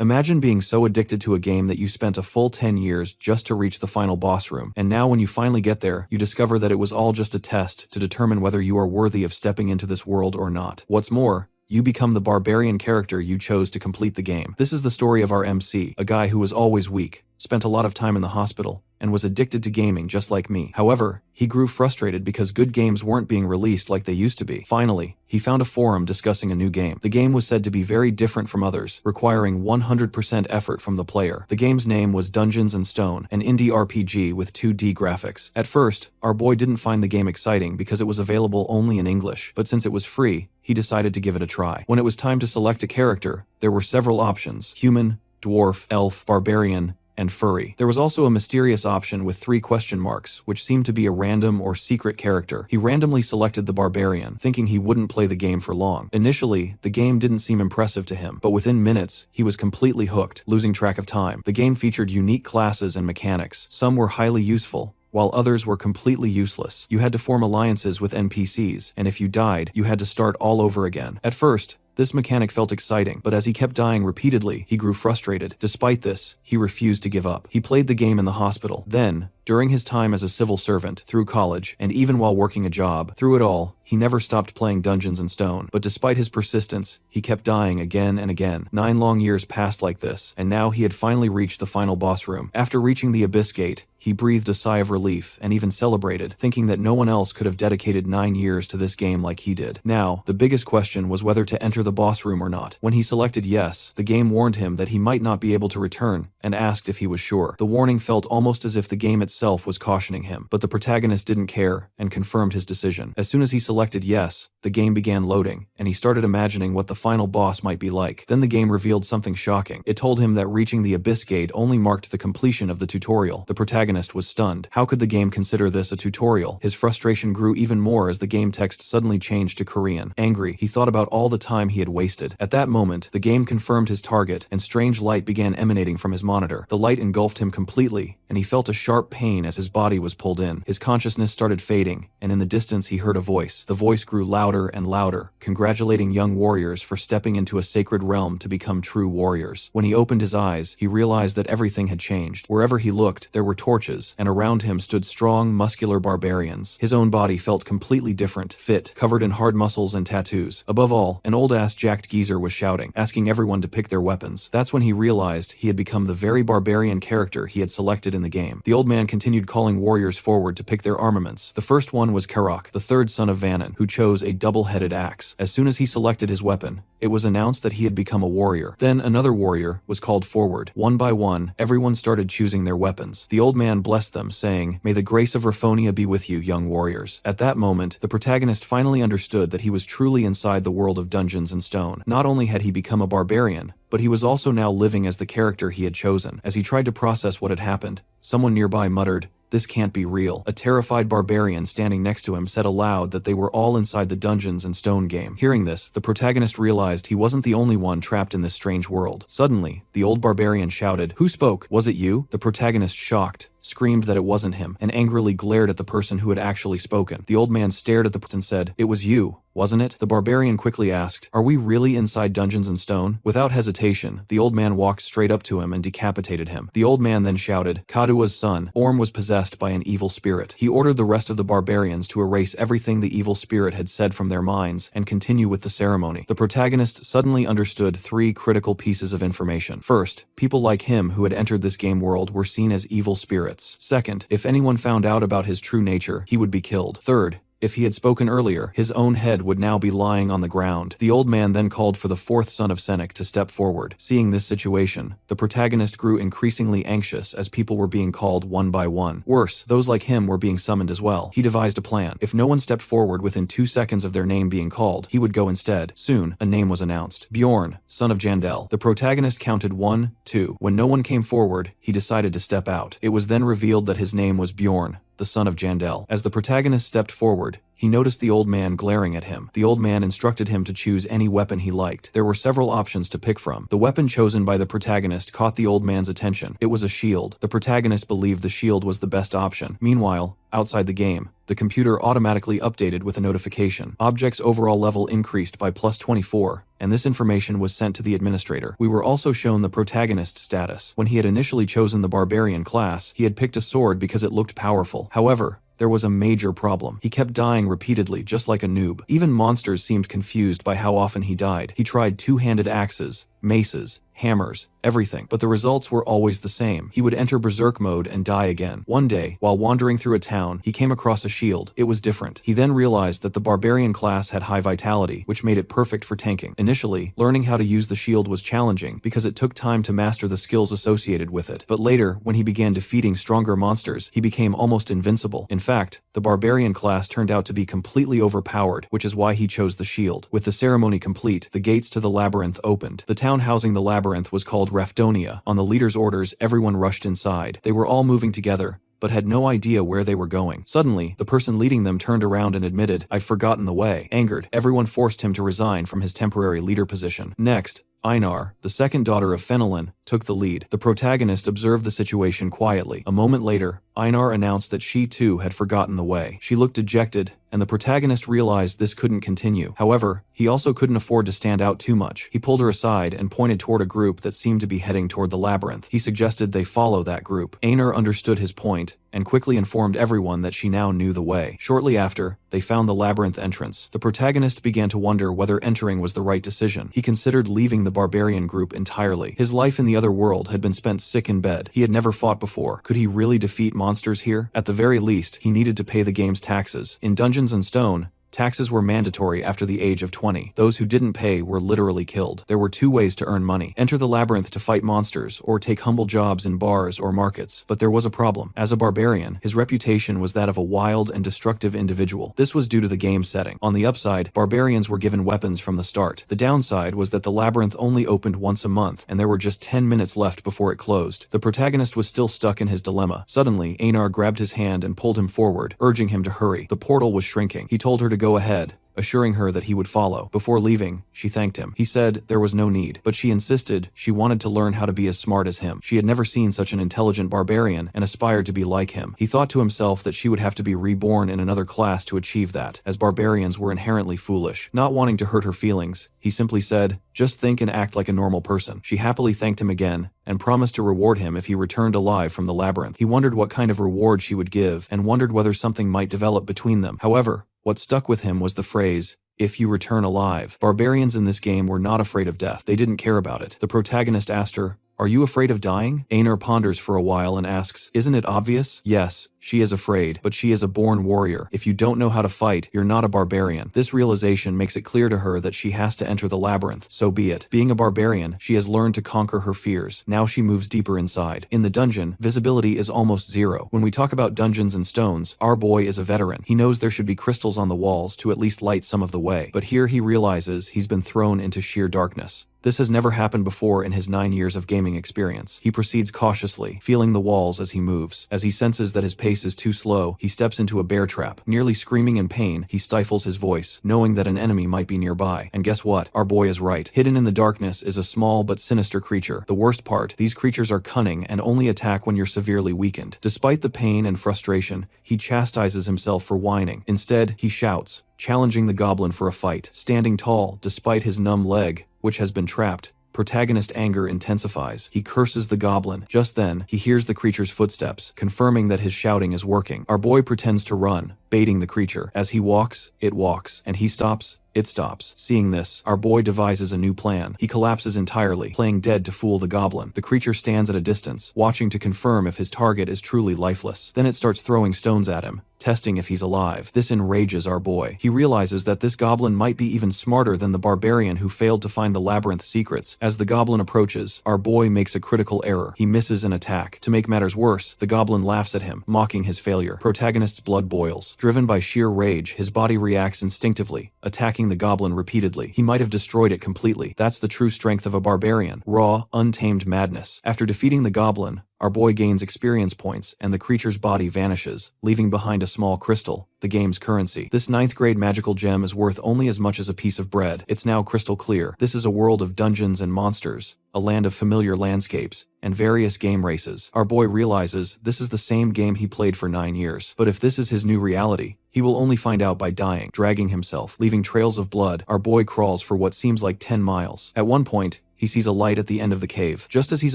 Imagine being so addicted to a game that you spent a full 10 years just to reach the final boss room, and now when you finally get there, you discover that it was all just a test to determine whether you are worthy of stepping into this world or not. What's more, you become the barbarian character you chose to complete the game. This is the story of our MC, a guy who was always weak, spent a lot of time in the hospital, and was addicted to gaming just like me. However, he grew frustrated because good games weren't being released like they used to be. Finally, he found a forum discussing a new game. The game was said to be very different from others, requiring 100% effort from the player. The game's name was Dungeons & Stone, an indie RPG with 2D graphics. At first, our boy didn't find the game exciting because it was available only in English, but since it was free, he decided to give it a try. When it was time to select a character, there were several options: human, dwarf, elf, barbarian, and furry. There was also a mysterious option with 3 question marks, which seemed to be a random or secret character. He randomly selected the barbarian, thinking he wouldn't play the game for long. Initially, the game didn't seem impressive to him, but within minutes, he was completely hooked, losing track of time. The game featured unique classes and mechanics. Some were highly useful, while others were completely useless. You had to form alliances with NPCs, and if you died, you had to start all over again. At first, this mechanic felt exciting, but as he kept dying repeatedly, he grew frustrated. Despite this, he refused to give up. He played the game in the hospital. Then, during his time as a civil servant, through college, and even while working a job, through it all, he never stopped playing Dungeons & Stone. But despite his persistence, he kept dying again and again. 9 long years passed like this, and now he had finally reached the final boss room. After reaching the Abyss Gate, he breathed a sigh of relief and even celebrated, thinking that no one else could have dedicated 9 years to this game like he did. Now, the biggest question was whether to enter the boss room or not. When he selected yes, the game warned him that he might not be able to return, and asked if he was sure. The warning felt almost as if the game itself was cautioning him, but the protagonist didn't care and confirmed his decision. As soon as he selected yes, the game began loading, and he started imagining what the final boss might be like. Then the game revealed something shocking. It told him that reaching the Abyss Gate only marked the completion of the tutorial. The protagonist was stunned. How could the game consider this a tutorial? His frustration grew even more as the game text suddenly changed to Korean. Angry, he thought about all the time he had wasted. At that moment, the game confirmed his target, and strange light began emanating from his monitor. The light engulfed him completely, and he felt a sharp pain as his body was pulled in. His consciousness started fading, and in the distance he heard a voice. The voice grew louder and louder, congratulating young warriors for stepping into a sacred realm to become true warriors. When he opened his eyes, he realized that everything had changed. Wherever he looked, there were torches, and around him stood strong, muscular barbarians. His own body felt completely different, fit, covered in hard muscles and tattoos. Above all, an old-ass jacked geezer was shouting, asking everyone to pick their weapons. That's when he realized he had become the very barbarian character he had selected in the game. The old man continued calling warriors forward to pick their armaments. The first one was Karok, the third son of Vannon, who chose a double-headed axe. As soon as he selected his weapon, it was announced that he had become a warrior. Then another warrior was called forward. One by one, everyone started choosing their weapons. The old man blessed them, saying, "May the grace of Raphonia be with you, young warriors." At that moment, the protagonist finally understood that he was truly inside the world of Dungeons & Stone. Not only had he become a barbarian, but he was also now living as the character he had chosen. As he tried to process what had happened, someone nearby muttered, "This can't be real." A terrified barbarian standing next to him said aloud that they were all inside the Dungeons & Stone game. Hearing this, the protagonist realized he wasn't the only one trapped in this strange world. Suddenly, the old barbarian shouted, "Who spoke? Was it you?" The protagonist, shocked, screamed that it wasn't him, and angrily glared at the person who had actually spoken. The old man stared at the person and said, "It was you, wasn't it?" The barbarian quickly asked, "Are we really inside Dungeons & Stone?" Without hesitation, the old man walked straight up to him and decapitated him. The old man then shouted, "Kadua's son, Orm was possessed by an evil spirit." He ordered the rest of the barbarians to erase everything the evil spirit had said from their minds and continue with the ceremony. The protagonist suddenly understood 3 critical pieces of information. First, people like him who had entered this game world were seen as evil spirits. Second, if anyone found out about his true nature, he would be killed. Third, if he had spoken earlier, his own head would now be lying on the ground. The old man then called for the 4th son of Senek to step forward. Seeing this situation, the protagonist grew increasingly anxious as people were being called one by one. Worse, those like him were being summoned as well. He devised a plan. If no one stepped forward within 2 seconds of their name being called, he would go instead. Soon, a name was announced. Bjorn, son of Jandel. The protagonist counted 1, 2. When no one came forward, he decided to step out. It was then revealed that his name was Bjorn, the son of Jandel. As the protagonist stepped forward, He noticed the old man glaring at him. The old man instructed him to choose any weapon he liked. There were several options to pick from. The weapon chosen by the protagonist caught the old man's attention. It was a shield. The protagonist believed the shield was the best option. Meanwhile, outside the game, the computer automatically updated with a notification. Object's overall level increased by +24, and this information was sent to the administrator. We were also shown the protagonist status. When he had initially chosen the barbarian class, he had picked a sword because it looked powerful. However, there was a major problem. He kept dying repeatedly, just like a noob. Even monsters seemed confused by how often he died. He tried two-handed axes, maces, hammers, everything, but the results were always the same. He would enter berserk mode and die again. One day, while wandering through a town, he came across a shield. It was different. He then realized that the barbarian class had high vitality, which made it perfect for tanking. Initially, learning how to use the shield was challenging because it took time to master the skills associated with it. But later, when he began defeating stronger monsters, he became almost invincible. In fact, the barbarian class turned out to be completely overpowered, which is why he chose the shield. With the ceremony complete, the gates to the labyrinth opened. The town housing the labyrinth was called Rafdonia. On the leader's orders, everyone rushed inside. They were all moving together, but had no idea where they were going. Suddenly, the person leading them turned around and admitted, "I've forgotten the way." Angered, everyone forced him to resign from his temporary leader position. Next, Einar, the second daughter of Fenelon, took the lead. The protagonist observed the situation quietly. A moment later, Einar announced that she too had forgotten the way. She looked dejected, and the protagonist realized this couldn't continue. However, he also couldn't afford to stand out too much. He pulled her aside and pointed toward a group that seemed to be heading toward the labyrinth. He suggested they follow that group. Einar understood his point and quickly informed everyone that she now knew the way. Shortly after, they found the labyrinth entrance. The protagonist began to wonder whether entering was the right decision. He considered leaving the barbarian group entirely. His life in the other world had been spent sick in bed. He had never fought before. Could he really defeat monsters here? At the very least, he needed to pay the game's taxes. In Dungeons & Stone, taxes were mandatory after the age of 20. Those who didn't pay were literally killed. There were two ways to earn money: enter the labyrinth to fight monsters, or take humble jobs in bars or markets. But there was a problem. As a barbarian, his reputation was that of a wild and destructive individual. This was due to the game setting. On the upside, barbarians were given weapons from the start. The downside was that the labyrinth only opened once a month, and there were just 10 minutes left before it closed. The protagonist was still stuck in his dilemma. Suddenly, Einar grabbed his hand and pulled him forward, urging him to hurry. The portal was shrinking. He told her to go ahead, assuring her that he would follow. Before leaving, she thanked him. He said there was no need, but she insisted she wanted to learn how to be as smart as him. She had never seen such an intelligent barbarian and aspired to be like him. He thought to himself that she would have to be reborn in another class to achieve that, as barbarians were inherently foolish. Not wanting to hurt her feelings, he simply said, "Just think and act like a normal person." She happily thanked him again and promised to reward him if he returned alive from the labyrinth. He wondered what kind of reward she would give and wondered whether something might develop between them. However, what stuck with him was the phrase, "if you return alive." Barbarians in this game were not afraid of death. They didn't care about it. The protagonist asked her, "Are you afraid of dying?" Einar ponders for a while and asks, "Isn't it obvious?" Yes, she is afraid, but she is a born warrior. If you don't know how to fight, you're not a barbarian. This realization makes it clear to her that she has to enter the labyrinth. So be it. Being a barbarian, she has learned to conquer her fears. Now she moves deeper inside. In the dungeon, visibility is almost zero. When we talk about dungeons and stones, our boy is a veteran. He knows there should be crystals on the walls to at least light some of the way. But here he realizes he's been thrown into sheer darkness. This has never happened before in his 9 years of gaming experience. He proceeds cautiously, feeling the walls as he moves. As he senses that his pace is too slow, he steps into a bear trap. Nearly screaming in pain, he stifles his voice, knowing that an enemy might be nearby. And guess what? Our boy is right. Hidden in the darkness is a small but sinister creature. The worst part, these creatures are cunning and only attack when you're severely weakened. Despite the pain and frustration, he chastises himself for whining. Instead, he shouts, challenging the goblin for a fight. Standing tall, despite his numb leg, which has been trapped, protagonist anger intensifies. He curses the goblin. Just then, he hears the creature's footsteps, confirming that his shouting is working. Our boy pretends to run, baiting the creature. As he walks, it walks, and he stops, it stops. Seeing this, our boy devises a new plan. He collapses entirely, playing dead to fool the goblin. The creature stands at a distance, watching to confirm if his target is truly lifeless. Then it starts throwing stones at him, testing if he's alive. This enrages our boy. He realizes that this goblin might be even smarter than the barbarian who failed to find the labyrinth secrets. As the goblin approaches, our boy makes a critical error. He misses an attack. To make matters worse, the goblin laughs at him, mocking his failure. Protagonist's blood boils. Driven by sheer rage, his body reacts instinctively, attacking the goblin repeatedly. He might have destroyed it completely. That's the true strength of a barbarian. Raw, untamed madness. After defeating the goblin, Our boy gains experience points, and the creature's body vanishes, leaving behind a small crystal, the game's currency. This 9th grade magical gem is worth only as much as a piece of bread. It's now crystal clear. This is a world of dungeons and monsters, a land of familiar landscapes, and various game races. Our boy realizes this is the same game he played for 9 years. But if this is his new reality, he will only find out by dying, dragging himself, leaving trails of blood. Our boy crawls for what seems like 10 miles. At one point, he sees a light at the end of the cave. Just as he's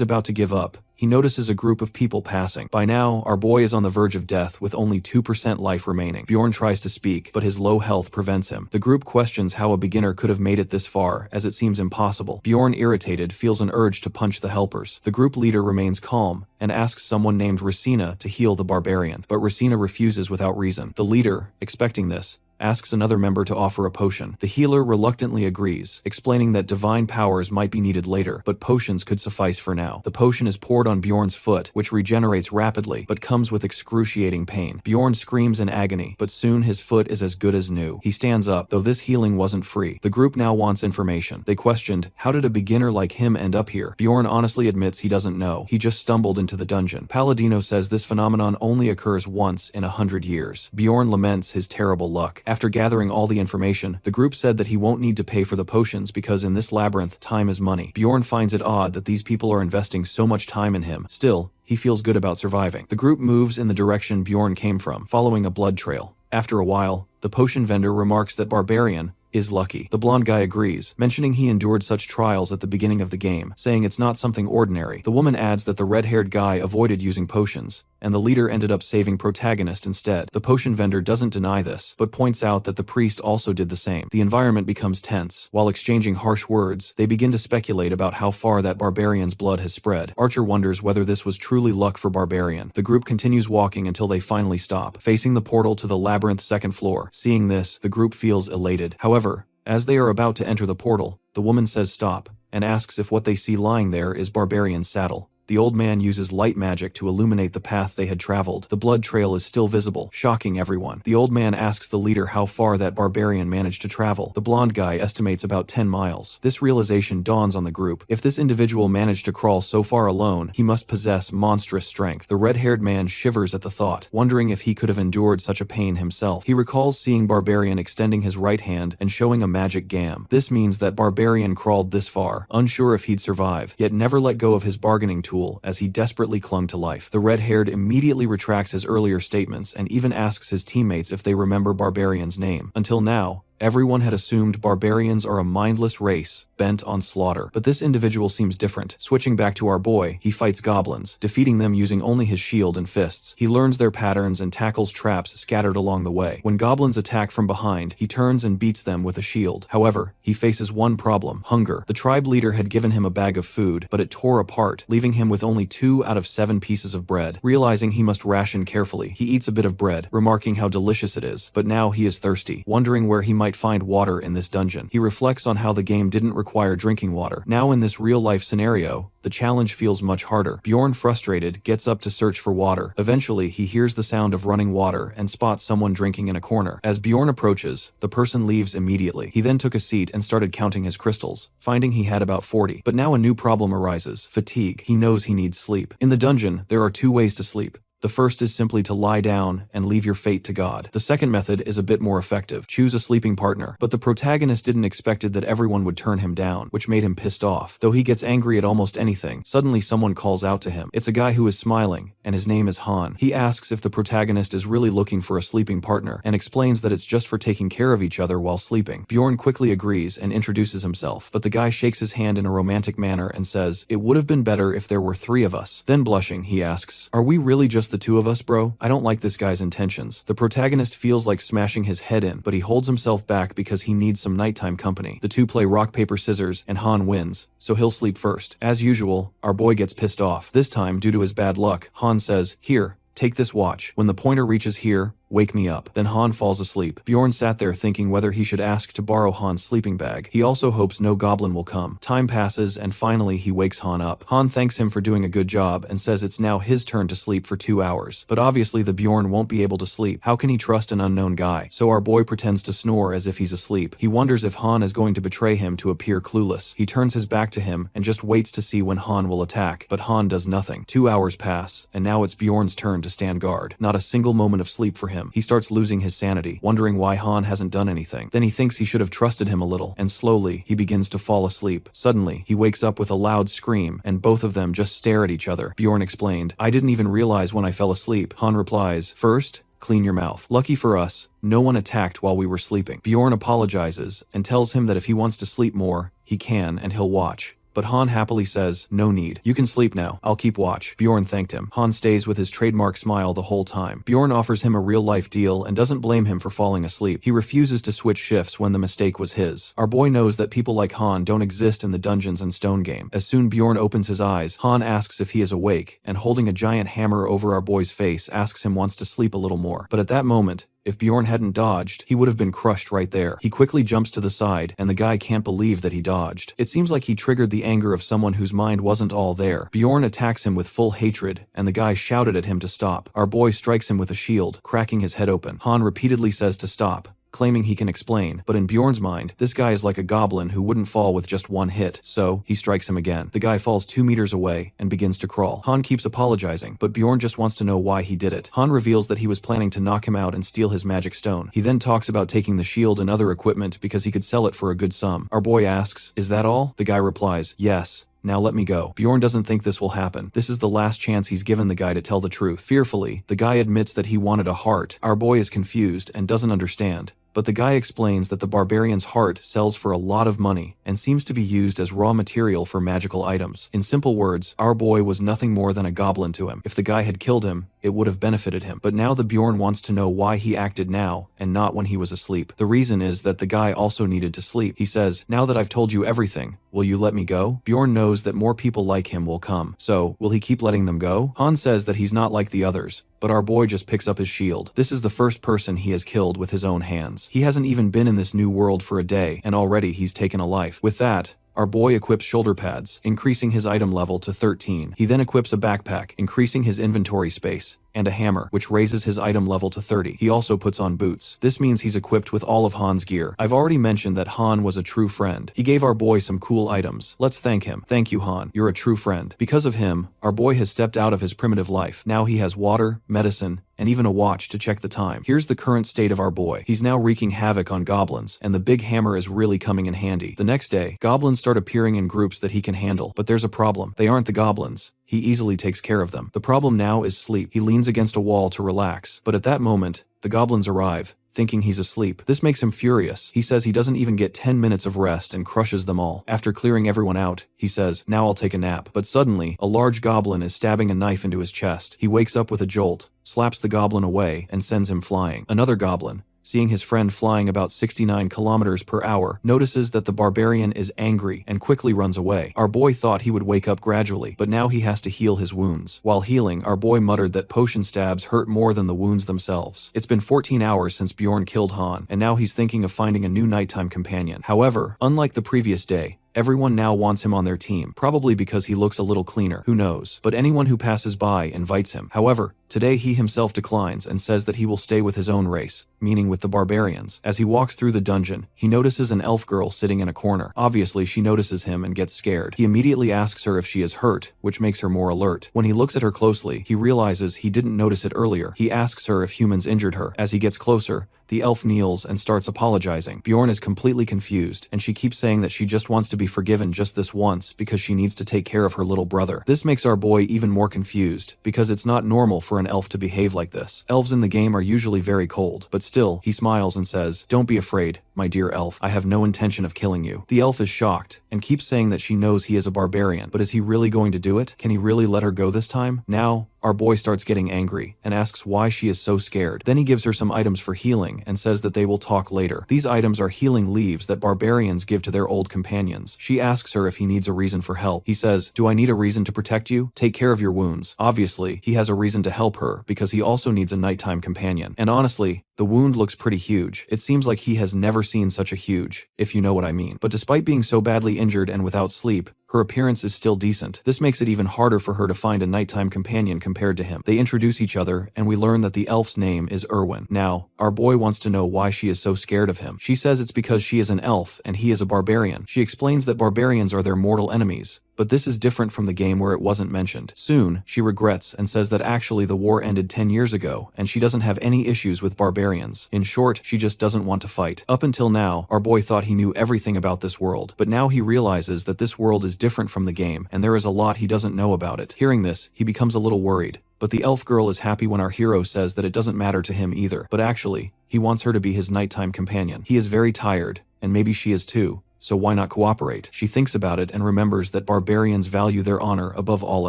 about to give up, he notices a group of people passing. By now, our boy is on the verge of death with only 2% life remaining. Bjorn tries to speak, but his low health prevents him. The group questions how a beginner could have made it this far, as it seems impossible. Bjorn, irritated, feels an urge to punch the helpers. The group leader remains calm and asks someone named Racina to heal the barbarian, but Racina refuses without reason. The leader, expecting this, asks another member to offer a potion. The healer reluctantly agrees, explaining that divine powers might be needed later, but potions could suffice for now. The potion is poured on Bjorn's foot, which regenerates rapidly, but comes with excruciating pain. Bjorn screams in agony, but soon his foot is as good as new. He stands up, though this healing wasn't free. The group now wants information. They questioned, how did a beginner like him end up here? Bjorn honestly admits he doesn't know. He just stumbled into the dungeon. Palladino says this phenomenon only occurs once in 100 years. Bjorn laments his terrible luck. After gathering all the information, the group said that he won't need to pay for the potions because in this labyrinth, time is money. Bjorn finds it odd that these people are investing so much time in him. Still, he feels good about surviving. The group moves in the direction Bjorn came from, following a blood trail. After a while, the potion vendor remarks that Barbarian is lucky. The blonde guy agrees, mentioning he endured such trials at the beginning of the game, saying it's not something ordinary. The woman adds that the red-haired guy avoided using potions, and the leader ended up saving protagonist instead. The potion vendor doesn't deny this, but points out that the priest also did the same. The environment becomes tense. While exchanging harsh words, they begin to speculate about how far that barbarian's blood has spread. Archer wonders whether this was truly luck for Barbarian. The group continues walking until they finally stop, facing the portal to the labyrinth 2nd floor. Seeing this, the group feels elated. However, as they are about to enter the portal, the woman says stop, and asks if what they see lying there is Barbarian's saddle. The old man uses light magic to illuminate the path they had traveled. The blood trail is still visible, shocking everyone. The old man asks the leader how far that barbarian managed to travel. The blonde guy estimates about 10 miles. This realization dawns on the group. If this individual managed to crawl so far alone, he must possess monstrous strength. The red-haired man shivers at the thought, wondering if he could have endured such a pain himself. He recalls seeing Barbarian extending his right hand and showing a magic gam. This means that Barbarian crawled this far, unsure if he'd survive, yet never let go of his bargaining tool as he desperately clung to life. The red-haired immediately retracts his earlier statements and even asks his teammates if they remember Barbarian's name. Until now, everyone had assumed barbarians are a mindless race, bent on slaughter. But this individual seems different. Switching back to our boy, he fights goblins, defeating them using only his shield and fists. He learns their patterns and tackles traps scattered along the way. When goblins attack from behind, he turns and beats them with a shield. However, he faces one problem: hunger. The tribe leader had given him a bag of food, but it tore apart, leaving him with only 2 out of 7 pieces of bread. Realizing he must ration carefully, he eats a bit of bread, remarking how delicious it is. But now he is thirsty, wondering where he might find water in this dungeon. He reflects on how the game didn't require drinking water. Now in this real-life scenario, the challenge feels much harder. Bjorn, frustrated, gets up to search for water. Eventually, he hears the sound of running water and spots someone drinking in a corner. As Bjorn approaches, the person leaves immediately. He then took a seat and started counting his crystals, finding he had about 40. But now a new problem arises: fatigue. He knows he needs sleep. In the dungeon, there are 2 ways to sleep. The first is simply to lie down and leave your fate to God. The second method is a bit more effective. Choose a sleeping partner. But the protagonist didn't expect that everyone would turn him down, which made him pissed off. Though he gets angry at almost anything, suddenly someone calls out to him. It's a guy who is smiling, and his name is Han. He asks if the protagonist is really looking for a sleeping partner, and explains that it's just for taking care of each other while sleeping. Bjorn quickly agrees and introduces himself, but the guy shakes his hand in a romantic manner and says, "It would have been better if there were 3 of us." Then blushing, he asks, "Are we really just the 2 of us, bro? I don't like this guy's intentions." The protagonist feels like smashing his head in, but he holds himself back because he needs some nighttime company. The 2 play rock, paper, scissors, and Han wins, so he'll sleep first. As usual, our boy gets pissed off. This time, due to his bad luck, Han says, "Here, take this watch. When the pointer reaches here, Wake me up. Then Han falls asleep. Bjorn sat there thinking whether he should ask to borrow Han's sleeping bag. He also hopes no goblin will come. Time passes and finally he wakes Han up. Han thanks him for doing a good job and says it's now his turn to sleep for 2 hours. But obviously the Bjorn won't be able to sleep. How can he trust an unknown guy? So our boy pretends to snore as if he's asleep. He wonders if Han is going to betray him to appear clueless. He turns his back to him and just waits to see when Han will attack. But Han does nothing. 2 hours pass and now it's Bjorn's turn to stand guard. Not a single moment of sleep for him. He starts losing his sanity, wondering why Han hasn't done anything. Then he thinks he should have trusted him a little, and slowly, he begins to fall asleep. Suddenly, he wakes up with a loud scream, and both of them just stare at each other. Bjorn explained, "I didn't even realize when I fell asleep." Han replies, "First, clean your mouth." Lucky for us, no one attacked while we were sleeping. Bjorn apologizes and tells him that if he wants to sleep more, he can and he'll watch. But Han happily says, "No need. You can sleep now. I'll keep watch." Bjorn thanked him. Han stays with his trademark smile the whole time. Bjorn offers him a real-life deal and doesn't blame him for falling asleep. He refuses to switch shifts when the mistake was his. Our boy knows that people like Han don't exist in the Dungeons and Stone game. As soon Bjorn opens his eyes, Han asks if he is awake, and holding a giant hammer over our boy's face asks him wants to sleep a little more. But at that moment, if Bjorn hadn't dodged, he would have been crushed right there. He quickly jumps to the side, and the guy can't believe that he dodged. It seems like he triggered the anger of someone whose mind wasn't all there. Bjorn attacks him with full hatred, and the guy shouted at him to stop. Our boy strikes him with a shield, cracking his head open. Han repeatedly says to stop, claiming he can explain, but in Bjorn's mind, this guy is like a goblin who wouldn't fall with just one hit, so he strikes him again. The guy falls 2 meters away and begins to crawl. Han keeps apologizing, but Bjorn just wants to know why he did it. Han reveals that he was planning to knock him out and steal his magic stone. He then talks about taking the shield and other equipment because he could sell it for a good sum. Our boy asks, "Is that all?" The guy replies, "Yes. Now let me go." Bjorn doesn't think this will happen. This is the last chance he's given the guy to tell the truth. Fearfully, the guy admits that he wanted a heart. Our boy is confused and doesn't understand. But the guy explains that the barbarian's heart sells for a lot of money and seems to be used as raw material for magical items. In simple words, our boy was nothing more than a goblin to him. If the guy had killed him, it would have benefited him. But now the Bjorn wants to know why he acted now and not when he was asleep. The reason is that the guy also needed to sleep. He says, "Now that I've told you everything, will you let me go?" Bjorn knows that more people like him will come. So, will he keep letting them go? Han says that he's not like the others, but our boy just picks up his shield. This is the first person he has killed with his own hands. He hasn't even been in this new world for a day, and already he's taken a life. With that, our boy equips shoulder pads, increasing his item level to 13. He then equips a backpack, increasing his inventory space, and a hammer, which raises his item level to 30. He also puts on boots. This means he's equipped with all of Han's gear. I've already mentioned that Han was a true friend. He gave our boy some cool items. Let's thank him. Thank you, Han. You're a true friend. Because of him, our boy has stepped out of his primitive life. Now he has water, medicine, and even a watch to check the time. Here's the current state of our boy. He's now wreaking havoc on goblins, and the big hammer is really coming in handy. The next day, goblins start appearing in groups that he can handle. But there's a problem. They aren't the goblins. He easily takes care of them. The problem now is sleep. He leans against a wall to relax. But at that moment, the goblins arrive, thinking he's asleep. This makes him furious. He says he doesn't even get 10 minutes of rest and crushes them all. After clearing everyone out, he says, "Now I'll take a nap." But suddenly, a large goblin is stabbing a knife into his chest. He wakes up with a jolt, slaps the goblin away, and sends him flying. Another goblin, seeing his friend flying about 69 kilometers per hour, notices that the barbarian is angry and quickly runs away. Our boy thought he would wake up gradually, but now he has to heal his wounds. While healing, our boy muttered that potion stabs hurt more than the wounds themselves. It's been 14 hours since Bjorn killed Han, and now he's thinking of finding a new nighttime companion. However, unlike the previous day, everyone now wants him on their team, probably because he looks a little cleaner, who knows. But anyone who passes by invites him. However, today he himself declines and says that he will stay with his own race, meaning with the barbarians. As he walks through the dungeon, he notices an elf girl sitting in a corner. Obviously, she notices him and gets scared. He immediately asks her if she is hurt, which makes her more alert. When he looks at her closely, he realizes he didn't notice it earlier. He asks her if humans injured her. As he gets closer, the elf kneels and starts apologizing. Bjorn is completely confused, and she keeps saying that she just wants to be forgiven just this once because she needs to take care of her little brother. This makes our boy even more confused, because it's not normal for an elf to behave like this. Elves in the game are usually very cold, but still, he smiles and says, "Don't be afraid, my dear elf. I have no intention of killing you." The elf is shocked, and keeps saying that she knows he is a barbarian, but is he really going to do it? Can he really let her go this time? Now, our boy starts getting angry and asks why she is so scared. Then he gives her some items for healing and says that they will talk later. These items are healing leaves that barbarians give to their old companions. She asks her if he needs a reason for help. He says, "Do I need a reason to protect you? Take care of your wounds." Obviously, he has a reason to help help her because he also needs a nighttime companion. And honestly, the wound looks pretty huge. It seems like he has never seen such a huge, if you know what I mean. But despite being so badly injured and without sleep, her appearance is still decent. This makes it even harder for her to find a nighttime companion compared to him. They introduce each other, and we learn that the elf's name is Erwin. Now, our boy wants to know why she is so scared of him. She says it's because she is an elf and he is a barbarian. She explains that barbarians are their mortal enemies, but this is different from the game where it wasn't mentioned. Soon, she regrets and says that actually the war ended 10 years ago, and she doesn't have any issues with barbarians. In short, she just doesn't want to fight. Up until now, our boy thought he knew everything about this world, but now he realizes that this world is different from the game, and there is a lot he doesn't know about it. Hearing this, he becomes a little worried. But the elf girl is happy when our hero says that it doesn't matter to him either. But actually, he wants her to be his nighttime companion. He is very tired, and maybe she is too. So why not cooperate? She thinks about it and remembers that barbarians value their honor above all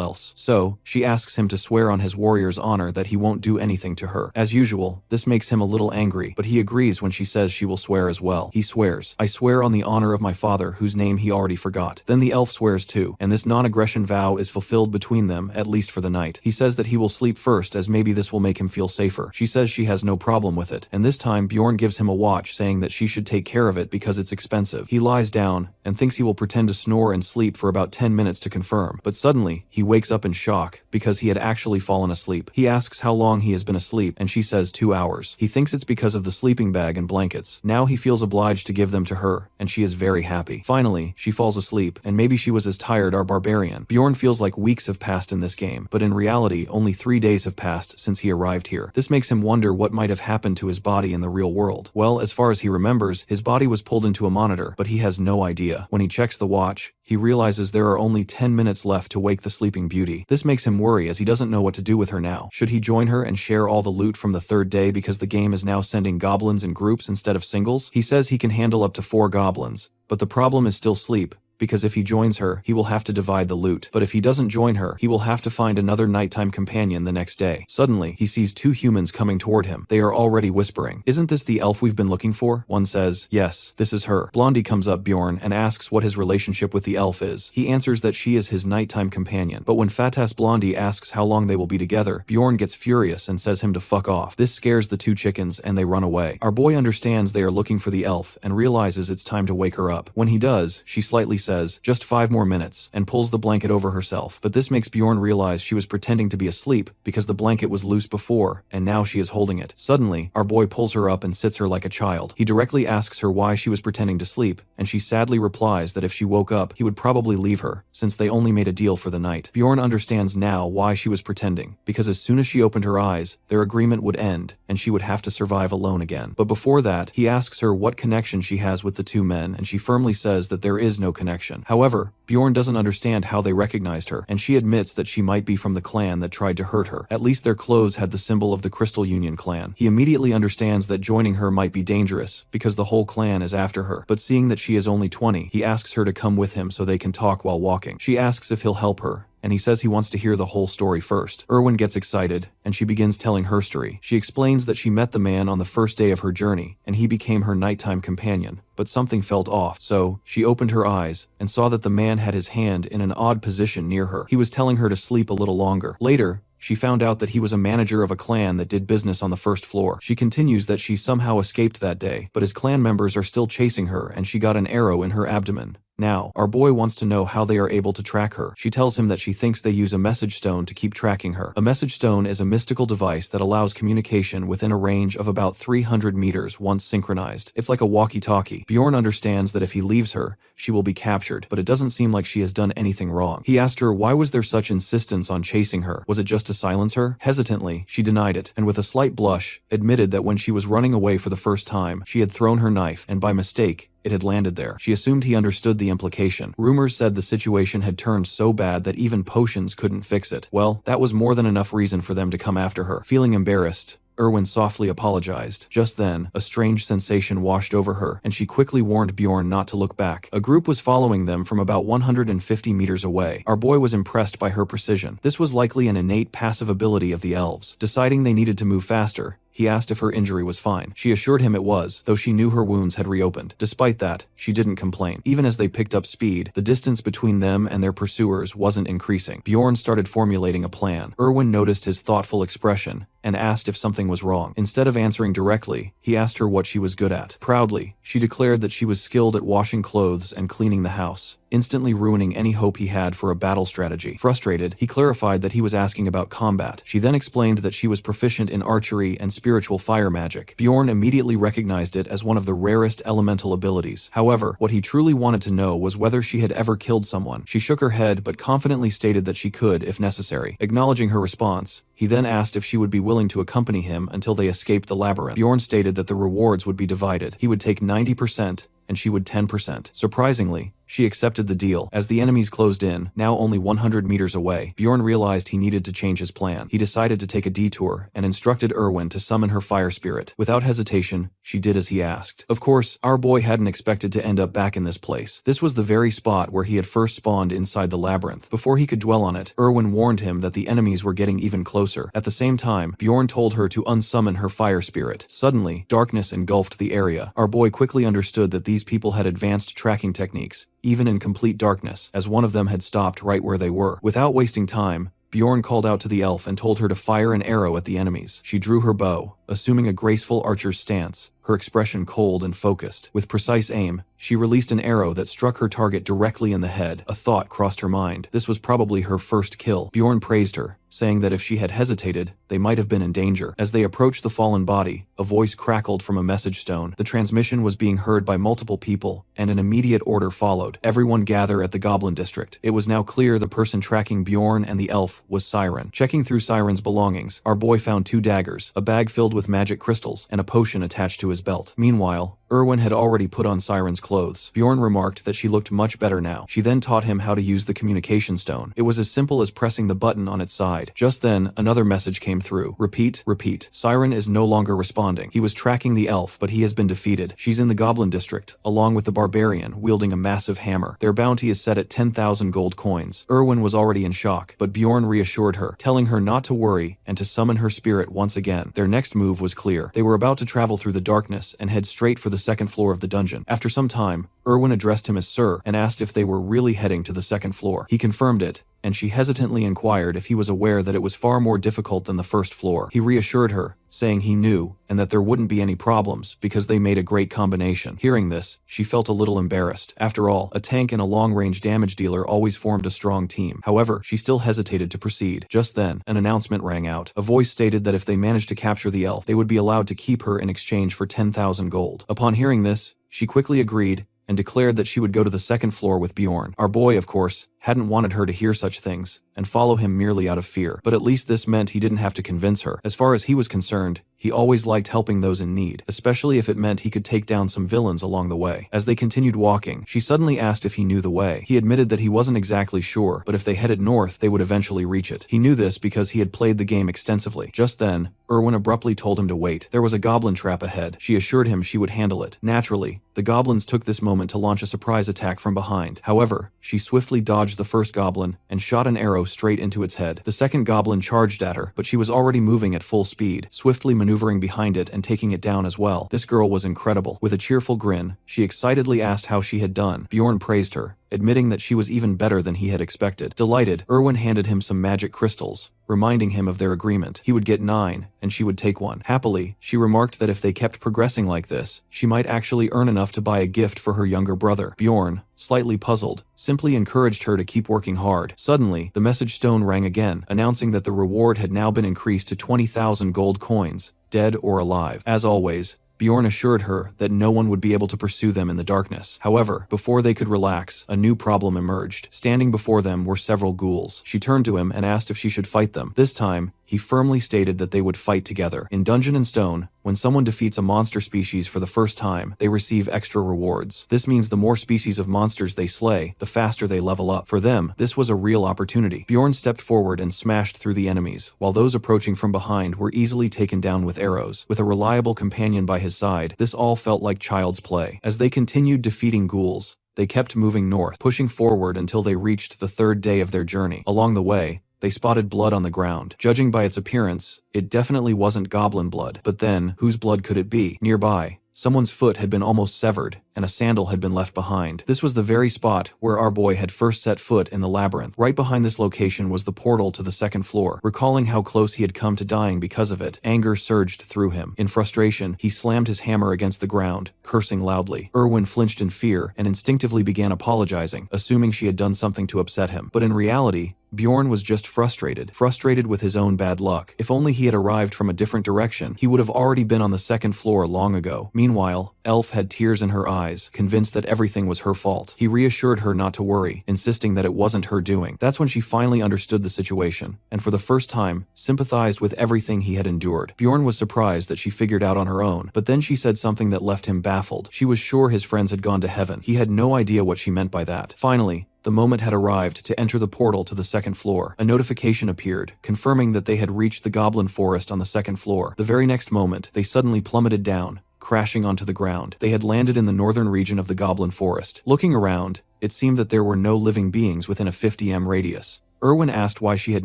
else. So, she asks him to swear on his warrior's honor that he won't do anything to her. As usual, this makes him a little angry, but he agrees when she says she will swear as well. He swears, "I swear on the honor of my father, whose name he already forgot." Then the elf swears too, and this non-aggression vow is fulfilled between them, at least for the night. He says that he will sleep first as maybe this will make him feel safer. She says she has no problem with it, and this time Bjorn gives him a watch saying that she should take care of it because it's expensive. He lies down and thinks he will pretend to snore and sleep for about 10 minutes to confirm, but suddenly he wakes up in shock because he had actually fallen asleep. He asks how long he has been asleep, and she says 2 hours. He thinks it's because of the sleeping bag and blankets. Now he feels obliged to give them to her, and she is very happy. Finally, she falls asleep, and maybe she was as tired as barbarian. Bjorn feels like weeks have passed in this game, but in reality only 3 days have passed since he arrived here. This makes him wonder what might have happened to his body in the real world. Well, as far as he remembers, his body was pulled into a monitor, but he has no idea. When he checks the watch, he realizes there are only 10 minutes left to wake the sleeping beauty. This makes him worry as he doesn't know what to do with her now. Should he join her and share all the loot from the third day because the game is now sending goblins in groups instead of singles? He says he can handle up to 4 goblins, but the problem is still sleep, because if he joins her, he will have to divide the loot. But if he doesn't join her, he will have to find another nighttime companion the next day. Suddenly, he sees 2 humans coming toward him. They are already whispering, "Isn't this the elf we've been looking for?" One says, "Yes, this is her." Blondie comes up Bjorn and asks what his relationship with the elf is. He answers that she is his nighttime companion. But when fat-ass Blondie asks how long they will be together, Bjorn gets furious and says him to fuck off. This scares the 2 chickens and they run away. Our boy understands they are looking for the elf and realizes it's time to wake her up. When he does, she slightly says, "Just 5 more minutes," and pulls the blanket over herself. But this makes Bjorn realize she was pretending to be asleep because the blanket was loose before, and now she is holding it. Suddenly, our boy pulls her up and sits her like a child. He directly asks her why she was pretending to sleep, and she sadly replies that if she woke up, he would probably leave her, since they only made a deal for the night. Bjorn understands now why she was pretending, because as soon as she opened her eyes, their agreement would end, and she would have to survive alone again. But before that, he asks her what connection she has with the 2 men, and she firmly says that there is no connection. However, Bjorn doesn't understand how they recognized her, and she admits that she might be from the clan that tried to hurt her. At least their clothes had the symbol of the Crystal Union clan. He immediately understands that joining her might be dangerous, because the whole clan is after her. But seeing that she is only 20, he asks her to come with him so they can talk while walking. She asks if he'll help her, and he says he wants to hear the whole story first. Erwin gets excited, and she begins telling her story. She explains that she met the man on the first day of her journey, and he became her nighttime companion, but something felt off. So, she opened her eyes, and saw that the man had his hand in an odd position near her. He was telling her to sleep a little longer. Later, she found out that he was a manager of a clan that did business on the first floor. She continues that she somehow escaped that day, but his clan members are still chasing her and she got an arrow in her abdomen. Now, our boy wants to know how they are able to track her. She tells him that she thinks they use a message stone to keep tracking her. A message stone is a mystical device that allows communication within a range of about 300 meters once synchronized. It's like a walkie-talkie. Bjorn understands that if he leaves her, she will be captured, but it doesn't seem like she has done anything wrong. He asked her why was there such insistence on chasing her. Was it just to silence her? Hesitantly, she denied it, and with a slight blush, admitted that when she was running away for the first time, she had thrown her knife, and by mistake, it had landed there. She assumed he understood the implication. Rumors said the situation had turned so bad that even potions couldn't fix it. Well, that was more than enough reason for them to come after her. Feeling embarrassed, Erwin softly apologized. Just then, a strange sensation washed over her, and she quickly warned Bjorn not to look back. A group was following them from about 150 meters away. Our boy was impressed by her precision. This was likely an innate passive ability of the elves. Deciding they needed to move faster, he asked if her injury was fine. She assured him it was, though she knew her wounds had reopened. Despite that, she didn't complain. Even as they picked up speed, the distance between them and their pursuers wasn't increasing. Bjorn started formulating a plan. Erwin noticed his thoughtful expression and asked if something was wrong. Instead of answering directly, he asked her what she was good at. Proudly, she declared that she was skilled at washing clothes and cleaning the house, instantly ruining any hope he had for a battle strategy. Frustrated, he clarified that he was asking about combat. She then explained that she was proficient in archery and spiritual fire magic. Bjorn immediately recognized it as one of the rarest elemental abilities. However, what he truly wanted to know was whether she had ever killed someone. She shook her head but confidently stated that she could if necessary. Acknowledging her response, he then asked if she would be willing to accompany him until they escaped the labyrinth. Bjorn stated that the rewards would be divided. He would take 90% and she would 10%. Surprisingly, she accepted the deal. As the enemies closed in, now only 100 meters away, Bjorn realized he needed to change his plan. He decided to take a detour and instructed Erwin to summon her fire spirit. Without hesitation, she did as he asked. Of course, our boy hadn't expected to end up back in this place. This was the very spot where he had first spawned inside the labyrinth. Before he could dwell on it, Erwin warned him that the enemies were getting even closer. At the same time, Bjorn told her to unsummon her fire spirit. Suddenly, darkness engulfed the area. Our boy quickly understood that these people had advanced tracking techniques, even in complete darkness, as one of them had stopped right where they were. Without wasting time, Bjorn called out to the elf and told her to fire an arrow at the enemies. She drew her bow, assuming a graceful archer's stance, her expression cold and focused. With precise aim, she released an arrow that struck her target directly in the head. A thought crossed her mind. This was probably her first kill. Bjorn praised her, saying that if she had hesitated, they might have been in danger. As they approached the fallen body, a voice crackled from a message stone. The transmission was being heard by multiple people, and an immediate order followed. Everyone gather at the Goblin District. It was now clear the person tracking Bjorn and the elf was Siren. Checking through Siren's belongings, our boy found 2 daggers, a bag filled with magic crystals, and a potion attached to his belt. Meanwhile, Erwin had already put on Siren's clothes. Bjorn remarked that she looked much better now. She then taught him how to use the communication stone. It was as simple as pressing the button on its side. Just then, another message came through. Repeat, repeat. Siren is no longer responding. He was tracking the elf, but he has been defeated. She's in the Goblin District, along with the barbarian, wielding a massive hammer. Their bounty is set at 10,000 gold coins. Erwin was already in shock, but Bjorn reassured her, telling her not to worry and to summon her spirit once again. Their next move was clear. They were about to travel through the darkness and head straight for the second floor of the dungeon. After some time, Erwin addressed him as Sir and asked if they were really heading to the second floor. He confirmed it, and she hesitantly inquired if he was aware that it was far more difficult than the first floor. He reassured her, saying he knew and that there wouldn't be any problems because they made a great combination. Hearing this, she felt a little embarrassed. After all, a tank and a long-range damage dealer always formed a strong team. However, she still hesitated to proceed. Just then, an announcement rang out. A voice stated that if they managed to capture the elf, they would be allowed to keep her in exchange for 10,000 gold. Upon hearing this, she quickly agreed and declared that she would go to the second floor with Bjorn. Our boy, of course, hadn't wanted her to hear such things and follow him merely out of fear, but at least this meant he didn't have to convince her. As far as he was concerned, he always liked helping those in need, especially if it meant he could take down some villains along the way. As they continued walking, she suddenly asked if he knew the way. He admitted that he wasn't exactly sure, but if they headed north, they would eventually reach it. He knew this because he had played the game extensively. Just then, Erwin abruptly told him to wait. There was a goblin trap ahead. She assured him she would handle it. Naturally, the goblins took this moment to launch a surprise attack from behind. However, she swiftly dodged the first goblin and shot an arrow straight into its head. The second goblin charged at her, but she was already moving at full speed, swiftly maneuvering behind it and taking it down as well. This girl was incredible. With a cheerful grin, she excitedly asked how she had done. Bjorn praised her, admitting that she was even better than he had expected. Delighted, Erwin handed him some magic crystals, reminding him of their agreement. He would get 9, and she would take 1. Happily, she remarked that if they kept progressing like this, she might actually earn enough to buy a gift for her younger brother. Bjorn, slightly puzzled, simply encouraged her to keep working hard. Suddenly, the message stone rang again, announcing that the reward had now been increased to 20,000 gold coins, dead or alive. As always, Bjorn assured her that no one would be able to pursue them in the darkness. However, before they could relax, a new problem emerged. Standing before them were several ghouls. She turned to him and asked if she should fight them. This time, he firmly stated that they would fight together. In Dungeon and Stone, when someone defeats a monster species for the first time, they receive extra rewards. This means the more species of monsters they slay, the faster they level up. For them, this was a real opportunity. Bjorn stepped forward and smashed through the enemies, while those approaching from behind were easily taken down with arrows. With a reliable companion by his side, this all felt like child's play. As they continued defeating ghouls, they kept moving north, pushing forward until they reached the 3rd day of their journey. Along the way, they spotted blood on the ground. Judging by its appearance, it definitely wasn't goblin blood. But then, whose blood could it be? Nearby, someone's foot had been almost severed, and a sandal had been left behind. This was the very spot where our boy had first set foot in the labyrinth. Right behind this location was the portal to the second floor. Recalling how close he had come to dying because of it, anger surged through him. In frustration, he slammed his hammer against the ground, cursing loudly. Erwin flinched in fear and instinctively began apologizing, assuming she had done something to upset him. But in reality, Bjorn was just frustrated with his own bad luck. If only he had arrived from a different direction, he would have already been on the second floor long ago. Meanwhile, Elf had tears in her eyes, convinced that everything was her fault. He reassured her not to worry, insisting that it wasn't her doing. That's when she finally understood the situation, and for the first time, sympathized with everything he had endured. Bjorn was surprised that she figured out on her own, but then she said something that left him baffled. She was sure his friends had gone to heaven. He had no idea what she meant by that. Finally, the moment had arrived to enter the portal to the second floor. A notification appeared, confirming that they had reached the goblin forest on the second floor. The very next moment, they suddenly plummeted down, crashing onto the ground. They had landed in the northern region of the goblin forest. Looking around, it seemed that there were no living beings within a 50 m radius. Erwin asked why she had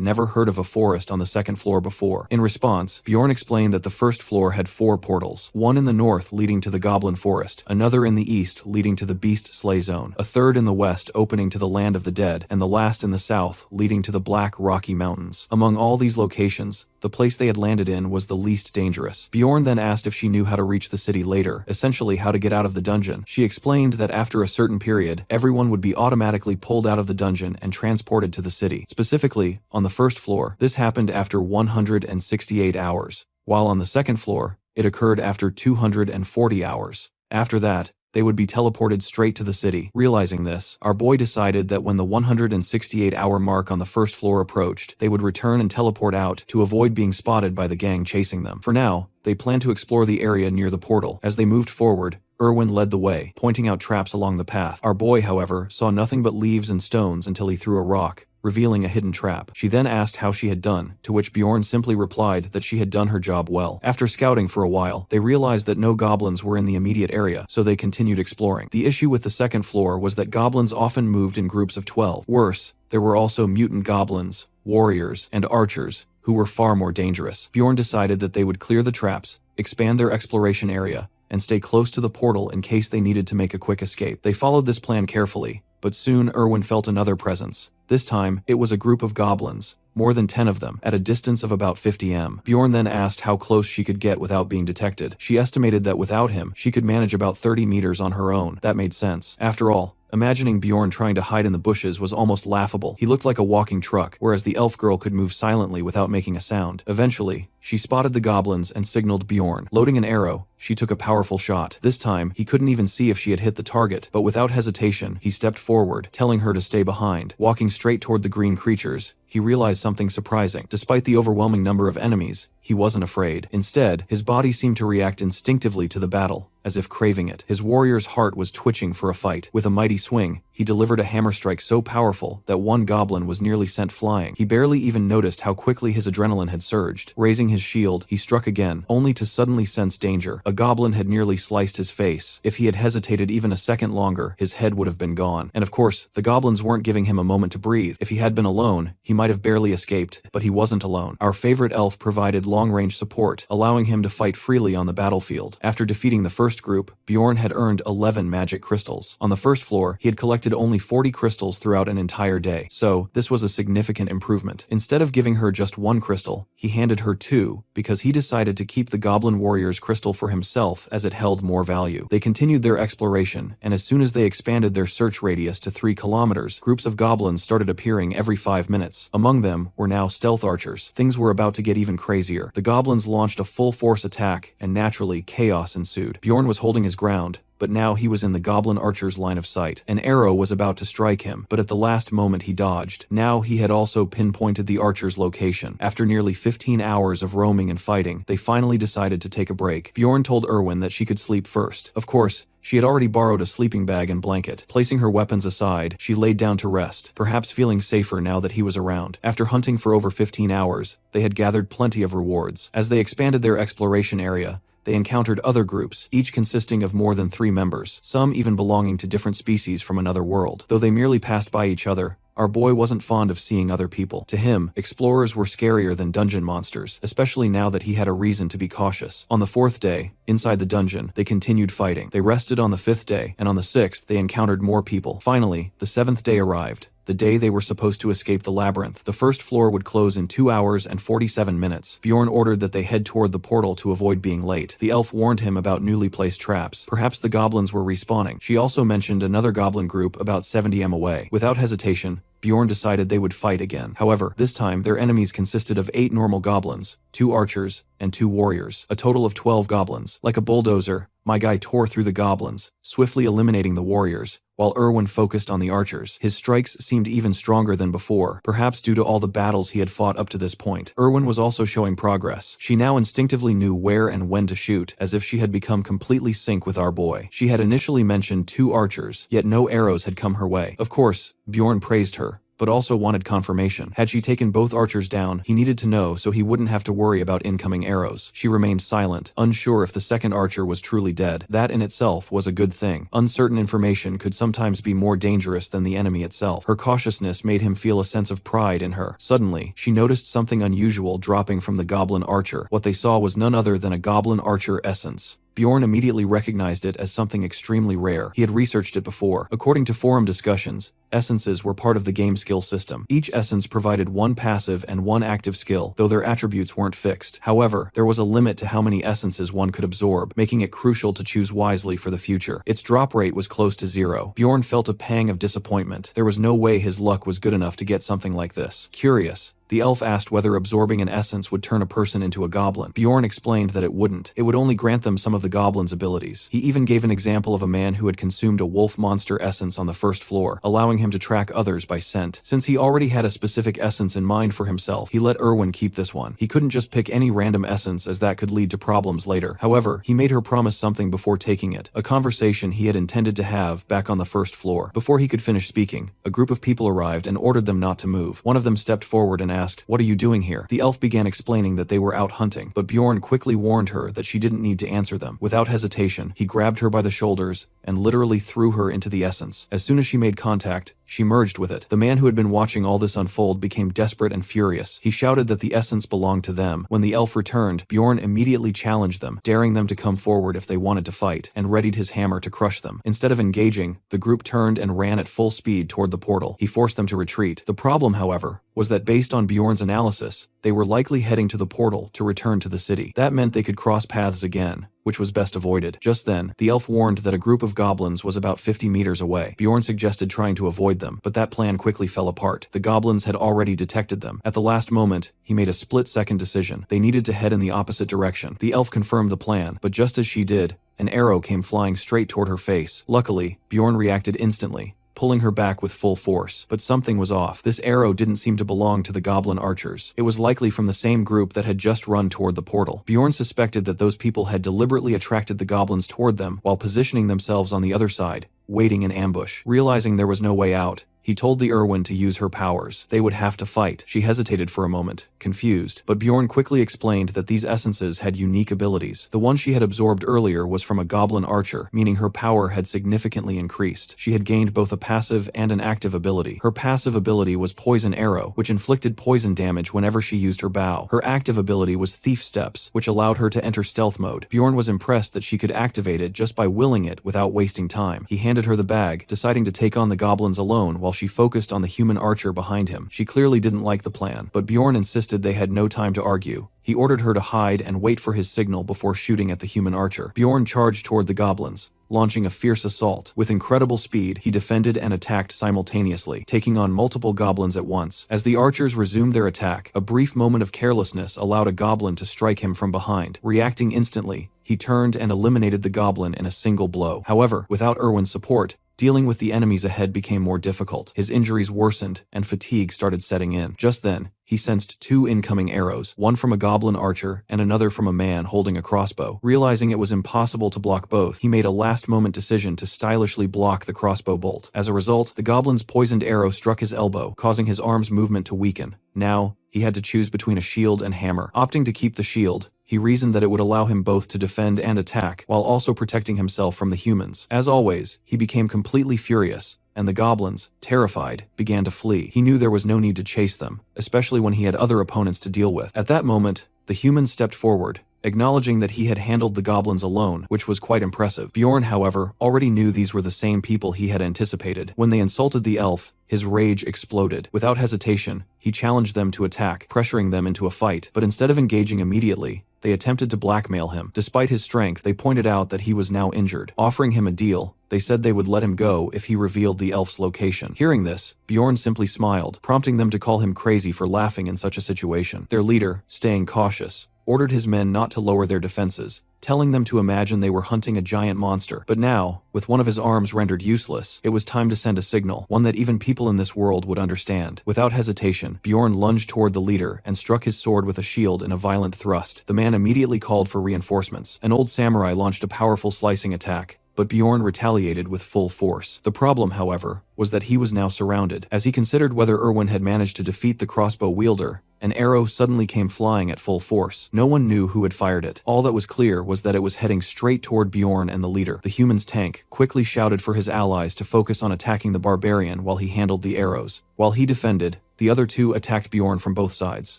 never heard of a forest on the second floor before. In response, Bjorn explained that the first floor had 4 portals, one in the north leading to the goblin forest, another in the east leading to the beast slay zone, a third in the west opening to the land of the dead, and the last in the south leading to the Black Rocky Mountains. Among all these locations, the place they had landed in was the least dangerous. Bjorn then asked if she knew how to reach the city later, essentially how to get out of the dungeon. She explained that after a certain period, everyone would be automatically pulled out of the dungeon and transported to the city. Specifically, on the first floor, this happened after 168 hours, while on the second floor, it occurred after 240 hours. After that, they would be teleported straight to the city. Realizing this, our boy decided that when the 168-hour mark on the first floor approached, they would return and teleport out to avoid being spotted by the gang chasing them. For now, they planned to explore the area near the portal. As they moved forward, Erwin led the way, pointing out traps along the path. Our boy, however, saw nothing but leaves and stones until he threw a rock, revealing a hidden trap. She then asked how she had done, to which Bjorn simply replied that she had done her job well. After scouting for a while, they realized that no goblins were in the immediate area, so they continued exploring. The issue with the second floor was that goblins often moved in groups of 12. Worse, there were also mutant goblins, warriors, and archers, who were far more dangerous. Bjorn decided that they would clear the traps, expand their exploration area, and stay close to the portal in case they needed to make a quick escape. They followed this plan carefully, but soon Erwin felt another presence. This time, it was a group of goblins, more than 10 of them, at a distance of about 50 m. Bjorn then asked how close she could get without being detected. She estimated that without him, she could manage about 30 meters on her own. That made sense. After all, imagining Bjorn trying to hide in the bushes was almost laughable. He looked like a walking truck, whereas the elf girl could move silently without making a sound. Eventually, she spotted the goblins and signaled Bjorn. Loading an arrow, she took a powerful shot. This time, he couldn't even see if she had hit the target, but without hesitation, he stepped forward, telling her to stay behind. Walking straight toward the green creatures, he realized something surprising. Despite the overwhelming number of enemies, he wasn't afraid. Instead, his body seemed to react instinctively to the battle, as if craving it. His warrior's heart was twitching for a fight. With a mighty swing, he delivered a hammer strike so powerful that one goblin was nearly sent flying. He barely even noticed how quickly his adrenaline had surged. Raising his shield, he struck again, only to suddenly sense danger. A goblin had nearly sliced his face. If he had hesitated even a second longer, his head would have been gone. And of course, the goblins weren't giving him a moment to breathe. If he had been alone, he might have barely escaped, but he wasn't alone. Our favorite elf provided long-range support, allowing him to fight freely on the battlefield. After defeating the first group, Bjorn had earned 11 magic crystals. On the first floor, he had collected only 40 crystals throughout an entire day, so this was a significant improvement. Instead of giving her just 1 crystal, he handed her 2, because he decided to keep the goblin warrior's crystal for himself as it held more value. They continued their exploration, and as soon as they expanded their search radius to 3 kilometers, groups of goblins started appearing every 5 minutes. Among them were now stealth archers. Things were about to get even crazier. The goblins launched a full-force attack, and naturally, chaos ensued. Bjorn was holding his ground, but now he was in the goblin archer's line of sight. An arrow was about to strike him, but at the last moment he dodged. Now he had also pinpointed the archer's location. After nearly 15 hours of roaming and fighting, they finally decided to take a break. Bjorn told Erwin that she could sleep first. Of course, she had already borrowed a sleeping bag and blanket. Placing her weapons aside, she laid down to rest, perhaps feeling safer now that he was around. After hunting for over 15 hours, they had gathered plenty of rewards. As they expanded their exploration area, they encountered other groups, each consisting of more than 3 members, some even belonging to different species from another world. Though they merely passed by each other, Our boy wasn't fond of seeing other people. To him, explorers were scarier than dungeon monsters, especially now that he had a reason to be cautious. On the 4th day, inside the dungeon, they continued fighting. They rested on the 5th day, and on the 6th, they encountered more people. Finally, the 7th day arrived. The day they were supposed to escape the labyrinth. The first floor would close in 2 hours and 47 minutes. Bjorn ordered that they head toward the portal to avoid being late. The elf warned him about newly placed traps. Perhaps the goblins were respawning. She also mentioned another goblin group about 70 m away. Without hesitation, Bjorn decided they would fight again. However, this time their enemies consisted of 8 normal goblins, 2 archers, and 2 warriors, a total of 12 goblins. Like a bulldozer, my guy tore through the goblins, swiftly eliminating the warriors, while Erwin focused on the archers. His strikes seemed even stronger than before, perhaps due to all the battles he had fought up to this point. Erwin was also showing progress. She now instinctively knew where and when to shoot, as if she had become completely sync with our boy. She had initially mentioned 2 archers, yet no arrows had come her way. Of course, Bjorn praised her, but also wanted confirmation. Had she taken both archers down, he needed to know so he wouldn't have to worry about incoming arrows. She remained silent, unsure if the second archer was truly dead. That in itself was a good thing. Uncertain information could sometimes be more dangerous than the enemy itself. Her cautiousness made him feel a sense of pride in her. Suddenly, she noticed something unusual dropping from the goblin archer. What they saw was none other than a goblin archer essence. Bjorn immediately recognized it as something extremely rare. He had researched it before. According to forum discussions, essences were part of the game skill system. Each essence provided 1 passive and 1 active skill, though their attributes weren't fixed. However, there was a limit to how many essences one could absorb, making it crucial to choose wisely for the future. Its drop rate was close to 0. Bjorn felt a pang of disappointment. There was no way his luck was good enough to get something like this. Curious, the elf asked whether absorbing an essence would turn a person into a goblin. Bjorn explained that it wouldn't. It would only grant them some of the goblin's abilities. He even gave an example of a man who had consumed a wolf monster essence on the 1st floor, allowing him to track others by scent. Since he already had a specific essence in mind for himself, he let Erwin keep this one. He couldn't just pick any random essence, as that could lead to problems later. However, he made her promise something before taking it, a conversation he had intended to have back on the 1st floor. Before he could finish speaking, a group of people arrived and ordered them not to move. One of them stepped forward and asked, "What are you doing here?" The elf began explaining that they were out hunting, but Bjorn quickly warned her that she didn't need to answer them. Without hesitation, he grabbed her by the shoulders and literally threw her into the essence. As soon as she made contact, she merged with it. The man who had been watching all this unfold became desperate and furious. He shouted that the essence belonged to them. When the elf returned, Bjorn immediately challenged them, daring them to come forward if they wanted to fight, and readied his hammer to crush them. Instead of engaging, the group turned and ran at full speed toward the portal. He forced them to retreat. The problem, however, was that based on Bjorn's analysis, they were likely heading to the portal to return to the city. That meant they could cross paths again, which was best avoided. Just then, the elf warned that a group of goblins was about 50 meters away. Bjorn suggested trying to avoid them, but that plan quickly fell apart. The goblins had already detected them. At the last moment, he made a split-second decision. They needed to head in the opposite direction. The elf confirmed the plan, but just as she did, an arrow came flying straight toward her face. Luckily, Bjorn reacted instantly, pulling her back with full force. But something was off. This arrow didn't seem to belong to the goblin archers. It was likely from the same group that had just run toward the portal. Bjorn suspected that those people had deliberately attracted the goblins toward them while positioning themselves on the other side, waiting in ambush. Realizing there was no way out, he told the Erwin to use her powers. They would have to fight. She hesitated for a moment, confused, but Bjorn quickly explained that these essences had unique abilities. The one she had absorbed earlier was from a goblin archer, meaning her power had significantly increased. She had gained both a passive and an active ability. Her passive ability was Poison Arrow, which inflicted poison damage whenever she used her bow. Her active ability was Thief Steps, which allowed her to enter stealth mode. Bjorn was impressed that she could activate it just by willing it without wasting time. He handed her the bag, deciding to take on the goblins alone while she focused on the human archer behind him. She clearly didn't like the plan, but Bjorn insisted they had no time to argue. He ordered her to hide and wait for his signal before shooting at the human archer. Bjorn charged toward the goblins, launching a fierce assault. With incredible speed, he defended and attacked simultaneously, taking on multiple goblins at once. As the archers resumed their attack, a brief moment of carelessness allowed a goblin to strike him from behind. Reacting instantly, he turned and eliminated the goblin in a single blow. However, without Erwin's support, dealing with the enemies ahead became more difficult. His injuries worsened, and fatigue started setting in. Just then, he sensed 2 incoming arrows, one from a goblin archer and another from a man holding a crossbow. Realizing it was impossible to block both, he made a last-moment decision to stylishly block the crossbow bolt. As a result, the goblin's poisoned arrow struck his elbow, causing his arm's movement to weaken. Now, he had to choose between a shield and hammer. Opting to keep the shield, he reasoned that it would allow him both to defend and attack, while also protecting himself from the humans. As always, he became completely furious, and the goblins, terrified, began to flee. He knew there was no need to chase them, especially when he had other opponents to deal with. At that moment, the human stepped forward, acknowledging that he had handled the goblins alone, which was quite impressive. Bjorn, however, already knew these were the same people he had anticipated. When they insulted the elf, his rage exploded. Without hesitation, he challenged them to attack, pressuring them into a fight. But instead of engaging immediately, they attempted to blackmail him. Despite his strength, they pointed out that he was now injured. Offering him a deal, they said they would let him go if he revealed the elf's location. Hearing this, Bjorn simply smiled, prompting them to call him crazy for laughing in such a situation. Their leader, staying cautious, ordered his men not to lower their defenses, telling them to imagine they were hunting a giant monster. But now, with one of his arms rendered useless, it was time to send a signal, one that even people in this world would understand. Without hesitation, Bjorn lunged toward the leader and struck his sword with a shield in a violent thrust. The man immediately called for reinforcements. An old samurai launched a powerful slicing attack, but Bjorn retaliated with full force. The problem, however, was that he was now surrounded. As he considered whether Erwin had managed to defeat the crossbow wielder, an arrow suddenly came flying at full force. No one knew who had fired it. All that was clear was that it was heading straight toward Bjorn and the leader. The human's tank quickly shouted for his allies to focus on attacking the barbarian while he handled the arrows. While he defended, the other two attacked Bjorn from both sides.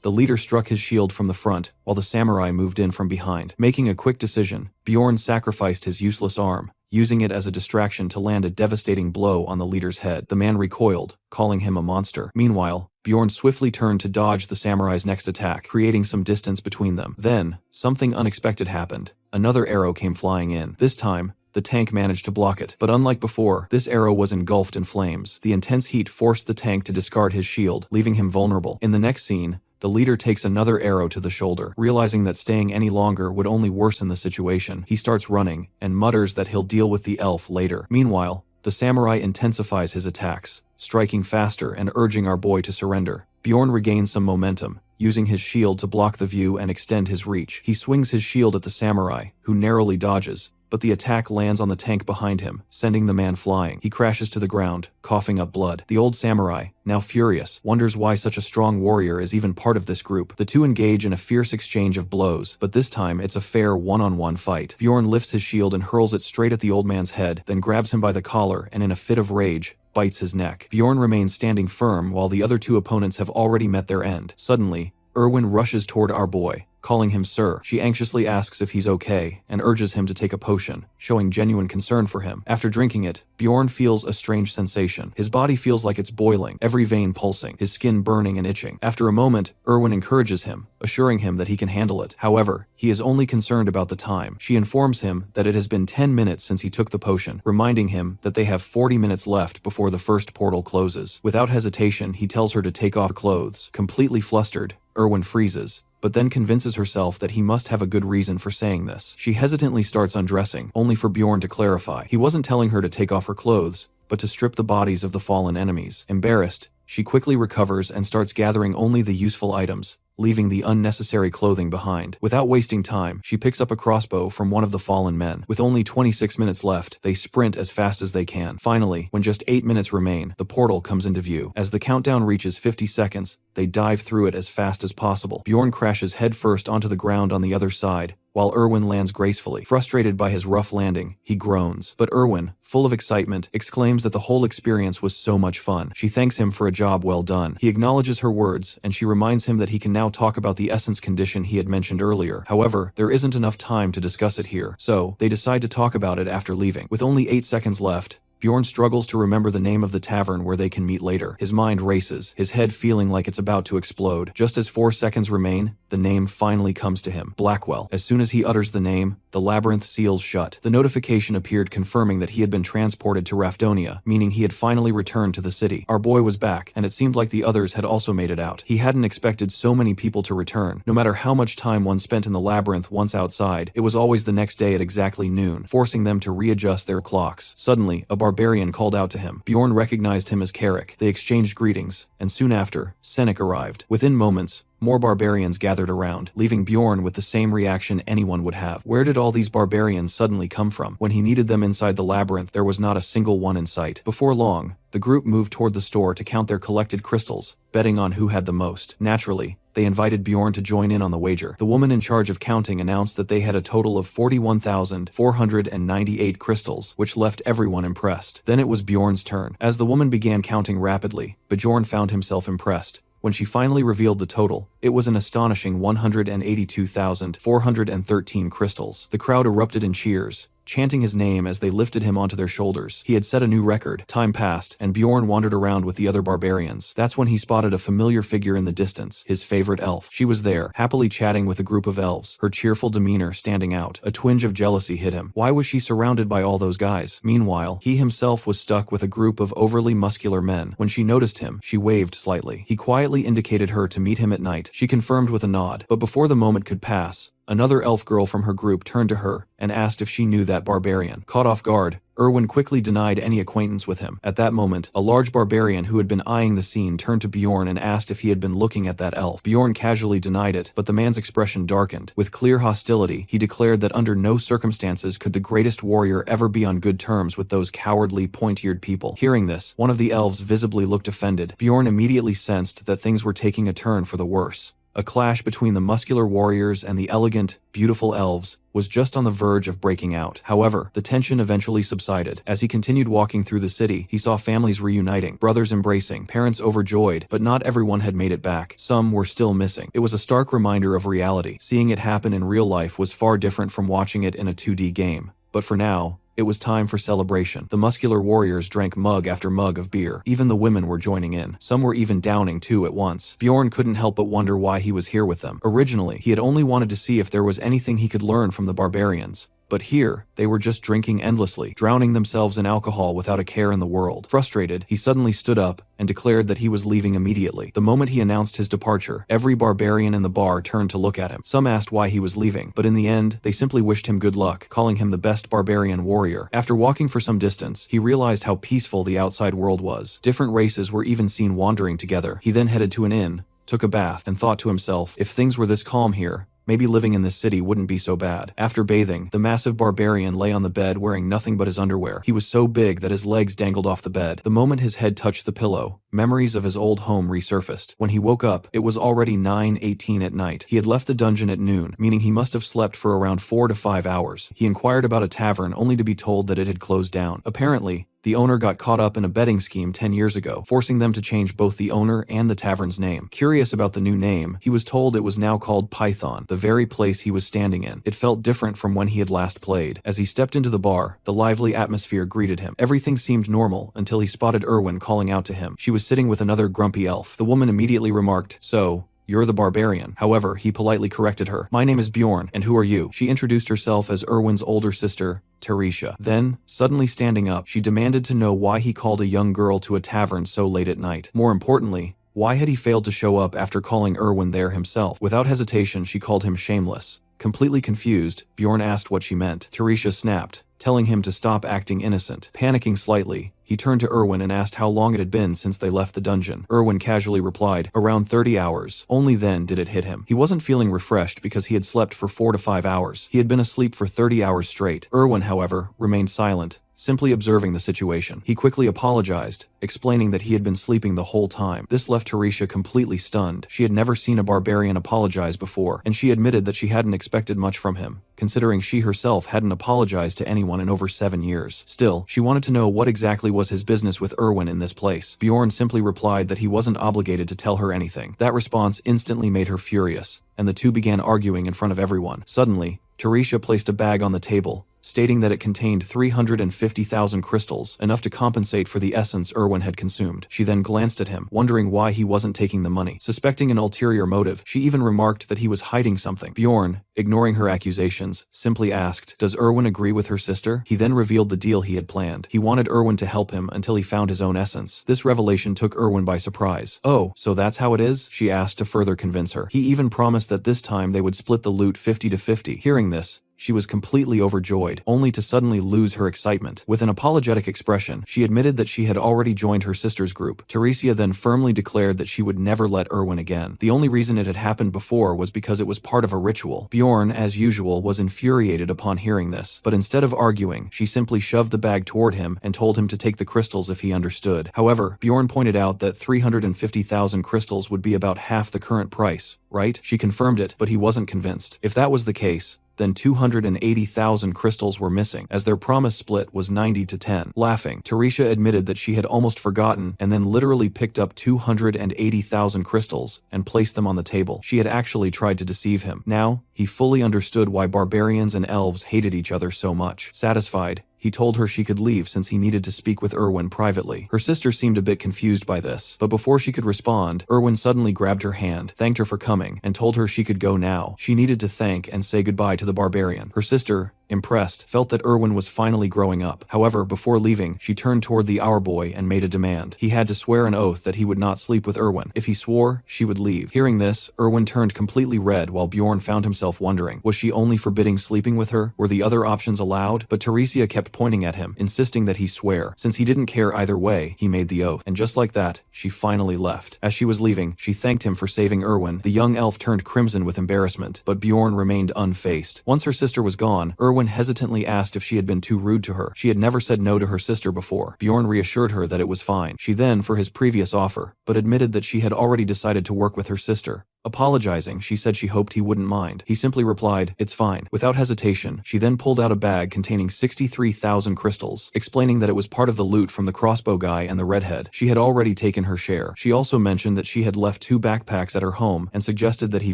The leader struck his shield from the front, while the samurai moved in from behind. Making a quick decision, Bjorn sacrificed his useless arm, using it as a distraction to land a devastating blow on the leader's head. The man recoiled, calling him a monster. Meanwhile, Bjorn swiftly turned to dodge the samurai's next attack, creating some distance between them. Then, something unexpected happened. Another arrow came flying in. This time, the tank managed to block it. But unlike before, this arrow was engulfed in flames. The intense heat forced the tank to discard his shield, leaving him vulnerable. In the next scene, the leader takes another arrow to the shoulder. Realizing that staying any longer would only worsen the situation, he starts running, and mutters that he'll deal with the elf later. Meanwhile, the samurai intensifies his attacks, striking faster and urging our boy to surrender. Bjorn regains some momentum, using his shield to block the view and extend his reach. He swings his shield at the samurai, who narrowly dodges, but the attack lands on the tank behind him, sending the man flying. He crashes to the ground, coughing up blood. The old samurai, now furious, wonders why such a strong warrior is even part of this group. The two engage in a fierce exchange of blows, but this time it's a fair one-on-one fight. Bjorn lifts his shield and hurls it straight at the old man's head, then grabs him by the collar and in a fit of rage, bites his neck. Bjorn remains standing firm while the other two opponents have already met their end. Suddenly, Erwin rushes toward our boy, calling him sir. She anxiously asks if he's okay and urges him to take a potion, showing genuine concern for him. After drinking it, Bjorn feels a strange sensation. His body feels like it's boiling, every vein pulsing, his skin burning and itching. After a moment, Erwin encourages him, assuring him that he can handle it. However, he is only concerned about the time. She informs him that it has been 10 minutes since he took the potion, reminding him that they have 40 minutes left before the first portal closes. Without hesitation, he tells her to take off clothes. Completely flustered, Erwin freezes, but then convinces herself that he must have a good reason for saying this. She hesitantly starts undressing, only for Bjorn to clarify. He wasn't telling her to take off her clothes, but to strip the bodies of the fallen enemies. Embarrassed, she quickly recovers and starts gathering only the useful items, leaving the unnecessary clothing behind. Without wasting time, she picks up a crossbow from one of the fallen men. With only 26 minutes left, they sprint as fast as they can. Finally, when just 8 minutes remain, the portal comes into view. As the countdown reaches 50 seconds, they dive through it as fast as possible. Bjorn crashes headfirst onto the ground on the other side, while Erwin lands gracefully. Frustrated by his rough landing, he groans. But Erwin, full of excitement, exclaims that the whole experience was so much fun. She thanks him for a job well done. He acknowledges her words, and she reminds him that he can now talk about the essence condition he had mentioned earlier. However, there isn't enough time to discuss it here, so they decide to talk about it after leaving. With only 8 seconds left, Bjorn struggles to remember the name of the tavern where they can meet later. His mind races, his head feeling like it's about to explode. Just as 4 seconds remain, the name finally comes to him. Blackwell. As soon as he utters the name, the labyrinth seals shut. The notification appeared confirming that he had been transported to Rafdonia, meaning he had finally returned to the city. Our boy was back, and it seemed like the others had also made it out. He hadn't expected so many people to return. No matter how much time one spent in the labyrinth once outside, it was always the next day at exactly noon, forcing them to readjust their clocks. Suddenly, a barbarian called out to him. Bjorn recognized him as Carrick. They exchanged greetings, and soon after, Senec arrived. Within moments, more barbarians gathered around, leaving Bjorn with the same reaction anyone would have. Where did all these barbarians suddenly come from? When he needed them inside the labyrinth, there was not a single one in sight. Before long, the group moved toward the store to count their collected crystals, betting on who had the most. Naturally, they invited Bjorn to join in on the wager. The woman in charge of counting announced that they had a total of 41,498 crystals, which left everyone impressed. Then it was Bjorn's turn. As the woman began counting rapidly, Bjorn found himself impressed. When she finally revealed the total, it was an astonishing 182,413 crystals. The crowd erupted in cheers, chanting his name as they lifted him onto their shoulders. He had set a new record. Time passed, and Bjorn wandered around with the other barbarians. That's when he spotted a familiar figure in the distance, his favorite elf. She was there, happily chatting with a group of elves, her cheerful demeanor standing out. A twinge of jealousy hit him. Why was she surrounded by all those guys? Meanwhile, he himself was stuck with a group of overly muscular men. When she noticed him, she waved slightly. He quietly indicated her to meet him at night. She confirmed with a nod, but before the moment could pass, another elf girl from her group turned to her and asked if she knew that barbarian. Caught off guard, Erwin quickly denied any acquaintance with him. At that moment, a large barbarian who had been eyeing the scene turned to Bjorn and asked if he had been looking at that elf. Bjorn casually denied it, but the man's expression darkened. With clear hostility, he declared that under no circumstances could the greatest warrior ever be on good terms with those cowardly, point-eared people. Hearing this, one of the elves visibly looked offended. Bjorn immediately sensed that things were taking a turn for the worse. A clash between the muscular warriors and the elegant, beautiful elves was just on the verge of breaking out. However, the tension eventually subsided. As he continued walking through the city, he saw families reuniting, brothers embracing, parents overjoyed, but not everyone had made it back. Some were still missing. It was a stark reminder of reality. Seeing it happen in real life was far different from watching it in a 2D game. But for now, it was time for celebration. The muscular warriors drank mug after mug of beer. Even the women were joining in. Some were even downing two at once. Bjorn couldn't help but wonder why he was here with them. Originally, he had only wanted to see if there was anything he could learn from the barbarians. But here, they were just drinking endlessly, drowning themselves in alcohol without a care in the world. Frustrated, he suddenly stood up and declared that he was leaving immediately. The moment he announced his departure, every barbarian in the bar turned to look at him. Some asked why he was leaving, but in the end, they simply wished him good luck, calling him the best barbarian warrior. After walking for some distance, he realized how peaceful the outside world was. Different races were even seen wandering together. He then headed to an inn, took a bath, and thought to himself, if things were this calm here, maybe living in this city wouldn't be so bad. After bathing, the massive barbarian lay on the bed wearing nothing but his underwear. He was so big that his legs dangled off the bed. The moment his head touched the pillow, memories of his old home resurfaced. When he woke up, it was already 9:18 at night. He had left the dungeon at noon, meaning he must have slept for around 4 to 5 hours. He inquired about a tavern only to be told that it had closed down. Apparently, the owner got caught up in a betting scheme 10 years ago, forcing them to change both the owner and the tavern's name. Curious about the new name, he was told it was now called Python, the very place he was standing in. It felt different from when he had last played. As he stepped into the bar, the lively atmosphere greeted him. Everything seemed normal until he spotted Erwin calling out to him. She was sitting with another grumpy elf. The woman immediately remarked, "So, you're the barbarian." However, he politely corrected her. "My name is Bjorn, and who are you?" She introduced herself as Erwin's older sister, Teresia. Then, suddenly standing up, she demanded to know why he called a young girl to a tavern so late at night. More importantly, why had he failed to show up after calling Erwin there himself? Without hesitation, she called him shameless. Completely confused, Bjorn asked what she meant. Teresia snapped, telling him to stop acting innocent. Panicking slightly, he turned to Erwin and asked how long it had been since they left the dungeon. Erwin casually replied, "Around 30 hours. Only then did it hit him. He wasn't feeling refreshed because he had slept for 4 to 5 hours. He had been asleep for 30 hours straight. Erwin, however, remained silent, simply observing the situation. He quickly apologized, explaining that he had been sleeping the whole time. This left Teresia completely stunned. She had never seen a barbarian apologize before, and she admitted that she hadn't expected much from him, considering she herself hadn't apologized to anyone in over 7 years. Still, she wanted to know what exactly was his business with Erwin in this place. Bjorn simply replied that he wasn't obligated to tell her anything. That response instantly made her furious, and the two began arguing in front of everyone. Suddenly, Teresia placed a bag on the table, stating that it contained 350,000 crystals, enough to compensate for the essence Erwin had consumed. She then glanced at him, wondering why he wasn't taking the money. Suspecting an ulterior motive, she even remarked that he was hiding something. Bjorn, ignoring her accusations, simply asked, "Does Erwin agree with her sister?" He then revealed the deal he had planned. He wanted Erwin to help him until he found his own essence. This revelation took Erwin by surprise. "Oh, so that's how it is?" she asked to further convince her. He even promised that this time they would split the loot 50 to 50. Hearing this, she was completely overjoyed, only to suddenly lose her excitement. With an apologetic expression, she admitted that she had already joined her sister's group. Teresia then firmly declared that she would never let Erwin again. The only reason it had happened before was because it was part of a ritual. Bjorn, as usual, was infuriated upon hearing this, but instead of arguing, she simply shoved the bag toward him and told him to take the crystals if he understood. However, Bjorn pointed out that 350,000 crystals would be about half the current price, right? She confirmed it, but he wasn't convinced. If that was the case, then 280,000 crystals were missing, as their promise split was 90-10. Laughing, Teresia admitted that she had almost forgotten and then literally picked up 280,000 crystals and placed them on the table. She had actually tried to deceive him. Now, he fully understood why barbarians and elves hated each other so much. Satisfied, he told her she could leave since he needed to speak with Erwin privately. Her sister seemed a bit confused by this, but before she could respond, Erwin suddenly grabbed her hand, thanked her for coming, and told her she could go now. She needed to thank and say goodbye to the barbarian. Her sister, impressed, felt that Erwin was finally growing up. However, before leaving, she turned toward the hour boy and made a demand. He had to swear an oath that he would not sleep with Erwin. If he swore, she would leave. Hearing this, Erwin turned completely red while Bjorn found himself wondering, was she only forbidding sleeping with her? Were the other options allowed? But Teresia kept pointing at him, insisting that he swear. Since he didn't care either way, he made the oath. And just like that, she finally left. As she was leaving, she thanked him for saving Erwin. The young elf turned crimson with embarrassment, but Bjorn remained unfazed. Once her sister was gone, Erwin hesitantly asked if she had been too rude to her. She had never said no to her sister before. Bjorn reassured her that it was fine. She then, for his previous offer, but admitted that she had already decided to work with her sister. Apologizing, she said she hoped he wouldn't mind. He simply replied, "It's fine." Without hesitation, she then pulled out a bag containing 63,000 crystals, explaining that it was part of the loot from the crossbow guy and the redhead. She had already taken her share. She also mentioned that she had left 2 backpacks at her home and suggested that he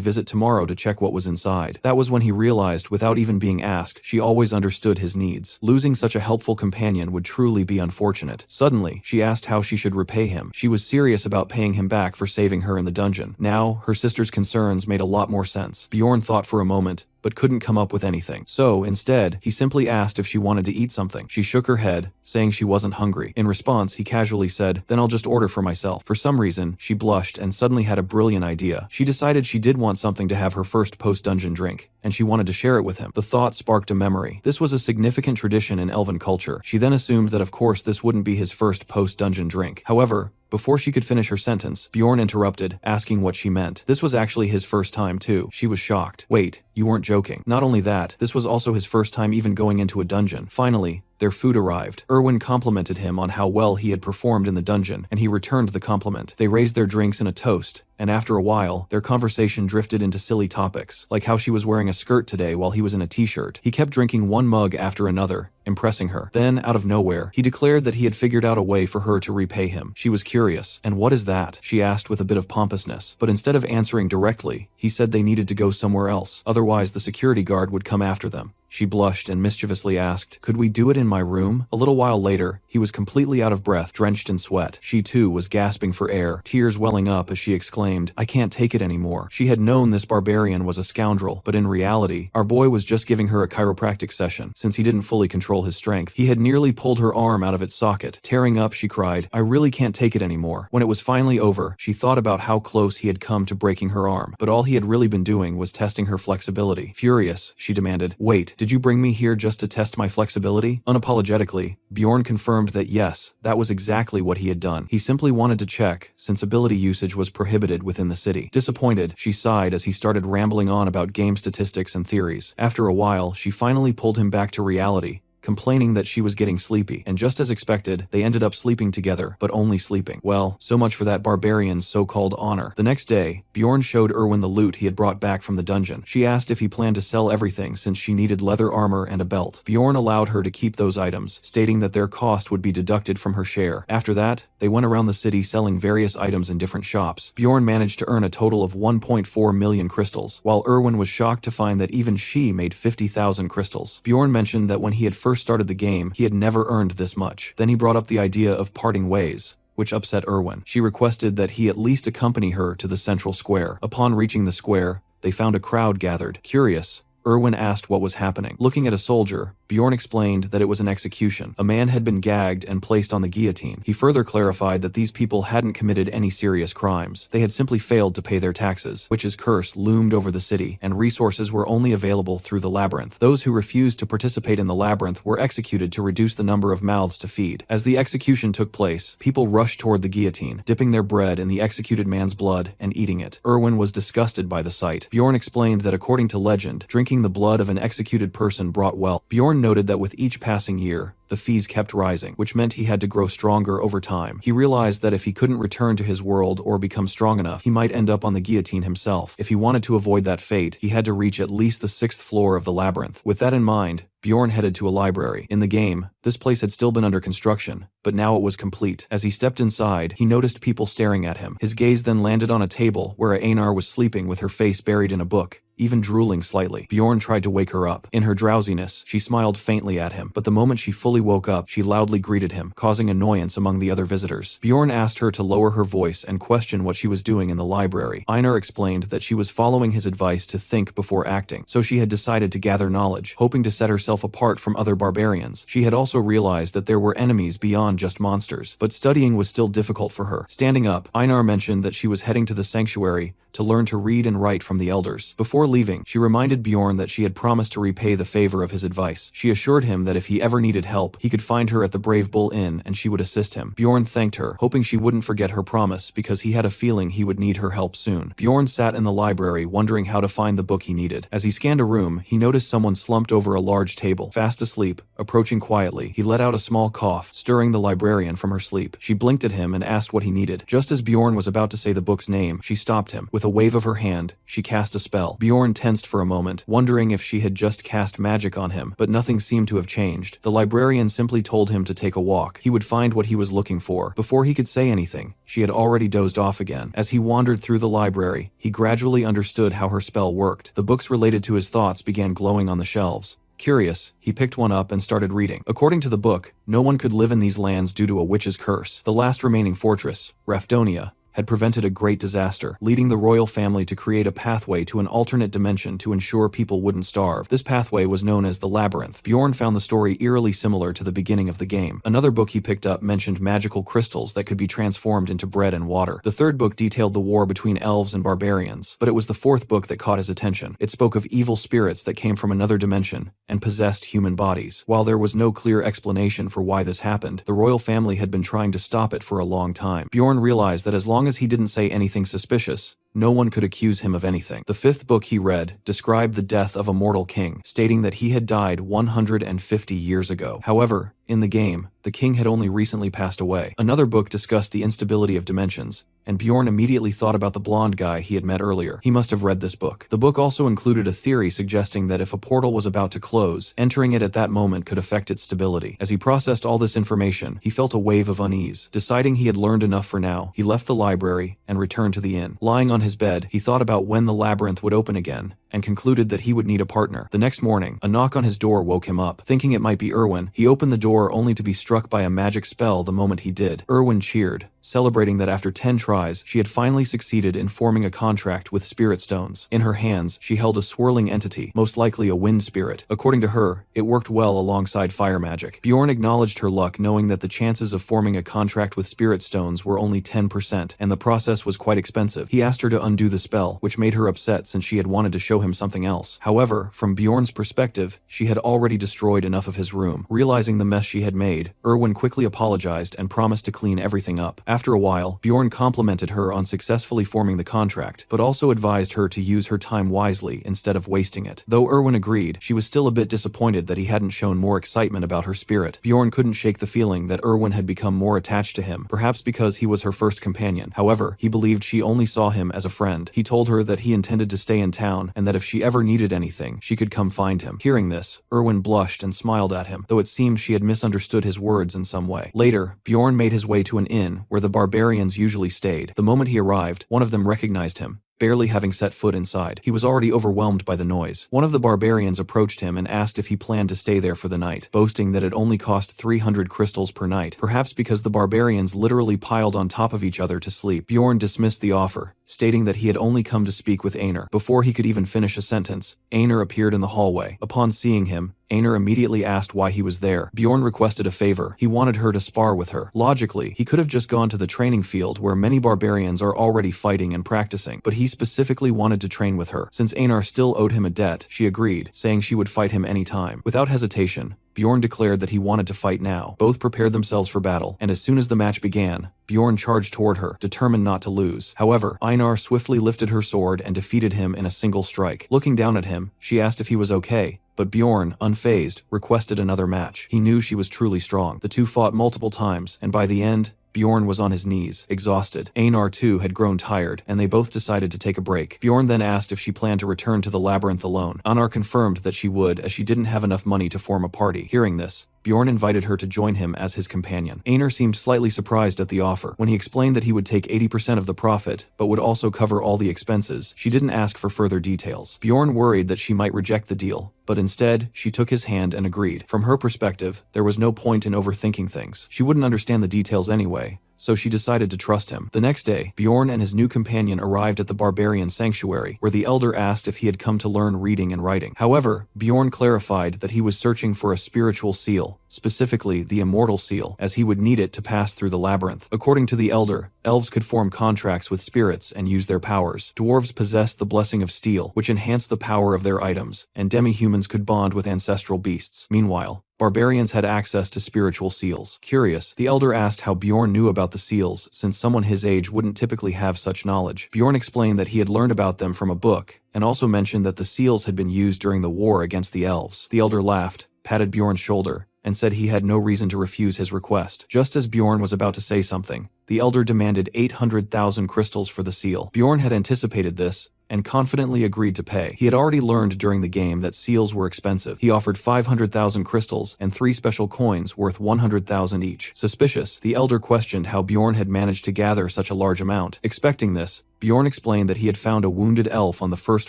visit tomorrow to check what was inside. That was when he realized, without even being asked, she always understood his needs. Losing such a helpful companion would truly be unfortunate. Suddenly, she asked how she should repay him. She was serious about paying him back for saving her in the dungeon. Now, her sister's concerns made a lot more sense. Bjorn thought for a moment, but couldn't come up with anything. So, instead, he simply asked if she wanted to eat something. She shook her head, saying she wasn't hungry. In response, he casually said, "Then I'll just order for myself." For some reason, she blushed and suddenly had a brilliant idea. She decided she did want something to have her first post-dungeon drink, and she wanted to share it with him. The thought sparked a memory. This was a significant tradition in elven culture. She then assumed that of course this wouldn't be his first post-dungeon drink. However, before she could finish her sentence, Bjorn interrupted, asking what she meant. This was actually his first time too. She was shocked. Wait, you weren't joking. Not only that, this was also his first time even going into a dungeon. Finally, their food arrived. Erwin complimented him on how well he had performed in the dungeon, and he returned the compliment. They raised their drinks in a toast, and after a while, their conversation drifted into silly topics, like how she was wearing a skirt today while he was in a t-shirt. He kept drinking one mug after another, impressing her. Then, out of nowhere, he declared that he had figured out a way for her to repay him. She was curious. "And what is that?" she asked with a bit of pompousness. But instead of answering directly, he said they needed to go somewhere else. Otherwise, the security guard would come after them. She blushed and mischievously asked, "Could we do it in my room?" A little while later, he was completely out of breath, drenched in sweat. She too was gasping for air, tears welling up as she exclaimed, "I can't take it anymore." She had known this barbarian was a scoundrel, but in reality, our boy was just giving her a chiropractic session. Since he didn't fully control his strength, he had nearly pulled her arm out of its socket. Tearing up, she cried, "I really can't take it anymore." When it was finally over, she thought about how close he had come to breaking her arm, but all he had really been doing was testing her flexibility. Furious, she demanded, "Wait, did you bring me here just to test my flexibility?" Unapologetically, Bjorn confirmed that yes, that was exactly what he had done. He simply wanted to check, since ability usage was prohibited within the city. Disappointed, she sighed as he started rambling on about game statistics and theories. After a while, she finally pulled him back to reality, complaining that she was getting sleepy, and just as expected, they ended up sleeping together, but only sleeping. Well, so much for that barbarian's so-called honor. The next day, Bjorn showed Erwin the loot he had brought back from the dungeon. She asked if he planned to sell everything since she needed leather armor and a belt. Bjorn allowed her to keep those items, stating that their cost would be deducted from her share. After that, they went around the city selling various items in different shops. Bjorn managed to earn a total of 1.4 million crystals, while Erwin was shocked to find that even she made 50,000 crystals. Bjorn mentioned that when he had first started the game, he had never earned this much. Then he brought up the idea of parting ways, which upset Erwin. She requested that he at least accompany her to the central square. Upon reaching the square, they found a crowd gathered. Curious, Erwin asked what was happening. Looking at a soldier, Bjorn explained that it was an execution. A man had been gagged and placed on the guillotine. He further clarified that these people hadn't committed any serious crimes. They had simply failed to pay their taxes. Witch's curse loomed over the city, and resources were only available through the labyrinth. Those who refused to participate in the labyrinth were executed to reduce the number of mouths to feed. As the execution took place, people rushed toward the guillotine, dipping their bread in the executed man's blood and eating it. Erwin was disgusted by the sight. Bjorn explained that according to legend, drinking the blood of an executed person brought wealth. Bjorn noted that with each passing year, the fees kept rising, which meant he had to grow stronger over time. He realized that if he couldn't return to his world or become strong enough, he might end up on the guillotine himself. If he wanted to avoid that fate, he had to reach at least the 6th floor of the labyrinth. With that in mind, Bjorn headed to a library. In the game, this place had still been under construction, but now it was complete. As he stepped inside, he noticed people staring at him. His gaze then landed on a table where Einar was sleeping with her face buried in a book, even drooling slightly. Bjorn tried to wake her up. In her drowsiness, she smiled faintly at him, but the moment she fully woke up, she loudly greeted him, causing annoyance among the other visitors. Bjorn asked her to lower her voice and question what she was doing in the library. Einar explained that she was following his advice to think before acting, so she had decided to gather knowledge, hoping to set herself apart from other barbarians. She had also realized that there were enemies beyond just monsters, but studying was still difficult for her. Standing up, Einar mentioned that she was heading to the sanctuary to learn to read and write from the elders. Before leaving, she reminded Bjorn that she had promised to repay the favor of his advice. She assured him that if he ever needed help, he could find her at the Brave Bull Inn and she would assist him. Bjorn thanked her, hoping she wouldn't forget her promise because he had a feeling he would need her help soon. Bjorn sat in the library wondering how to find the book he needed. As he scanned a room, he noticed someone slumped over a large table, fast asleep. Approaching quietly, he let out a small cough, stirring the librarian from her sleep. She blinked at him and asked what he needed. Just as Bjorn was about to say the book's name, she stopped him. With a wave of her hand, she cast a spell. Bjorn tensed for a moment, wondering if she had just cast magic on him, but nothing seemed to have changed. The librarian simply told him to take a walk. He would find what he was looking for. Before he could say anything, she had already dozed off again. As he wandered through the library, he gradually understood how her spell worked. The books related to his thoughts began glowing on the shelves. Curious, he picked one up and started reading. According to the book, no one could live in these lands due to a witch's curse. The last remaining fortress, Rafdonia, had prevented a great disaster, leading the royal family to create a pathway to an alternate dimension to ensure people wouldn't starve. This pathway was known as the Labyrinth. Bjorn found the story eerily similar to the beginning of the game. Another book he picked up mentioned magical crystals that could be transformed into bread and water. The third book detailed the war between elves and barbarians, but it was the fourth book that caught his attention. It spoke of evil spirits that came from another dimension and possessed human bodies. While there was no clear explanation for why this happened, the royal family had been trying to stop it for a long time. Bjorn realized that as long as he didn't say anything suspicious, no one could accuse him of anything. The fifth book he read described the death of a mortal king, stating that he had died 150 years ago. However, in the game, the king had only recently passed away. Another book discussed the instability of dimensions, and Bjorn immediately thought about the blonde guy he had met earlier. He must have read this book. The book also included a theory suggesting that if a portal was about to close, entering it at that moment could affect its stability. As he processed all this information, he felt a wave of unease. Deciding he had learned enough for now, he left the library and returned to the inn. Lying on his bed, he thought about when the labyrinth would open again, and concluded that he would need a partner. The next morning, a knock on his door woke him up. Thinking it might be Erwin, he opened the door only to be struck by a magic spell the moment he did. Erwin cheered, celebrating that after 10 tries, she had finally succeeded in forming a contract with spirit stones. In her hands, she held a swirling entity, most likely a wind spirit. According to her, it worked well alongside fire magic. Bjorn acknowledged her luck, knowing that the chances of forming a contract with spirit stones were only 10%, and the process was quite expensive. He asked her to undo the spell, which made her upset since she had wanted to show him something else. However, from Bjorn's perspective, she had already destroyed enough of his room. Realizing the mess she had made, Erwin quickly apologized and promised to clean everything up. After a while, Bjorn complimented her on successfully forming the contract, but also advised her to use her time wisely instead of wasting it. Though Erwin agreed, she was still a bit disappointed that he hadn't shown more excitement about her spirit. Bjorn couldn't shake the feeling that Erwin had become more attached to him, perhaps because he was her first companion. However, he believed she only saw him as a friend. He told her that he intended to stay in town and that if she ever needed anything, she could come find him. Hearing this, Erwin blushed and smiled at him, though it seemed she had misunderstood his words in some way. Later, Bjorn made his way to an inn where the barbarians usually stayed. The moment he arrived, one of them recognized him. Barely having set foot inside, he was already overwhelmed by the noise. One of the barbarians approached him and asked if he planned to stay there for the night, boasting that it only cost 300 crystals per night, perhaps because the barbarians literally piled on top of each other to sleep. Bjorn dismissed the offer, stating that he had only come to speak with Einar. Before he could even finish a sentence, Einar appeared in the hallway. Upon seeing him, Einar immediately asked why he was there. Bjorn requested a favor. He wanted her to spar with her. Logically, he could have just gone to the training field where many barbarians are already fighting and practicing, but he specifically wanted to train with her. Since Einar still owed him a debt, she agreed, saying she would fight him anytime. Without hesitation, Bjorn declared that he wanted to fight now. Both prepared themselves for battle, and as soon as the match began, Bjorn charged toward her, determined not to lose. However, Einar swiftly lifted her sword and defeated him in a single strike. Looking down at him, she asked if he was okay, but Bjorn, unfazed, requested another match. He knew she was truly strong. The two fought multiple times, and by the end, Bjorn was on his knees, exhausted. Einar too had grown tired, and they both decided to take a break. Bjorn then asked if she planned to return to the labyrinth alone. Einar confirmed that she would, as she didn't have enough money to form a party. Hearing this, Bjorn invited her to join him as his companion. Einar seemed slightly surprised at the offer. When he explained that he would take 80% of the profit, but would also cover all the expenses, she didn't ask for further details. Bjorn worried that she might reject the deal, but instead, she took his hand and agreed. From her perspective, there was no point in overthinking things. She wouldn't understand the details anyway, so she decided to trust him. The next day, Bjorn and his new companion arrived at the barbarian sanctuary, where the elder asked if he had come to learn reading and writing. However, Bjorn clarified that he was searching for a spiritual seal, specifically the immortal seal, as he would need it to pass through the labyrinth. According to the elder, elves could form contracts with spirits and use their powers. Dwarves possessed the blessing of steel, which enhanced the power of their items, and demi-humans could bond with ancestral beasts. Meanwhile, barbarians had access to spiritual seals. Curious, the elder asked how Bjorn knew about the seals, since someone his age wouldn't typically have such knowledge. Bjorn explained that he had learned about them from a book, and also mentioned that the seals had been used during the war against the elves. The elder laughed, patted Bjorn's shoulder, and said he had no reason to refuse his request. Just as Bjorn was about to say something, the elder demanded 800,000 crystals for the seal. Bjorn had anticipated this, and confidently agreed to pay. He had already learned during the game that seals were expensive. He offered 500,000 crystals and 3 special coins worth 100,000 each. Suspicious, the elder questioned how Bjorn had managed to gather such a large amount. Expecting this, Bjorn explained that he had found a wounded elf on the first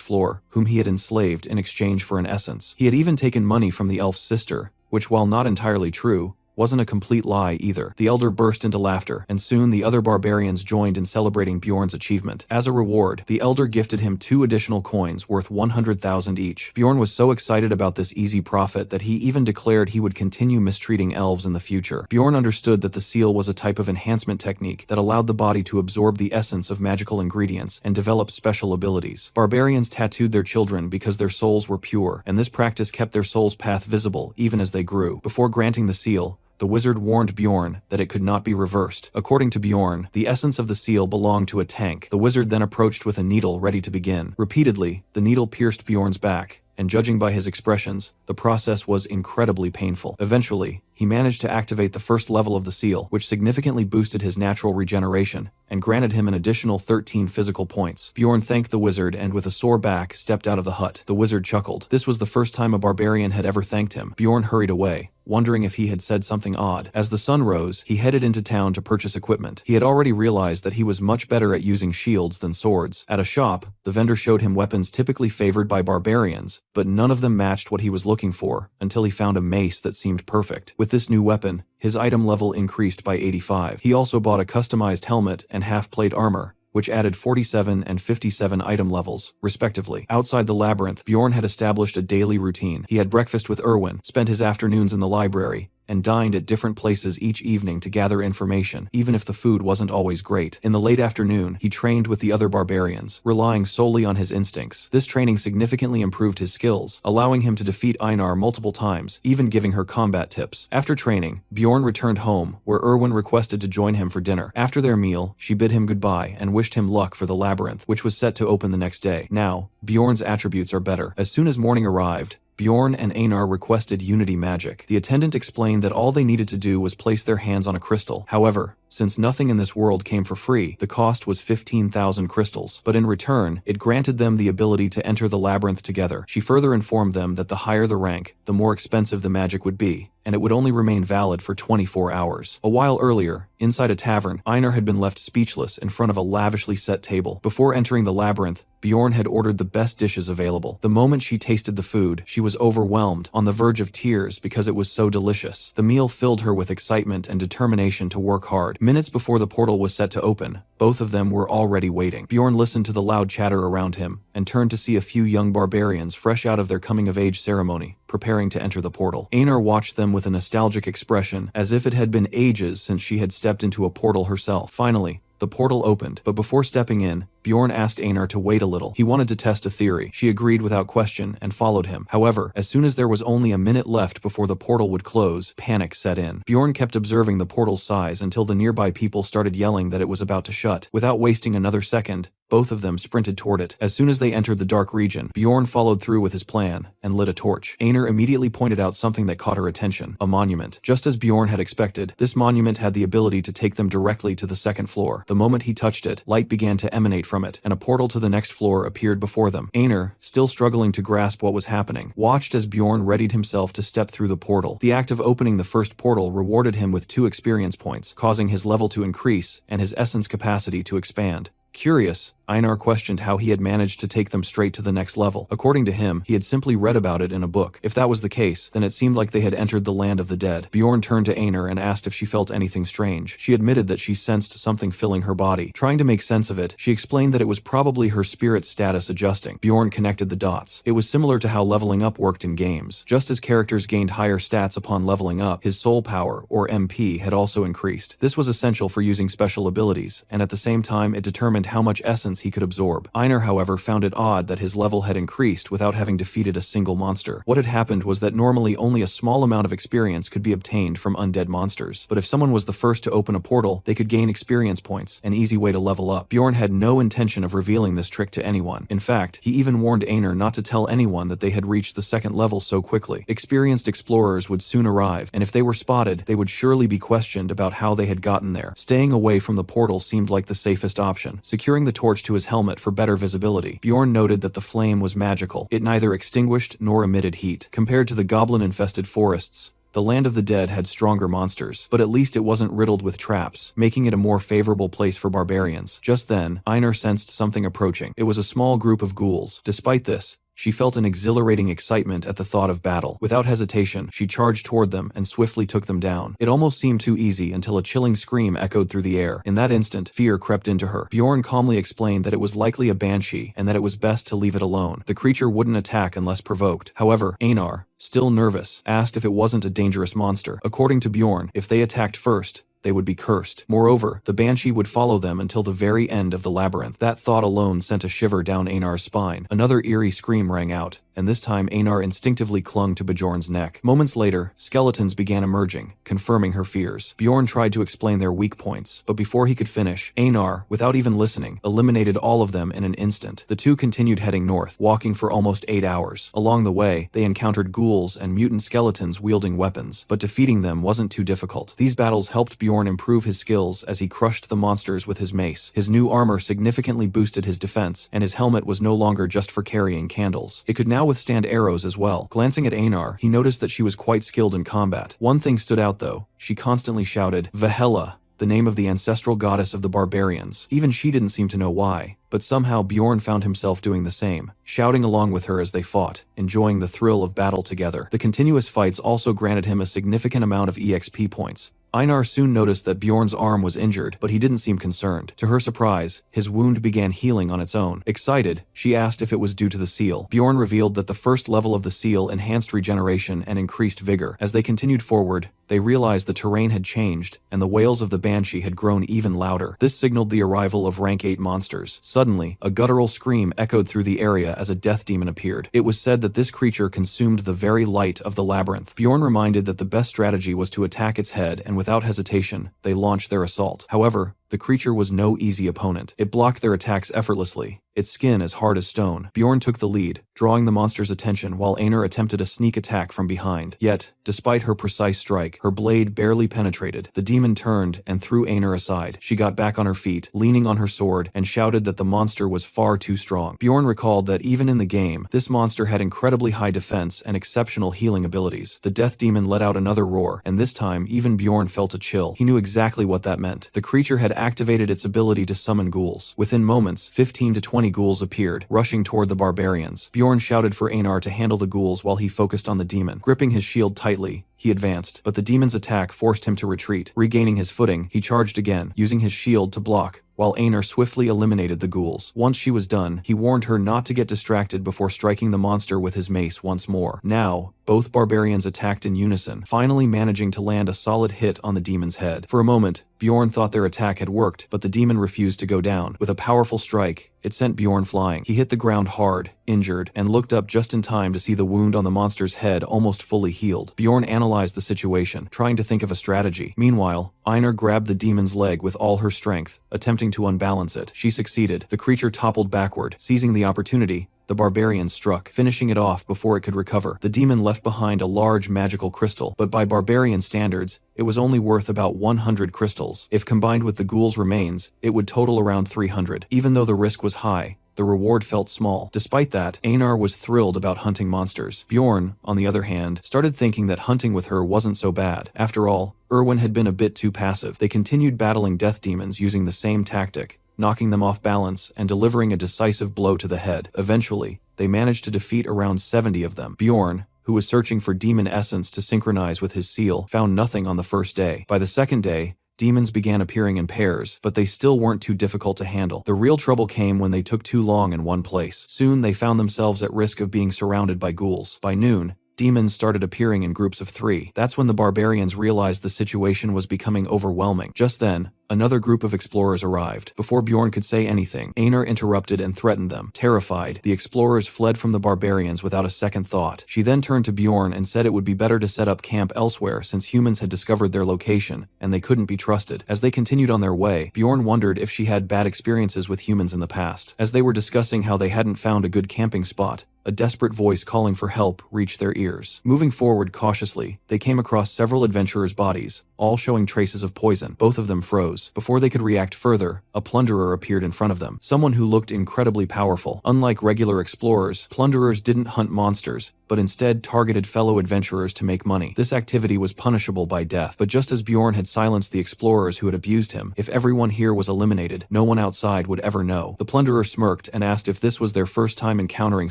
floor, whom he had enslaved in exchange for an essence. He had even taken money from the elf's sister, which, while not entirely true, wasn't a complete lie either. The elder burst into laughter, and soon the other barbarians joined in celebrating Bjorn's achievement. As a reward, the elder gifted him 2 additional coins worth 100,000 each. Bjorn was so excited about this easy profit that he even declared he would continue mistreating elves in the future. Bjorn understood that the seal was a type of enhancement technique that allowed the body to absorb the essence of magical ingredients and develop special abilities. Barbarians tattooed their children because their souls were pure, and this practice kept their soul's path visible even as they grew. Before granting the seal, the wizard warned Bjorn that it could not be reversed. According to Bjorn, the essence of the seal belonged to a tank. The wizard then approached with a needle ready to begin. Repeatedly, the needle pierced Bjorn's back, and judging by his expressions, the process was incredibly painful. Eventually, he managed to activate the first level of the seal, which significantly boosted his natural regeneration, and granted him an additional 13 physical points. Bjorn thanked the wizard and with a sore back stepped out of the hut. The wizard chuckled. This was the first time a barbarian had ever thanked him. Bjorn hurried away, wondering if he had said something odd. As the sun rose, he headed into town to purchase equipment. He had already realized that he was much better at using shields than swords. At a shop, the vendor showed him weapons typically favored by barbarians, but none of them matched what he was looking for, until he found a mace that seemed perfect. With this new weapon, his item level increased by 85. He also bought a customized helmet and half-plate armor, which added 47 and 57 item levels, respectively. Outside the labyrinth, Bjorn had established a daily routine. He had breakfast with Erwin, spent his afternoons in the library, and dined at different places each evening to gather information, even if the food wasn't always great. In the late afternoon, he trained with the other barbarians, relying solely on his instincts. This training significantly improved his skills, allowing him to defeat Einar multiple times, even giving her combat tips. After training, Bjorn returned home, where Erwin requested to join him for dinner. After their meal, she bid him goodbye and wished him luck for the labyrinth, which was set to open the next day. Now, Bjorn's attributes are better. As soon as morning arrived, Bjorn and Einar requested unity magic. The attendant explained that all they needed to do was place their hands on a crystal. However, since nothing in this world came for free, the cost was 15,000 crystals, but in return, it granted them the ability to enter the labyrinth together. She further informed them that the higher the rank, the more expensive the magic would be, and it would only remain valid for 24 hours. A while earlier, inside a tavern, Einar had been left speechless in front of a lavishly set table. Before entering the labyrinth, Bjorn had ordered the best dishes available. The moment she tasted the food, she was overwhelmed, on the verge of tears because it was so delicious. The meal filled her with excitement and determination to work hard. Minutes before the portal was set to open, both of them were already waiting. Bjorn listened to the loud chatter around him and turned to see a few young barbarians fresh out of their coming-of-age ceremony, preparing to enter the portal. Einar watched them with a nostalgic expression, as if it had been ages since she had stepped into a portal herself. Finally, the portal opened, but before stepping in, Bjorn asked Einar to wait a little. He wanted to test a theory. She agreed without question and followed him. However, as soon as there was only a minute left before the portal would close, panic set in. Bjorn kept observing the portal's size until the nearby people started yelling that it was about to shut. Without wasting another second, both of them sprinted toward it. As soon as they entered the dark region, Bjorn followed through with his plan and lit a torch. Einar immediately pointed out something that caught her attention: a monument. Just as Bjorn had expected, this monument had the ability to take them directly to the second floor. The moment he touched it, light began to emanate from it, and a portal to the next floor appeared before them. Einar, still struggling to grasp what was happening, watched as Bjorn readied himself to step through the portal. The act of opening the first portal rewarded him with 2 experience points, causing his level to increase and his essence capacity to expand. Curious, Einar questioned how he had managed to take them straight to the next level. According to him, he had simply read about it in a book. If that was the case, then it seemed like they had entered the land of the dead. Bjorn turned to Einar and asked if she felt anything strange. She admitted that she sensed something filling her body. Trying to make sense of it, she explained that it was probably her spirit status adjusting. Bjorn connected the dots. It was similar to how leveling up worked in games. Just as characters gained higher stats upon leveling up, his soul power, or MP, had also increased. This was essential for using special abilities, and at the same time it determined how much essence he could absorb. Einar, however, found it odd that his level had increased without having defeated a single monster. What had happened was that normally only a small amount of experience could be obtained from undead monsters, but if someone was the first to open a portal, they could gain experience points, an easy way to level up. Bjorn had no intention of revealing this trick to anyone. In fact, he even warned Einar not to tell anyone that they had reached the second level so quickly. Experienced explorers would soon arrive, and if they were spotted, they would surely be questioned about how they had gotten there. Staying away from the portal seemed like the safest option. Securing the torch to his helmet for better visibility, Bjorn noted that the flame was magical. It neither extinguished nor emitted heat. Compared to the goblin-infested forests, the land of the dead had stronger monsters, but at least it wasn't riddled with traps, making it a more favorable place for barbarians. Just then, Einar sensed something approaching. It was a small group of ghouls. Despite this, she felt an exhilarating excitement at the thought of battle. Without hesitation, she charged toward them and swiftly took them down. It almost seemed too easy until a chilling scream echoed through the air. In that instant, fear crept into her. Bjorn calmly explained that it was likely a banshee and that it was best to leave it alone. The creature wouldn't attack unless provoked. However, Einar, still nervous, asked if it wasn't a dangerous monster. According to Bjorn, if they attacked first, they would be cursed. Moreover, the banshee would follow them until the very end of the labyrinth. That thought alone sent a shiver down Einar's spine. Another eerie scream rang out, and this time Einar instinctively clung to Bjorn's neck. Moments later, skeletons began emerging, confirming her fears. Bjorn tried to explain their weak points, but before he could finish, Einar, without even listening, eliminated all of them in an instant. The two continued heading north, walking for almost 8 hours. Along the way, they encountered ghouls and mutant skeletons wielding weapons, but defeating them wasn't too difficult. These battles helped Bjorn improve his skills as he crushed the monsters with his mace. His new armor significantly boosted his defense, and his helmet was no longer just for carrying candles. It could now withstand arrows as well. Glancing at Einar, he noticed that she was quite skilled in combat. One thing stood out though. She constantly shouted, "Yahello," the name of the ancestral goddess of the barbarians. Even she didn't seem to know why, but somehow Bjorn found himself doing the same, shouting along with her as they fought, enjoying the thrill of battle together. The continuous fights also granted him a significant amount of EXP points. Einar soon noticed that Bjorn's arm was injured, but he didn't seem concerned. To her surprise, his wound began healing on its own. Excited, she asked if it was due to the seal. Bjorn revealed that the first level of the seal enhanced regeneration and increased vigor. As they continued forward, they realized the terrain had changed, and the wails of the banshee had grown even louder. This signaled the arrival of rank 8 monsters. Suddenly, a guttural scream echoed through the area as a death demon appeared. It was said that this creature consumed the very light of the labyrinth. Bjorn reminded that the best strategy was to attack its head, and without hesitation, they launched their assault. However, the creature was no easy opponent. It blocked their attacks effortlessly, its skin as hard as stone. Bjorn took the lead, drawing the monster's attention while Einar attempted a sneak attack from behind. Yet, despite her precise strike, her blade barely penetrated. The demon turned and threw Einar aside. She got back on her feet, leaning on her sword, and shouted that the monster was far too strong. Bjorn recalled that even in the game, this monster had incredibly high defense and exceptional healing abilities. The death demon let out another roar, and this time, even Bjorn felt a chill. He knew exactly what that meant. The creature had activated its ability to summon ghouls. Within moments, 15 to 20 ghouls appeared, rushing toward the barbarians. Bjorn shouted for Einar to handle the ghouls while he focused on the demon. Gripping his shield tightly, he advanced, but the demon's attack forced him to retreat. Regaining his footing, he charged again, using his shield to block, while Einar swiftly eliminated the ghouls. Once she was done, he warned her not to get distracted before striking the monster with his mace once more. Now, Both barbarians attacked in unison, finally managing to land a solid hit on the demon's head. For a moment, Bjorn thought their attack had worked, but the demon refused to go down. With a powerful strike, it sent Bjorn flying. He hit the ground hard, injured, and looked up just in time to see the wound on the monster's head almost fully healed. Bjorn analyzed the situation, trying to think of a strategy. Meanwhile, Einar grabbed the demon's leg with all her strength, attempting to unbalance it. She succeeded. The creature toppled backward. Seizing the opportunity, the barbarian struck, finishing it off before it could recover. The demon left behind a large magical crystal, but by barbarian standards, it was only worth about 100 crystals. If combined with the ghoul's remains, it would total around 300. Even though the risk was high, the reward felt small. Despite that, Einar was thrilled about hunting monsters. Bjorn, on the other hand, started thinking that hunting with her wasn't so bad. After all, Erwin had been a bit too passive. They continued battling death demons using the same tactic, knocking them off balance and delivering a decisive blow to the head. Eventually, they managed to defeat around 70 of them. Bjorn, who was searching for demon essence to synchronize with his seal, found nothing on the first day. By the second day, demons began appearing in pairs, but they still weren't too difficult to handle. The real trouble came when they took too long in one place. Soon, they found themselves at risk of being surrounded by ghouls. By noon, demons started appearing in groups of 3. That's when the barbarians realized the situation was becoming overwhelming. Just then, another group of explorers arrived. Before Bjorn could say anything, Einar interrupted and threatened them. Terrified, the explorers fled from the barbarians without a second thought. She then turned to Bjorn and said it would be better to set up camp elsewhere since humans had discovered their location, and they couldn't be trusted. As they continued on their way, Bjorn wondered if she had bad experiences with humans in the past. As they were discussing how they hadn't found a good camping spot, a desperate voice calling for help reached their ears. Moving forward cautiously, they came across several adventurers' bodies, all showing traces of poison. Both of them froze. Before they could react further, a plunderer appeared in front of them, someone who looked incredibly powerful. Unlike regular explorers, plunderers didn't hunt monsters, but instead targeted fellow adventurers to make money. This activity was punishable by death, but just as Bjorn had silenced the explorers who had abused him, if everyone here was eliminated, no one outside would ever know. The plunderer smirked and asked if this was their first time encountering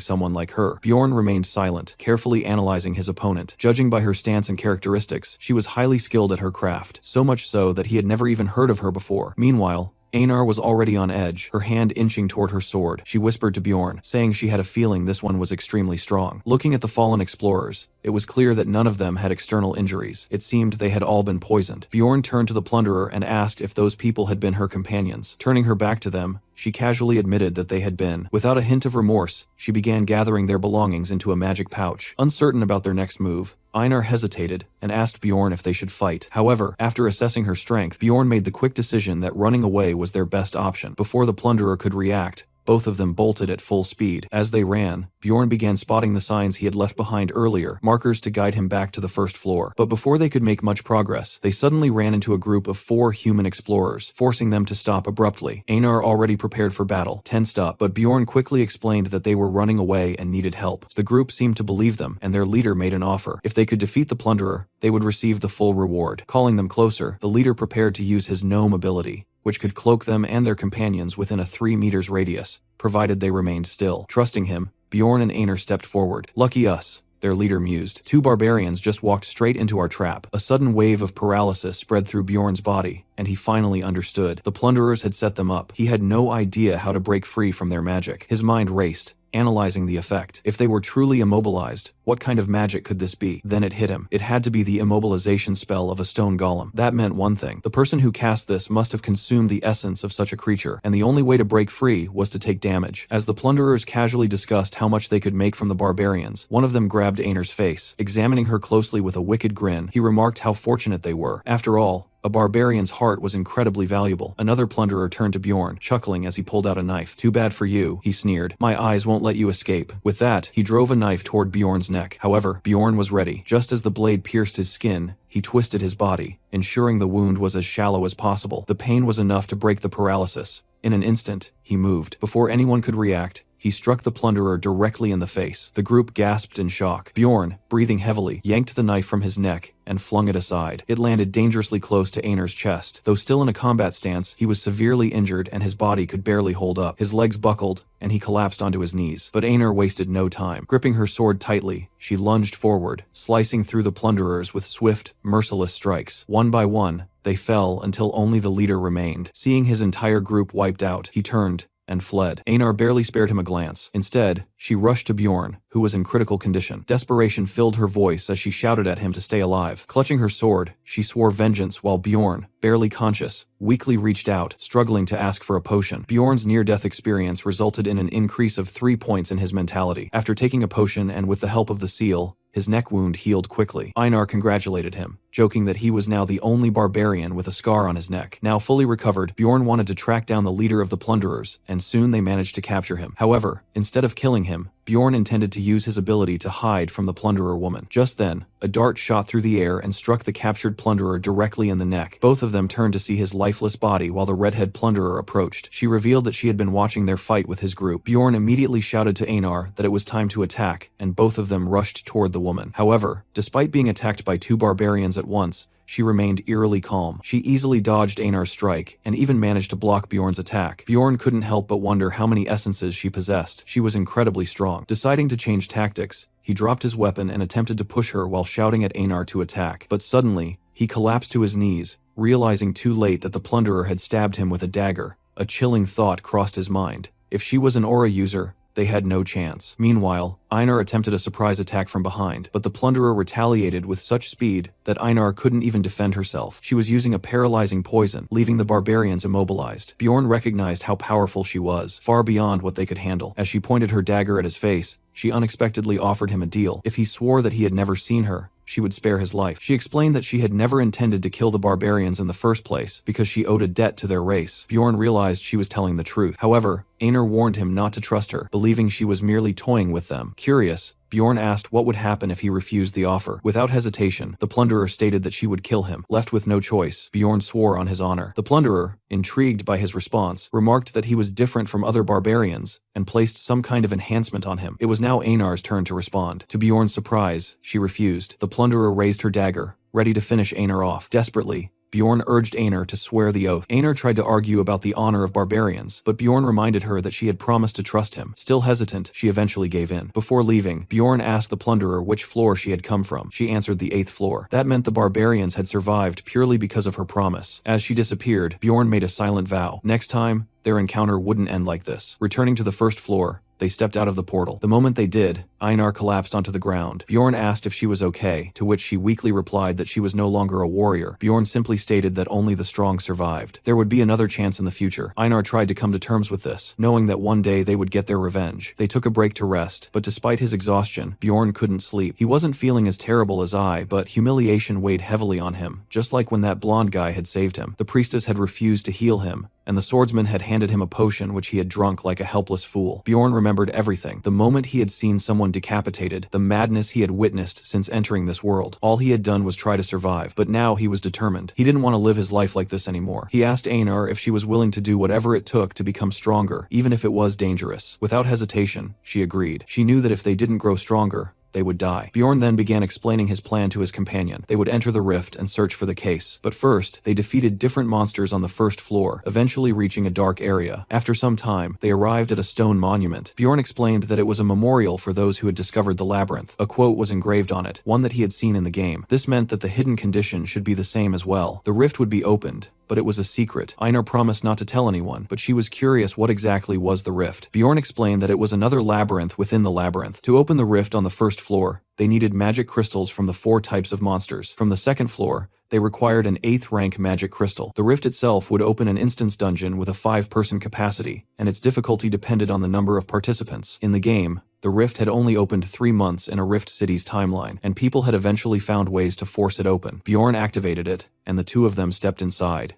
someone like her. Bjorn remained silent, carefully analyzing his opponent. Judging by her stance and characteristics, she was highly skilled at her craft, so much so that he had never even heard of her before. Meanwhile, Einar was already on edge, her hand inching toward her sword. She whispered to Bjorn, saying she had a feeling this one was extremely strong. Looking at the fallen explorers, it was clear that none of them had external injuries. It seemed they had all been poisoned. Bjorn turned to the plunderer and asked if those people had been her companions. Turning her back to them, she casually admitted that they had been. Without a hint of remorse, she began gathering their belongings into a magic pouch. Uncertain about their next move, Einar hesitated and asked Bjorn if they should fight. However, after assessing her strength, Bjorn made the quick decision that running away was their best option. Before the plunderer could react, both of them bolted at full speed. As they ran, Bjorn began spotting the signs he had left behind earlier, markers to guide him back to the first floor. But before they could make much progress, they suddenly ran into a group of 4 human explorers, forcing them to stop abruptly. Einar, already prepared for battle, tensed up, but Bjorn quickly explained that they were running away and needed help. The group seemed to believe them, and their leader made an offer. If they could defeat the plunderer, they would receive the full reward. Calling them closer, the leader prepared to use his gnome ability, which could cloak them and their companions within a 3 meters radius, provided they remained still. Trusting him, Bjorn and Einar stepped forward. Lucky us, their leader mused. 2 barbarians just walked straight into our trap. A sudden wave of paralysis spread through Bjorn's body, and he finally understood. The plunderers had set them up. He had no idea how to break free from their magic. His mind raced, analyzing the effect. If they were truly immobilized, what kind of magic could this be? Then it hit him. It had to be the immobilization spell of a stone golem. That meant one thing. The person who cast this must have consumed the essence of such a creature, and the only way to break free was to take damage. As the plunderers casually discussed how much they could make from the barbarians, one of them grabbed Einar's face. Examining her closely with a wicked grin, he remarked how fortunate they were. After all, a barbarian's heart was incredibly valuable. Another plunderer turned to Bjorn, chuckling as he pulled out a knife. Too bad for you, he sneered. My eyes won't let you escape. With that, he drove a knife toward Bjorn's neck. However, Bjorn was ready. Just as the blade pierced his skin, he twisted his body, ensuring the wound was as shallow as possible. The pain was enough to break the paralysis. In an instant, he moved. Before anyone could react, he struck the plunderer directly in the face. The group gasped in shock. Bjorn, breathing heavily, yanked the knife from his neck and flung it aside. It landed dangerously close to Einar's chest. Though still in a combat stance, he was severely injured and his body could barely hold up. His legs buckled, and he collapsed onto his knees. But Einar wasted no time. Gripping her sword tightly, she lunged forward, slicing through the plunderers with swift, merciless strikes. One by one, they fell until only the leader remained. Seeing his entire group wiped out, he turned and fled. Einar barely spared him a glance. Instead, she rushed to Bjorn, who was in critical condition. Desperation filled her voice as she shouted at him to stay alive. Clutching her sword, she swore vengeance while Bjorn, barely conscious, weakly reached out, struggling to ask for a potion. Bjorn's near-death experience resulted in an increase of 3 points in his mentality. After taking a potion and with the help of the seal, his neck wound healed quickly. Einar congratulated him, joking that he was now the only barbarian with a scar on his neck. Now fully recovered, Bjorn wanted to track down the leader of the plunderers, and soon they managed to capture him. However, instead of killing him, Bjorn intended to use his ability to hide from the plunderer woman. Just then, a dart shot through the air and struck the captured plunderer directly in the neck. Both of them turned to see his lifeless body while the redhead plunderer approached. She revealed that she had been watching their fight with his group. Bjorn immediately shouted to Einar that it was time to attack, and both of them rushed toward the woman. However, despite being attacked by 2 barbarians at once, she remained eerily calm. She easily dodged Einar's strike, and even managed to block Bjorn's attack. Bjorn couldn't help but wonder how many essences she possessed. She was incredibly strong. Deciding to change tactics, he dropped his weapon and attempted to push her while shouting at Einar to attack. But suddenly, he collapsed to his knees, realizing too late that the plunderer had stabbed him with a dagger. A chilling thought crossed his mind. If she was an aura user, they had no chance. Meanwhile, Einar attempted a surprise attack from behind, but the plunderer retaliated with such speed that Einar couldn't even defend herself. She was using a paralyzing poison, leaving the barbarians immobilized. Bjorn recognized how powerful she was, far beyond what they could handle. As she pointed her dagger at his face, she unexpectedly offered him a deal. If he swore that he had never seen her, she would spare his life. She explained that she had never intended to kill the barbarians in the first place because she owed a debt to their race. Bjorn realized she was telling the truth. However, Einar warned him not to trust her, believing she was merely toying with them. Curious, Bjorn asked what would happen if he refused the offer. Without hesitation, the plunderer stated that she would kill him. Left with no choice, Bjorn swore on his honor. The plunderer, intrigued by his response, remarked that he was different from other barbarians and placed some kind of enhancement on him. It was now Einar's turn to respond. To Bjorn's surprise, she refused. The plunderer raised her dagger, ready to finish Einar off. Desperately, Bjorn urged Einar to swear the oath. Einar tried to argue about the honor of barbarians, but Bjorn reminded her that she had promised to trust him. Still hesitant, she eventually gave in. Before leaving, Bjorn asked the plunderer which floor she had come from. She answered the 8th floor. That meant the barbarians had survived purely because of her promise. As she disappeared, Bjorn made a silent vow. Next time, their encounter wouldn't end like this. Returning to the 1st floor, they stepped out of the portal. The moment they did, Einar collapsed onto the ground. Bjorn asked if she was okay, to which she weakly replied that she was no longer a warrior. Bjorn simply stated that only the strong survived. There would be another chance in the future. Einar tried to come to terms with this, knowing that one day they would get their revenge. They took a break to rest, but despite his exhaustion, Bjorn couldn't sleep. He wasn't feeling as terrible as I, but humiliation weighed heavily on him, just like when that blonde guy had saved him. The priestess had refused to heal him, and the swordsman had handed him a potion which he had drunk like a helpless fool. Bjorn remembered everything. The moment he had seen someone decapitated, the madness he had witnessed since entering this world. All he had done was try to survive, but now he was determined. He didn't want to live his life like this anymore. He asked Einar if she was willing to do whatever it took to become stronger, even if it was dangerous. Without hesitation, she agreed. She knew that if they didn't grow stronger, they would die. Bjorn then began explaining his plan to his companion. They would enter the rift and search for the case. But first, they defeated different monsters on the 1st floor, eventually reaching a dark area. After some time, they arrived at a stone monument. Bjorn explained that it was a memorial for those who had discovered the labyrinth. A quote was engraved on it, one that he had seen in the game. This meant that the hidden condition should be the same as well. The rift would be opened, but it was a secret. Einar promised not to tell anyone, but she was curious what exactly was the rift. Bjorn explained that it was another labyrinth within the labyrinth. To open the rift on the 1st floor, they needed magic crystals from the 4 types of monsters. From the 2nd floor, they required an 8th rank magic crystal. The rift itself would open an instance dungeon with a 5-person capacity, and its difficulty depended on the number of participants. In the game, the rift had only opened 3 months in a Rift City's timeline, and people had eventually found ways to force it open. Bjorn activated it, and the 2 of them stepped inside.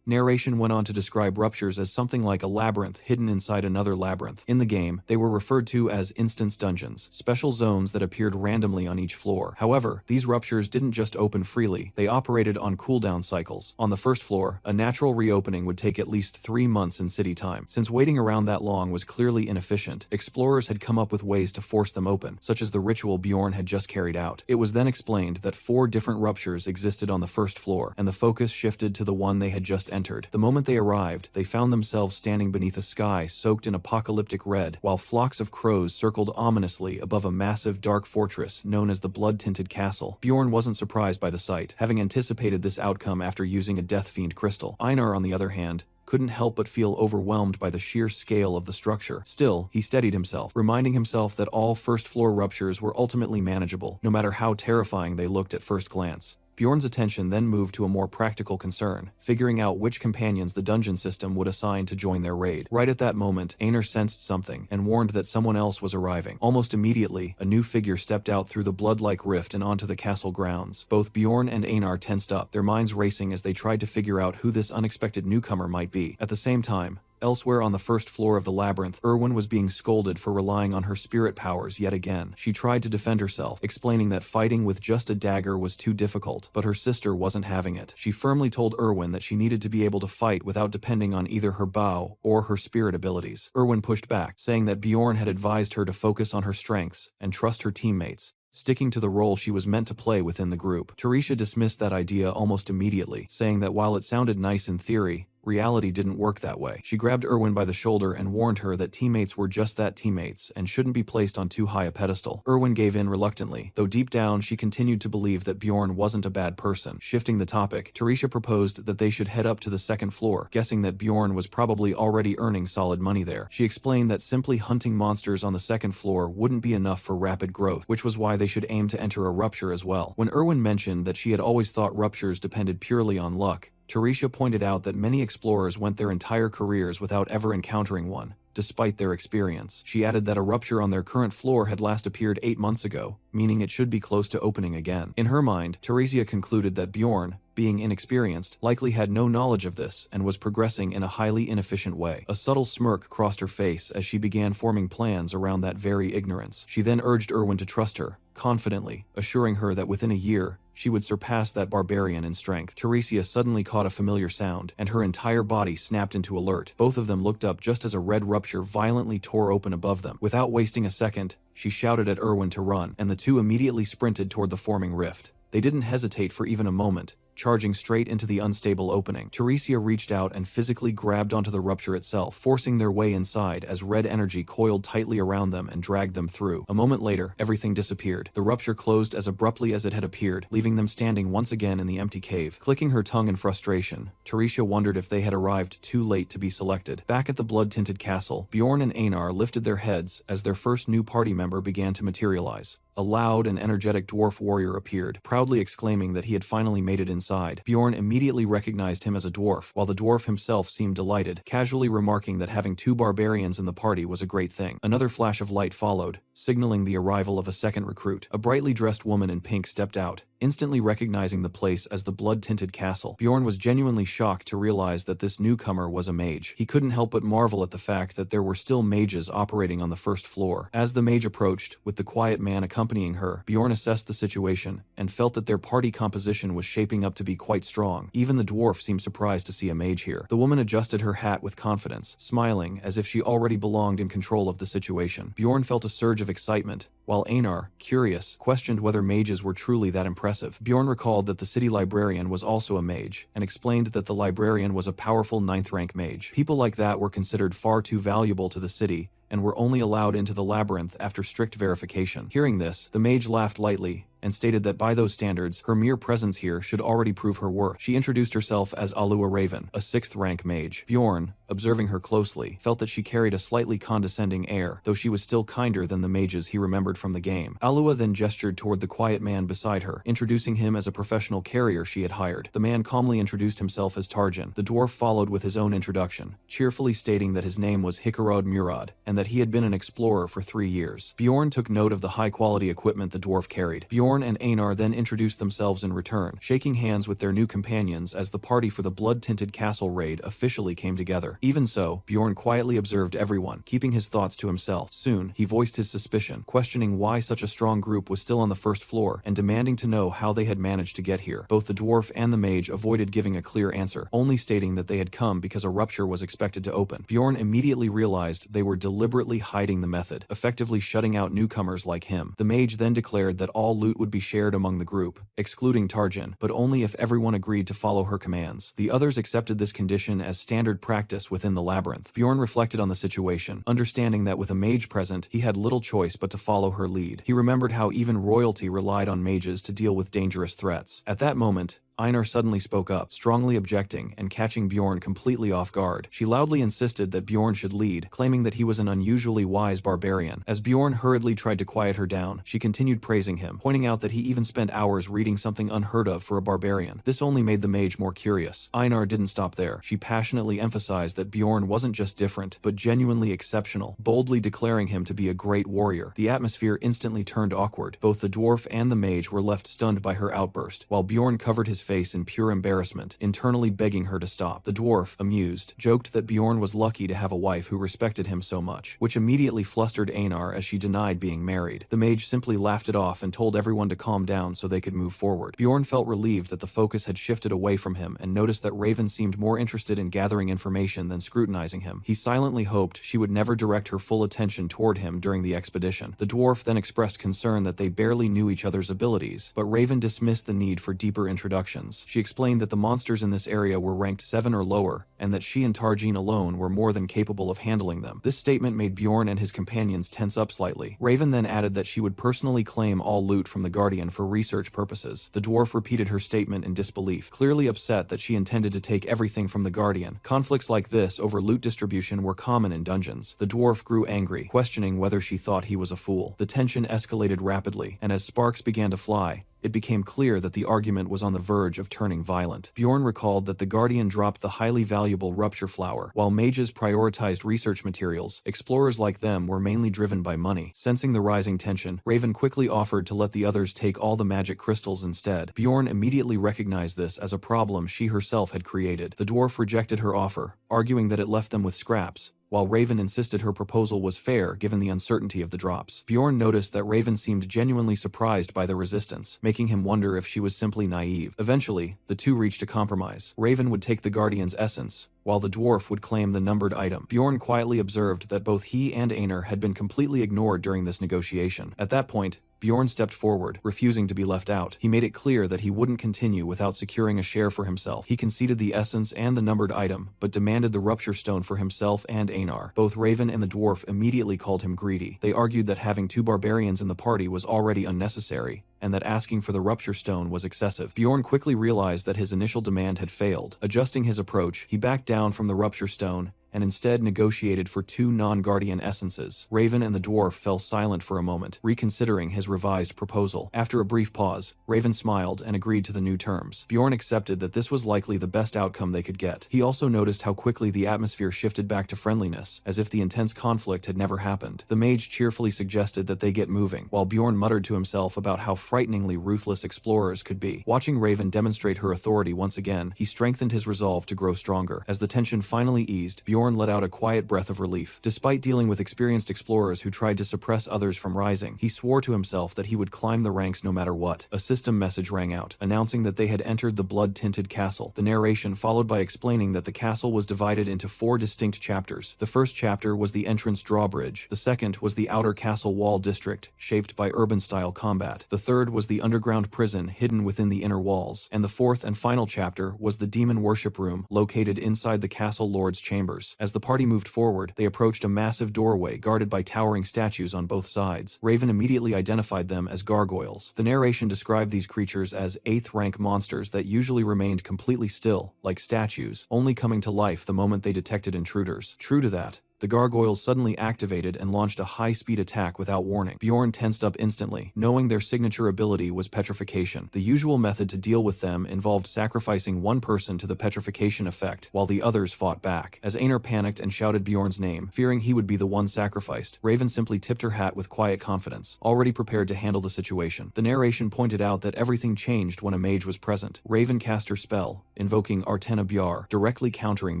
Narration went on to describe ruptures as something like a labyrinth hidden inside another labyrinth. In the game, they were referred to as instance dungeons, special zones that appeared randomly on each floor. However, these ruptures didn't just open freely, they operated on cooldown cycles. On the 1st floor, a natural reopening would take at least 3 months in city time. Since waiting around that long was clearly inefficient, explorers had come up with ways to force them open, such as the ritual Bjorn had just carried out. It was then explained that 4 different ruptures existed on the 1st floor, and the focus shifted to the one they had just entered. The moment they arrived, they found themselves standing beneath a sky soaked in apocalyptic red, while flocks of crows circled ominously above a massive dark fortress known as the Blood-Tinted Castle. Bjorn wasn't surprised by the sight, having anticipated this outcome after using a Death Fiend crystal. Einar, on the other hand, couldn't help but feel overwhelmed by the sheer scale of the structure. Still, he steadied himself, reminding himself that all first-floor ruptures were ultimately manageable, no matter how terrifying they looked at first glance. Bjorn's attention then moved to a more practical concern, figuring out which companions the dungeon system would assign to join their raid. Right at that moment, Einar sensed something and warned that someone else was arriving. Almost immediately, a new figure stepped out through the blood-like rift and onto the castle grounds. Both Bjorn and Einar tensed up, their minds racing as they tried to figure out who this unexpected newcomer might be. At the same time, elsewhere on the first floor of the labyrinth, Erwin was being scolded for relying on her spirit powers yet again. She tried to defend herself, explaining that fighting with just a dagger was too difficult, but her sister wasn't having it. She firmly told Erwin that she needed to be able to fight without depending on either her bow or her spirit abilities. Erwin pushed back, saying that Bjorn had advised her to focus on her strengths and trust her teammates, sticking to the role she was meant to play within the group. Teresia dismissed that idea almost immediately, saying that while it sounded nice in theory, reality didn't work that way. She grabbed Erwin by the shoulder and warned her that teammates were just that, teammates, and shouldn't be placed on too high a pedestal. Erwin gave in reluctantly, though deep down she continued to believe that Bjorn wasn't a bad person. Shifting the topic, Teresia proposed that they should head up to the second floor, guessing that Bjorn was probably already earning solid money there. She explained that simply hunting monsters on the second floor wouldn't be enough for rapid growth, which was why they should aim to enter a rupture as well. When Erwin mentioned that she had always thought ruptures depended purely on luck, Teresia pointed out that many explorers went their entire careers without ever encountering one, despite their experience. She added that a rupture on their current floor had last appeared 8 months ago, meaning it should be close to opening again. In her mind, Teresia concluded that Bjorn, being inexperienced, likely had no knowledge of this and was progressing in a highly inefficient way. A subtle smirk crossed her face as she began forming plans around that very ignorance. She then urged Erwin to trust her, confidently, assuring her that within a year, she would surpass that barbarian in strength. Teresia suddenly caught a familiar sound, and her entire body snapped into alert. Both of them looked up just as a red rupture violently tore open above them. Without wasting a second, she shouted at Erwin to run, and the two immediately sprinted toward the forming rift. They didn't hesitate for even a moment, charging straight into the unstable opening. Teresia reached out and physically grabbed onto the rupture itself, forcing their way inside as red energy coiled tightly around them and dragged them through. A moment later, everything disappeared. The rupture closed as abruptly as it had appeared, leaving them standing once again in the empty cave. Clicking her tongue in frustration, Teresia wondered if they had arrived too late to be selected. Back at the blood-tinted castle, Bjorn and Einar lifted their heads as their first new party member began to materialize. A loud and energetic dwarf warrior appeared, proudly exclaiming that he had finally made it inside. Bjorn immediately recognized him as a dwarf, while the dwarf himself seemed delighted, casually remarking that having 2 barbarians in the party was a great thing. Another flash of light followed, signaling the arrival of a second recruit. A brightly dressed woman in pink stepped out, instantly recognizing the place as the blood-tinted castle. Bjorn was genuinely shocked to realize that this newcomer was a mage. He couldn't help but marvel at the fact that there were still mages operating on the first floor. As the mage approached, with the quiet man accompanying her, Bjorn assessed the situation and felt that their party composition was shaping up to be quite strong. Even the dwarf seemed surprised to see a mage here. The woman adjusted her hat with confidence, smiling as if she already belonged in control of the situation. Bjorn felt a surge of excitement, while Einar, curious, questioned whether mages were truly that impressive. Bjorn recalled that the city librarian was also a mage, and explained that the librarian was a powerful 9th rank mage. People like that were considered far too valuable to the city, and were only allowed into the labyrinth after strict verification. Hearing this, the mage laughed lightly, and stated that by those standards, her mere presence here should already prove her worth. She introduced herself as Alua Raven, a 6th rank mage. Bjorn, observing her closely, felt that she carried a slightly condescending air, though she was still kinder than the mages he remembered from the game. Alua then gestured toward the quiet man beside her, introducing him as a professional carrier she had hired. The man calmly introduced himself as Tarjan. The dwarf followed with his own introduction, cheerfully stating that his name was Hikarod Murad, and that he had been an explorer for 3 years. Bjorn took note of the high-quality equipment the dwarf carried. Bjorn and Einar then introduced themselves in return, shaking hands with their new companions as the party for the blood-tinted castle raid officially came together. Even so, Bjorn quietly observed everyone, keeping his thoughts to himself. Soon, he voiced his suspicion, questioning why such a strong group was still on the first floor, and demanding to know how they had managed to get here. Both the dwarf and the mage avoided giving a clear answer, only stating that they had come because a rupture was expected to open. Bjorn immediately realized they were deliberately hiding the method, effectively shutting out newcomers like him. The mage then declared that all loot would be shared among the group, excluding Tarjan, but only if everyone agreed to follow her commands. The others accepted this condition as standard practice within the labyrinth. Bjorn reflected on the situation, understanding that with a mage present, he had little choice but to follow her lead. He remembered how even royalty relied on mages to deal with dangerous threats. At that moment, Einar suddenly spoke up, strongly objecting and catching Bjorn completely off guard. She loudly insisted that Bjorn should lead, claiming that he was an unusually wise barbarian. As Bjorn hurriedly tried to quiet her down, she continued praising him, pointing out that he even spent hours reading something unheard of for a barbarian. This only made the mage more curious. Einar didn't stop there. She passionately emphasized that Bjorn wasn't just different, but genuinely exceptional, boldly declaring him to be a great warrior. The atmosphere instantly turned awkward. Both the dwarf and the mage were left stunned by her outburst, while Bjorn covered his face in pure embarrassment, internally begging her to stop. The dwarf, amused, joked that Bjorn was lucky to have a wife who respected him so much, which immediately flustered Einar as she denied being married. The mage simply laughed it off and told everyone to calm down so they could move forward. Bjorn felt relieved that the focus had shifted away from him and noticed that Raven seemed more interested in gathering information than scrutinizing him. He silently hoped she would never direct her full attention toward him during the expedition. The dwarf then expressed concern that they barely knew each other's abilities, but Raven dismissed the need for deeper introductions. She explained that the monsters in this area were ranked 7 or lower, and that she and Tarjin alone were more than capable of handling them. This statement made Bjorn and his companions tense up slightly. Raven then added that she would personally claim all loot from the Guardian for research purposes. The dwarf repeated her statement in disbelief, clearly upset that she intended to take everything from the Guardian. Conflicts like this over loot distribution were common in dungeons. The dwarf grew angry, questioning whether she thought he was a fool. The tension escalated rapidly, and as sparks began to fly, it became clear that the argument was on the verge of turning violent. Bjorn recalled that the Guardian dropped the highly valuable Rupture Flower. While mages prioritized research materials, explorers like them were mainly driven by money. Sensing the rising tension, Raven quickly offered to let the others take all the magic crystals instead. Bjorn immediately recognized this as a problem she herself had created. The dwarf rejected her offer, arguing that it left them with scraps, while Raven insisted her proposal was fair given the uncertainty of the drops. Bjorn noticed that Raven seemed genuinely surprised by the resistance, making him wonder if she was simply naive. Eventually, the two reached a compromise. Raven would take the Guardian's essence, while the dwarf would claim the numbered item. Bjorn quietly observed that both he and Einar had been completely ignored during this negotiation. At that point, Bjorn stepped forward, refusing to be left out. He made it clear that he wouldn't continue without securing a share for himself. He conceded the essence and the numbered item, but demanded the Rupture Stone for himself and Einar. Both Raven and the dwarf immediately called him greedy. They argued that having 2 barbarians in the party was already unnecessary, and that asking for the Rupture Stone was excessive. Bjorn quickly realized that his initial demand had failed. Adjusting his approach, he backed down from the Rupture Stone and instead negotiated for 2 non-Guardian essences. Raven and the dwarf fell silent for a moment, reconsidering his revised proposal. After a brief pause, Raven smiled and agreed to the new terms. Bjorn accepted that this was likely the best outcome they could get. He also noticed how quickly the atmosphere shifted back to friendliness, as if the intense conflict had never happened. The mage cheerfully suggested that they get moving, while Bjorn muttered to himself about how frighteningly ruthless explorers could be. Watching Raven demonstrate her authority once again, he strengthened his resolve to grow stronger. As the tension finally eased, Bjorn let out a quiet breath of relief. Despite dealing with experienced explorers who tried to suppress others from rising, he swore to himself that he would climb the ranks no matter what. A system message rang out, announcing that they had entered the blood-tinted castle. The narration followed by explaining that the castle was divided into 4 distinct chapters. The first chapter was the entrance drawbridge. The second was the outer castle wall district, shaped by urban-style combat. The third was the underground prison hidden within the inner walls. And the fourth and final chapter was the demon worship room, located inside the castle lord's chambers. As the party moved forward, they approached a massive doorway guarded by towering statues on both sides. Raven immediately identified them as gargoyles. The narration described these creatures as 8th-rank monsters that usually remained completely still, like statues, only coming to life the moment they detected intruders. True to that, the gargoyles suddenly activated and launched a high-speed attack without warning. Bjorn tensed up instantly, knowing their signature ability was petrification. The usual method to deal with them involved sacrificing one person to the petrification effect, while the others fought back. As Einar panicked and shouted Bjorn's name, fearing he would be the one sacrificed, Raven simply tipped her hat with quiet confidence, already prepared to handle the situation. The narration pointed out that everything changed when a mage was present. Raven cast her spell, invoking Artena Bjar, directly countering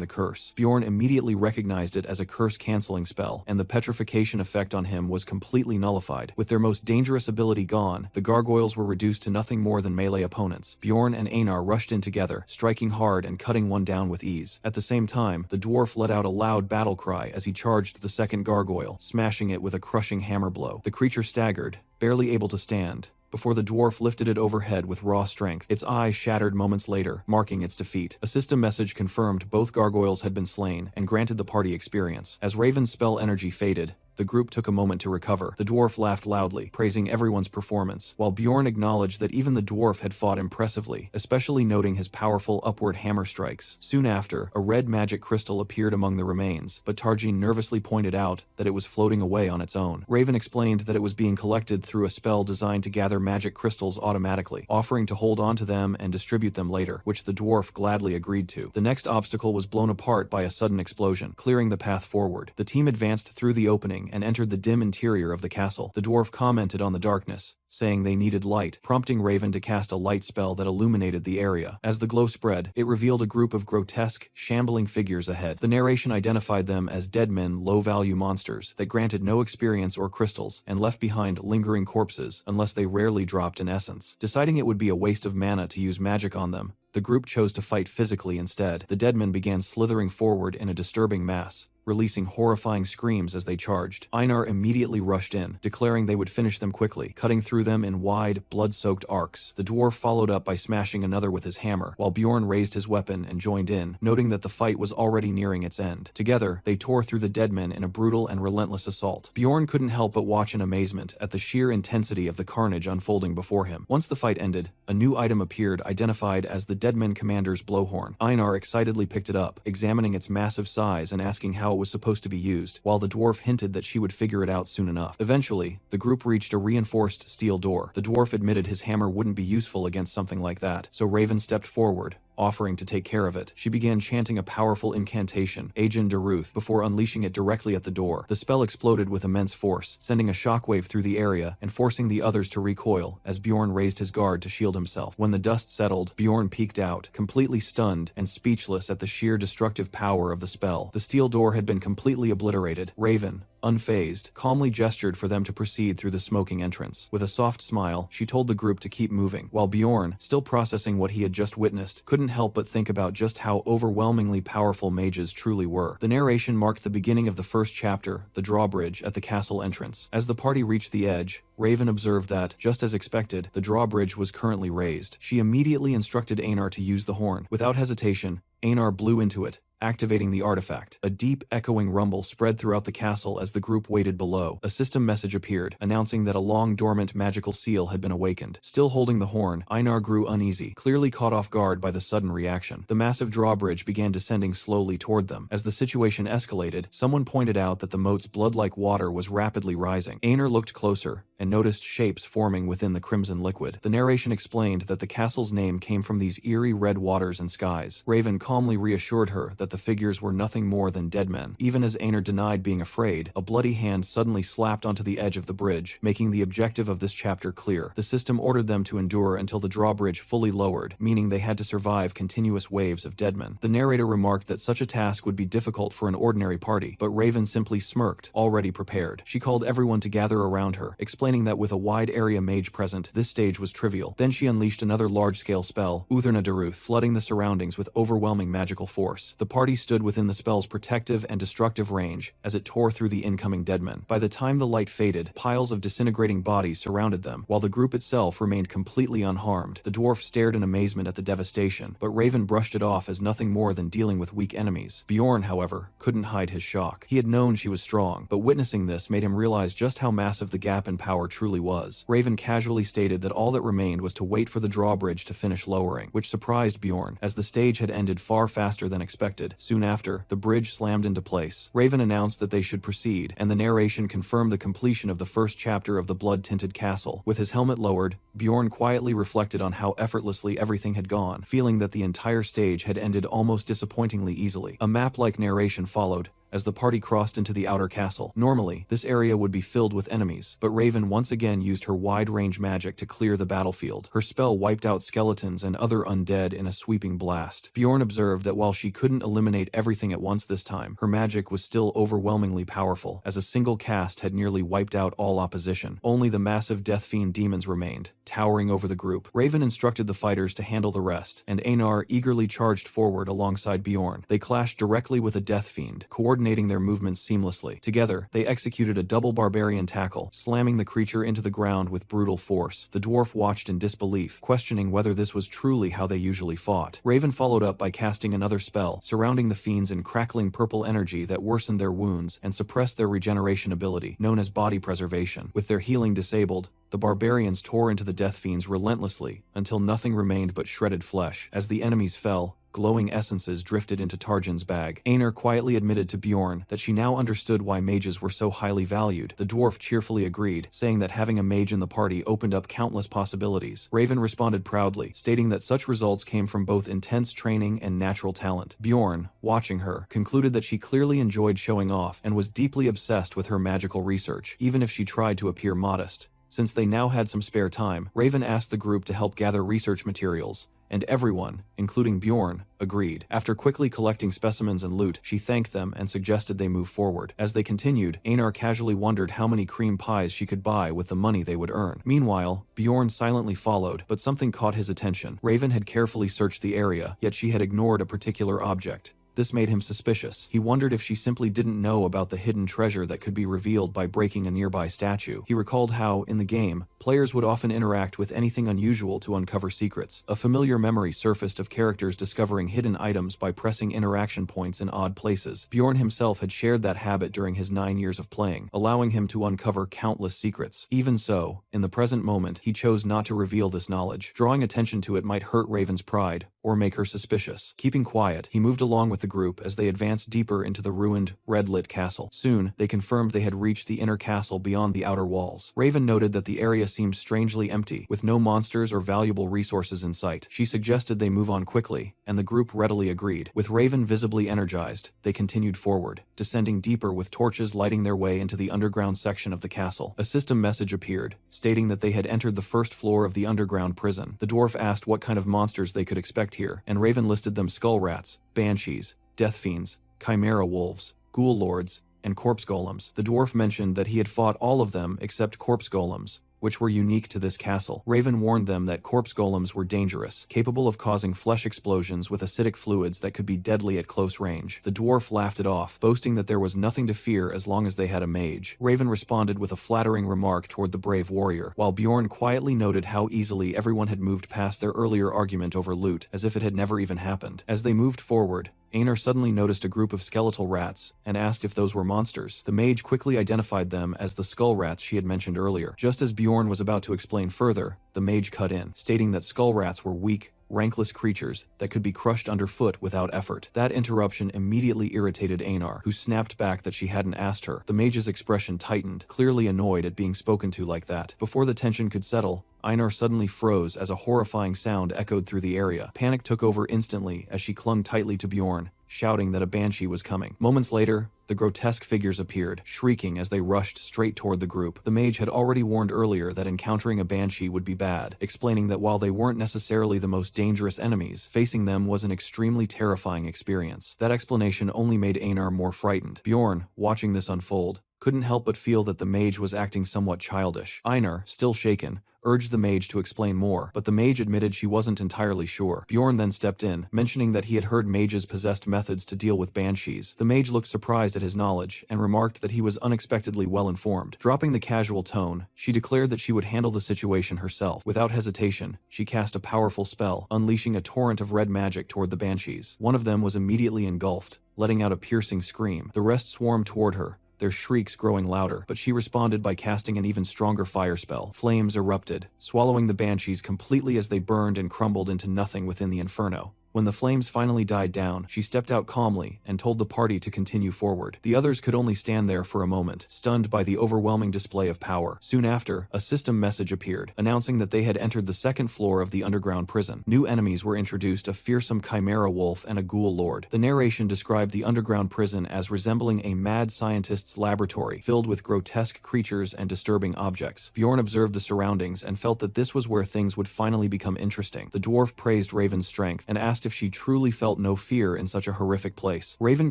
the curse. Bjorn immediately recognized it as a curse-canceling spell, and the petrification effect on him was completely nullified. With their most dangerous ability gone, the gargoyles were reduced to nothing more than melee opponents. Bjorn and Einar rushed in together, striking hard and cutting one down with ease. At the same time, the dwarf let out a loud battle cry as he charged the second gargoyle, smashing it with a crushing hammer blow. The creature staggered, barely able to stand, before the dwarf lifted it overhead with raw strength. Its eye shattered moments later, marking its defeat. A system message confirmed both gargoyles had been slain and granted the party experience. As Raven's spell energy faded, the group took a moment to recover. The dwarf laughed loudly, praising everyone's performance, while Bjorn acknowledged that even the dwarf had fought impressively, especially noting his powerful upward hammer strikes. Soon after, a red magic crystal appeared among the remains, but Tarjin nervously pointed out that it was floating away on its own. Raven explained that it was being collected through a spell designed to gather magic crystals automatically, offering to hold on to them and distribute them later, which the dwarf gladly agreed to. The next obstacle was blown apart by a sudden explosion, clearing the path forward. The team advanced through the opening and entered the dim interior of the castle. The dwarf commented on the darkness, saying they needed light, prompting Raven to cast a light spell that illuminated the area. As the glow spread, it revealed a group of grotesque, shambling figures ahead. The narration identified them as dead men, low-value monsters that granted no experience or crystals and left behind lingering corpses unless they rarely dropped an essence. Deciding it would be a waste of mana to use magic on them, the group chose to fight physically instead. The dead men began slithering forward in a disturbing mass, releasing horrifying screams as they charged. Einar immediately rushed in, declaring they would finish them quickly, cutting through them in wide, blood-soaked arcs. The dwarf followed up by smashing another with his hammer, while Bjorn raised his weapon and joined in, noting that the fight was already nearing its end. Together, they tore through the dead men in a brutal and relentless assault. Bjorn couldn't help but watch in amazement at the sheer intensity of the carnage unfolding before him. Once the fight ended, a new item appeared identified as the Deadman Commander's blowhorn. Einar excitedly picked it up, examining its massive size and asking how it was supposed to be used, while the dwarf hinted that she would figure it out soon enough. Eventually, the group reached a reinforced steel door. The dwarf admitted his hammer wouldn't be useful against something like that, so Raven stepped forward, offering to take care of it. She began chanting a powerful incantation, Agen Daruth, before unleashing it directly at the door. The spell exploded with immense force, sending a shockwave through the area and forcing the others to recoil as Bjorn raised his guard to shield himself. When the dust settled, Bjorn peeked out, completely stunned and speechless at the sheer destructive power of the spell. The steel door had been completely obliterated. Raven, unfazed, calmly gestured for them to proceed through the smoking entrance. With a soft smile, she told the group to keep moving, while Bjorn, still processing what he had just witnessed, couldn't help but think about just how overwhelmingly powerful mages truly were. The narration marked the beginning of the first chapter, the drawbridge at the castle entrance. As the party reached the edge, Raven observed that, just as expected, the drawbridge was currently raised. She immediately instructed Einar to use the horn. Without hesitation, Einar blew into it, activating the artifact. A deep, echoing rumble spread throughout the castle as the group waited below. A system message appeared, announcing that a long-dormant magical seal had been awakened. Still holding the horn, Einar grew uneasy, clearly caught off guard by the sudden reaction. The massive drawbridge began descending slowly toward them. As the situation escalated, someone pointed out that the moat's blood-like water was rapidly rising. Einar looked closer and noticed shapes forming within the crimson liquid. The narration explained that the castle's name came from these eerie red waters and skies. Raven calmly reassured her that the figures were nothing more than dead men. Even as Einar denied being afraid, a bloody hand suddenly slapped onto the edge of the bridge, making the objective of this chapter clear. The system ordered them to endure until the drawbridge fully lowered, meaning they had to survive continuous waves of dead men. The narrator remarked that such a task would be difficult for an ordinary party, but Raven simply smirked, already prepared. She called everyone to gather around her, explaining that with a wide area mage present, this stage was trivial. Then she unleashed another large-scale spell, Utherna Daruth, flooding the surroundings with overwhelming magical force. The party stood within the spell's protective and destructive range as it tore through the incoming deadmen. By the time the light faded, piles of disintegrating bodies surrounded them, while the group itself remained completely unharmed. The dwarf stared in amazement at the devastation, but Raven brushed it off as nothing more than dealing with weak enemies. Bjorn, however, couldn't hide his shock. He had known she was strong, but witnessing this made him realize just how massive the gap in power truly was. Raven casually stated that all that remained was to wait for the drawbridge to finish lowering, which surprised Bjorn, as the stage had ended far faster than expected. Soon after, the bridge slammed into place. Raven announced that they should proceed, and the narration confirmed the completion of the first chapter of the blood-tinted castle. With his helmet lowered, Bjorn quietly reflected on how effortlessly everything had gone, feeling that the entire stage had ended almost disappointingly easily. A map-like narration followed, as the party crossed into the outer castle. Normally, this area would be filled with enemies, but Raven once again used her wide-range magic to clear the battlefield. Her spell wiped out skeletons and other undead in a sweeping blast. Bjorn observed that while she couldn't eliminate everything at once this time, her magic was still overwhelmingly powerful, as a single cast had nearly wiped out all opposition. Only the massive Death Fiend demons remained, towering over the group. Raven instructed the fighters to handle the rest, and Einar eagerly charged forward alongside Bjorn. They clashed directly with a Death Fiend, coordinating coordinating their movements seamlessly. Together, they executed a double barbarian tackle, slamming the creature into the ground with brutal force. The dwarf watched in disbelief, questioning whether this was truly how they usually fought. Raven followed up by casting another spell, surrounding the fiends in crackling purple energy that worsened their wounds and suppressed their regeneration ability, known as body preservation. With their healing disabled, the barbarians tore into the death fiends relentlessly until nothing remained but shredded flesh. As the enemies fell, glowing essences drifted into Tarjan's bag. Einar quietly admitted to Bjorn that she now understood why mages were so highly valued. The dwarf cheerfully agreed, saying that having a mage in the party opened up countless possibilities. Raven responded proudly, stating that such results came from both intense training and natural talent. Bjorn, watching her, concluded that she clearly enjoyed showing off and was deeply obsessed with her magical research, even if she tried to appear modest. Since they now had some spare time, Raven asked the group to help gather research materials, and everyone, including Bjorn, agreed. After quickly collecting specimens and loot, she thanked them and suggested they move forward. As they continued, Einar casually wondered how many cream pies she could buy with the money they would earn. Meanwhile, Bjorn silently followed, but something caught his attention. Raven had carefully searched the area, yet she had ignored a particular object. This made him suspicious. He wondered if she simply didn't know about the hidden treasure that could be revealed by breaking a nearby statue. He recalled how, in the game, players would often interact with anything unusual to uncover secrets. A familiar memory surfaced of characters discovering hidden items by pressing interaction points in odd places. Bjorn himself had shared that habit during his 9 years of playing, allowing him to uncover countless secrets. Even so, in the present moment, he chose not to reveal this knowledge. Drawing attention to it might hurt Raven's pride, or make her suspicious. Keeping quiet, he moved along with the group as they advanced deeper into the ruined, red-lit castle. Soon, they confirmed they had reached the inner castle beyond the outer walls. Raven noted that the area seemed strangely empty, with no monsters or valuable resources in sight. She suggested they move on quickly, and the group readily agreed. With Raven visibly energized, they continued forward, descending deeper with torches lighting their way into the underground section of the castle. A system message appeared, stating that they had entered the first floor of the underground prison. The dwarf asked what kind of monsters they could expect here, and Raven listed them: skull rats, banshees, death fiends, chimera wolves, ghoul lords, and corpse golems. The dwarf mentioned that he had fought all of them except corpse golems, which were unique to this castle. Raven warned them that corpse golems were dangerous, capable of causing flesh explosions with acidic fluids that could be deadly at close range. The dwarf laughed it off, boasting that there was nothing to fear as long as they had a mage. Raven responded with a flattering remark toward the brave warrior, while Bjorn quietly noted how easily everyone had moved past their earlier argument over loot, as if it had never even happened. As they moved forward, Einar suddenly noticed a group of skeletal rats and asked if those were monsters. The mage quickly identified them as the skull rats she had mentioned earlier. Just as Bjorn was about to explain further, the mage cut in, stating that skull rats were weak, rankless creatures that could be crushed underfoot without effort. That interruption immediately irritated Einar, who snapped back that she hadn't asked her. The mage's expression tightened, clearly annoyed at being spoken to like that. Before the tension could settle, Einar suddenly froze as a horrifying sound echoed through the area. Panic took over instantly as she clung tightly to Bjorn, shouting that a banshee was coming. Moments later, the grotesque figures appeared, shrieking as they rushed straight toward the group. The mage had already warned earlier that encountering a banshee would be bad, explaining that while they weren't necessarily the most dangerous enemies, facing them was an extremely terrifying experience. That explanation only made Einar more frightened. Bjorn, watching this unfold, couldn't help but feel that the mage was acting somewhat childish. Einar, still shaken, urged the mage to explain more, but the mage admitted she wasn't entirely sure. Bjorn then stepped in, mentioning that he had heard mages possessed methods to deal with banshees. The mage looked surprised at his knowledge and remarked that he was unexpectedly well informed. Dropping the casual tone, she declared that she would handle the situation herself. Without hesitation, she cast a powerful spell, unleashing a torrent of red magic toward the banshees. One of them was immediately engulfed, letting out a piercing scream. The rest swarmed toward her, their shrieks growing louder, but she responded by casting an even stronger fire spell. Flames erupted, swallowing the banshees completely as they burned and crumbled into nothing within the inferno. When the flames finally died down, she stepped out calmly and told the party to continue forward. The others could only stand there for a moment, stunned by the overwhelming display of power. Soon after, a system message appeared, announcing that they had entered the second floor of the underground prison. New enemies were introduced: a fearsome chimera wolf and a ghoul lord. The narration described the underground prison as resembling a mad scientist's laboratory, filled with grotesque creatures and disturbing objects. Bjorn observed the surroundings and felt that this was where things would finally become interesting. The dwarf praised Raven's strength and asked if she truly felt no fear in such a horrific place. Raven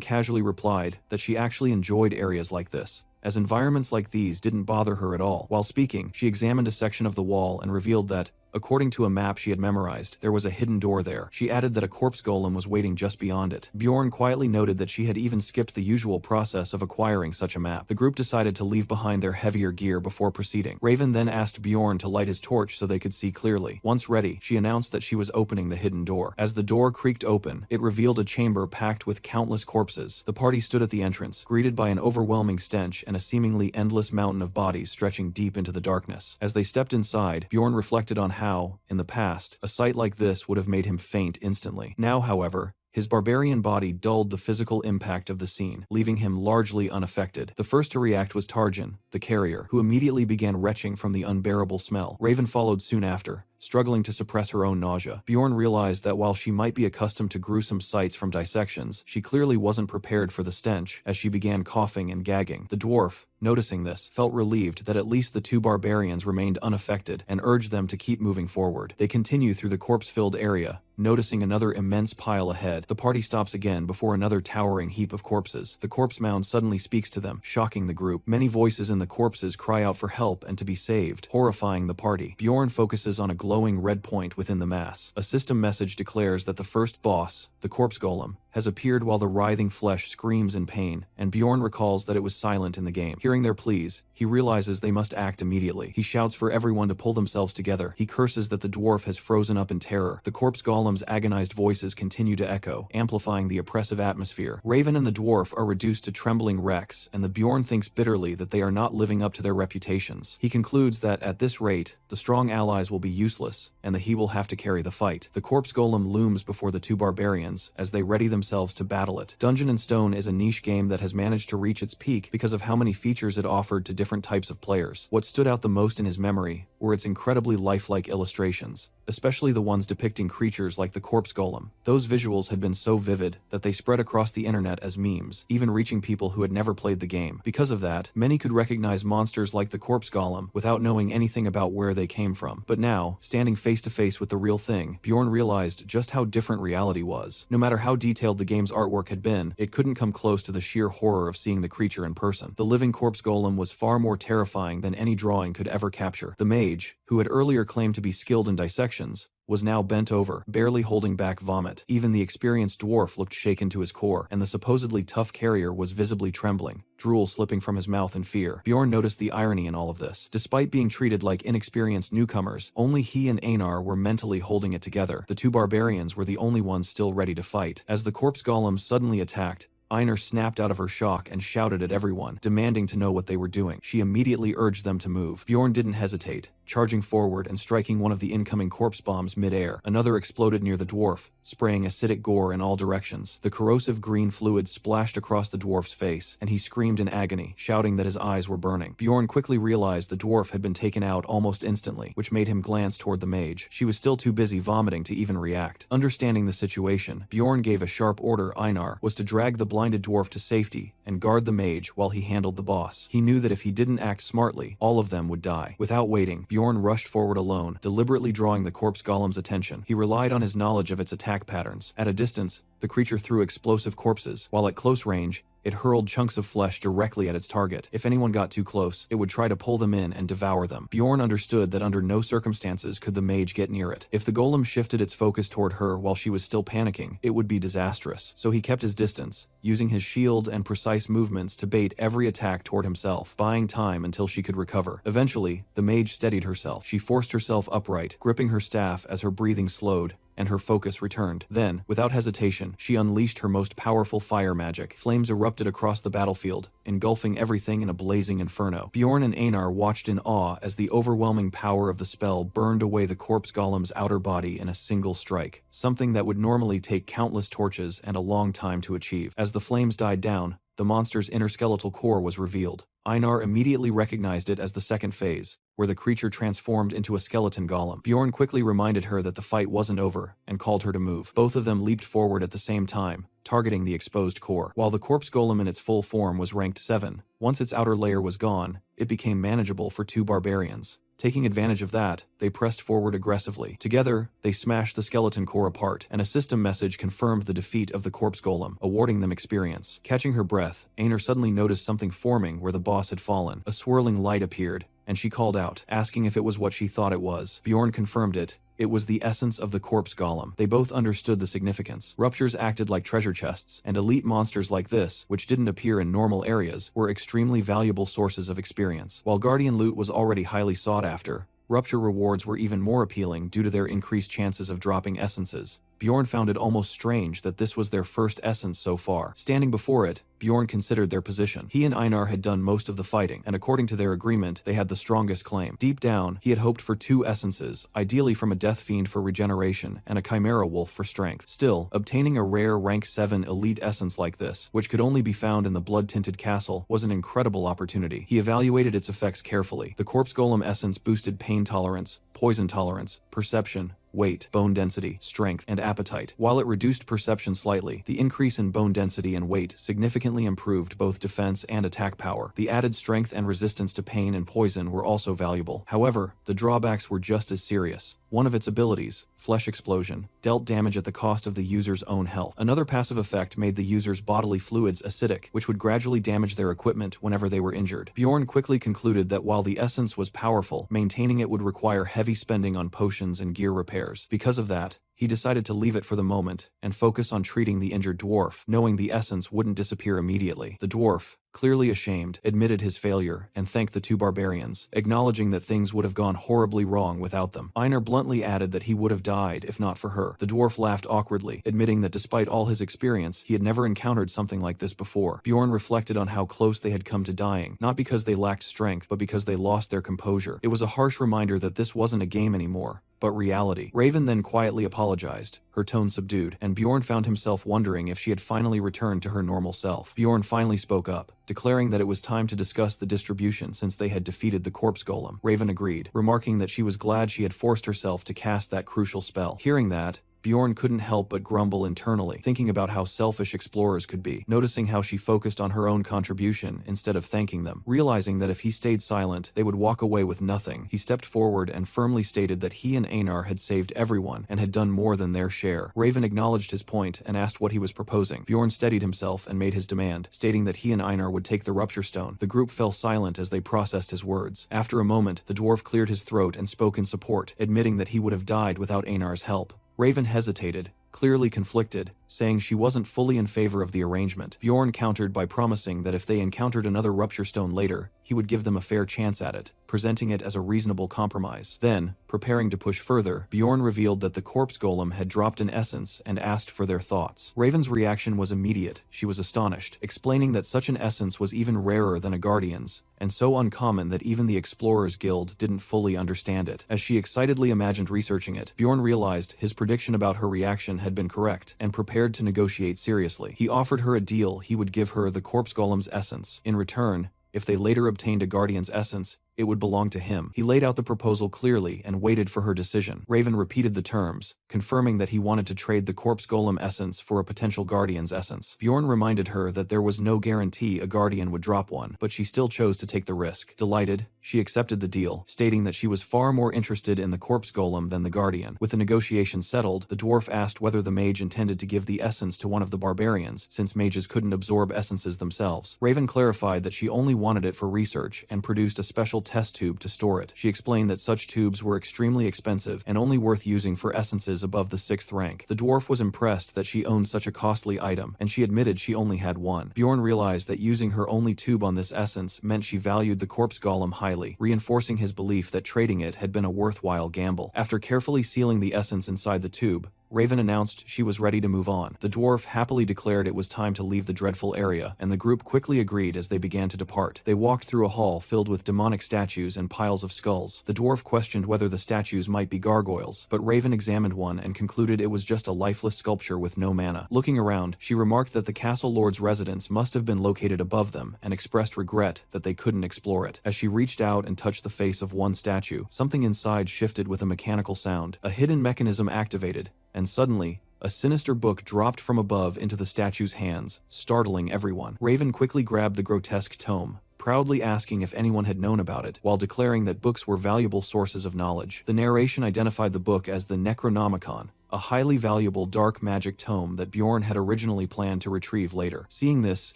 casually replied that she actually enjoyed areas like this, as environments like these didn't bother her at all. While speaking, she examined a section of the wall and revealed that, According to a map she had memorized, there was a hidden door there. She added that a corpse golem was waiting just beyond it. Bjorn quietly noted that she had even skipped the usual process of acquiring such a map. The group decided to leave behind their heavier gear before proceeding. Raven then asked Bjorn to light his torch so they could see clearly. Once ready, she announced that she was opening the hidden door. As the door creaked open, it revealed a chamber packed with countless corpses. The party stood at the entrance, greeted by an overwhelming stench and a seemingly endless mountain of bodies stretching deep into the darkness. As they stepped inside, Bjorn reflected on how, in the past, a sight like this would have made him faint instantly. Now, however, his barbarian body dulled the physical impact of the scene, leaving him largely unaffected. The first to react was Tarjan, the carrier, who immediately began retching from the unbearable smell. Raven followed soon after, struggling to suppress her own nausea. Bjorn realized that while she might be accustomed to gruesome sights from dissections, she clearly wasn't prepared for the stench as she began coughing and gagging. The dwarf, noticing this, felt relieved that at least the two barbarians remained unaffected and urged them to keep moving forward. They continue through the corpse-filled area, noticing another immense pile ahead. The party stops again before another towering heap of corpses. The corpse mound suddenly speaks to them, shocking the group. Many voices in the corpses cry out for help and to be saved, horrifying the party. Bjorn focuses on a glowing red point within the mass. A system message declares that the first boss, the corpse golem, has appeared while the writhing flesh screams in pain, and Bjorn recalls that it was silent in the game. Hearing their pleas, he realizes they must act immediately. He shouts for everyone to pull themselves together. He curses that the dwarf has frozen up in terror. The corpse golem's agonized voices continue to echo, amplifying the oppressive atmosphere. Raven and the dwarf are reduced to trembling wrecks, and the Bjorn thinks bitterly that they are not living up to their reputations. He concludes that, at this rate, the strong allies will be useless, and that he will have to carry the fight. The corpse golem looms before the two barbarians as they ready themselves to battle it. Dungeon & Stone is a niche game that has managed to reach its peak because of how many features it offered to different types of players. What stood out the most in his memory were its incredibly lifelike illustrations, especially the ones depicting creatures like the corpse golem. Those visuals had been so vivid that they spread across the internet as memes, even reaching people who had never played the game. Because of that, many could recognize monsters like the corpse golem without knowing anything about where they came from. But now, standing face to face with the real thing, Bjorn realized just how different reality was. No matter how detailed the game's artwork had been, it couldn't come close to the sheer horror of seeing the creature in person. The living corpse golem was far more terrifying than any drawing could ever capture. The mage, who had earlier claimed to be skilled in dissections, was now bent over, barely holding back vomit. Even the experienced dwarf looked shaken to his core, and the supposedly tough carrier was visibly trembling, drool slipping from his mouth in fear. Bjorn noticed the irony in all of this. Despite being treated like inexperienced newcomers, only he and Einar were mentally holding it together. The two barbarians were the only ones still ready to fight. As the corpse golem suddenly attacked, Einar snapped out of her shock and shouted at everyone, demanding to know what they were doing. She immediately urged them to move. Bjorn didn't hesitate, charging forward and striking one of the incoming corpse bombs mid-air. Another exploded near the dwarf, spraying acidic gore in all directions. The corrosive green fluid splashed across the dwarf's face, and he screamed in agony, shouting that his eyes were burning. Bjorn quickly realized the dwarf had been taken out almost instantly, which made him glance toward the mage. She was still too busy vomiting to even react. Understanding the situation, Bjorn gave a sharp order. Einar was to drag the blinded dwarf to safety and guard the mage while he handled the boss. He knew that if he didn't act smartly, all of them would die. Without waiting, Bjorn rushed forward alone, deliberately drawing the corpse golem's attention. He relied on his knowledge of its attack patterns. At a distance, the creature threw explosive corpses, while at close range, it hurled chunks of flesh directly at its target. If anyone got too close, it would try to pull them in and devour them. Bjorn understood that under no circumstances could the mage get near it. If the golem shifted its focus toward her while she was still panicking, it would be disastrous. So he kept his distance, using his shield and precise movements to bait every attack toward himself, buying time until she could recover. Eventually, the mage steadied herself. She forced herself upright, gripping her staff as her breathing slowed and her focus returned. Then, without hesitation, she unleashed her most powerful fire magic. Flames erupted across the battlefield, engulfing everything in a blazing inferno. Bjorn and Einar watched in awe as the overwhelming power of the spell burned away the corpse golem's outer body in a single strike, something that would normally take countless torches and a long time to achieve. As the flames died down, the monster's inner skeletal core was revealed. Einar immediately recognized it as the second phase, where the creature transformed into a skeleton golem. Bjorn quickly reminded her that the fight wasn't over and called her to move. Both of them leaped forward at the same time, targeting the exposed core. While the corpse golem in its full form was ranked 7, once its outer layer was gone, it became manageable for two barbarians. Taking advantage of that, they pressed forward aggressively. Together, they smashed the skeleton core apart, and a system message confirmed the defeat of the corpse golem, awarding them experience. Catching her breath, Einar suddenly noticed something forming where the boss had fallen. A swirling light appeared, and she called out, asking if it was what she thought it was. Bjorn confirmed it. It was the essence of the corpse golem. They both understood the significance. Ruptures acted like treasure chests, and elite monsters like this, which didn't appear in normal areas, were extremely valuable sources of experience. While Guardian loot was already highly sought after, Rupture rewards were even more appealing due to their increased chances of dropping essences. Bjorn found it almost strange that this was their first essence so far. Standing before it, Bjorn considered their position. He and Einar had done most of the fighting, and according to their agreement, they had the strongest claim. Deep down, he had hoped for 2 essences, ideally from a Death Fiend for regeneration and a Chimera Wolf for strength. Still, obtaining a rare rank 7 elite essence like this, which could only be found in the blood-tinted castle, was an incredible opportunity. He evaluated its effects carefully. The corpse golem essence boosted pain tolerance, poison tolerance, perception, weight, bone density, strength, and appetite. While it reduced perception slightly, the increase in bone density and weight significantly improved both defense and attack power. The added strength and resistance to pain and poison were also valuable. However, the drawbacks were just as serious. One of its abilities, Flesh Explosion, dealt damage at the cost of the user's own health. Another passive effect made the user's bodily fluids acidic, which would gradually damage their equipment whenever they were injured. Bjorn quickly concluded that while the essence was powerful, maintaining it would require heavy spending on potions and gear repairs. Because of that, he decided to leave it for the moment and focus on treating the injured dwarf, knowing the essence wouldn't disappear immediately. The dwarf, clearly ashamed, admitted his failure and thanked the 2 barbarians, acknowledging that things would have gone horribly wrong without them. Einar bluntly added that he would have died if not for her. The dwarf laughed awkwardly, admitting that despite all his experience, he had never encountered something like this before. Bjorn reflected on how close they had come to dying, not because they lacked strength, but because they lost their composure. It was a harsh reminder that this wasn't a game anymore, but reality. Raven then quietly apologized, her tone subdued, and Bjorn found himself wondering if she had finally returned to her normal self. Bjorn finally spoke up, declaring that it was time to discuss the distribution since they had defeated the corpse golem. Raven agreed, remarking that she was glad she had forced herself to cast that crucial spell. Hearing that, Bjorn couldn't help but grumble internally, thinking about how selfish explorers could be, noticing how she focused on her own contribution instead of thanking them. Realizing that if he stayed silent, they would walk away with nothing, he stepped forward and firmly stated that he and Einar had saved everyone and had done more than their share. Raven acknowledged his point and asked what he was proposing. Bjorn steadied himself and made his demand, stating that he and Einar would take the rupture stone. The group fell silent as they processed his words. After a moment, the dwarf cleared his throat and spoke in support, admitting that he would have died without Einar's help. Raven hesitated, clearly conflicted, saying she wasn't fully in favor of the arrangement. Bjorn countered by promising that if they encountered another rupture stone later, he would give them a fair chance at it, presenting it as a reasonable compromise. Then, preparing to push further, Bjorn revealed that the corpse golem had dropped an essence and asked for their thoughts. Raven's reaction was immediate. She was astonished, explaining that such an essence was even rarer than a guardian's, and so uncommon that even the Explorers Guild didn't fully understand it. As she excitedly imagined researching it, Bjorn realized his prediction about her reaction had been correct, and prepared to negotiate seriously. He offered her a deal. He would give her the corpse golem's essence. In return, if they later obtained a guardian's essence, it would belong to him. He laid out the proposal clearly and waited for her decision. Raven repeated the terms, confirming that he wanted to trade the corpse golem essence for a potential guardian's essence. Bjorn reminded her that there was no guarantee a guardian would drop one, but she still chose to take the risk. Delighted, she accepted the deal, stating that she was far more interested in the corpse golem than the guardian. With the negotiation settled, the dwarf asked whether the mage intended to give the essence to one of the barbarians, since mages couldn't absorb essences themselves. Raven clarified that she only wanted it for research and produced a special test tube to store it. She explained that such tubes were extremely expensive and only worth using for essences above the 6th rank. The dwarf was impressed that she owned such a costly item, and she admitted she only had one. Bjorn realized that using her only tube on this essence meant she valued the corpse golem highly, reinforcing his belief that trading it had been a worthwhile gamble. After carefully sealing the essence inside the tube, Raven announced she was ready to move on. The dwarf happily declared it was time to leave the dreadful area, and the group quickly agreed as they began to depart. They walked through a hall filled with demonic statues and piles of skulls. The dwarf questioned whether the statues might be gargoyles, but Raven examined one and concluded it was just a lifeless sculpture with no mana. Looking around, she remarked that the castle lord's residence must have been located above them, and expressed regret that they couldn't explore it. As she reached out and touched the face of one statue, something inside shifted with a mechanical sound. A hidden mechanism activated, and suddenly, a sinister book dropped from above into the statue's hands, startling everyone. Raven quickly grabbed the grotesque tome, proudly asking if anyone had known about it, while declaring that books were valuable sources of knowledge. The narration identified the book as the Necronomicon, a highly valuable dark magic tome that Bjorn had originally planned to retrieve later. Seeing this,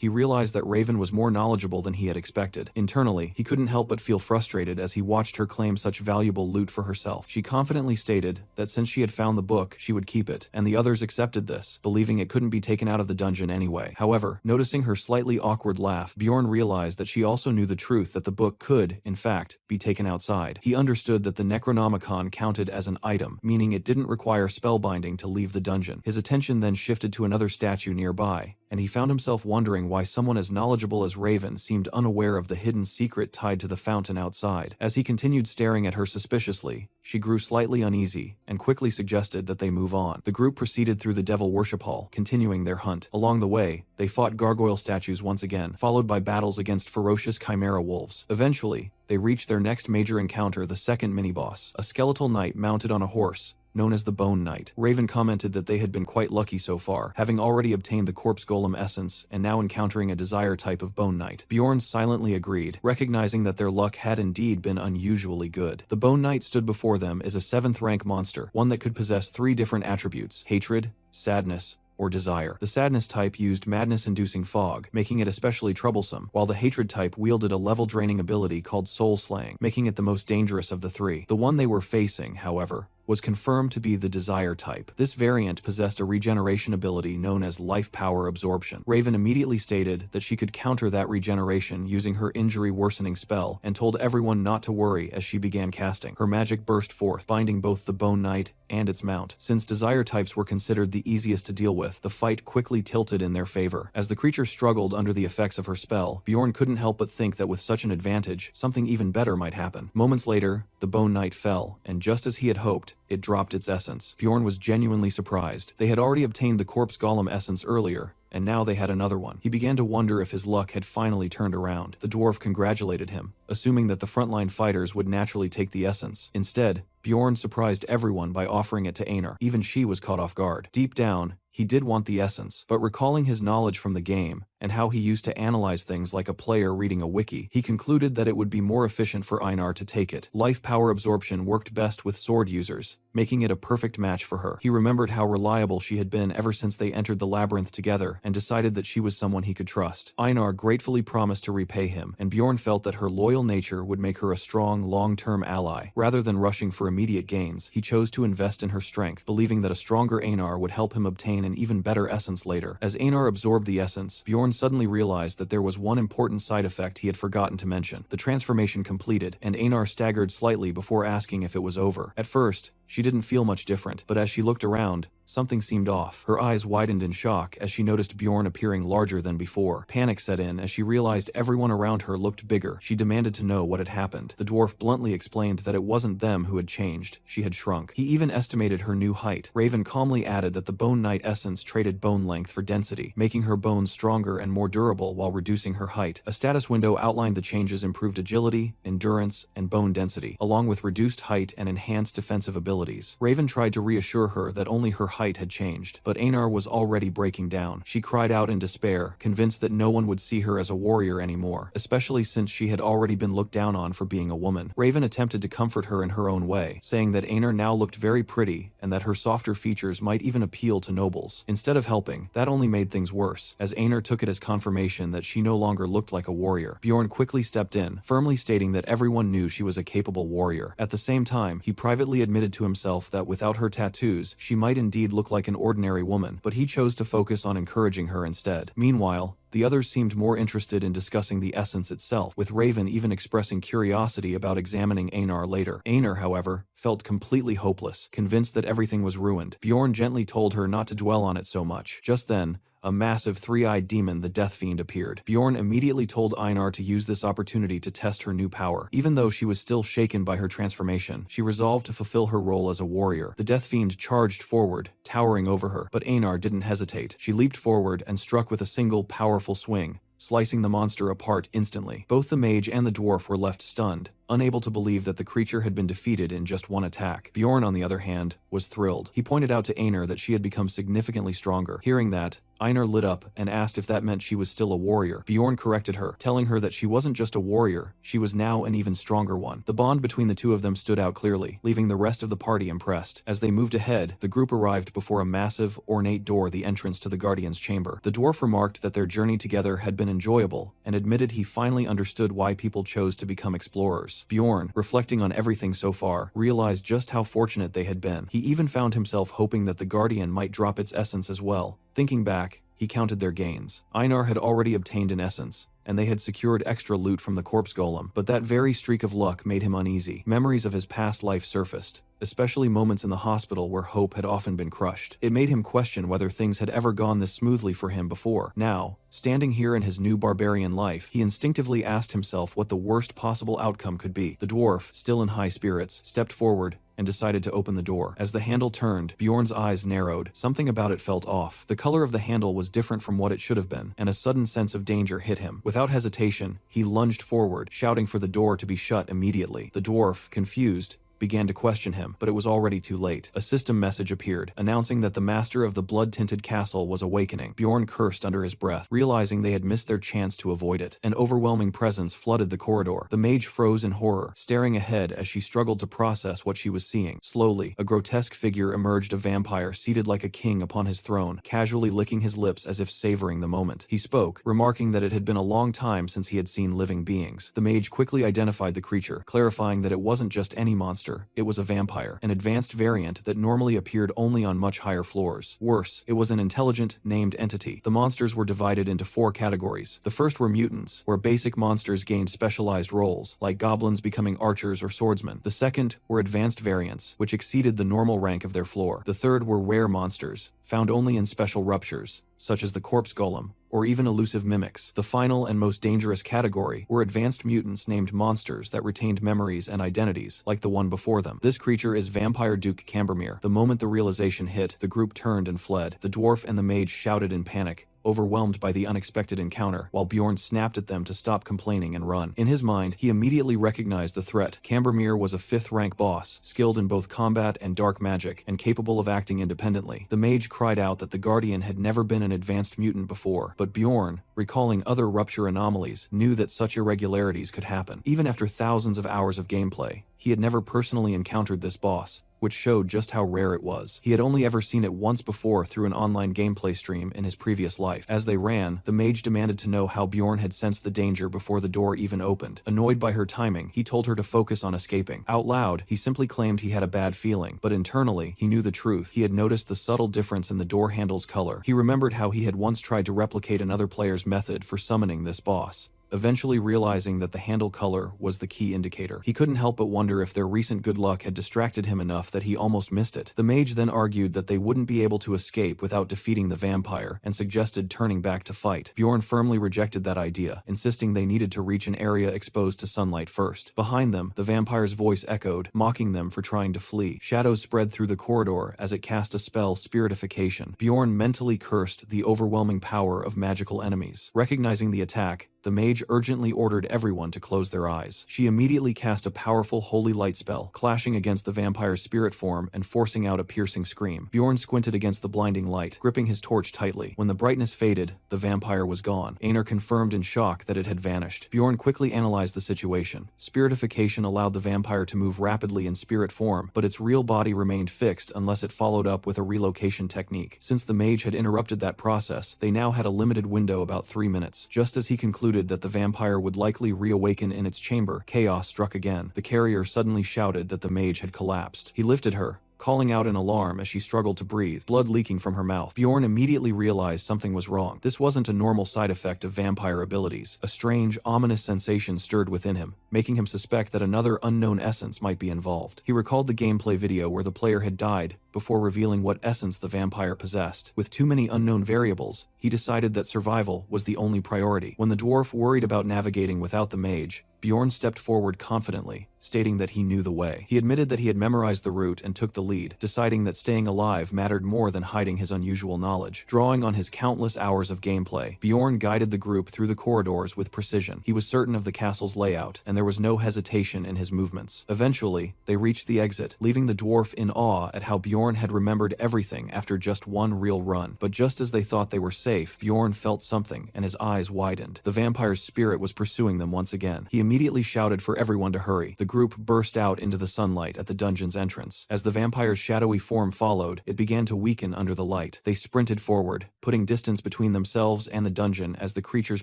he realized that Raven was more knowledgeable than he had expected. Internally, he couldn't help but feel frustrated as he watched her claim such valuable loot for herself. She confidently stated that since she had found the book, she would keep it, and the others accepted this, believing it couldn't be taken out of the dungeon anyway. However, noticing her slightly awkward laugh, Bjorn realized that she also knew the truth that the book could, in fact, be taken outside. He understood that the Necronomicon counted as an item, meaning it didn't require spellbinding to leave the dungeon. His attention then shifted to another statue nearby, and he found himself wondering why someone as knowledgeable as Raven seemed unaware of the hidden secret tied to the fountain outside. As he continued staring at her suspiciously, she grew slightly uneasy and quickly suggested that they move on. The group proceeded through the Devil Worship Hall, continuing their hunt. Along the way, they fought gargoyle statues once again, followed by battles against ferocious chimera wolves. Eventually, they reached their next major encounter, the second mini-boss, a skeletal knight mounted on a horse, known as the Bone Knight. Raven commented that they had been quite lucky so far, having already obtained the Corpse Golem essence and now encountering a desire type of Bone Knight. Bjorn silently agreed, recognizing that their luck had indeed been unusually good. The Bone Knight stood before them as a 7th rank monster, one that could possess 3 different attributes: hatred, sadness, or desire. The sadness type used madness-inducing fog, making it especially troublesome, while the hatred type wielded a level-draining ability called soul slaying, making it the most dangerous of the 3. The one they were facing, however, was confirmed to be the desire type. This variant possessed a regeneration ability known as life power absorption. Raven immediately stated that she could counter that regeneration using her injury worsening spell and told everyone not to worry as she began casting. Her magic burst forth, binding both the Bone Knight and its mount. Since desire types were considered the easiest to deal with, the fight quickly tilted in their favor. As the creature struggled under the effects of her spell, Bjorn couldn't help but think that with such an advantage, something even better might happen. Moments later, the Bone Knight fell, and just as he had hoped, it dropped its essence. Bjorn was genuinely surprised. They had already obtained the Corpse Golem essence earlier, and now they had another one. He began to wonder if his luck had finally turned around. The dwarf congratulated him, assuming that the frontline fighters would naturally take the essence. Instead, Bjorn surprised everyone by offering it to Einar. Even she was caught off guard. Deep down, he did want the essence, but recalling his knowledge from the game and how he used to analyze things like a player reading a wiki, he concluded that it would be more efficient for Einar to take it. Life power absorption worked best with sword users, making it a perfect match for her. He remembered how reliable she had been ever since they entered the labyrinth together and decided that she was someone he could trust. Einar gratefully promised to repay him, and Bjorn felt that her loyal nature would make her a strong, long-term ally. Rather than rushing for immediate gains, he chose to invest in her strength, believing that a stronger Einar would help him obtain an even better essence later. As Einar absorbed the essence, Bjorn suddenly realized that there was one important side effect he had forgotten to mention. The transformation completed, and Einar staggered slightly before asking if it was over. At first, she didn't feel much different, but as she looked around, something seemed off. Her eyes widened in shock as she noticed Bjorn appearing larger than before. Panic set in as she realized everyone around her looked bigger. She demanded to know what had happened. The dwarf bluntly explained that it wasn't them who had changed, she had shrunk. He even estimated her new height. Raven calmly added that the Bone Knight essence traded bone length for density, making her bones stronger and more durable while reducing her height. A status window outlined the changes: improved agility, endurance, and bone density, along with reduced height and enhanced defensive abilities. Raven tried to reassure her that only her height had changed, but Einar was already breaking down. She cried out in despair, convinced that no one would see her as a warrior anymore, especially since she had already been looked down on for being a woman. Raven attempted to comfort her in her own way, saying that Einar now looked very pretty and that her softer features might even appeal to nobles. Instead of helping, that only made things worse, as Einar took it as confirmation that she no longer looked like a warrior. Bjorn quickly stepped in, firmly stating that everyone knew she was a capable warrior. At the same time, he privately admitted to himself that without her tattoos, she might indeed look like an ordinary woman, but he chose to focus on encouraging her instead. Meanwhile, the others seemed more interested in discussing the essence itself, with Raven even expressing curiosity about examining Einar later. Einar, however, felt completely hopeless, convinced that everything was ruined. Bjorn gently told her not to dwell on it so much. Just then, a massive three-eyed demon, the Death Fiend, appeared. Bjorn immediately told Einar to use this opportunity to test her new power. Even though she was still shaken by her transformation, she resolved to fulfill her role as a warrior. The Death Fiend charged forward, towering over her, but Einar didn't hesitate. She leaped forward and struck with a single powerful swing, slicing the monster apart instantly. Both the mage and the dwarf were left stunned, unable to believe that the creature had been defeated in just one attack. Bjorn, on the other hand, was thrilled. He pointed out to Einar that she had become significantly stronger. Hearing that, Einar lit up and asked if that meant she was still a warrior. Bjorn corrected her, telling her that she wasn't just a warrior, she was now an even stronger one. The bond between the two of them stood out clearly, leaving the rest of the party impressed. As they moved ahead, the group arrived before a massive, ornate door, the entrance to the Guardian's chamber. The dwarf remarked that their journey together had been enjoyable, and admitted he finally understood why people chose to become explorers. Bjorn, reflecting on everything so far, realized just how fortunate they had been. He even found himself hoping that the Guardian might drop its essence as well. Thinking back, he counted their gains. Einar had already obtained an essence, and they had secured extra loot from the corpse golem, but that very streak of luck made him uneasy. Memories of his past life surfaced, especially moments in the hospital where hope had often been crushed. It made him question whether things had ever gone this smoothly for him before. Now, standing here in his new barbarian life, he instinctively asked himself what the worst possible outcome could be. The dwarf, still in high spirits, stepped forward and decided to open the door. As the handle turned, Bjorn's eyes narrowed. Something about it felt off. The color of the handle was different from what it should have been, and a sudden sense of danger hit him. Without hesitation, he lunged forward, shouting for the door to be shut immediately. The dwarf, confused, began to question him, but it was already too late. A system message appeared, announcing that the master of the blood-tinted castle was awakening. Bjorn cursed under his breath, realizing they had missed their chance to avoid it. An overwhelming presence flooded the corridor. The mage froze in horror, staring ahead as she struggled to process what she was seeing. Slowly, a grotesque figure emerged, a vampire seated like a king upon his throne, casually licking his lips as if savoring the moment. He spoke, remarking that it had been a long time since he had seen living beings. The mage quickly identified the creature, clarifying that it wasn't just any monster. It was a vampire, an advanced variant that normally appeared only on much higher floors. Worse, it was an intelligent, named entity. The monsters were divided into 4 categories. The first were mutants, where basic monsters gained specialized roles, like goblins becoming archers or swordsmen. The second were advanced variants, which exceeded the normal rank of their floor. The third were rare monsters, found only in special ruptures, such as the corpse golem, or even elusive mimics. The final and most dangerous category were advanced mutants named monsters that retained memories and identities, like the one before them. This creature is Vampire Duke Cambermere. The moment the realization hit, the group turned and fled. The dwarf and the mage shouted in panic, overwhelmed by the unexpected encounter, while Bjorn snapped at them to stop complaining and run. In his mind, he immediately recognized the threat. Cambermere was a 5th-rank boss, skilled in both combat and dark magic, and capable of acting independently. The mage cried out that the Guardian had never been an advanced mutant before, but Bjorn, recalling other rupture anomalies, knew that such irregularities could happen. Even after thousands of hours of gameplay, he had never personally encountered this boss, which showed just how rare it was. He had only ever seen it once before through an online gameplay stream in his previous life. As they ran, the mage demanded to know how Bjorn had sensed the danger before the door even opened. Annoyed by her timing, he told her to focus on escaping. Out loud, he simply claimed he had a bad feeling, but internally, he knew the truth. He had noticed the subtle difference in the door handle's color. He remembered how he had once tried to replicate another player's method for summoning this boss, eventually realizing that the handle color was the key indicator. He couldn't help but wonder if their recent good luck had distracted him enough that he almost missed it. The mage then argued that they wouldn't be able to escape without defeating the vampire, and suggested turning back to fight. Bjorn firmly rejected that idea, insisting they needed to reach an area exposed to sunlight first. Behind them, the vampire's voice echoed, mocking them for trying to flee. Shadows spread through the corridor as it cast a spell, Spiritification. Bjorn mentally cursed the overwhelming power of magical enemies. Recognizing the attack, the mage urgently ordered everyone to close their eyes. She immediately cast a powerful holy light spell, clashing against the vampire's spirit form and forcing out a piercing scream. Bjorn squinted against the blinding light, gripping his torch tightly. When the brightness faded, the vampire was gone. Einar confirmed in shock that it had vanished. Bjorn quickly analyzed the situation. Spiritification allowed the vampire to move rapidly in spirit form, but its real body remained fixed unless it followed up with a relocation technique. Since the mage had interrupted that process, they now had a limited window, about 3 minutes. Just as he concluded that the vampire would likely reawaken in its chamber, chaos struck again. The carrier suddenly shouted that the mage had collapsed. He lifted her, calling out in alarm as she struggled to breathe, blood leaking from her mouth. Bjorn immediately realized something was wrong. This wasn't a normal side effect of vampire abilities. A strange, ominous sensation stirred within him, making him suspect that another unknown essence might be involved. He recalled the gameplay video where the player had died before revealing what essence the vampire possessed. With too many unknown variables, he decided that survival was the only priority. When the dwarf worried about navigating without the mage, Bjorn stepped forward confidently, stating that he knew the way. He admitted that he had memorized the route and took the lead, deciding that staying alive mattered more than hiding his unusual knowledge. Drawing on his countless hours of gameplay, Bjorn guided the group through the corridors with precision. He was certain of the castle's layout, and there was no hesitation in his movements. Eventually, they reached the exit, leaving the dwarf in awe at how Bjorn had remembered everything after just one real run. But just as they thought they were safe, Bjorn felt something, and his eyes widened. The vampire's spirit was pursuing them once again. He immediately shouted for everyone to hurry. The group burst out into the sunlight at the dungeon's entrance. As the vampire's shadowy form followed, it began to weaken under the light. They sprinted forward, putting distance between themselves and the dungeon as the creature's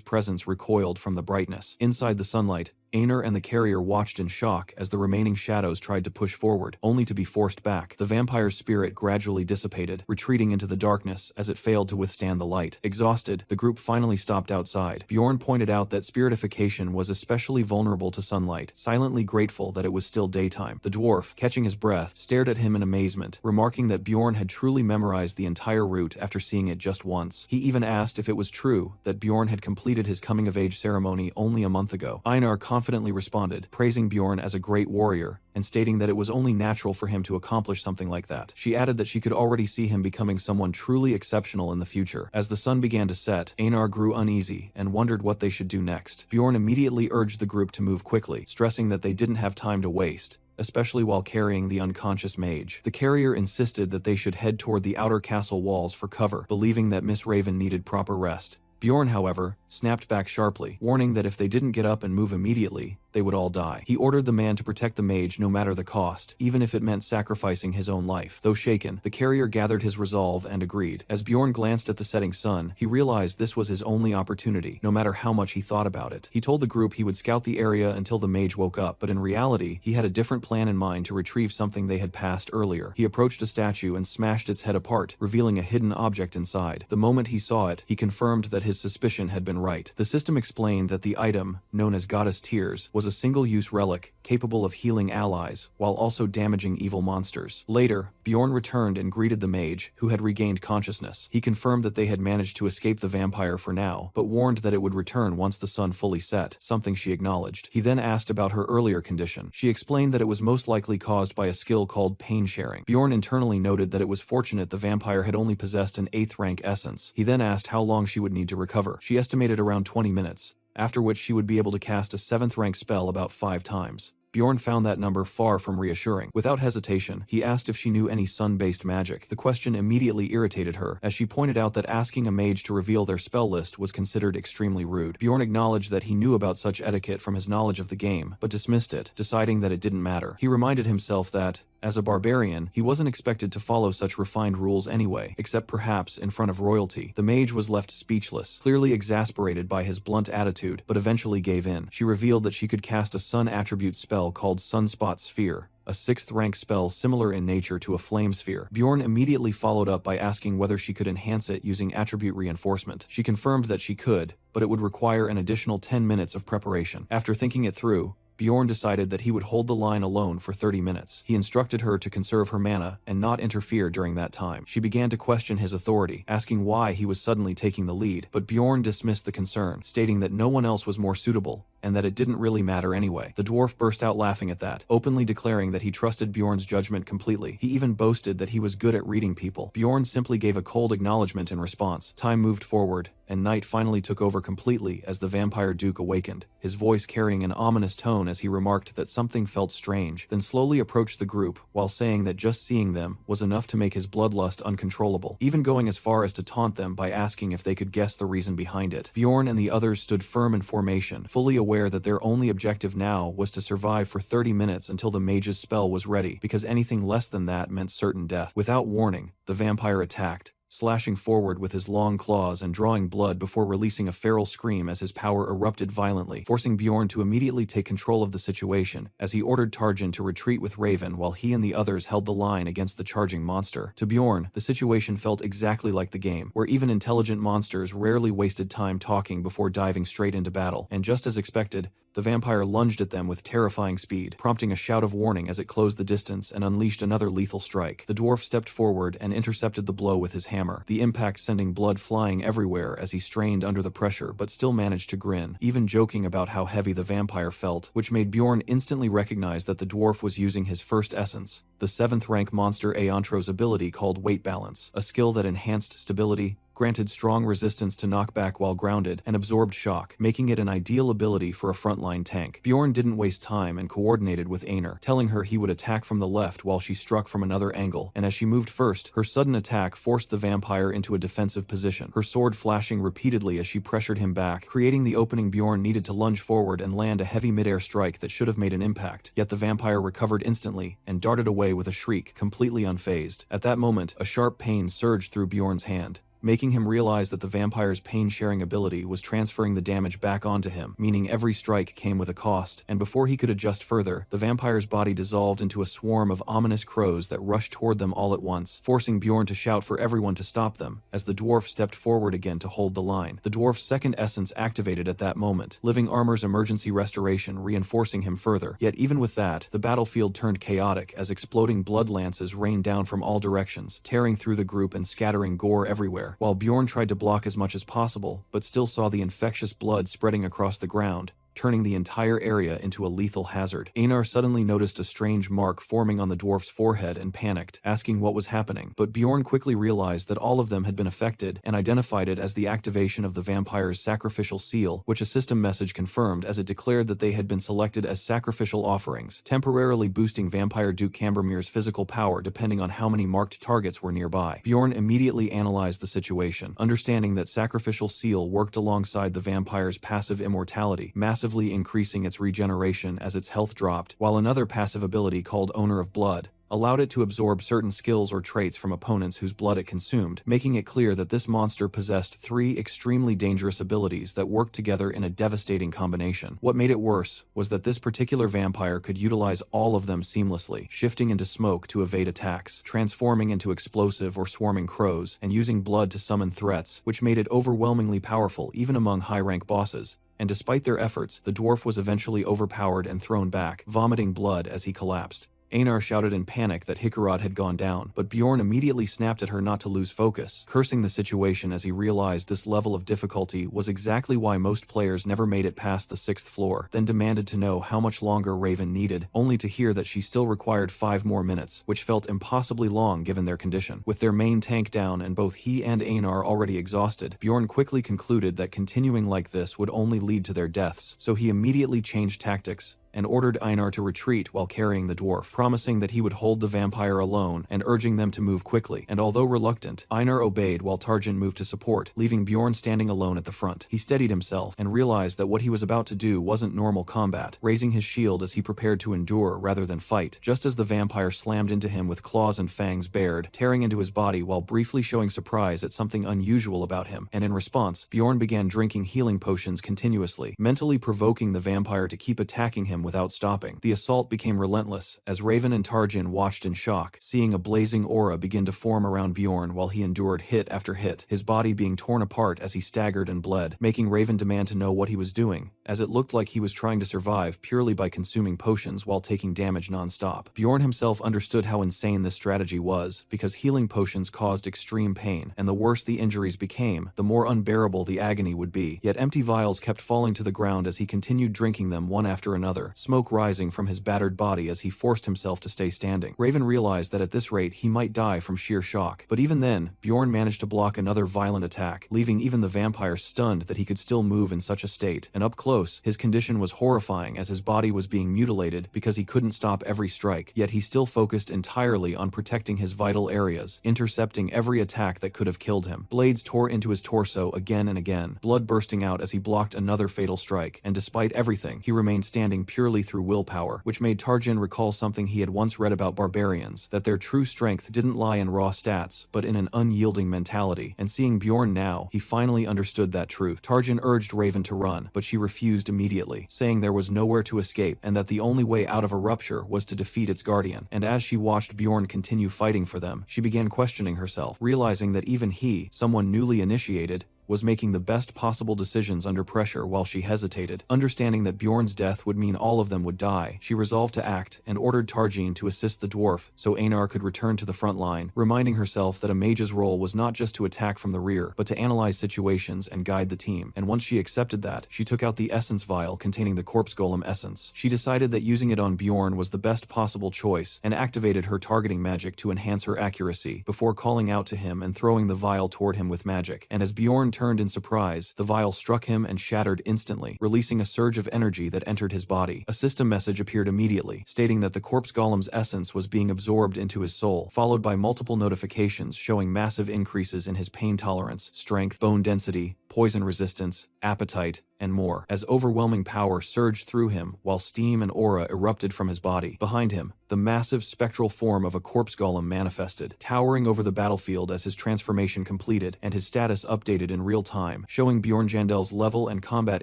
presence recoiled from the brightness. Inside the sunlight, Aner and the carrier watched in shock as the remaining shadows tried to push forward, only to be forced back. The vampire's spirit gradually dissipated, retreating into the darkness as it failed to withstand the light. Exhausted, the group finally stopped outside. Bjorn pointed out that spiritification was especially vulnerable to sunlight, silently grateful that it was still daytime. The dwarf, catching his breath, stared at him in amazement, remarking that Bjorn had truly memorized the entire route after seeing it just once. He even asked if it was true that Bjorn had completed his coming-of-age ceremony only a month ago. Einar confidently responded, praising Bjorn as a great warrior, and stating that it was only natural for him to accomplish something like that. She added that she could already see him becoming someone truly exceptional in the future. As the sun began to set, Einar grew uneasy and wondered what they should do next. Bjorn immediately urged the group to move quickly, stressing that they didn't have time to waste, especially while carrying the unconscious mage. The carrier insisted that they should head toward the outer castle walls for cover, believing that Miss Raven needed proper rest. Bjorn, however, snapped back sharply, warning that if they didn't get up and move immediately, they would all die. He ordered the man to protect the mage no matter the cost, even if it meant sacrificing his own life. Though shaken, the carrier gathered his resolve and agreed. As Bjorn glanced at the setting sun, he realized this was his only opportunity, no matter how much he thought about it. He told the group he would scout the area until the mage woke up, but in reality, he had a different plan in mind to retrieve something they had passed earlier. He approached a statue and smashed its head apart, revealing a hidden object inside. The moment he saw it, he confirmed that his suspicion had been right. The system explained that the item, known as Goddess Tears, was a single-use relic capable of healing allies while also damaging evil monsters. Later, Bjorn returned and greeted the mage, who had regained consciousness. He confirmed that they had managed to escape the vampire for now, but warned that it would return once the sun fully set, something she acknowledged. He then asked about her earlier condition. She explained that it was most likely caused by a skill called pain sharing. Bjorn internally noted that it was fortunate the vampire had only possessed an 8th rank essence. He then asked how long she would need to recover. She estimated around 20 minutes, after which she would be able to cast a 7th rank spell about 5 times. Bjorn found that number far from reassuring. Without hesitation, he asked if she knew any sun-based magic. The question immediately irritated her, as she pointed out that asking a mage to reveal their spell list was considered extremely rude. Bjorn acknowledged that he knew about such etiquette from his knowledge of the game, but dismissed it, deciding that it didn't matter. He reminded himself that, as a barbarian, he wasn't expected to follow such refined rules anyway, except perhaps in front of royalty. The mage was left speechless, clearly exasperated by his blunt attitude, but eventually gave in. She revealed that she could cast a sun attribute spell called Sunspot Sphere, a 6th rank spell similar in nature to a flame sphere. Bjorn immediately followed up by asking whether she could enhance it using attribute reinforcement. She confirmed that she could, but it would require an additional 10 minutes of preparation. After thinking it through, Bjorn decided that he would hold the line alone for 30 minutes. He instructed her to conserve her mana and not interfere during that time. She began to question his authority, asking why he was suddenly taking the lead, but Bjorn dismissed the concern, stating that no one else was more suitable, and that it didn't really matter anyway. The dwarf burst out laughing at that, openly declaring that he trusted Bjorn's judgment completely. He even boasted that he was good at reading people. Bjorn simply gave a cold acknowledgement in response. Time moved forward, and night finally took over completely as the vampire duke awakened, his voice carrying an ominous tone as he remarked that something felt strange, then slowly approached the group, while saying that just seeing them was enough to make his bloodlust uncontrollable, even going as far as to taunt them by asking if they could guess the reason behind it. Bjorn and the others stood firm in formation, fully aware that their only objective now was to survive for 30 minutes until the mage's spell was ready, because anything less than that meant certain death. Without warning, the vampire attacked, slashing forward with his long claws and drawing blood before releasing a feral scream as his power erupted violently, forcing Bjorn to immediately take control of the situation, as he ordered Tarjin to retreat with Raven while he and the others held the line against the charging monster. To Bjorn, the situation felt exactly like the game, where even intelligent monsters rarely wasted time talking before diving straight into battle, and just as expected, the vampire lunged at them with terrifying speed, prompting a shout of warning as it closed the distance and unleashed another lethal strike. The dwarf stepped forward and intercepted the blow with his hammer, the impact sending blood flying everywhere as he strained under the pressure but still managed to grin, even joking about how heavy the vampire felt, which made Bjorn instantly recognize that the dwarf was using his first essence, the 7th rank monster Aontro's ability called Weight Balance, a skill that enhanced stability, granted strong resistance to knockback while grounded, and absorbed shock, making it an ideal ability for a frontline tank. Bjorn didn't waste time and coordinated with Einar, telling her he would attack from the left while she struck from another angle, and as she moved first, her sudden attack forced the vampire into a defensive position, her sword flashing repeatedly as she pressured him back, creating the opening Bjorn needed to lunge forward and land a heavy midair strike that should have made an impact, yet the vampire recovered instantly and darted away with a shriek, completely unfazed. At that moment, a sharp pain surged through Bjorn's hand, making him realize that the vampire's pain-sharing ability was transferring the damage back onto him, meaning every strike came with a cost, and before he could adjust further, the vampire's body dissolved into a swarm of ominous crows that rushed toward them all at once, forcing Bjorn to shout for everyone to stop them, as the dwarf stepped forward again to hold the line. The dwarf's second essence activated at that moment, Living Armor's emergency restoration reinforcing him further, yet even with that, the battlefield turned chaotic as exploding blood lances rained down from all directions, tearing through the group and scattering gore everywhere, while Bjorn tried to block as much as possible, but still saw the infectious blood spreading across the ground, turning the entire area into a lethal hazard. Einar suddenly noticed a strange mark forming on the dwarf's forehead and panicked, asking what was happening, but Bjorn quickly realized that all of them had been affected and identified it as the activation of the vampire's sacrificial seal, which a system message confirmed as it declared that they had been selected as sacrificial offerings, temporarily boosting Vampire Duke Cambermere's physical power depending on how many marked targets were nearby. Bjorn immediately analyzed the situation, understanding that sacrificial seal worked alongside the vampire's passive immortality, massively increasing its regeneration as its health dropped, while another passive ability called Owner of Blood allowed it to absorb certain skills or traits from opponents whose blood it consumed, making it clear that this monster possessed 3 extremely dangerous abilities that worked together in a devastating combination. What made it worse was that this particular vampire could utilize all of them seamlessly, shifting into smoke to evade attacks, transforming into explosive or swarming crows, and using blood to summon threats, which made it overwhelmingly powerful even among high-rank bosses. And despite their efforts, the dwarf was eventually overpowered and thrown back, vomiting blood as he collapsed. Einar shouted in panic that Hikarad had gone down, but Bjorn immediately snapped at her not to lose focus, cursing the situation as he realized this level of difficulty was exactly why most players never made it past the 6th floor, then demanded to know how much longer Raven needed, only to hear that she still required 5 more minutes, which felt impossibly long given their condition. With their main tank down and both he and Einar already exhausted, Bjorn quickly concluded that continuing like this would only lead to their deaths, so he immediately changed tactics and ordered Einar to retreat while carrying the dwarf, promising that he would hold the vampire alone and urging them to move quickly. And although reluctant, Einar obeyed while Tarjin moved to support, leaving Bjorn standing alone at the front. He steadied himself and realized that what he was about to do wasn't normal combat, raising his shield as he prepared to endure rather than fight, just as the vampire slammed into him with claws and fangs bared, tearing into his body while briefly showing surprise at something unusual about him. And in response, Bjorn began drinking healing potions continuously, mentally provoking the vampire to keep attacking him without stopping. The assault became relentless, as Raven and Tarjin watched in shock, seeing a blazing aura begin to form around Bjorn while he endured hit after hit, his body being torn apart as he staggered and bled, making Raven demand to know what he was doing, as it looked like he was trying to survive purely by consuming potions while taking damage non-stop. Bjorn himself understood how insane this strategy was, because healing potions caused extreme pain, and the worse the injuries became, the more unbearable the agony would be. Yet empty vials kept falling to the ground as he continued drinking them one after another, smoke rising from his battered body as he forced himself to stay standing. Raven realized that at this rate he might die from sheer shock, but even then, Bjorn managed to block another violent attack, leaving even the vampire stunned that he could still move in such a state, and up close, his condition was horrifying as his body was being mutilated because he couldn't stop every strike, yet he still focused entirely on protecting his vital areas, intercepting every attack that could have killed him. Blades tore into his torso again and again, blood bursting out as he blocked another fatal strike, and despite everything, he remained standing purely purely through willpower, which made Tarjin recall something he had once read about barbarians, that their true strength didn't lie in raw stats, but in an unyielding mentality. And seeing Bjorn now, he finally understood that truth. Tarjin urged Raven to run, but she refused immediately, saying there was nowhere to escape and that the only way out of a rupture was to defeat its guardian. And as she watched Bjorn continue fighting for them, she began questioning herself, realizing that even he, someone newly initiated, was making the best possible decisions under pressure while she hesitated. Understanding that Bjorn's death would mean all of them would die, she resolved to act and ordered Tarjin to assist the dwarf so Einar could return to the front line, reminding herself that a mage's role was not just to attack from the rear, but to analyze situations and guide the team. And once she accepted that, she took out the essence vial containing the corpse golem essence. She decided that using it on Bjorn was the best possible choice and activated her targeting magic to enhance her accuracy before calling out to him and throwing the vial toward him with magic. And as Bjorn turned in surprise, the vial struck him and shattered instantly, releasing a surge of energy that entered his body. A system message appeared immediately, stating that the corpse golem's essence was being absorbed into his soul, followed by multiple notifications showing massive increases in his pain tolerance, strength, bone density, poison resistance, appetite, and more, as overwhelming power surged through him while steam and aura erupted from his body. Behind him, the massive spectral form of a corpse golem manifested, towering over the battlefield as his transformation completed and his status updated in real time, showing Bjorn Jandel's level and combat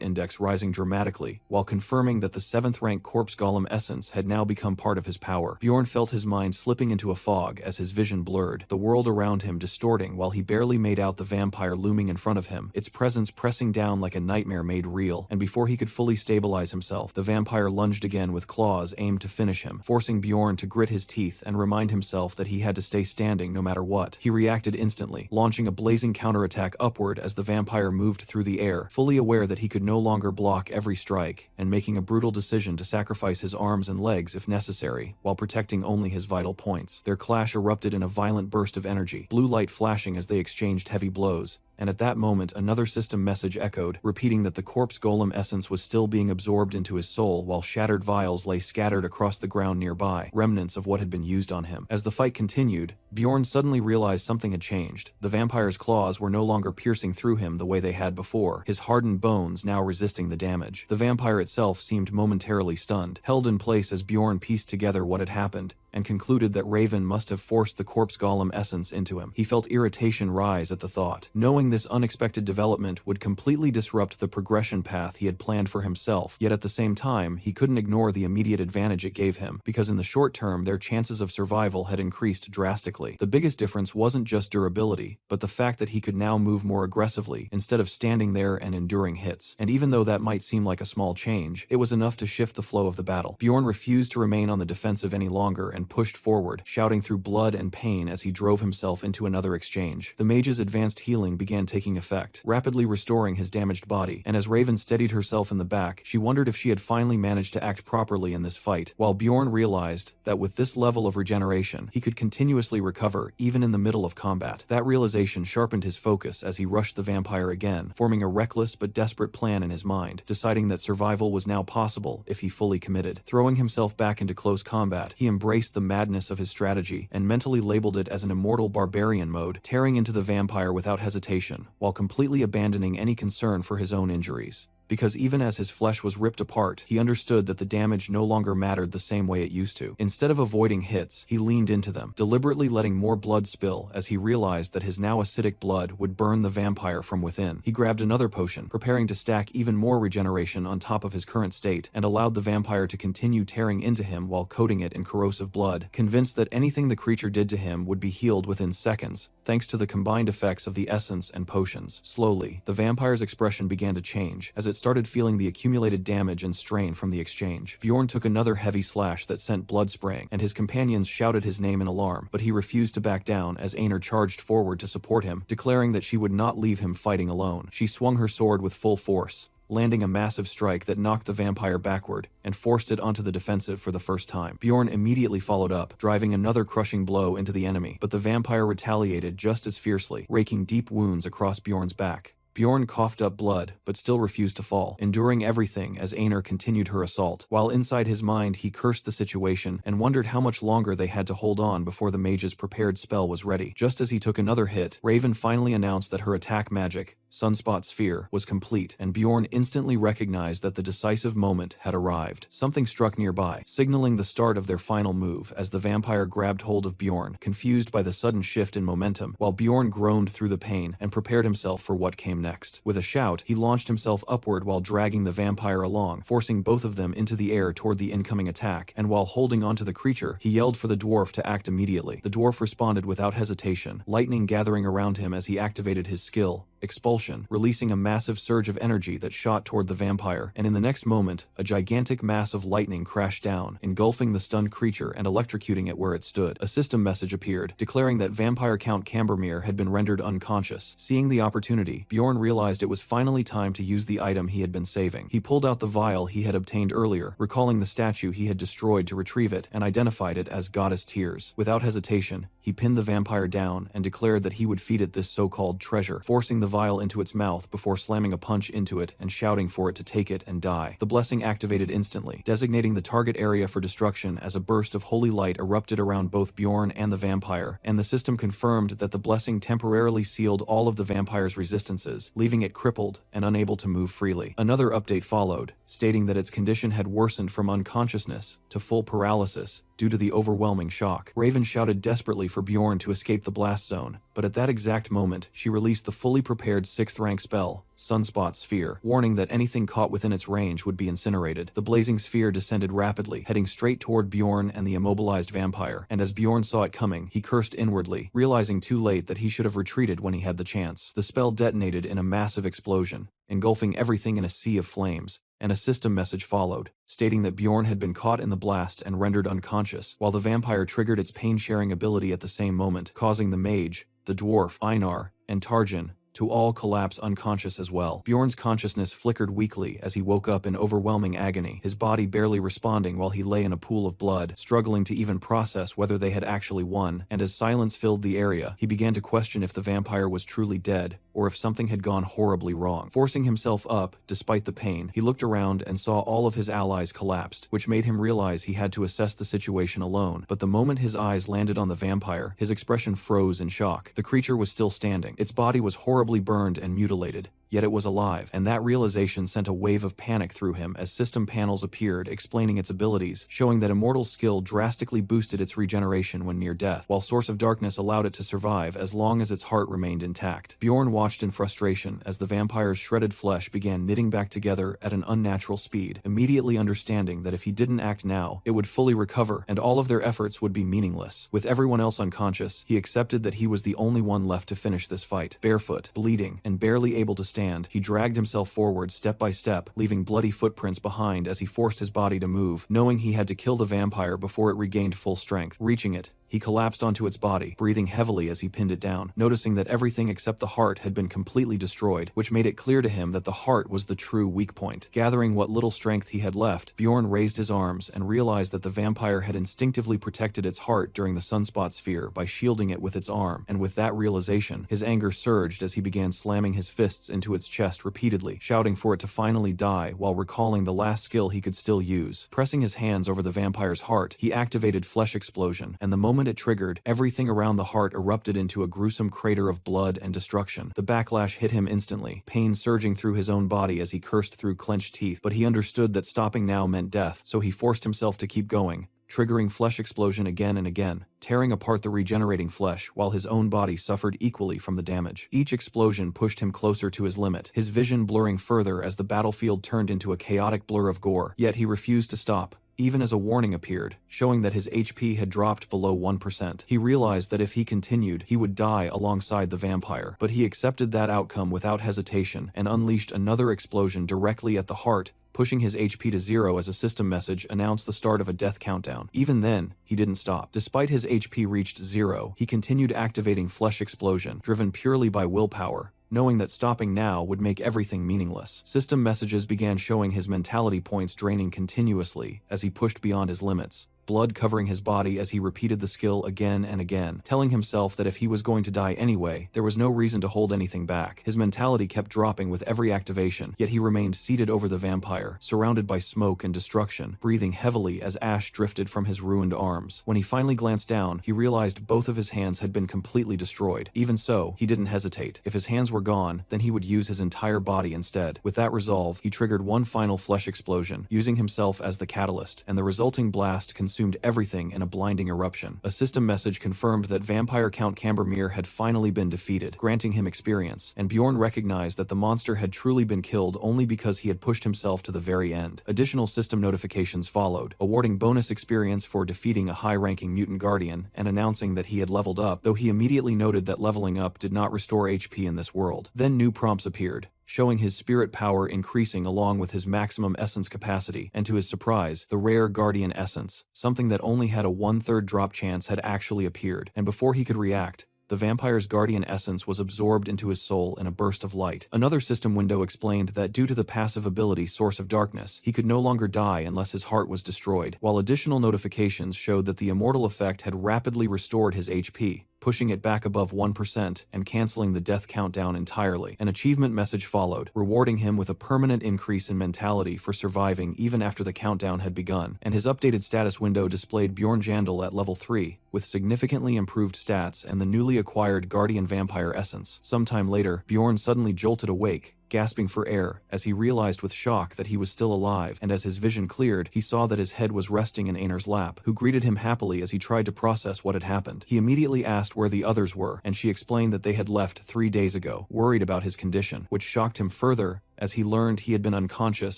index rising dramatically, while confirming that the 7th rank corpse golem essence had now become part of his power. Bjorn felt his mind slipping into a fog as his vision blurred, the world around him distorting while he barely made out the vampire looming in front of him, its presence pressing down like a nightmare made real. And before he could fully stabilize himself, the vampire lunged again with claws aimed to finish him, forcing Bjorn to grit his teeth and remind himself that he had to stay standing no matter what. He reacted instantly, launching a blazing counterattack upward as the vampire moved through the air, fully aware that he could no longer block every strike, and making a brutal decision to sacrifice his arms and legs if necessary, while protecting only his vital points. Their clash erupted in a violent burst of energy, blue light flashing as they exchanged heavy blows. And at that moment another system message echoed, repeating that the corpse golem essence was still being absorbed into his soul while shattered vials lay scattered across the ground nearby, remnants of what had been used on him. As the fight continued, Bjorn suddenly realized something had changed. The vampire's claws were no longer piercing through him the way they had before, his hardened bones now resisting the damage. The vampire itself seemed momentarily stunned, held in place as Bjorn pieced together what had happened, and concluded that Raven must have forced the corpse golem essence into him. He felt irritation rise at the thought, knowing this unexpected development would completely disrupt the progression path he had planned for himself, yet at the same time, he couldn't ignore the immediate advantage it gave him, because in the short term their chances of survival had increased drastically. The biggest difference wasn't just durability, but the fact that he could now move more aggressively, instead of standing there and enduring hits. And even though that might seem like a small change, it was enough to shift the flow of the battle. Bjorn refused to remain on the defensive any longer and pushed forward, shouting through blood and pain as he drove himself into another exchange. The mage's advanced healing began taking effect, rapidly restoring his damaged body, and as Raven steadied herself in the back, she wondered if she had finally managed to act properly in this fight, while Bjorn realized that with this level of regeneration, he could continuously recover even in the middle of combat. That realization sharpened his focus as he rushed the vampire again, forming a reckless but desperate plan in his mind, deciding that survival was now possible if he fully committed. Throwing himself back into close combat, he embraced the madness of his strategy and mentally labeled it as an immortal barbarian mode, tearing into the vampire without hesitation, while completely abandoning any concern for his own injuries. Because even as his flesh was ripped apart, he understood that the damage no longer mattered the same way it used to. Instead of avoiding hits, he leaned into them, deliberately letting more blood spill as he realized that his now acidic blood would burn the vampire from within. He grabbed another potion, preparing to stack even more regeneration on top of his current state, and allowed the vampire to continue tearing into him while coating it in corrosive blood, convinced that anything the creature did to him would be healed within seconds, thanks to the combined effects of the essence and potions. Slowly, the vampire's expression began to change, as it started feeling the accumulated damage and strain from the exchange. Bjorn took another heavy slash that sent blood spraying, and his companions shouted his name in alarm, but he refused to back down as Einar charged forward to support him, declaring that she would not leave him fighting alone. She swung her sword with full force, landing a massive strike that knocked the vampire backward and forced it onto the defensive for the first time. Bjorn immediately followed up, driving another crushing blow into the enemy, but the vampire retaliated just as fiercely, raking deep wounds across Bjorn's back. Bjorn coughed up blood, but still refused to fall, enduring everything as Einar continued her assault. While inside his mind he cursed the situation and wondered how much longer they had to hold on before the mage's prepared spell was ready. Just as he took another hit, Raven finally announced that her attack magic, Sunspot Sphere, was complete, and Bjorn instantly recognized that the decisive moment had arrived. Something struck nearby, signaling the start of their final move as the vampire grabbed hold of Bjorn, confused by the sudden shift in momentum, while Bjorn groaned through the pain and prepared himself for what came next. With a shout, he launched himself upward while dragging the vampire along, forcing both of them into the air toward the incoming attack, and while holding onto the creature, he yelled for the dwarf to act immediately. The dwarf responded without hesitation, lightning gathering around him as he activated his skill, Expulsion, releasing a massive surge of energy that shot toward the vampire, and in the next moment, a gigantic mass of lightning crashed down, engulfing the stunned creature and electrocuting it where it stood. A system message appeared, declaring that Vampire Count Cambermere had been rendered unconscious. Seeing the opportunity, Bjorn realized it was finally time to use the item he had been saving. He pulled out the vial he had obtained earlier, recalling the statue he had destroyed to retrieve it, and identified it as Goddess Tears. Without hesitation, he pinned the vampire down and declared that he would feed it this so-called treasure, forcing the vial into its mouth before slamming a punch into it and shouting for it to take it and die. The blessing activated instantly, designating the target area for destruction as a burst of holy light erupted around both Bjorn and the vampire, and the system confirmed that the blessing temporarily sealed all of the vampire's resistances, leaving it crippled and unable to move freely. Another update followed, stating that its condition had worsened from unconsciousness to full paralysis due to the overwhelming shock. Raven shouted desperately for Bjorn to escape the blast zone, but at that exact moment, she released the fully prepared 6th rank spell, Sunspot Sphere, warning that anything caught within its range would be incinerated. The blazing sphere descended rapidly, heading straight toward Bjorn and the immobilized vampire, and as Bjorn saw it coming, he cursed inwardly, realizing too late that he should have retreated when he had the chance. The spell detonated in a massive explosion, engulfing everything in a sea of flames, and a system message followed, stating that Bjorn had been caught in the blast and rendered unconscious, while the vampire triggered its pain-sharing ability at the same moment, causing the mage, the dwarf, Einar, and Tarjan to all collapse unconscious as well. Bjorn's consciousness flickered weakly as he woke up in overwhelming agony, his body barely responding while he lay in a pool of blood, struggling to even process whether they had actually won, and as silence filled the area, he began to question if the vampire was truly dead, or if something had gone horribly wrong. Forcing himself up, despite the pain, he looked around and saw all of his allies collapsed, which made him realize he had to assess the situation alone. But the moment his eyes landed on the vampire, his expression froze in shock. The creature was still standing. Its body was horribly burned and mutilated, yet it was alive, and that realization sent a wave of panic through him as system panels appeared explaining its abilities, showing that Immortal's skill drastically boosted its regeneration when near death, while Source of Darkness allowed it to survive as long as its heart remained intact. Bjorn watched in frustration as the vampire's shredded flesh began knitting back together at an unnatural speed, immediately understanding that if he didn't act now, it would fully recover and all of their efforts would be meaningless. With everyone else unconscious, he accepted that he was the only one left to finish this fight. Barefoot, bleeding, and barely able to stand, he dragged himself forward step by step, leaving bloody footprints behind as he forced his body to move, knowing he had to kill the vampire before it regained full strength. Reaching it, he collapsed onto its body, breathing heavily as he pinned it down, noticing that everything except the heart had been completely destroyed, which made it clear to him that the heart was the true weak point. Gathering what little strength he had left, Bjorn raised his arms and realized that the vampire had instinctively protected its heart during the Sunspot Sphere by shielding it with its arm, and with that realization, his anger surged as he began slamming his fists into its chest repeatedly, shouting for it to finally die while recalling the last skill he could still use. Pressing his hands over the vampire's heart, he activated Flesh Explosion, and the moment it triggered, everything around the heart erupted into a gruesome crater of blood and destruction. The backlash hit him instantly, pain surging through his own body as he cursed through clenched teeth, but he understood that stopping now meant death, so he forced himself to keep going, triggering Flesh Explosion again and again, tearing apart the regenerating flesh while his own body suffered equally from the damage. Each explosion pushed him closer to his limit, his vision blurring further as the battlefield turned into a chaotic blur of gore, yet he refused to stop, even as a warning appeared, showing that his HP had dropped below 1%. He realized that if he continued, he would die alongside the vampire, but he accepted that outcome without hesitation and unleashed another explosion directly at the heart, pushing his HP to 0 as a system message announced the start of a death countdown. Even then, he didn't stop. Despite his HP reached 0, he continued activating Flesh Explosion, driven purely by willpower, knowing that stopping now would make everything meaningless. System messages began showing his mentality points draining continuously as he pushed beyond his limits, blood covering his body as he repeated the skill again and again, telling himself that if he was going to die anyway, there was no reason to hold anything back. His mentality kept dropping with every activation, yet he remained seated over the vampire, surrounded by smoke and destruction, breathing heavily as ash drifted from his ruined arms. When he finally glanced down, he realized both of his hands had been completely destroyed. Even so, he didn't hesitate. If his hands were gone, then he would use his entire body instead. With that resolve, he triggered one final flesh explosion, using himself as the catalyst, and the resulting blast consumed everything in a blinding eruption. A system message confirmed that Vampire Count Cambermere had finally been defeated, granting him experience, and Bjorn recognized that the monster had truly been killed only because he had pushed himself to the very end. Additional system notifications followed, awarding bonus experience for defeating a high-ranking mutant guardian and announcing that he had leveled up, though he immediately noted that leveling up did not restore HP in this world. Then new prompts appeared, showing his spirit power increasing along with his maximum essence capacity, and to his surprise, the rare Guardian Essence, something that only had a 1/3 drop chance, had actually appeared, and before he could react, the vampire's Guardian Essence was absorbed into his soul in a burst of light. Another system window explained that due to the passive ability Source of Darkness, he could no longer die unless his heart was destroyed, while additional notifications showed that the immortal effect had rapidly restored his HP, pushing it back above 1% and canceling the death countdown entirely. An achievement message followed, rewarding him with a permanent increase in mentality for surviving even after the countdown had begun, and his updated status window displayed Bjorn Jandal at level 3, with significantly improved stats and the newly acquired Guardian Vampire Essence. Sometime later, Bjorn suddenly jolted awake, gasping for air, as he realized with shock that he was still alive, and as his vision cleared, he saw that his head was resting in Einar's lap, who greeted him happily as he tried to process what had happened. He immediately asked where the others were, and she explained that they had left 3 days ago, worried about his condition, which shocked him further as he learned he had been unconscious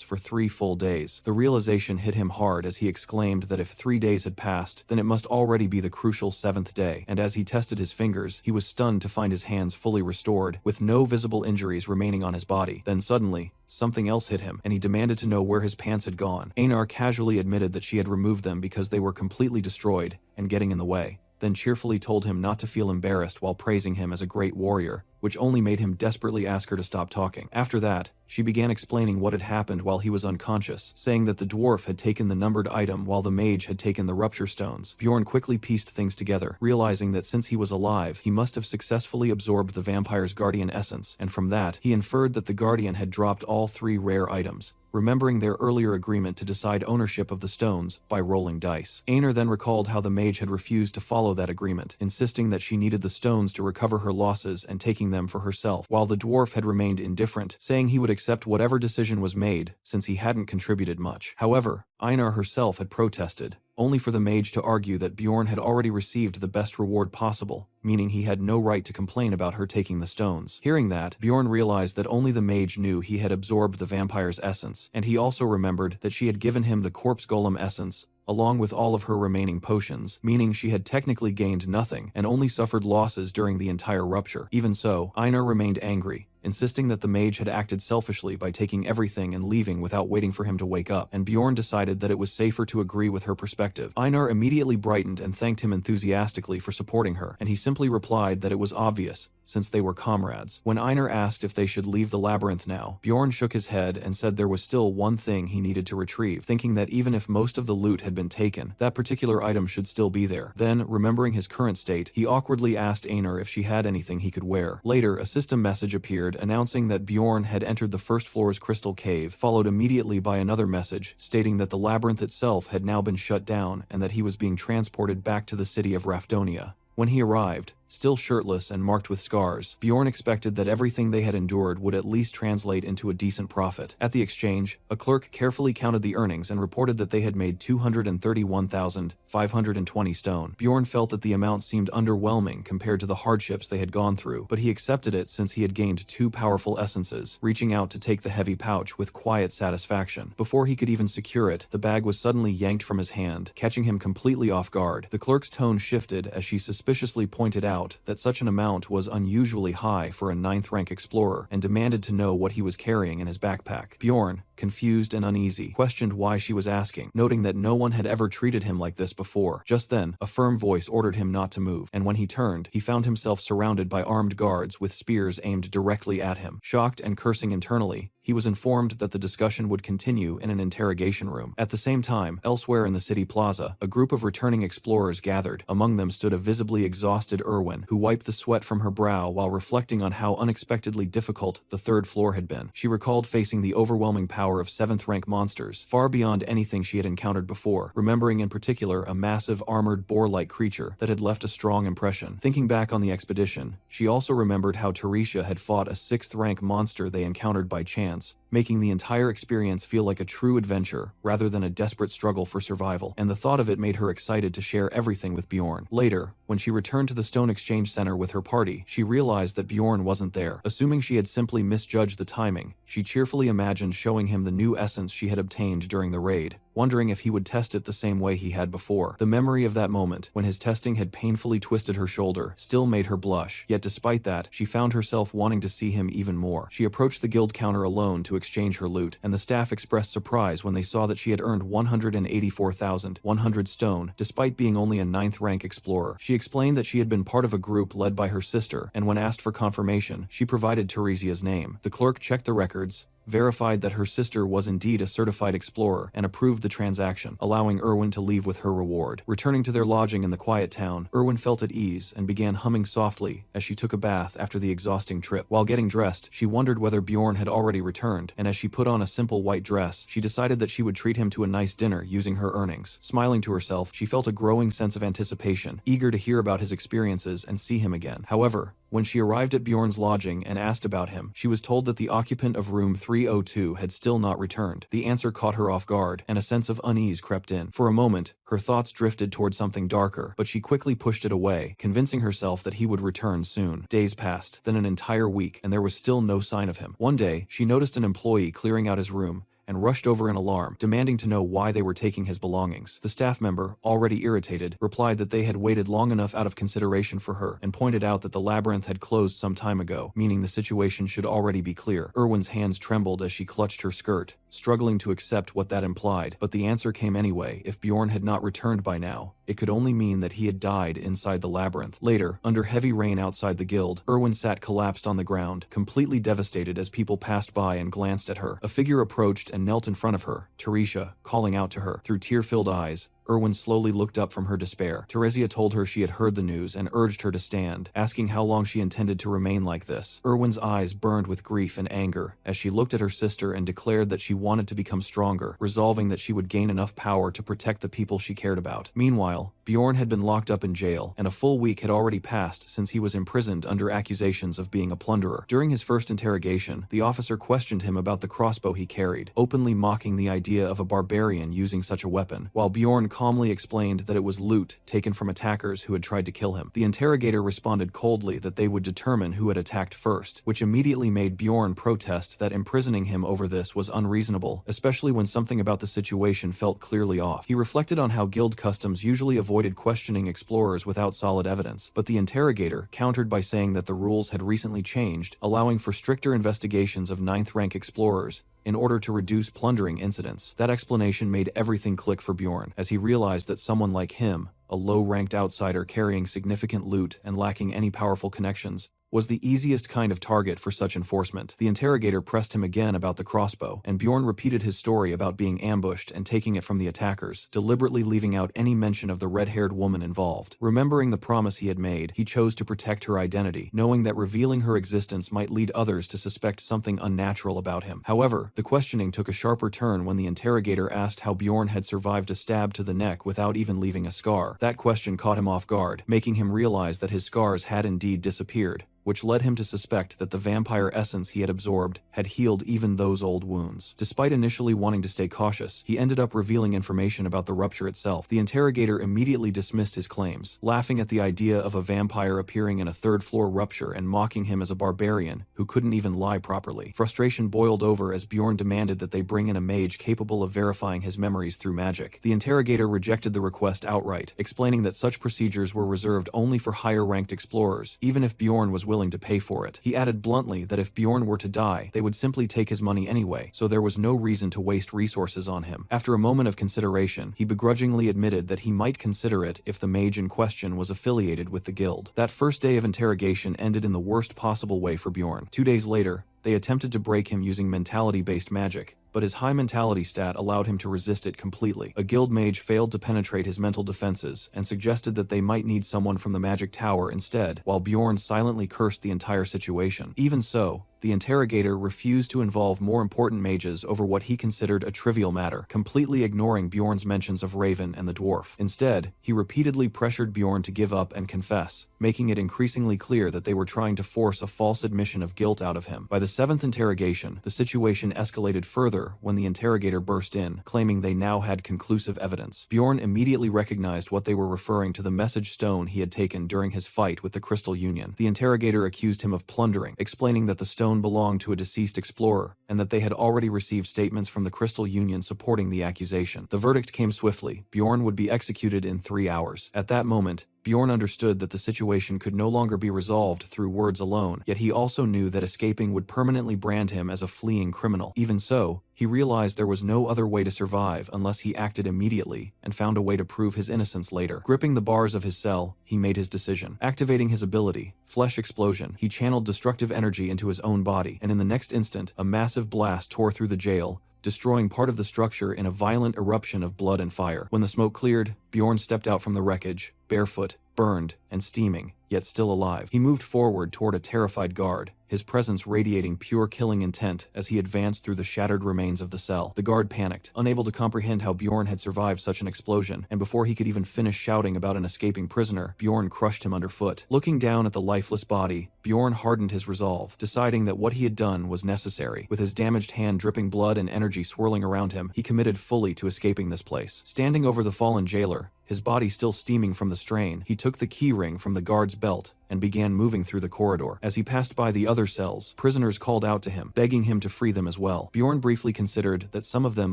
for 3 full days. The realization hit him hard as he exclaimed that if 3 days had passed, then it must already be the crucial 7th day, and as he tested his fingers, he was stunned to find his hands fully restored, with no visible injuries remaining on his body. Then suddenly, something else hit him, and he demanded to know where his pants had gone. Einar casually admitted that she had removed them because they were completely destroyed and getting in the way, then cheerfully told him not to feel embarrassed while praising him as a great warrior, which only made him desperately ask her to stop talking. After that, she began explaining what had happened while he was unconscious, saying that the dwarf had taken the numbered item while the mage had taken the rupture stones. Bjorn quickly pieced things together, realizing that since he was alive, he must have successfully absorbed the vampire's Guardian Essence, and from that, he inferred that the Guardian had dropped all 3 rare items, remembering their earlier agreement to decide ownership of the stones by rolling dice. Einar then recalled how the mage had refused to follow that agreement, insisting that she needed the stones to recover her losses and taking them for herself, while the dwarf had remained indifferent, saying he would accept whatever decision was made since he hadn't contributed much. However, Einar herself had protested, only for the mage to argue that Bjorn had already received the best reward possible, meaning he had no right to complain about her taking the stones. Hearing that, Bjorn realized that only the mage knew he had absorbed the vampire's essence, and he also remembered that she had given him the corpse golem essence, along with all of her remaining potions, meaning she had technically gained nothing and only suffered losses during the entire rupture. Even so, Einar remained angry, insisting that the mage had acted selfishly by taking everything and leaving without waiting for him to wake up, and Bjorn decided that it was safer to agree with her perspective. Einar immediately brightened and thanked him enthusiastically for supporting her, and he simply replied that it was obvious, since they were comrades. When Einar asked if they should leave the labyrinth now, Bjorn shook his head and said there was still one thing he needed to retrieve, thinking that even if most of the loot had been taken, that particular item should still be there. Then, remembering his current state, he awkwardly asked Einar if she had anything he could wear. Later, a system message appeared announcing that Bjorn had entered the first floor's crystal cave, followed immediately by another message stating that the labyrinth itself had now been shut down and that he was being transported back to the city of Rafdonia. When he arrived, still shirtless and marked with scars, Bjorn expected that everything they had endured would at least translate into a decent profit. At the exchange, a clerk carefully counted the earnings and reported that they had made 231,520 stone. Bjorn felt that the amount seemed underwhelming compared to the hardships they had gone through, but he accepted it since he had gained 2 powerful essences, reaching out to take the heavy pouch with quiet satisfaction. Before he could even secure it, the bag was suddenly yanked from his hand, catching him completely off guard. The clerk's tone shifted as she suspiciously pointed out that such an amount was unusually high for a 9th rank explorer and demanded to know what he was carrying in his backpack. Bjorn, confused and uneasy, questioned why she was asking, noting that no one had ever treated him like this before. Just then, a firm voice ordered him not to move, and when he turned, he found himself surrounded by armed guards with spears aimed directly at him. Shocked and cursing internally, he was informed that the discussion would continue in an interrogation room. At the same time, elsewhere in the city plaza, a group of returning explorers gathered. Among them stood a visibly exhausted Erwin, who wiped the sweat from her brow while reflecting on how unexpectedly difficult the third floor had been. She recalled facing the overwhelming power of 7th rank monsters, far beyond anything she had encountered before, remembering in particular a massive armored boar-like creature that had left a strong impression. Thinking back on the expedition, she also remembered how Teresia had fought a 6th rank monster they encountered by chance, making the entire experience feel like a true adventure rather than a desperate struggle for survival, and the thought of it made her excited to share everything with Bjorn. Later, when she returned to the Stone Exchange Center with her party, she realized that Bjorn wasn't there. Assuming she had simply misjudged the timing, she cheerfully imagined showing him the new essence she had obtained during the raid, wondering if he would test it the same way he had before. The memory of that moment, when his testing had painfully twisted her shoulder, still made her blush, yet despite that, she found herself wanting to see him even more. She approached the guild counter alone to exchange her loot, and the staff expressed surprise when they saw that she had earned 184,100 stone, despite being only a 9th rank explorer. She explained that she had been part of a group led by her sister, and when asked for confirmation, she provided Teresia's name. The clerk checked the records, verified that her sister was indeed a certified explorer, and approved the transaction, allowing Erwin to leave with her reward. Returning to their lodging in the quiet town, Erwin felt at ease and began humming softly as she took a bath after the exhausting trip. While getting dressed, she wondered whether Bjorn had already returned, and as she put on a simple white dress, she decided that she would treat him to a nice dinner using her earnings. Smiling to herself, she felt a growing sense of anticipation, eager to hear about his experiences and see him again. However, when she arrived at Bjorn's lodging and asked about him, she was told that the occupant of room 302 had still not returned. The answer caught her off guard, and a sense of unease crept in. For a moment, her thoughts drifted toward something darker, but she quickly pushed it away, convincing herself that he would return soon. Days passed, then an entire week, and there was still no sign of him. One day, she noticed an employee clearing out his room, and rushed over in alarm, demanding to know why they were taking his belongings. The staff member, already irritated, replied that they had waited long enough out of consideration for her, and pointed out that the labyrinth had closed some time ago, meaning the situation should already be clear. Erwin's hands trembled as she clutched her skirt, struggling to accept what that implied, but the answer came anyway. If Bjorn had not returned by now, it could only mean that he had died inside the labyrinth. Later, under heavy rain outside the guild, Erwin sat collapsed on the ground, completely devastated as people passed by and glanced at her. A figure approached and knelt in front of her, Teresia, calling out to her. Through tear-filled eyes, Erwin slowly looked up from her despair. Teresia told her she had heard the news and urged her to stand, asking how long she intended to remain like this. Erwin's eyes burned with grief and anger as she looked at her sister and declared that she wanted to become stronger, resolving that she would gain enough power to protect the people she cared about. Meanwhile, Bjorn had been locked up in jail, and a full week had already passed since he was imprisoned under accusations of being a plunderer. During his first interrogation, the officer questioned him about the crossbow he carried, openly mocking the idea of a barbarian using such a weapon, while Bjorn calmly explained that it was loot taken from attackers who had tried to kill him. The interrogator responded coldly that they would determine who had attacked first, which immediately made Bjorn protest that imprisoning him over this was unreasonable, especially when something about the situation felt clearly off. He reflected on how guild customs usually avoided questioning explorers without solid evidence, but the interrogator countered by saying that the rules had recently changed, allowing for stricter investigations of 9th rank explorers in order to reduce plundering incidents. That explanation made everything click for Bjorn, as he realized that someone like him, a low-ranked outsider carrying significant loot and lacking any powerful connections, was the easiest kind of target for such enforcement. The interrogator pressed him again about the crossbow, and Bjorn repeated his story about being ambushed and taking it from the attackers, deliberately leaving out any mention of the red-haired woman involved. Remembering the promise he had made, he chose to protect her identity, knowing that revealing her existence might lead others to suspect something unnatural about him. However, the questioning took a sharper turn when the interrogator asked how Bjorn had survived a stab to the neck without even leaving a scar. That question caught him off guard, making him realize that his scars had indeed disappeared, which led him to suspect that the vampire essence he had absorbed had healed even those old wounds. Despite initially wanting to stay cautious, he ended up revealing information about the rupture itself. The interrogator immediately dismissed his claims, laughing at the idea of a vampire appearing in a third-floor rupture and mocking him as a barbarian who couldn't even lie properly. Frustration boiled over as Bjorn demanded that they bring in a mage capable of verifying his memories through magic. The interrogator rejected the request outright, explaining that such procedures were reserved only for higher-ranked explorers, even if Bjorn was willing to pay for it. He added bluntly that if Bjorn were to die, they would simply take his money anyway, so there was no reason to waste resources on him. After a moment of consideration, he begrudgingly admitted that he might consider it if the mage in question was affiliated with the guild. That first day of interrogation ended in the worst possible way for Bjorn. 2 days later, they attempted to break him using mentality-based magic, but his high mentality stat allowed him to resist it completely. A guild mage failed to penetrate his mental defenses and suggested that they might need someone from the magic tower instead, while Bjorn silently cursed the entire situation. Even so, the interrogator refused to involve more important mages over what he considered a trivial matter, completely ignoring Bjorn's mentions of Raven and the dwarf. Instead, he repeatedly pressured Bjorn to give up and confess, making it increasingly clear that they were trying to force a false admission of guilt out of him. By the 7th interrogation, the situation escalated further when the interrogator burst in, claiming they now had conclusive evidence. Bjorn immediately recognized what they were referring to: the message stone he had taken during his fight with the Crystal Union. The interrogator accused him of plundering, explaining that the stone belonged to a deceased explorer and that they had already received statements from the Crystal Union supporting the accusation. The verdict came swiftly. Bjorn would be executed in 3 hours. At that moment, Bjorn understood that the situation could no longer be resolved through words alone, yet he also knew that escaping would permanently brand him as a fleeing criminal. Even so, he realized there was no other way to survive unless he acted immediately and found a way to prove his innocence later. Gripping the bars of his cell, he made his decision. Activating his ability, Flesh Explosion, he channeled destructive energy into his own body, and in the next instant, a massive blast tore through the jail, destroying part of the structure in a violent eruption of blood and fire. When the smoke cleared, Bjorn stepped out from the wreckage, barefoot, burned, and steaming, yet still alive. He moved forward toward a terrified guard, his presence radiating pure killing intent as he advanced through the shattered remains of the cell. The guard panicked, unable to comprehend how Bjorn had survived such an explosion, and before he could even finish shouting about an escaping prisoner, Bjorn crushed him underfoot. Looking down at the lifeless body, Bjorn hardened his resolve, deciding that what he had done was necessary. With his damaged hand dripping blood and energy swirling around him, he committed fully to escaping this place. Standing over the fallen jailer, his body still steaming from the strain, he took the key ring from the guard's belt and began moving through the corridor. As he passed by the other cells, prisoners called out to him, begging him to free them as well. Bjorn briefly considered that some of them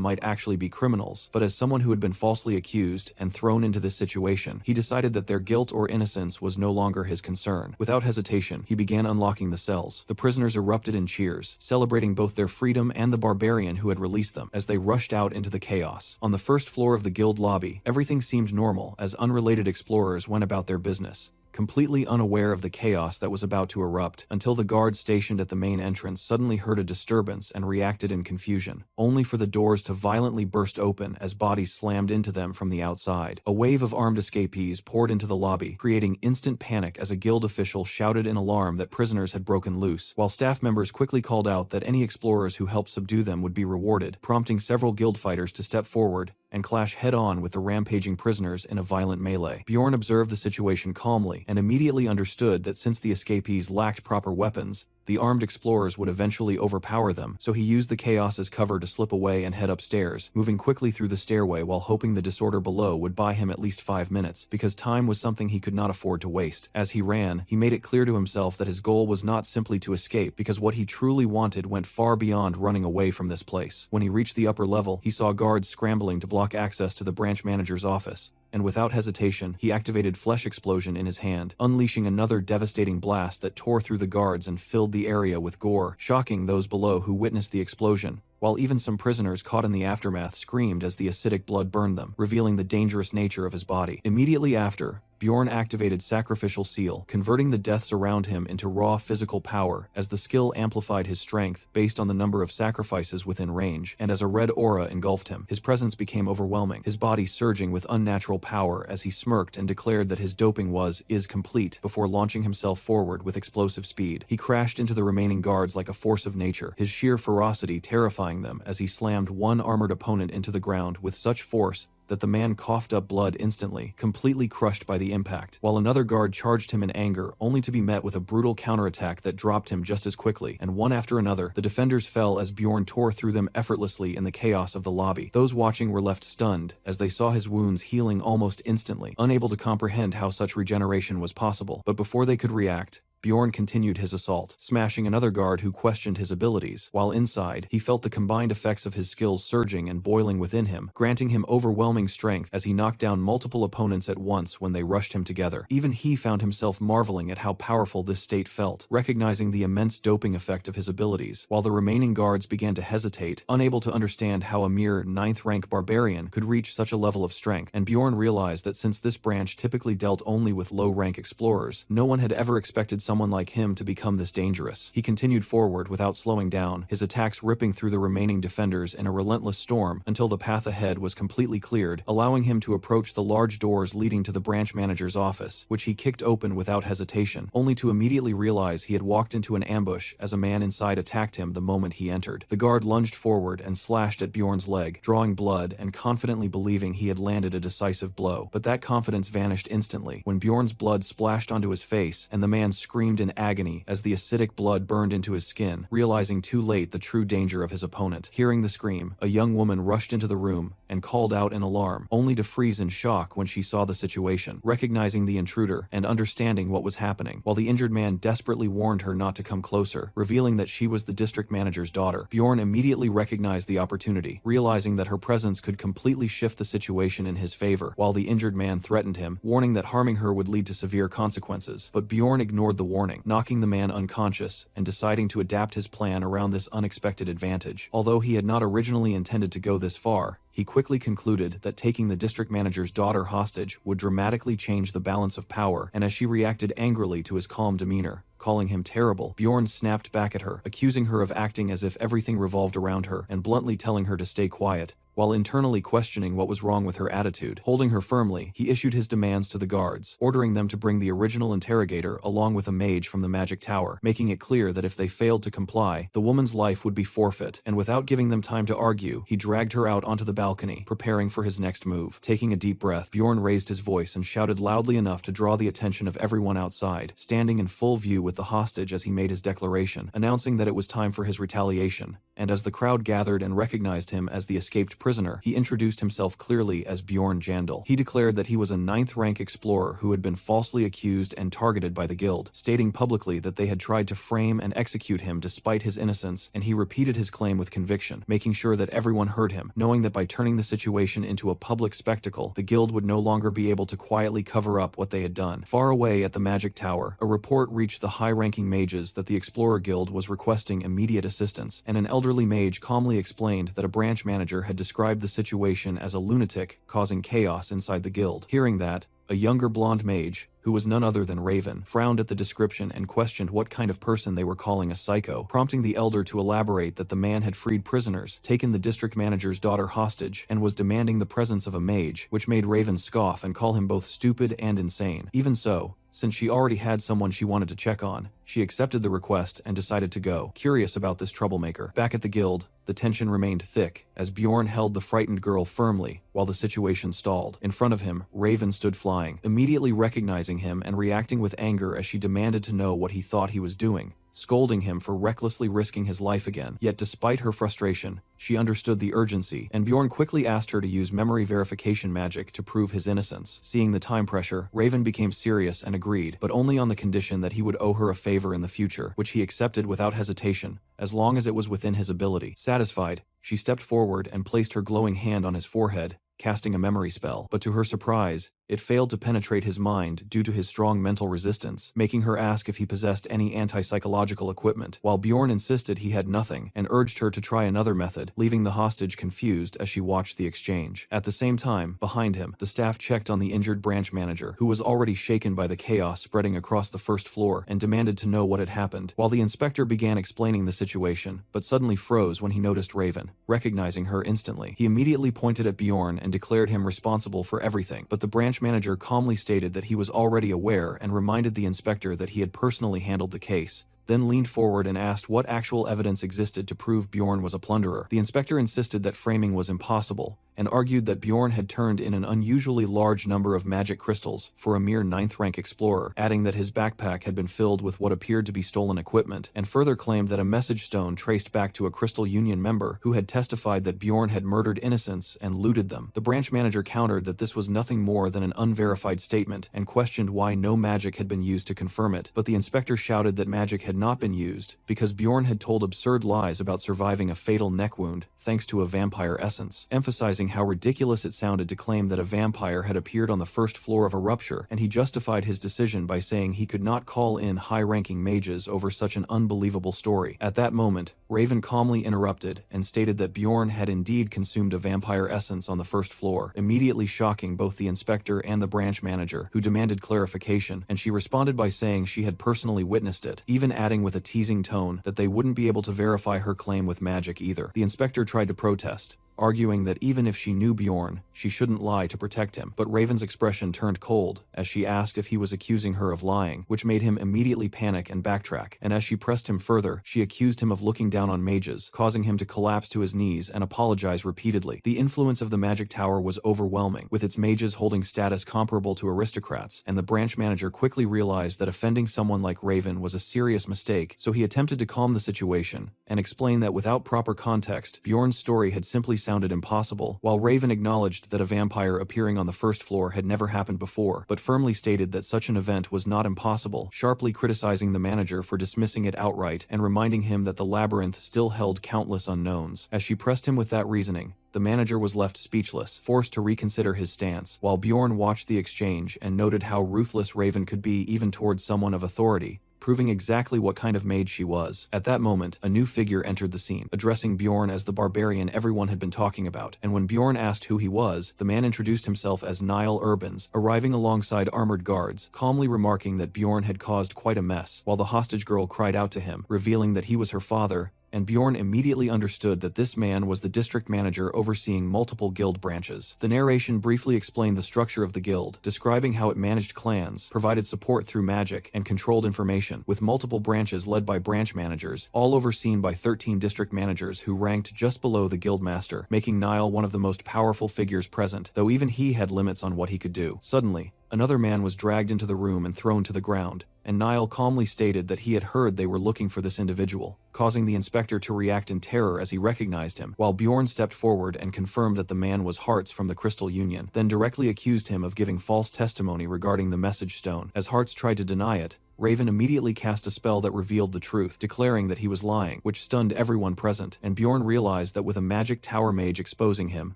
might actually be criminals, but as someone who had been falsely accused and thrown into this situation, he decided that their guilt or innocence was no longer his concern. Without hesitation, he began unlocking the cells. The prisoners erupted in cheers, celebrating both their freedom and the barbarian who had released them, as they rushed out into the chaos. On the first floor of the guild lobby, everything seemed normal as unrelated explorers went about their business, completely unaware of the chaos that was about to erupt, until the guards stationed at the main entrance suddenly heard a disturbance and reacted in confusion, only for the doors to violently burst open as bodies slammed into them from the outside. A wave of armed escapees poured into the lobby, creating instant panic as a guild official shouted in alarm that prisoners had broken loose, while staff members quickly called out that any explorers who helped subdue them would be rewarded, prompting several guild fighters to step forward and clash head-on with the rampaging prisoners in a violent melee. Bjorn observed the situation calmly and immediately understood that since the escapees lacked proper weapons, the armed explorers would eventually overpower them, so he used the chaos as cover to slip away and head upstairs, moving quickly through the stairway while hoping the disorder below would buy him at least 5 minutes, because time was something he could not afford to waste. As he ran, he made it clear to himself that his goal was not simply to escape, because what he truly wanted went far beyond running away from this place. When he reached the upper level, he saw guards scrambling to block access to the branch manager's office, and without hesitation, he activated Flesh Explosion in his hand, unleashing another devastating blast that tore through the guards and filled the area with gore, shocking those below who witnessed the explosion, while even some prisoners caught in the aftermath screamed as the acidic blood burned them, revealing the dangerous nature of his body. Immediately after, Bjorn activated Sacrificial Seal, converting the deaths around him into raw physical power as the skill amplified his strength based on the number of sacrifices within range, and as a red aura engulfed him, his presence became overwhelming, his body surging with unnatural power as he smirked and declared that his doping is complete before launching himself forward with explosive speed. He crashed into the remaining guards like a force of nature, his sheer ferocity terrifying them as he slammed one armored opponent into the ground with such force that the man coughed up blood instantly, completely crushed by the impact, while another guard charged him in anger, only to be met with a brutal counterattack that dropped him just as quickly, and one after another, the defenders fell as Bjorn tore through them effortlessly in the chaos of the lobby. Those watching were left stunned, as they saw his wounds healing almost instantly, unable to comprehend how such regeneration was possible. But before they could react, Bjorn continued his assault, smashing another guard who questioned his abilities, while inside, he felt the combined effects of his skills surging and boiling within him, granting him overwhelming strength as he knocked down multiple opponents at once when they rushed him together. Even he found himself marveling at how powerful this state felt, recognizing the immense doping effect of his abilities, while the remaining guards began to hesitate, unable to understand how a mere 9th rank barbarian could reach such a level of strength, and Bjorn realized that since this branch typically dealt only with low-rank explorers, no one had ever expected someone like him to become this dangerous. He continued forward without slowing down, his attacks ripping through the remaining defenders in a relentless storm until the path ahead was completely cleared, allowing him to approach the large doors leading to the branch manager's office, which he kicked open without hesitation, only to immediately realize he had walked into an ambush as a man inside attacked him the moment he entered. The guard lunged forward and slashed at Bjorn's leg, drawing blood and confidently believing he had landed a decisive blow. But that confidence vanished instantly when Bjorn's blood splashed onto his face and the man screamed in agony as the acidic blood burned into his skin, realizing too late the true danger of his opponent. Hearing the scream, a young woman rushed into the room and called out in alarm, only to freeze in shock when she saw the situation, recognizing the intruder and understanding what was happening, while the injured man desperately warned her not to come closer, revealing that she was the district manager's daughter. Bjorn immediately recognized the opportunity, realizing that her presence could completely shift the situation in his favor, while the injured man threatened him, warning that harming her would lead to severe consequences. But Bjorn ignored the warning, knocking the man unconscious and deciding to adapt his plan around this unexpected advantage. Although he had not originally intended to go this far, he quickly concluded that taking the district manager's daughter hostage would dramatically change the balance of power, and as she reacted angrily to his calm demeanor, calling him terrible, Bjorn snapped back at her, accusing her of acting as if everything revolved around her and bluntly telling her to stay quiet, while internally questioning what was wrong with her attitude. Holding her firmly, he issued his demands to the guards, ordering them to bring the original interrogator along with a mage from the magic tower, making it clear that if they failed to comply, the woman's life would be forfeit, and without giving them time to argue, he dragged her out onto the balcony, preparing for his next move. Taking a deep breath, Bjorn raised his voice and shouted loudly enough to draw the attention of everyone outside, standing in full view with the hostage as he made his declaration, announcing that it was time for his retaliation. And as the crowd gathered and recognized him as the escaped prisoner, he introduced himself clearly as Bjorn Jandal. He declared that he was a 9th rank explorer who had been falsely accused and targeted by the guild, stating publicly that they had tried to frame and execute him despite his innocence, and he repeated his claim with conviction, making sure that everyone heard him, knowing that by turning the situation into a public spectacle, the guild would no longer be able to quietly cover up what they had done. Far away at the magic tower, a report reached the high-ranking mages that the Explorer Guild was requesting immediate assistance, and an elderly mage calmly explained that a branch manager had described the situation as a lunatic causing chaos inside the guild. Hearing that, a younger blonde mage, who was none other than Raven, frowned at the description and questioned what kind of person they were calling a psycho, prompting the elder to elaborate that the man had freed prisoners, taken the district manager's daughter hostage, and was demanding the presence of a mage, which made Raven scoff and call him both stupid and insane. Even so, since she already had someone she wanted to check on, she accepted the request and decided to go, curious about this troublemaker. Back at the guild, the tension remained thick as Bjorn held the frightened girl firmly while the situation stalled. In front of him, Raven stood flying, immediately recognizing him and reacting with anger as she demanded to know what he thought he was doing, scolding him for recklessly risking his life again. Yet despite her frustration, she understood the urgency, and Bjorn quickly asked her to use memory verification magic to prove his innocence. Seeing the time pressure, Raven became serious and agreed, but only on the condition that he would owe her a favor in the future, which he accepted without hesitation, as long as it was within his ability. Satisfied, she stepped forward and placed her glowing hand on his forehead, casting a memory spell, but to her surprise, it failed to penetrate his mind due to his strong mental resistance, making her ask if he possessed any anti-psychological equipment, while Bjorn insisted he had nothing and urged her to try another method, leaving the hostage confused as she watched the exchange. At the same time, behind him, the staff checked on the injured branch manager, who was already shaken by the chaos spreading across the first floor, and demanded to know what had happened, while the inspector began explaining the situation, but suddenly froze when he noticed Raven, recognizing her instantly. He immediately pointed at Bjorn and declared him responsible for everything, but the branch manager calmly stated that he was already aware and reminded the inspector that he had personally handled the case, then leaned forward and asked what actual evidence existed to prove Bjorn was a plunderer. The inspector insisted that framing was impossible, and argued that Bjorn had turned in an unusually large number of magic crystals for a mere 9th rank explorer, adding that his backpack had been filled with what appeared to be stolen equipment, and further claimed that a message stone traced back to a Crystal Union member who had testified that Bjorn had murdered innocents and looted them. The branch manager countered that this was nothing more than an unverified statement and questioned why no magic had been used to confirm it, but the inspector shouted that magic had not been used because Bjorn had told absurd lies about surviving a fatal neck wound thanks to a vampire essence, emphasizing how ridiculous it sounded to claim that a vampire had appeared on the first floor of a rupture, and he justified his decision by saying he could not call in high-ranking mages over such an unbelievable story. At that moment, Raven calmly interrupted and stated that Bjorn had indeed consumed a vampire essence on the first floor, immediately shocking both the inspector and the branch manager, who demanded clarification, and she responded by saying she had personally witnessed it, even adding with a teasing tone that they wouldn't be able to verify her claim with magic either. The inspector tried to protest, arguing that even if she knew Bjorn, she shouldn't lie to protect him, but Raven's expression turned cold as she asked if he was accusing her of lying, which made him immediately panic and backtrack, and as she pressed him further, she accused him of looking down on mages, causing him to collapse to his knees and apologize repeatedly. The influence of the magic tower was overwhelming, with its mages holding status comparable to aristocrats, and the branch manager quickly realized that offending someone like Raven was a serious mistake, so he attempted to calm the situation and explain that without proper context, Bjorn's story had simply sounded impossible, while Raven acknowledged that a vampire appearing on the first floor had never happened before, but firmly stated that such an event was not impossible, sharply criticizing the manager for dismissing it outright and reminding him that the labyrinth still held countless unknowns. As she pressed him with that reasoning, the manager was left speechless, forced to reconsider his stance, while Bjorn watched the exchange and noted how ruthless Raven could be even towards someone of authority, proving exactly what kind of mage she was. At that moment, a new figure entered the scene, addressing Bjorn as the barbarian everyone had been talking about, and when Bjorn asked who he was, the man introduced himself as Niall Urbans, arriving alongside armored guards, calmly remarking that Bjorn had caused quite a mess, while the hostage girl cried out to him, revealing that he was her father, and Bjorn immediately understood that this man was the district manager overseeing multiple guild branches. The narration briefly explained the structure of the guild, describing how it managed clans, provided support through magic, and controlled information, with multiple branches led by branch managers, all overseen by 13 district managers who ranked just below the guild master, making Niall one of the most powerful figures present, though even he had limits on what he could do. Suddenly, another man was dragged into the room and thrown to the ground, and Niall calmly stated that he had heard they were looking for this individual, causing the inspector to react in terror as he recognized him, while Bjorn stepped forward and confirmed that the man was Hearts from the Crystal Union, then directly accused him of giving false testimony regarding the message stone. As Hearts tried to deny it, Raven immediately cast a spell that revealed the truth, declaring that he was lying, which stunned everyone present, and Bjorn realized that with a magic tower mage exposing him,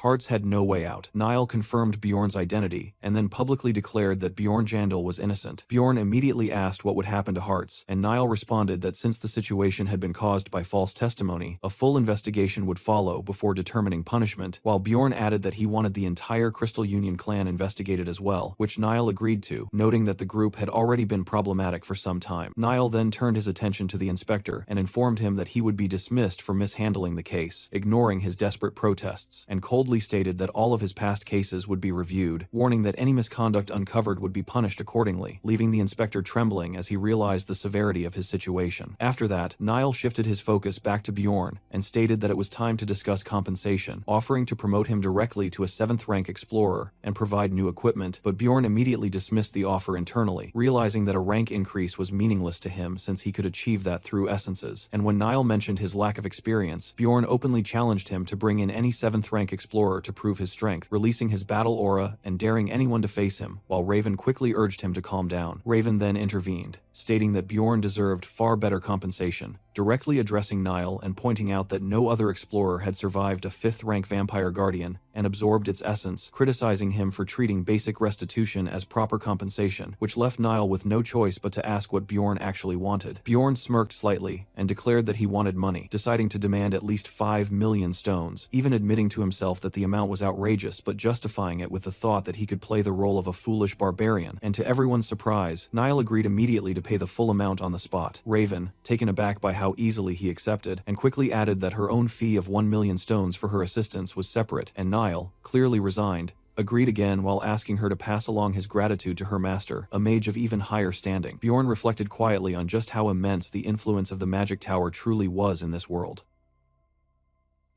Hearts had no way out. Niall confirmed Bjorn's identity, and then publicly declared that Bjorn Jandal was innocent. Bjorn immediately asked what would happen to Hearts, and Niall responded that since the situation had been caused by false testimony, a full investigation would follow before determining punishment, while Bjorn added that he wanted the entire Crystal Union clan investigated as well, which Niall agreed to, noting that the group had already been problematic for some time. Niall then turned his attention to the inspector and informed him that he would be dismissed for mishandling the case, ignoring his desperate protests, and coldly stated that all of his past cases would be reviewed, warning that any misconduct uncovered would be punished accordingly, leaving the inspector trembling as he realized the severity of his situation. After that, Niall shifted his focus back to Bjorn and stated that it was time to discuss compensation, offering to promote him directly to a 7th rank explorer and provide new equipment, but Bjorn immediately dismissed the offer internally, realizing that a rank increase was meaningless to him since he could achieve that through essences. And when Niall mentioned his lack of experience, Bjorn openly challenged him to bring in any 7th rank explorer to prove his strength, releasing his battle aura and daring anyone to face him, while Raven quickly urged him to calm down. Raven then intervened, stating that Bjorn deserved far better compensation, directly addressing Niall and pointing out that no other explorer had survived a 5th rank vampire guardian and absorbed its essence, criticizing him for treating basic restitution as proper compensation, which left Niall with no choice but to ask what Bjorn actually wanted. Bjorn smirked slightly and declared that he wanted money, deciding to demand at least 5 million stones, even admitting to himself that the amount was outrageous but justifying it with the thought that he could play the role of a foolish barbarian, and to everyone's surprise, Niall agreed immediately to pay the full amount on the spot. Raven, taken aback by how easily he accepted, and quickly added that her own fee of 1 million stones for her assistance was separate, and Niall, clearly resigned, agreed again while asking her to pass along his gratitude to her master, a mage of even higher standing. Bjorn reflected quietly on just how immense the influence of the magic tower truly was in this world.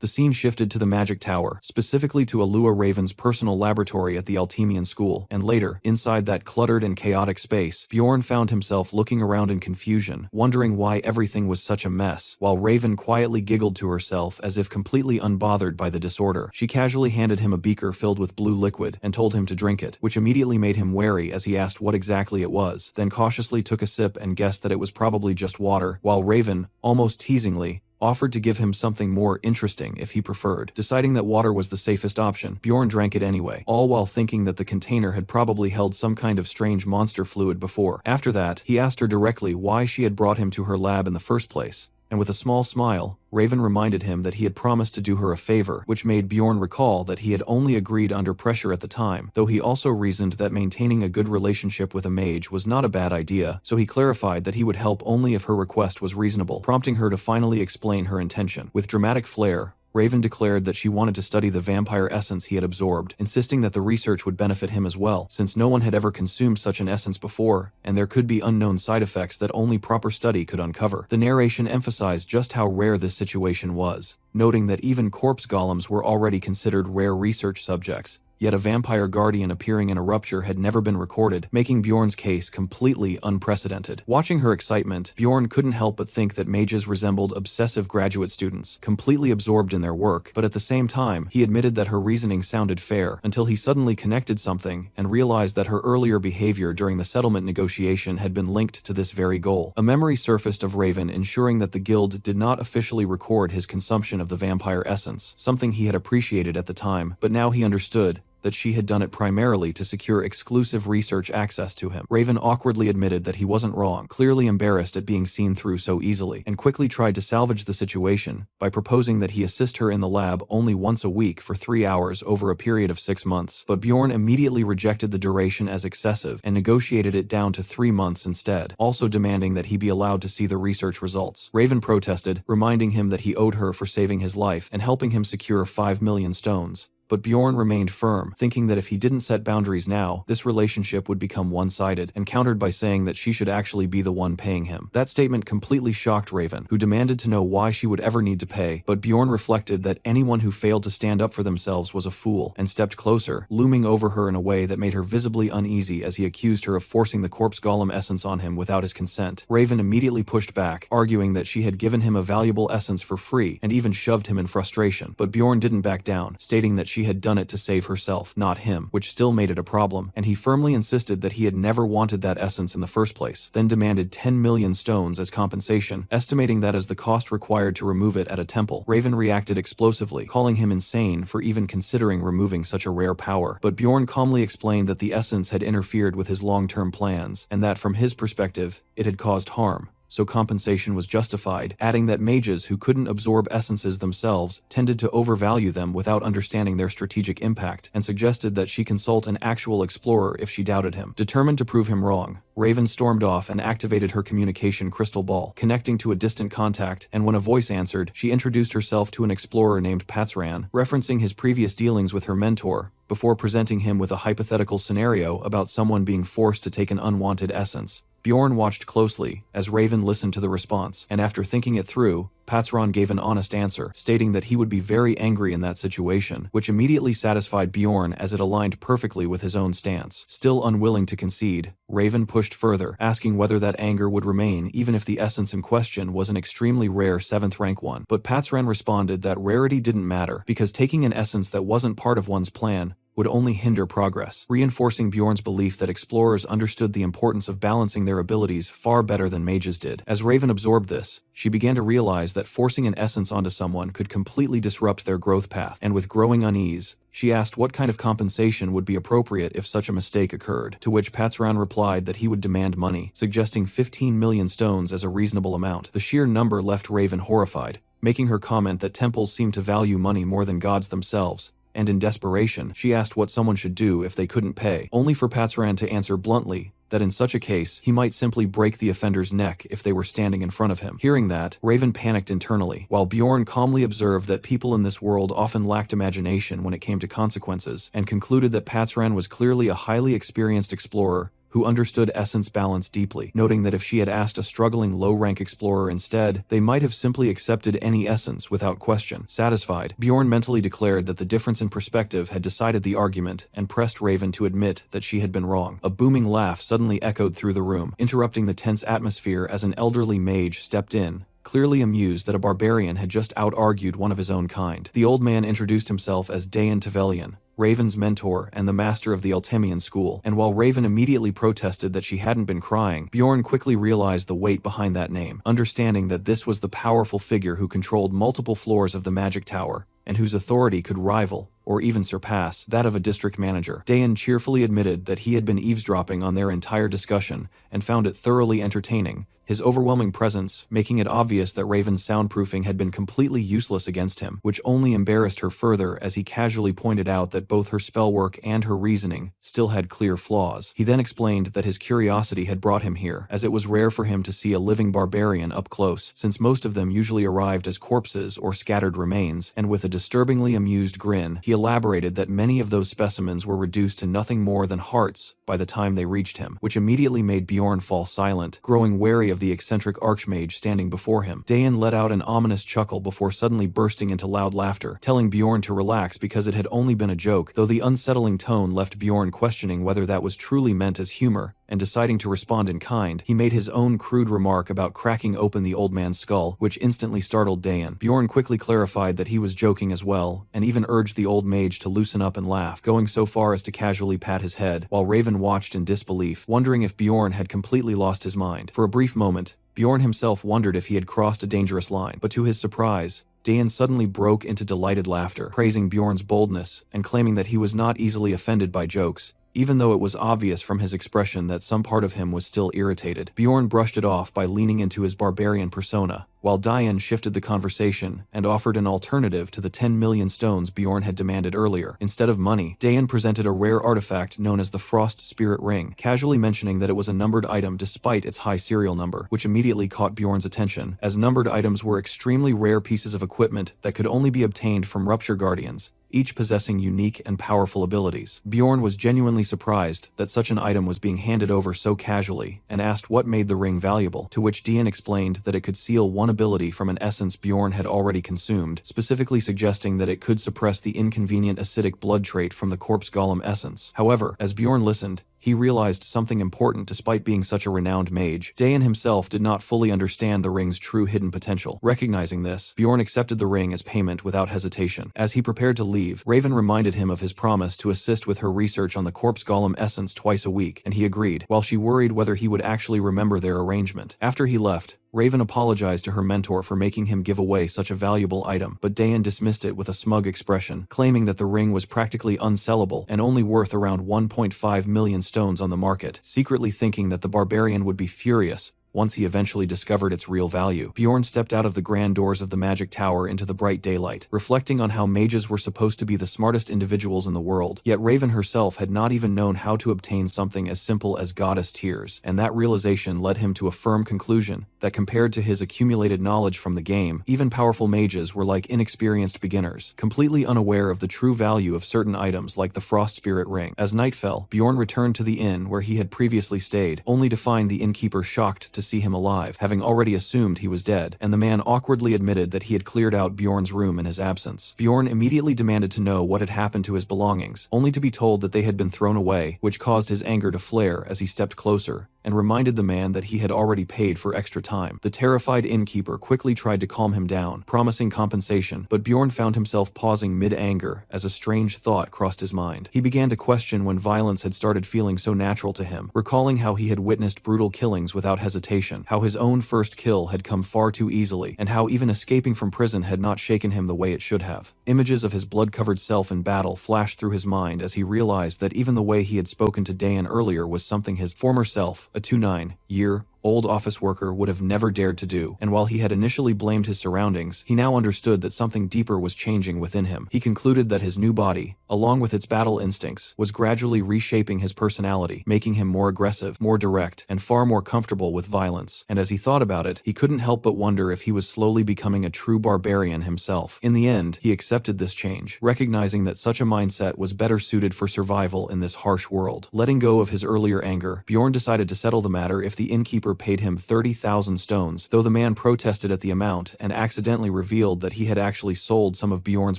The scene shifted to the Magic Tower, specifically to Alua Raven's personal laboratory at the Altemian school, and later, inside that cluttered and chaotic space, Bjorn found himself looking around in confusion, wondering why everything was such a mess, while Raven quietly giggled to herself as if completely unbothered by the disorder. She casually handed him a beaker filled with blue liquid and told him to drink it, which immediately made him wary as he asked what exactly it was, then cautiously took a sip and guessed that it was probably just water, while Raven, almost teasingly, offered to give him something more interesting if he preferred. Deciding that water was the safest option, Bjorn drank it anyway, all while thinking that the container had probably held some kind of strange monster fluid before. After that, he asked her directly why she had brought him to her lab in the first place, and with a small smile, Raven reminded him that he had promised to do her a favor, which made Bjorn recall that he had only agreed under pressure at the time, though he also reasoned that maintaining a good relationship with a mage was not a bad idea, so he clarified that he would help only if her request was reasonable, prompting her to finally explain her intention. With dramatic flair, Raven declared that she wanted to study the vampire essence he had absorbed, insisting that the research would benefit him as well, since no one had ever consumed such an essence before, and there could be unknown side effects that only proper study could uncover. The narration emphasized just how rare this situation was, noting that even corpse golems were already considered rare research subjects, yet a vampire guardian appearing in a rupture had never been recorded, making Bjorn's case completely unprecedented. Watching her excitement, Bjorn couldn't help but think that mages resembled obsessive graduate students, completely absorbed in their work, but at the same time, he admitted that her reasoning sounded fair, until he suddenly connected something and realized that her earlier behavior during the settlement negotiation had been linked to this very goal. A memory surfaced of Raven ensuring that the guild did not officially record his consumption of the vampire essence, something he had appreciated at the time, but now he understood that she had done it primarily to secure exclusive research access to him. Raven awkwardly admitted that he wasn't wrong, clearly embarrassed at being seen through so easily, and quickly tried to salvage the situation by proposing that he assist her in the lab only once a week for 3 hours over a period of 6 months. But Bjorn immediately rejected the duration as excessive and negotiated it down to 3 months instead, also demanding that he be allowed to see the research results. Raven protested, reminding him that he owed her for saving his life and helping him secure 5 million stones. But Bjorn remained firm, thinking that if he didn't set boundaries now, this relationship would become one-sided, and countered by saying that she should actually be the one paying him. That statement completely shocked Raven, who demanded to know why she would ever need to pay, but Bjorn reflected that anyone who failed to stand up for themselves was a fool, and stepped closer, looming over her in a way that made her visibly uneasy as he accused her of forcing the corpse golem essence on him without his consent. Raven immediately pushed back, arguing that she had given him a valuable essence for free, and even shoved him in frustration, but Bjorn didn't back down, stating that she had done it to save herself, not him, which still made it a problem, and he firmly insisted that he had never wanted that essence in the first place, then demanded 10 million stones as compensation, estimating that as the cost required to remove it at a temple. Raven reacted explosively, calling him insane for even considering removing such a rare power, but Bjorn calmly explained that the essence had interfered with his long-term plans, and that from his perspective, it had caused harm, so compensation was justified, adding that mages who couldn't absorb essences themselves tended to overvalue them without understanding their strategic impact, and suggested that she consult an actual explorer if she doubted him. Determined to prove him wrong, Raven stormed off and activated her communication crystal ball, connecting to a distant contact, and when a voice answered, she introduced herself to an explorer named Patsran, referencing his previous dealings with her mentor, before presenting him with a hypothetical scenario about someone being forced to take an unwanted essence. Bjorn watched closely as Raven listened to the response, and after thinking it through, Patsran gave an honest answer, stating that he would be very angry in that situation, which immediately satisfied Bjorn as it aligned perfectly with his own stance. Still unwilling to concede, Raven pushed further, asking whether that anger would remain even if the essence in question was an extremely rare 7th rank one. But Patsran responded that rarity didn't matter, because taking an essence that wasn't part of one's plan would only hinder progress, reinforcing Bjorn's belief that explorers understood the importance of balancing their abilities far better than mages did. As Raven absorbed this, she began to realize that forcing an essence onto someone could completely disrupt their growth path, and with growing unease, she asked what kind of compensation would be appropriate if such a mistake occurred, to which Patsran replied that he would demand money, suggesting 15 million stones as a reasonable amount. The sheer number left Raven horrified, making her comment that temples seem to value money more than gods themselves, and in desperation, she asked what someone should do if they couldn't pay, only for Patsran to answer bluntly that in such a case, he might simply break the offender's neck if they were standing in front of him. Hearing that, Raven panicked internally, while Bjorn calmly observed that people in this world often lacked imagination when it came to consequences, and concluded that Patsran was clearly a highly experienced explorer who understood essence balance deeply, noting that if she had asked a struggling low-rank explorer instead, they might have simply accepted any essence without question. Satisfied, Bjorn mentally declared that the difference in perspective had decided the argument and pressed Raven to admit that she had been wrong. A booming laugh suddenly echoed through the room, interrupting the tense atmosphere as an elderly mage stepped in, clearly amused that a barbarian had just out-argued one of his own kind. The old man introduced himself as Dayan Tevelian, Raven's mentor and the master of the Altemian school, and while Raven immediately protested that she hadn't been crying, Bjorn quickly realized the weight behind that name, understanding that this was the powerful figure who controlled multiple floors of the magic tower, and whose authority could rival, or even surpass, that of a district manager. Dayan cheerfully admitted that he had been eavesdropping on their entire discussion, and found it thoroughly entertaining, his overwhelming presence making it obvious that Raven's soundproofing had been completely useless against him, which only embarrassed her further as he casually pointed out that both her spellwork and her reasoning still had clear flaws. He then explained that his curiosity had brought him here, as it was rare for him to see a living barbarian up close, since most of them usually arrived as corpses or scattered remains, and with a disturbingly amused grin, he elaborated that many of those specimens were reduced to nothing more than hearts by the time they reached him, which immediately made Bjorn fall silent, growing wary of the eccentric archmage standing before him. Dayan let out an ominous chuckle before suddenly bursting into loud laughter, telling Bjorn to relax because it had only been a joke, though the unsettling tone left Bjorn questioning whether that was truly meant as humor, and deciding to respond in kind, he made his own crude remark about cracking open the old man's skull, which instantly startled Dayan. Bjorn quickly clarified that he was joking as well, and even urged the old mage to loosen up and laugh, going so far as to casually pat his head, while Raven watched in disbelief, wondering if Bjorn had completely lost his mind. For a brief moment, Bjorn himself wondered if he had crossed a dangerous line, but to his surprise, Dayan suddenly broke into delighted laughter, praising Bjorn's boldness and claiming that he was not easily offended by jokes, even though it was obvious from his expression that some part of him was still irritated. Bjorn brushed it off by leaning into his barbarian persona, while Dayan shifted the conversation and offered an alternative to the 10 million stones Bjorn had demanded earlier. Instead of money, Dayan presented a rare artifact known as the Frost Spirit Ring, casually mentioning that it was a numbered item despite its high serial number, which immediately caught Bjorn's attention, as numbered items were extremely rare pieces of equipment that could only be obtained from Rupture Guardians, each possessing unique and powerful abilities. Bjorn was genuinely surprised that such an item was being handed over so casually, and asked what made the ring valuable, to which Dayan explained that it could seal one ability from an essence Bjorn had already consumed, specifically suggesting that it could suppress the inconvenient acidic blood trait from the corpse golem essence. However, as Bjorn listened, he realized something important despite being such a renowned mage. Dayan himself did not fully understand the ring's true hidden potential. Recognizing this, Bjorn accepted the ring as payment without hesitation. As he prepared to leave, Raven reminded him of his promise to assist with her research on the corpse golem essence twice a week, and he agreed, while she worried whether he would actually remember their arrangement. After he left, Raven apologized to her mentor for making him give away such a valuable item, but Dayan dismissed it with a smug expression, claiming that the ring was practically unsellable and only worth around 1.5 million stones on the market, secretly thinking that the barbarian would be furious once he eventually discovered its real value. Bjorn stepped out of the grand doors of the magic tower into the bright daylight, reflecting on how mages were supposed to be the smartest individuals in the world, yet Raven herself had not even known how to obtain something as simple as goddess tears, and that realization led him to a firm conclusion that compared to his accumulated knowledge from the game, even powerful mages were like inexperienced beginners, completely unaware of the true value of certain items like the Frost Spirit Ring. As night fell, Bjorn returned to the inn where he had previously stayed, only to find the innkeeper shocked to see him alive, having already assumed he was dead, and the man awkwardly admitted that he had cleared out Bjorn's room in his absence. Bjorn immediately demanded to know what had happened to his belongings, only to be told that they had been thrown away, which caused his anger to flare as he stepped closer and reminded the man that he had already paid for extra time. The terrified innkeeper quickly tried to calm him down, promising compensation, but Bjorn found himself pausing mid-anger as a strange thought crossed his mind. He began to question when violence had started feeling so natural to him, recalling how he had witnessed brutal killings without hesitation, how his own first kill had come far too easily, and how even escaping from prison had not shaken him the way it should have. Images of his blood-covered self in battle flashed through his mind as he realized that even the way he had spoken to Dayan earlier was something his former self, a 29-year old office worker would have never dared to do, and while he had initially blamed his surroundings, he now understood that something deeper was changing within him. He concluded that his new body, along with its battle instincts, was gradually reshaping his personality, making him more aggressive, more direct, and far more comfortable with violence. And as he thought about it, he couldn't help but wonder if he was slowly becoming a true barbarian himself. In the end, he accepted this change, recognizing that such a mindset was better suited for survival in this harsh world. Letting go of his earlier anger, Bjorn decided to settle the matter if the innkeeper paid him 30,000 stones, though the man protested at the amount and accidentally revealed that he had actually sold some of Bjorn's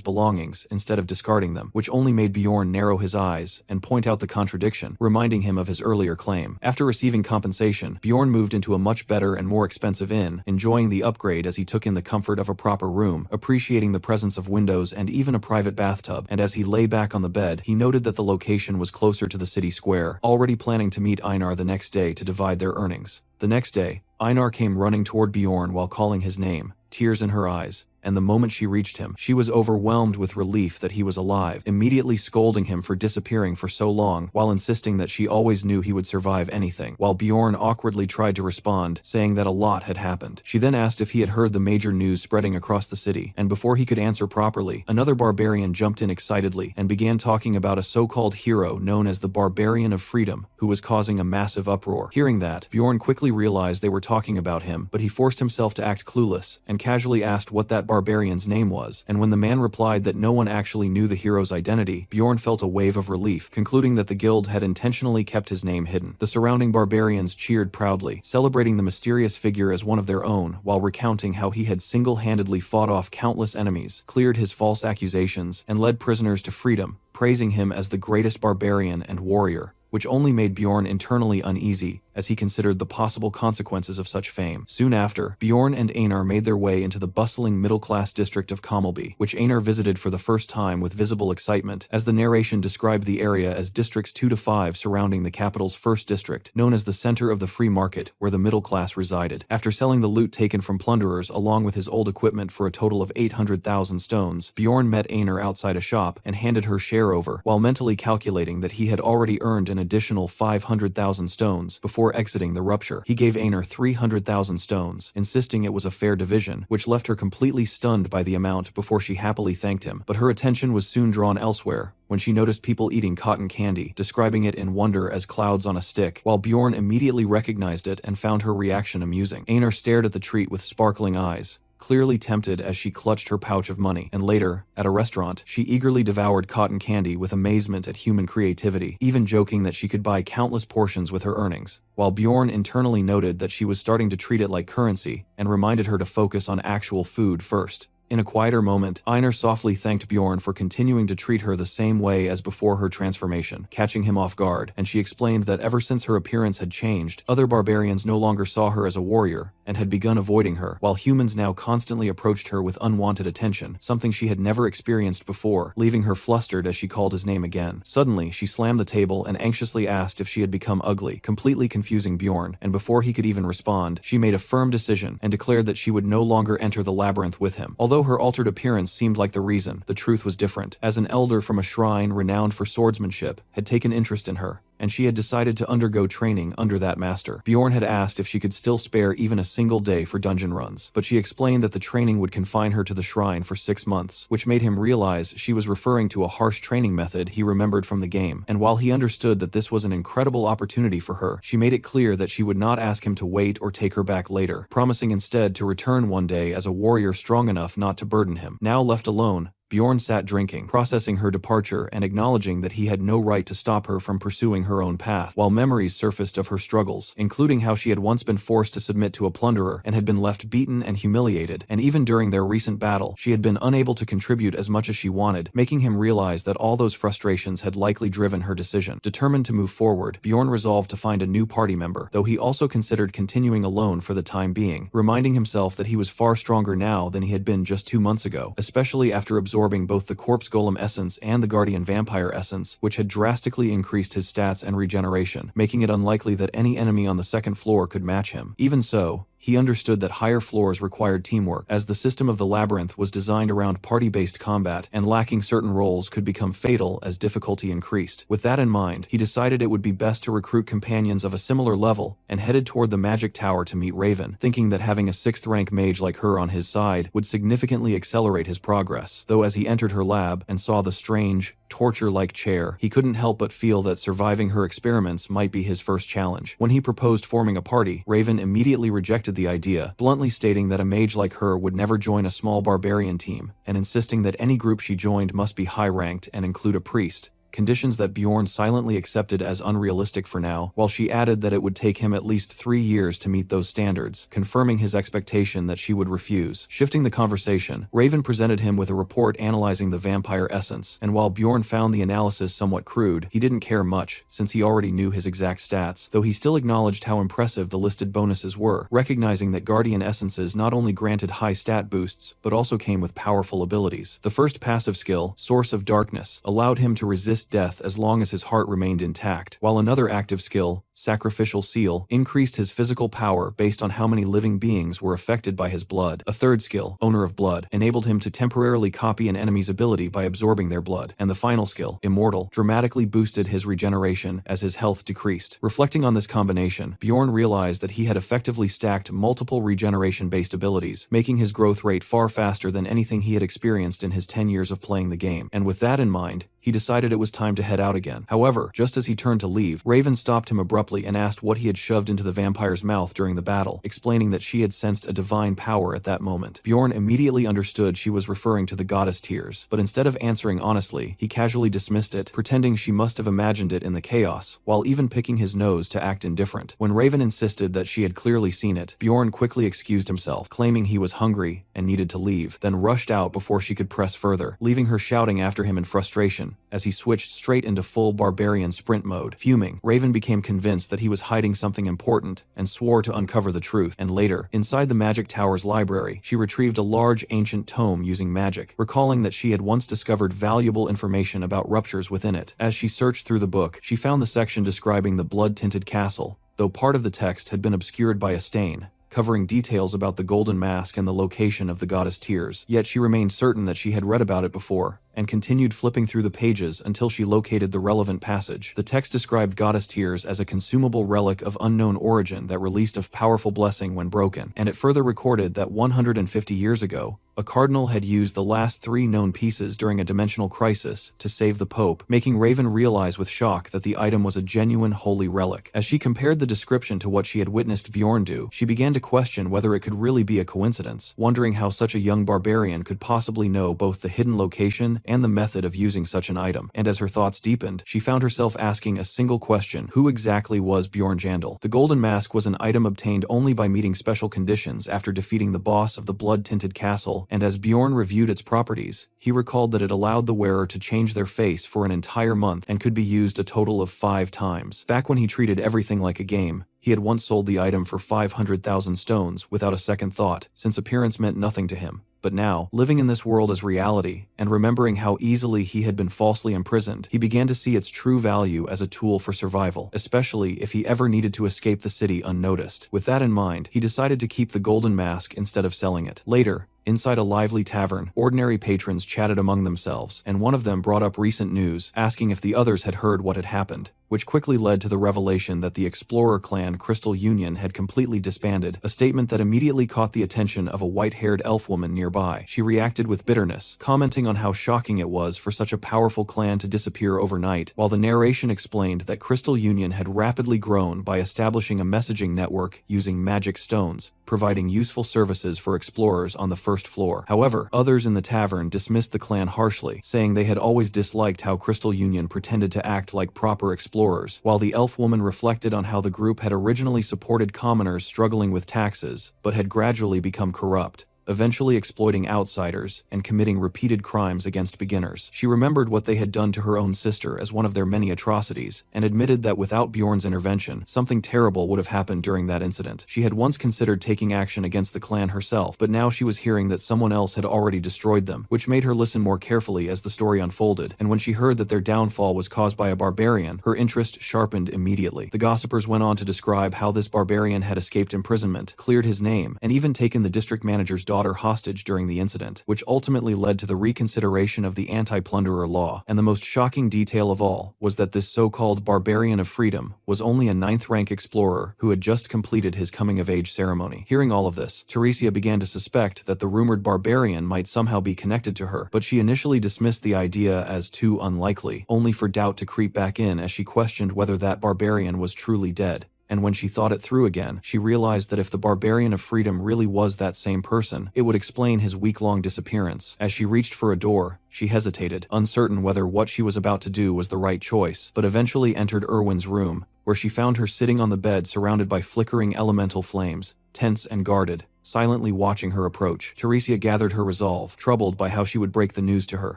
belongings instead of discarding them, which only made Bjorn narrow his eyes and point out the contradiction, reminding him of his earlier claim. After receiving compensation, Bjorn moved into a much better and more expensive inn, enjoying the upgrade as he took in the comfort of a proper room, appreciating the presence of windows and even a private bathtub, and as he lay back on the bed, he noted that the location was closer to the city square, already planning to meet Einar the next day to divide their earnings. The next day, Einar came running toward Bjorn while calling his name, tears in her eyes. And the moment she reached him, she was overwhelmed with relief that he was alive, immediately scolding him for disappearing for so long, while insisting that she always knew he would survive anything, while Bjorn awkwardly tried to respond, saying that a lot had happened. She then asked if he had heard the major news spreading across the city, and before he could answer properly, another barbarian jumped in excitedly and began talking about a so-called hero known as the Barbarian of Freedom, who was causing a massive uproar. Hearing that, Bjorn quickly realized they were talking about him, but he forced himself to act clueless, and casually asked what that barbarian's name was, and when the man replied that no one actually knew the hero's identity, Bjorn felt a wave of relief, concluding that the guild had intentionally kept his name hidden. The surrounding barbarians cheered proudly, celebrating the mysterious figure as one of their own, while recounting how he had single-handedly fought off countless enemies, cleared his false accusations, and led prisoners to freedom, praising him as the greatest barbarian and warrior, which only made Bjorn internally uneasy as he considered the possible consequences of such fame. Soon after, Bjorn and Einar made their way into the bustling middle-class district of Kommelby, which Einar visited for the first time with visible excitement, as the narration described the area as districts 2 to 5 surrounding the capital's first district, known as the center of the free market, where the middle class resided. After selling the loot taken from plunderers along with his old equipment for a total of 800,000 stones, Bjorn met Einar outside a shop and handed her share over, while mentally calculating that he had already earned an additional 500,000 stones before exiting the rupture. He gave Einar 300,000 stones, insisting it was a fair division, which left her completely stunned by the amount before she happily thanked him. But her attention was soon drawn elsewhere when she noticed people eating cotton candy, describing it in wonder as clouds on a stick, while Bjorn immediately recognized it and found her reaction amusing. Einar stared at the treat with sparkling eyes, clearly tempted as she clutched her pouch of money, and later, at a restaurant, she eagerly devoured cotton candy with amazement at human creativity, even joking that she could buy countless portions with her earnings, while Bjorn internally noted that she was starting to treat it like currency and reminded her to focus on actual food first. In a quieter moment, Einar softly thanked Bjorn for continuing to treat her the same way as before her transformation, catching him off guard, and she explained that ever since her appearance had changed, other barbarians no longer saw her as a warrior and had begun avoiding her, while humans now constantly approached her with unwanted attention, something she had never experienced before, leaving her flustered as she called his name again. Suddenly, she slammed the table and anxiously asked if she had become ugly, completely confusing Bjorn, and before he could even respond, she made a firm decision and declared that she would no longer enter the labyrinth with him. Although her altered appearance seemed like the reason, the truth was different, as an elder from a shrine renowned for swordsmanship had taken interest in her, and she had decided to undergo training under that master. Bjorn had asked if she could still spare even a single day for dungeon runs, but she explained that the training would confine her to the shrine for 6 months, which made him realize she was referring to a harsh training method he remembered from the game, and while he understood that this was an incredible opportunity for her, she made it clear that she would not ask him to wait or take her back later, promising instead to return one day as a warrior strong enough not to burden him. Now left alone, Bjorn sat drinking, processing her departure and acknowledging that he had no right to stop her from pursuing her own path, while memories surfaced of her struggles, including how she had once been forced to submit to a plunderer and had been left beaten and humiliated, and even during their recent battle, she had been unable to contribute as much as she wanted, making him realize that all those frustrations had likely driven her decision. Determined to move forward, Bjorn resolved to find a new party member, though he also considered continuing alone for the time being, reminding himself that he was far stronger now than he had been just 2 months ago, especially after absorbing both the corpse golem essence and the guardian vampire essence, which had drastically increased his stats and regeneration, making it unlikely that any enemy on the second floor could match him. Even so, he understood that higher floors required teamwork, as the system of the labyrinth was designed around party-based combat, and lacking certain roles could become fatal as difficulty increased. With that in mind, he decided it would be best to recruit companions of a similar level, and headed toward the magic tower to meet Raven, thinking that having a 6th rank mage like her on his side would significantly accelerate his progress. Though as he entered her lab and saw the strange, torture-like chair, he couldn't help but feel that surviving her experiments might be his first challenge. When he proposed forming a party, Raven immediately rejected the idea, bluntly stating that a mage like her would never join a small barbarian team, and insisting that any group she joined must be high-ranked and include a priest. Conditions that Bjorn silently accepted as unrealistic for now, while she added that it would take him at least 3 years to meet those standards, confirming his expectation that she would refuse. Shifting the conversation, Raven presented him with a report analyzing the vampire essence, and while Bjorn found the analysis somewhat crude, he didn't care much, since he already knew his exact stats, though he still acknowledged how impressive the listed bonuses were, recognizing that guardian essences not only granted high stat boosts, but also came with powerful abilities. The first passive skill, Source of Darkness, allowed him to resist death as long as his heart remained intact, while another active skill, Sacrificial Seal, increased his physical power based on how many living beings were affected by his blood. A third skill, Owner of Blood, enabled him to temporarily copy an enemy's ability by absorbing their blood. And the final skill, Immortal, dramatically boosted his regeneration as his health decreased. Reflecting on this combination, Bjorn realized that he had effectively stacked multiple regeneration-based abilities, making his growth rate far faster than anything he had experienced in his 10 years of playing the game. And with that in mind, he decided it was time to head out again. However, just as he turned to leave, Raven stopped him abruptly and asked what he had shoved into the vampire's mouth during the battle, explaining that she had sensed a divine power at that moment. Bjorn immediately understood she was referring to the goddess tears, but instead of answering honestly, he casually dismissed it, pretending she must have imagined it in the chaos, while even picking his nose to act indifferent. When Raven insisted that she had clearly seen it, Bjorn quickly excused himself, claiming he was hungry and needed to leave, then rushed out before she could press further, leaving her shouting after him in frustration, as he switched straight into full barbarian sprint mode. Fuming, Raven became convinced that he was hiding something important and swore to uncover the truth. And later, inside the Magic Tower's library, she retrieved a large ancient tome using magic, recalling that she had once discovered valuable information about ruptures within it. As she searched through the book, she found the section describing the blood-tinted castle, though part of the text had been obscured by a stain, covering details about the golden mask and the location of the goddess Tears. Yet she remained certain that she had read about it before, and continued flipping through the pages until she located the relevant passage. The text described Goddess Tears as a consumable relic of unknown origin that released a powerful blessing when broken, and it further recorded that 150 years ago, a cardinal had used the last 3 known pieces during a dimensional crisis to save the Pope, making Raven realize with shock that the item was a genuine holy relic. As she compared the description to what she had witnessed Bjorn do, she began to question whether it could really be a coincidence, wondering how such a young barbarian could possibly know both the hidden location and the method of using such an item. And as her thoughts deepened, she found herself asking a single question: who exactly was Bjorn Jandal? The golden mask was an item obtained only by meeting special conditions after defeating the boss of the blood-tinted castle, and as Bjorn reviewed its properties, he recalled that it allowed the wearer to change their face for an entire month and could be used a total of 5 times. Back when he treated everything like a game, he had once sold the item for 500,000 stones without a second thought, since appearance meant nothing to him. But now, living in this world as reality, and remembering how easily he had been falsely imprisoned, he began to see its true value as a tool for survival, especially if he ever needed to escape the city unnoticed. With that in mind, he decided to keep the golden mask instead of selling it. Later, inside a lively tavern, ordinary patrons chatted among themselves, and one of them brought up recent news, asking if the others had heard what had happened, which quickly led to the revelation that the explorer clan Crystal Union had completely disbanded, a statement that immediately caught the attention of a white-haired elf woman nearby. She reacted with bitterness, commenting on how shocking it was for such a powerful clan to disappear overnight, while the narration explained that Crystal Union had rapidly grown by establishing a messaging network using magic stones, providing useful services for explorers on the first floor. However, others in the tavern dismissed the clan harshly, saying they had always disliked how Crystal Union pretended to act like proper explorers, while the elf woman reflected on how the group had originally supported commoners struggling with taxes, but had gradually become corrupt, eventually exploiting outsiders and committing repeated crimes against beginners. She remembered what they had done to her own sister as one of their many atrocities, and admitted that without Bjorn's intervention, something terrible would have happened during that incident. She had once considered taking action against the clan herself, but now she was hearing that someone else had already destroyed them, which made her listen more carefully as the story unfolded, and when she heard that their downfall was caused by a barbarian, her interest sharpened immediately. The gossipers went on to describe how this barbarian had escaped imprisonment, cleared his name, and even taken the district manager's daughter hostage during the incident, which ultimately led to the reconsideration of the anti-plunderer law. And the most shocking detail of all was that this so-called barbarian of freedom was only a 9th-rank explorer who had just completed his coming-of-age ceremony. Hearing all of this, Teresia began to suspect that the rumored barbarian might somehow be connected to her, but she initially dismissed the idea as too unlikely, only for doubt to creep back in as she questioned whether that barbarian was truly dead. And when she thought it through again, she realized that if the barbarian of freedom really was that same person, it would explain his week-long disappearance. As she reached for a door, she hesitated, uncertain whether what she was about to do was the right choice, but eventually entered Erwin's room, where she found her sitting on the bed surrounded by flickering elemental flames, tense and guarded, silently watching her approach. Teresia gathered her resolve, troubled by how she would break the news to her.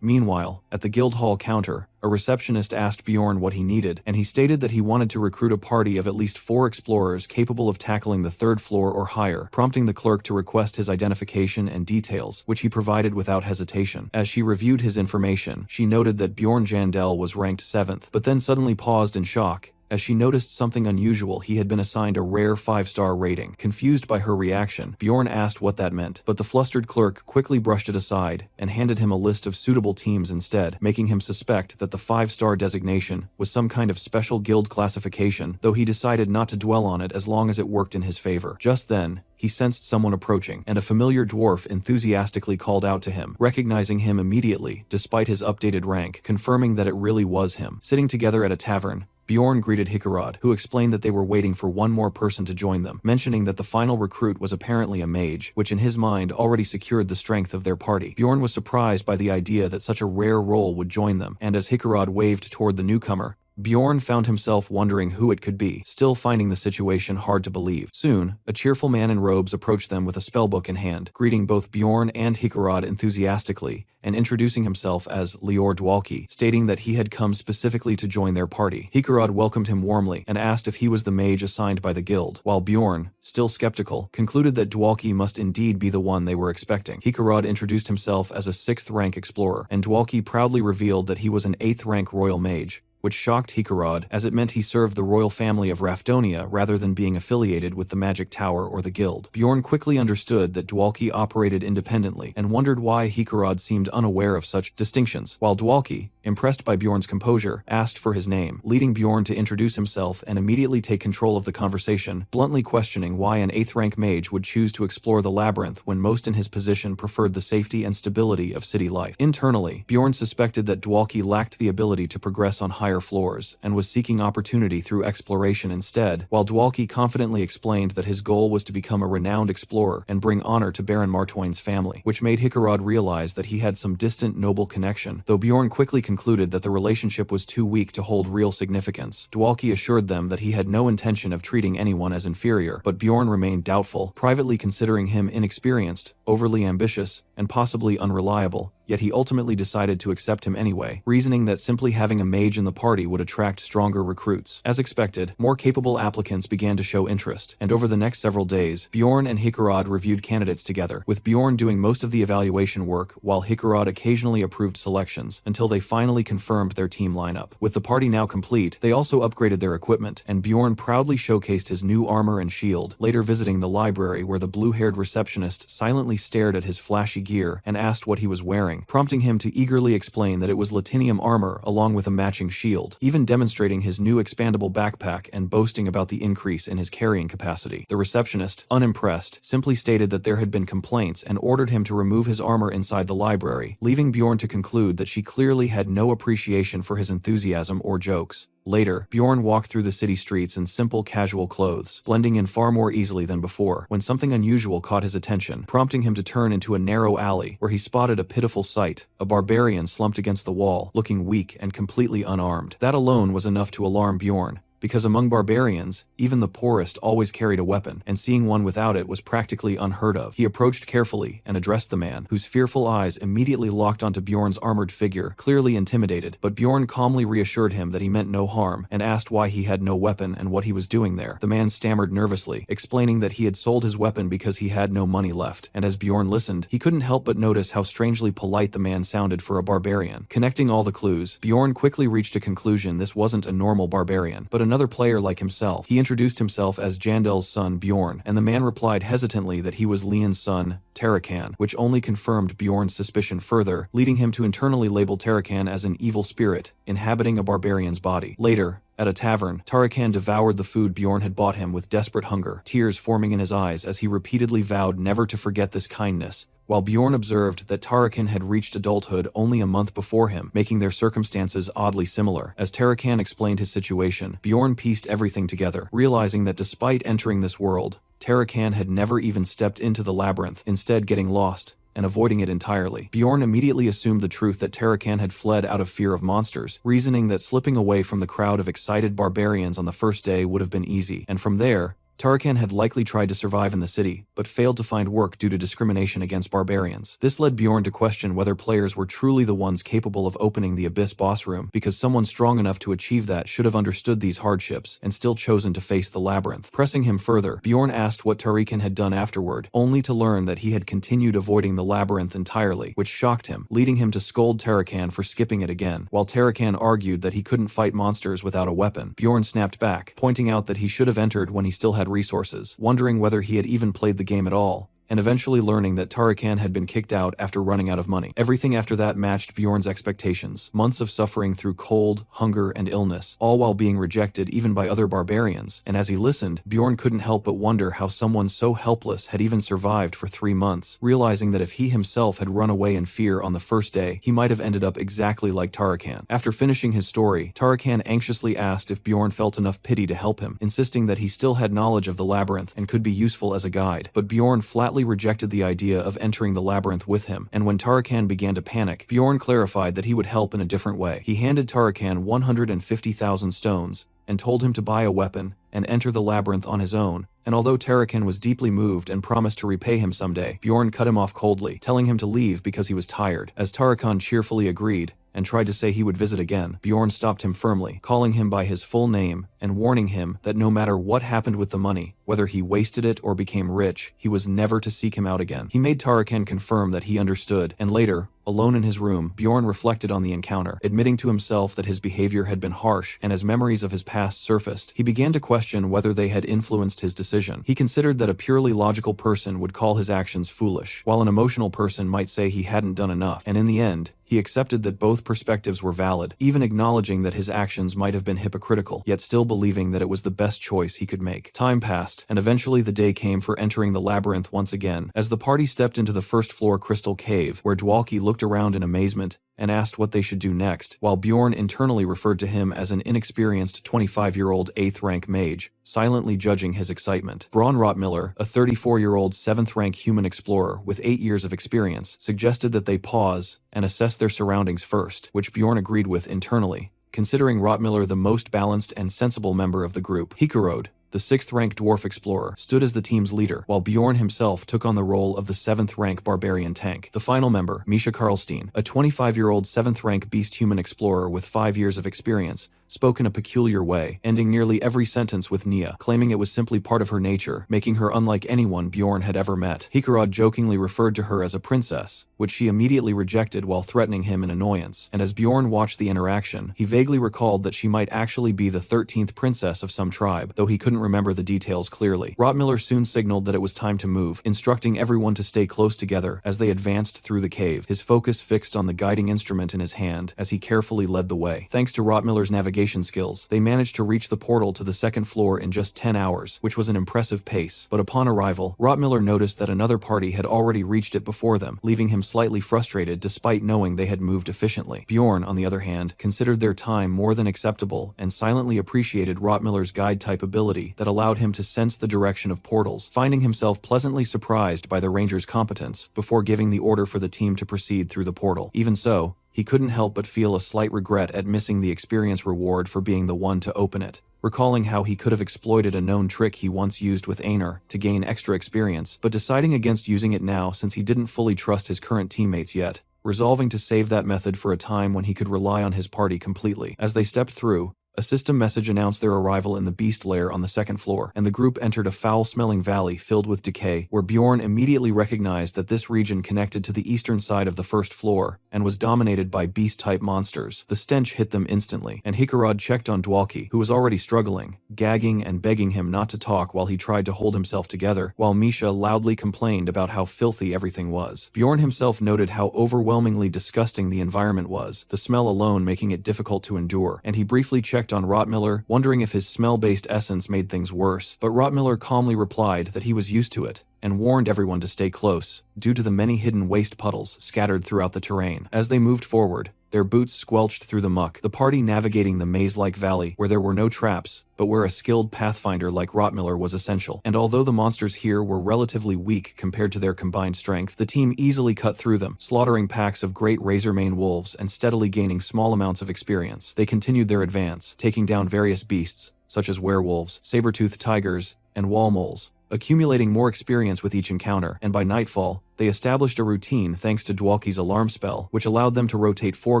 Meanwhile, at the Guildhall counter, a receptionist asked Bjorn what he needed, and he stated that he wanted to recruit a party of at least 4 explorers capable of tackling the 3rd floor or higher, prompting the clerk to request his identification and details, which he provided without hesitation. As she reviewed his information, she noted that Bjorn Jandel was ranked 7th, but then suddenly paused in shock as she noticed something unusual. He had been assigned a rare 5-star rating. Confused by her reaction, Bjorn asked what that meant, but the flustered clerk quickly brushed it aside and handed him a list of suitable teams instead, making him suspect that the 5-star designation was some kind of special guild classification, though he decided not to dwell on it as long as it worked in his favor. Just then, he sensed someone approaching, and a familiar dwarf enthusiastically called out to him, recognizing him immediately despite his updated rank, confirming that it really was him. Sitting together at a tavern, Bjorn greeted Hikarad, who explained that they were waiting for one more person to join them, mentioning that the final recruit was apparently a mage, which in his mind already secured the strength of their party. Bjorn was surprised by the idea that such a rare role would join them, and as Hikarad waved toward the newcomer, Bjorn found himself wondering who it could be, still finding the situation hard to believe. Soon, a cheerful man in robes approached them with a spellbook in hand, greeting both Bjorn and Hikarad enthusiastically, and introducing himself as Lior Dwalki, stating that he had come specifically to join their party. Hikarad welcomed him warmly and asked if he was the mage assigned by the guild, while Bjorn, still skeptical, concluded that Dwalki must indeed be the one they were expecting. Hikarad introduced himself as a 6th-rank explorer, and Dwalki proudly revealed that he was an 8th-rank royal mage, which shocked Hikarad, as it meant he served the royal family of Rafdonia rather than being affiliated with the Magic Tower or the Guild. Bjorn quickly understood that Dwalki operated independently and wondered why Hikarad seemed unaware of such distinctions, while Dwalki, impressed by Bjorn's composure, asked for his name, leading Bjorn to introduce himself and immediately take control of the conversation, bluntly questioning why an 8th-rank mage would choose to explore the labyrinth when most in his position preferred the safety and stability of city life. Internally, Bjorn suspected that Dwalki lacked the ability to progress on higher floors and was seeking opportunity through exploration instead, while Dwalki confidently explained that his goal was to become a renowned explorer and bring honor to Baron Martoin's family, which made Hikarad realize that he had some distant noble connection, though Bjorn quickly concluded that the relationship was too weak to hold real significance. Dwalki assured them that he had no intention of treating anyone as inferior, but Bjorn remained doubtful, privately considering him inexperienced, overly ambitious, and possibly unreliable, yet he ultimately decided to accept him anyway, reasoning that simply having a mage in the party would attract stronger recruits. As expected, more capable applicants began to show interest, and over the next several days, Bjorn and Hikarad reviewed candidates together, with Bjorn doing most of the evaluation work while Hikarad occasionally approved selections, until they finally confirmed their team lineup. With the party now complete, they also upgraded their equipment, and Bjorn proudly showcased his new armor and shield, later visiting the library where the blue-haired receptionist silently stared at his flashy gear and asked what he was wearing, prompting him to eagerly explain that it was Latinium armor along with a matching shield, even demonstrating his new expandable backpack and boasting about the increase in his carrying capacity. The receptionist, unimpressed, simply stated that there had been complaints and ordered him to remove his armor inside the library, leaving Bjorn to conclude that she clearly had no appreciation for his enthusiasm or jokes. Later, Bjorn walked through the city streets in simple casual clothes, blending in far more easily than before, when something unusual caught his attention, prompting him to turn into a narrow alley where he spotted a pitiful sight, a barbarian slumped against the wall, looking weak and completely unarmed. That alone was enough to alarm Bjorn, because among barbarians, even the poorest always carried a weapon, and seeing one without it was practically unheard of. He approached carefully and addressed the man, whose fearful eyes immediately locked onto Bjorn's armored figure, clearly intimidated, but Bjorn calmly reassured him that he meant no harm, and asked why he had no weapon and what he was doing there. The man stammered nervously, explaining that he had sold his weapon because he had no money left, and as Bjorn listened, he couldn't help but notice how strangely polite the man sounded for a barbarian. Connecting all the clues, Bjorn quickly reached a conclusion: this wasn't a normal barbarian, but another player like himself. He introduced himself as Jandel's son Bjorn, and the man replied hesitantly that he was Lian's son, Tarakan, which only confirmed Bjorn's suspicion further, leading him to internally label Tarakan as an evil spirit, inhabiting a barbarian's body. Later, at a tavern, Tarakan devoured the food Bjorn had bought him with desperate hunger, tears forming in his eyes as he repeatedly vowed never to forget this kindness, while Bjorn observed that Tarakan had reached adulthood only a month before him, making their circumstances oddly similar. As Tarakan explained his situation, Bjorn pieced everything together, realizing that despite entering this world, Tarakan had never even stepped into the labyrinth, instead getting lost and avoiding it entirely. Bjorn immediately assumed the truth that Tarakan had fled out of fear of monsters, reasoning that slipping away from the crowd of excited barbarians on the first day would have been easy, and from there, Tarakan had likely tried to survive in the city, but failed to find work due to discrimination against barbarians. This led Bjorn to question whether players were truly the ones capable of opening the Abyss boss room, because someone strong enough to achieve that should have understood these hardships and still chosen to face the labyrinth. Pressing him further, Bjorn asked what Tarakan had done afterward, only to learn that he had continued avoiding the labyrinth entirely, which shocked him, leading him to scold Tarakan for skipping it again. While Tarakan argued that he couldn't fight monsters without a weapon, Bjorn snapped back, pointing out that he should have entered when he still had resources, wondering whether he had even played the game at all, and eventually learning that Tarakan had been kicked out after running out of money. Everything after that matched Bjorn's expectations. Months of suffering through cold, hunger, and illness, all while being rejected even by other barbarians, and as he listened, Bjorn couldn't help but wonder how someone so helpless had even survived for 3 months, realizing that if he himself had run away in fear on the first day, he might have ended up exactly like Tarakan. After finishing his story, Tarakan anxiously asked if Bjorn felt enough pity to help him, insisting that he still had knowledge of the labyrinth and could be useful as a guide, but Bjorn flatly rejected the idea of entering the labyrinth with him, and when Tarakan began to panic, Bjorn clarified that he would help in a different way. He handed Tarakan 150,000 stones, and told him to buy a weapon and enter the labyrinth on his own, and although Tarakan was deeply moved and promised to repay him someday, Bjorn cut him off coldly, telling him to leave because he was tired. As Tarakan cheerfully agreed, and tried to say he would visit again, Bjorn stopped him firmly, calling him by his full name and warning him that no matter what happened with the money, whether he wasted it or became rich, he was never to seek him out again. He made Tarakan confirm that he understood, and later, alone in his room, Bjorn reflected on the encounter, admitting to himself that his behavior had been harsh, and as memories of his past surfaced, he began to question whether they had influenced his decision. He considered that a purely logical person would call his actions foolish, while an emotional person might say he hadn't done enough, and in the end, he accepted that both perspectives were valid, even acknowledging that his actions might have been hypocritical, yet still believing that it was the best choice he could make. Time passed, and eventually the day came for entering the labyrinth once again, as the party stepped into the first-floor crystal cave, where Dwalki looked around in amazement and asked what they should do next, while Bjorn internally referred to him as an inexperienced 25-year-old 8th-rank mage, silently judging his excitement. Braun Rottmiller, a 34-year-old 7th-rank human explorer with 8 years of experience, suggested that they pause and assess their surroundings first, which Bjorn agreed with internally, considering Rottmiller the most balanced and sensible member of the group. Hikarode, the 6th-rank dwarf explorer, stood as the team's leader, while Bjorn himself took on the role of the 7th-rank barbarian tank. The final member, Misha Karlstein, a 25-year-old 7th-rank beast human explorer with 5 years of experience, spoke in a peculiar way, ending nearly every sentence with Nia, claiming it was simply part of her nature, making her unlike anyone Bjorn had ever met. Hikarod jokingly referred to her as a princess, which she immediately rejected while threatening him in annoyance, and as Bjorn watched the interaction, he vaguely recalled that she might actually be the 13th princess of some tribe, though he couldn't remember the details clearly. Rottmiller soon signaled that it was time to move, instructing everyone to stay close together as they advanced through the cave, his focus fixed on the guiding instrument in his hand as he carefully led the way. Thanks to Rottmiller's navigation skills, they managed to reach the portal to the 2nd floor in just 10 hours, which was an impressive pace, but upon arrival, Rottmiller noticed that another party had already reached it before them, leaving him slightly frustrated despite knowing they had moved efficiently. Bjorn, on the other hand, considered their time more than acceptable and silently appreciated Rottmiller's guide-type ability that allowed him to sense the direction of portals, finding himself pleasantly surprised by the ranger's competence before giving the order for the team to proceed through the portal. Even so, he couldn't help but feel a slight regret at missing the experience reward for being the one to open it. Recalling how he could have exploited a known trick he once used with enro to gain extra experience, but deciding against using it now since he didn't fully trust his current teammates yet, resolving to save that method for a time when he could rely on his party completely. As they stepped through, a system message announced their arrival in the beast lair on the second floor, and the group entered a foul-smelling valley filled with decay, where Bjorn immediately recognized that this region connected to the eastern side of the first floor, and was dominated by beast-type monsters. The stench hit them instantly, and Hikarad checked on Dwalki, who was already struggling, gagging and begging him not to talk while he tried to hold himself together, while Misha loudly complained about how filthy everything was. Bjorn himself noted how overwhelmingly disgusting the environment was, the smell alone making it difficult to endure, and he briefly checked on Rottmiller, wondering if his smell-based essence made things worse, but Rottmiller calmly replied that he was used to it, and warned everyone to stay close, due to the many hidden waste puddles scattered throughout the terrain. As they moved forward, their boots squelched through the muck, the party navigating the maze-like valley where there were no traps, but where a skilled pathfinder like Rottmiller was essential. And although the monsters here were relatively weak compared to their combined strength, the team easily cut through them, slaughtering packs of great razor-mane wolves and steadily gaining small amounts of experience. They continued their advance, taking down various beasts, such as werewolves, saber-toothed tigers, and wall moles, accumulating more experience with each encounter, and by nightfall, they established a routine thanks to Dwalki's alarm spell, which allowed them to rotate 4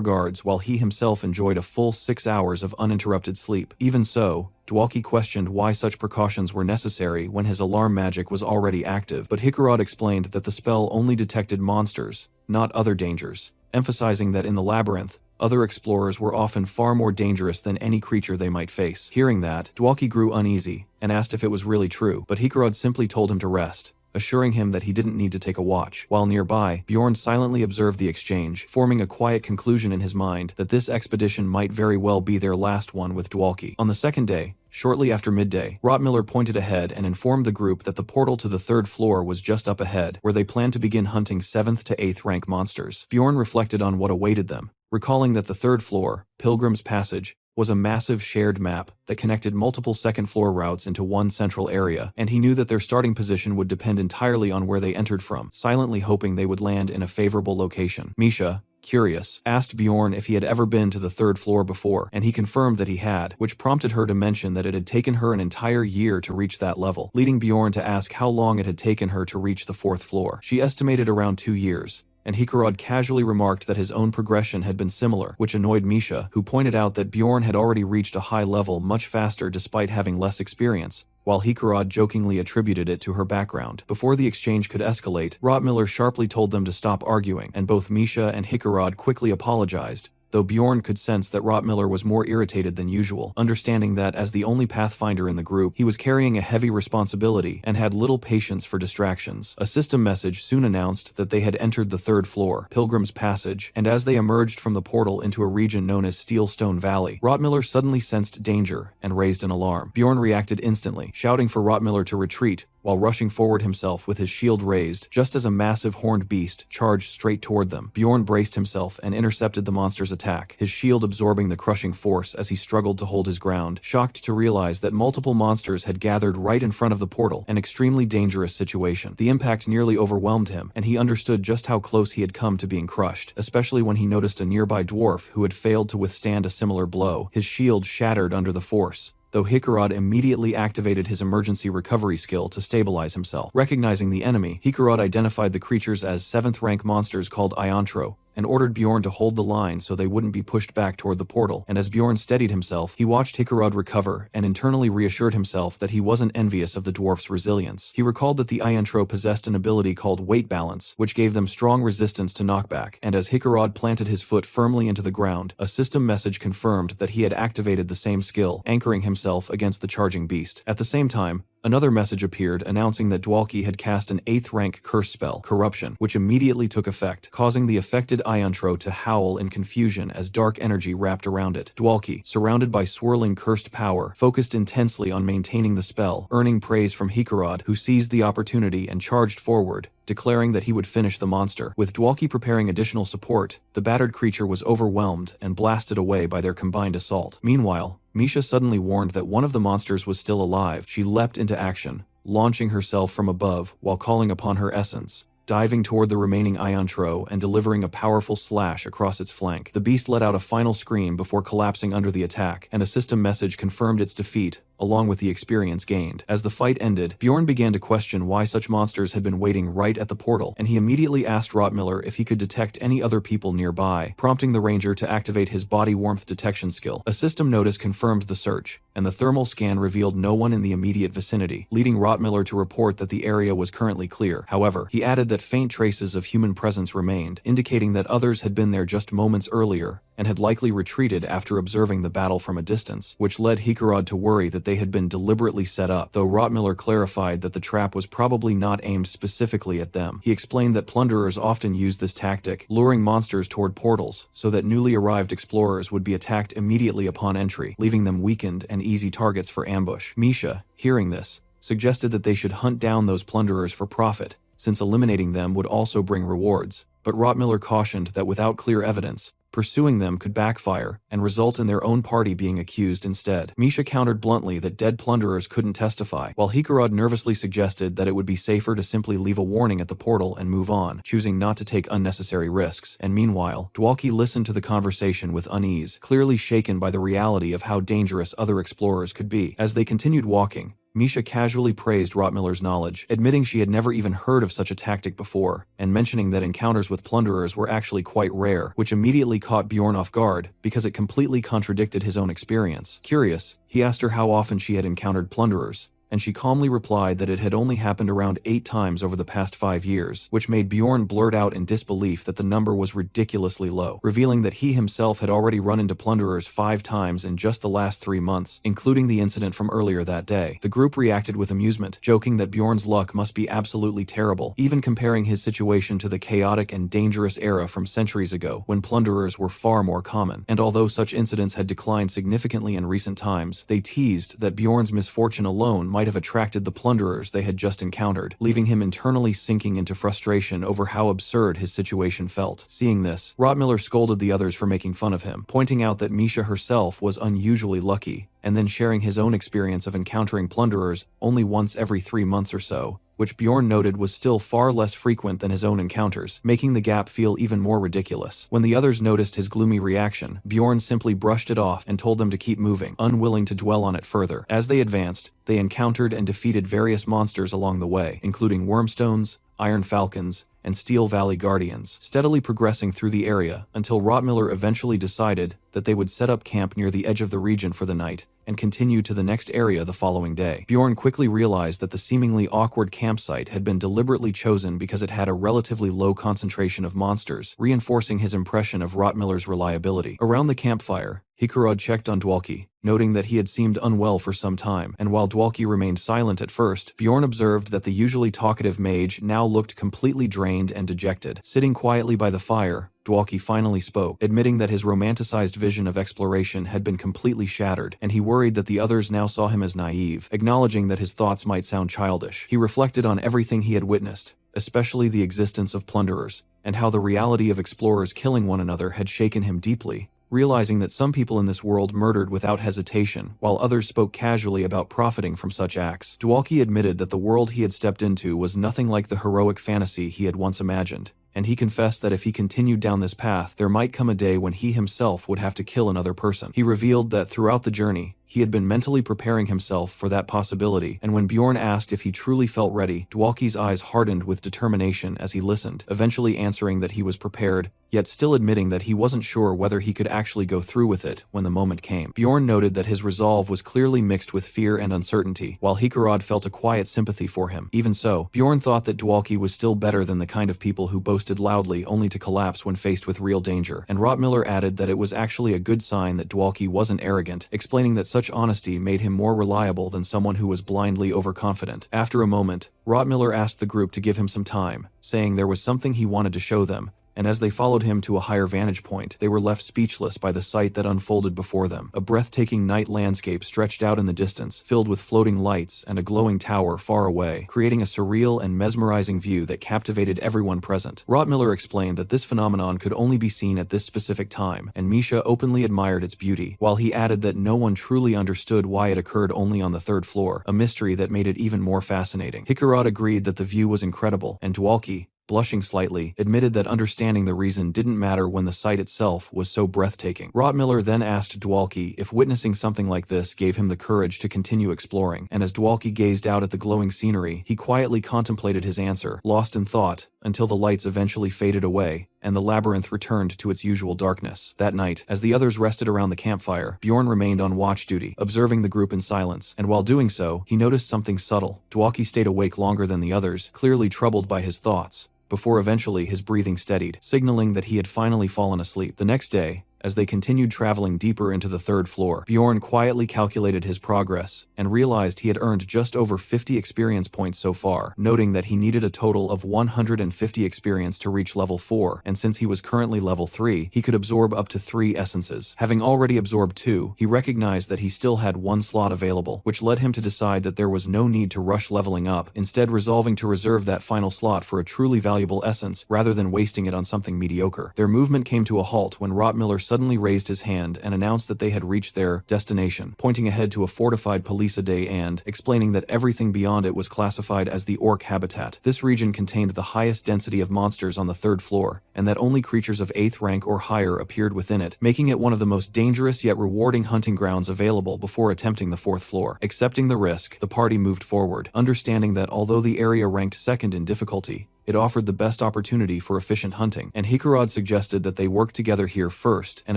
guards while he himself enjoyed a full 6 hours of uninterrupted sleep. Even so, Dwalki questioned why such precautions were necessary when his alarm magic was already active, but Hikarad explained that the spell only detected monsters, not other dangers, emphasizing that in the labyrinth, other explorers were often far more dangerous than any creature they might face. Hearing that, Dwalki grew uneasy and asked if it was really true, but Hikarad simply told him to rest, assuring him that he didn't need to take a watch. While nearby, Bjorn silently observed the exchange, forming a quiet conclusion in his mind that this expedition might very well be their last one with Dwalki. On the second day, shortly after midday, Rottmiller pointed ahead and informed the group that the portal to the 3rd floor was just up ahead, where they planned to begin hunting 7th to 8th rank monsters. Bjorn reflected on what awaited them, recalling that the 3rd floor, Pilgrim's Passage, was a massive shared map that connected multiple second-floor routes into one central area, and he knew that their starting position would depend entirely on where they entered from, silently hoping they would land in a favorable location. Misha, curious, asked Bjorn if he had ever been to the 3rd floor before, and he confirmed that he had, which prompted her to mention that it had taken her an entire year to reach that level, leading Bjorn to ask how long it had taken her to reach the 4th floor. She estimated around 2 years, and Hikarad casually remarked that his own progression had been similar, which annoyed Misha, who pointed out that Bjorn had already reached a high level much faster despite having less experience, while Hikarad jokingly attributed it to her background. Before the exchange could escalate, Rottmiller sharply told them to stop arguing, and both Misha and Hikarad quickly apologized, though Bjorn could sense that Rottmiller was more irritated than usual, understanding that as the only pathfinder in the group, he was carrying a heavy responsibility and had little patience for distractions. A system message soon announced that they had entered the 3rd floor, Pilgrim's Passage, and as they emerged from the portal into a region known as Steelstone Valley, Rottmiller suddenly sensed danger and raised an alarm. Bjorn reacted instantly, shouting for Rottmiller to retreat, while rushing forward himself with his shield raised, just as a massive horned beast charged straight toward them. Bjorn braced himself and intercepted the monster's attack, his shield absorbing the crushing force as he struggled to hold his ground, shocked to realize that multiple monsters had gathered right in front of the portal, an extremely dangerous situation. The impact nearly overwhelmed him, and he understood just how close he had come to being crushed, especially when he noticed a nearby dwarf who had failed to withstand a similar blow, his shield shattered under the force, though Hikarad immediately activated his emergency recovery skill to stabilize himself. Recognizing the enemy, Hikarad identified the creatures as 7th rank monsters called Iantro, and ordered Bjorn to hold the line so they wouldn't be pushed back toward the portal, and as Bjorn steadied himself, he watched Hikarad recover and internally reassured himself that he wasn't envious of the dwarf's resilience. He recalled that the Iantro possessed an ability called weight balance, which gave them strong resistance to knockback, and as Hikarad planted his foot firmly into the ground, a system message confirmed that he had activated the same skill, anchoring himself against the charging beast. At the same time, another message appeared announcing that Dwalki had cast an 8th rank curse spell, Corruption, which immediately took effect, causing the affected Iantro to howl in confusion as dark energy wrapped around it. Dwalki, surrounded by swirling cursed power, focused intensely on maintaining the spell, earning praise from Hikarad, who seized the opportunity and charged forward, declaring that he would finish the monster. With Dwalki preparing additional support, the battered creature was overwhelmed and blasted away by their combined assault. Meanwhile, Misha suddenly warned that one of the monsters was still alive. She leapt into action, launching herself from above while calling upon her essence, diving toward the remaining Iontro and delivering a powerful slash across its flank. The beast let out a final scream before collapsing under the attack, and a system message confirmed its defeat, along with the experience gained. As the fight ended, Bjorn began to question why such monsters had been waiting right at the portal, and he immediately asked Rotmiller if he could detect any other people nearby, prompting the ranger to activate his body warmth detection skill. A system notice confirmed the search, and the thermal scan revealed no one in the immediate vicinity, leading Rotmiller to report that the area was currently clear. However, he added that faint traces of human presence remained, indicating that others had been there just moments earlier and had likely retreated after observing the battle from a distance, which led Hikarad to worry that they had been deliberately set up, though Rotmiller clarified that the trap was probably not aimed specifically at them. He explained that plunderers often use this tactic, luring monsters toward portals, so that newly arrived explorers would be attacked immediately upon entry, leaving them weakened and easy targets for ambush. Misha, hearing this, suggested that they should hunt down those plunderers for profit, since eliminating them would also bring rewards, but Rotmiller cautioned that without clear evidence, pursuing them could backfire and result in their own party being accused instead. Misha countered bluntly that dead plunderers couldn't testify, while Hikarad nervously suggested that it would be safer to simply leave a warning at the portal and move on, choosing not to take unnecessary risks. And meanwhile, Dwalki listened to the conversation with unease, clearly shaken by the reality of how dangerous other explorers could be. As they continued walking, Misha casually praised Rotmiller's knowledge, admitting she had never even heard of such a tactic before, and mentioning that encounters with plunderers were actually quite rare, which immediately caught Bjorn off guard because it completely contradicted his own experience. Curious, he asked her how often she had encountered plunderers, and she calmly replied that it had only happened around 8 times over the past 5 years, which made Bjorn blurt out in disbelief that the number was ridiculously low, revealing that he himself had already run into plunderers 5 times in just the last 3 months, including the incident from earlier that day. The group reacted with amusement, joking that Bjorn's luck must be absolutely terrible, even comparing his situation to the chaotic and dangerous era from centuries ago, when plunderers were far more common. And although such incidents had declined significantly in recent times, they teased that Bjorn's misfortune alone might have attracted the plunderers they had just encountered, leaving him internally sinking into frustration over how absurd his situation felt. Seeing this, Rotmiller scolded the others for making fun of him, pointing out that Misha herself was unusually lucky, and then sharing his own experience of encountering plunderers only once every 3 months or so, which Bjorn noted was still far less frequent than his own encounters, making the gap feel even more ridiculous. When the others noticed his gloomy reaction, Bjorn simply brushed it off and told them to keep moving, unwilling to dwell on it further. As they advanced, they encountered and defeated various monsters along the way, including wormstones, iron falcons, and Steel Valley Guardians, steadily progressing through the area until Rotmiller eventually decided that they would set up camp near the edge of the region for the night and continue to the next area the following day. Bjorn quickly realized that the seemingly awkward campsite had been deliberately chosen because it had a relatively low concentration of monsters, reinforcing his impression of Rotmiller's reliability. Around the campfire, Hikarad checked on Dwalki, noting that he had seemed unwell for some time, and while Dwalki remained silent at first, Bjorn observed that the usually talkative mage now looked completely drained and dejected. Sitting quietly by the fire, Dwalki finally spoke, admitting that his romanticized vision of exploration had been completely shattered, and he worried that the others now saw him as naive, acknowledging that his thoughts might sound childish. He reflected on everything he had witnessed, especially the existence of plunderers, and how the reality of explorers killing one another had shaken him deeply, realizing that some people in this world murdered without hesitation, while others spoke casually about profiting from such acts. Dwalki admitted that the world he had stepped into was nothing like the heroic fantasy he had once imagined, and he confessed that if he continued down this path, there might come a day when he himself would have to kill another person. He revealed that throughout the journey, he had been mentally preparing himself for that possibility, and when Bjorn asked if he truly felt ready, Dwalki's eyes hardened with determination as he listened, eventually answering that he was prepared, yet still admitting that he wasn't sure whether he could actually go through with it when the moment came. Bjorn noted that his resolve was clearly mixed with fear and uncertainty, while Hikarad felt a quiet sympathy for him. Even so, Bjorn thought that Dwalki was still better than the kind of people who boasted loudly only to collapse when faced with real danger, and Rotmiller added that it was actually a good sign that Dwalki wasn't arrogant, explaining that such honesty made him more reliable than someone who was blindly overconfident. After a moment, Rotmiller asked the group to give him some time, saying there was something he wanted to show them, and as they followed him to a higher vantage point, they were left speechless by the sight that unfolded before them. A breathtaking night landscape stretched out in the distance, filled with floating lights and a glowing tower far away, creating a surreal and mesmerizing view that captivated everyone present. Rotmiller explained that this phenomenon could only be seen at this specific time, and Misha openly admired its beauty, while he added that no one truly understood why it occurred only on the 3rd floor, a mystery that made it even more fascinating. Hikarad agreed that the view was incredible, and Dwalki, blushing slightly, admitted that understanding the reason didn't matter when the sight itself was so breathtaking. Rotmiller then asked Dwalki if witnessing something like this gave him the courage to continue exploring, and as Dwalki gazed out at the glowing scenery, he quietly contemplated his answer, lost in thought, until the lights eventually faded away, and the labyrinth returned to its usual darkness. That night, as the others rested around the campfire, Bjorn remained on watch duty, observing the group in silence, and while doing so, he noticed something subtle. Dwalki stayed awake longer than the others, clearly troubled by his thoughts, before eventually his breathing steadied, signaling that he had finally fallen asleep. The next day, as they continued traveling deeper into the third floor, Bjorn quietly calculated his progress and realized he had earned just over 50 experience points so far, noting that he needed a total of 150 experience to reach level 4, and since he was currently level 3, he could absorb up to 3 essences. Having already absorbed 2, he recognized that he still had 1 slot available, which led him to decide that there was no need to rush leveling up, instead resolving to reserve that final slot for a truly valuable essence rather than wasting it on something mediocre. Their movement came to a halt when Rotmiller suddenly raised his hand and announced that they had reached their destination, pointing ahead to a fortified palisade and explaining that everything beyond it was classified as the orc habitat. This region contained the highest density of monsters on the 3rd floor, and that only creatures of 8th rank or higher appeared within it, making it one of the most dangerous yet rewarding hunting grounds available before attempting the 4th floor. Accepting the risk, the party moved forward, understanding that although the area ranked 2nd in difficulty, it offered the best opportunity for efficient hunting, and Hikarad suggested that they work together here first and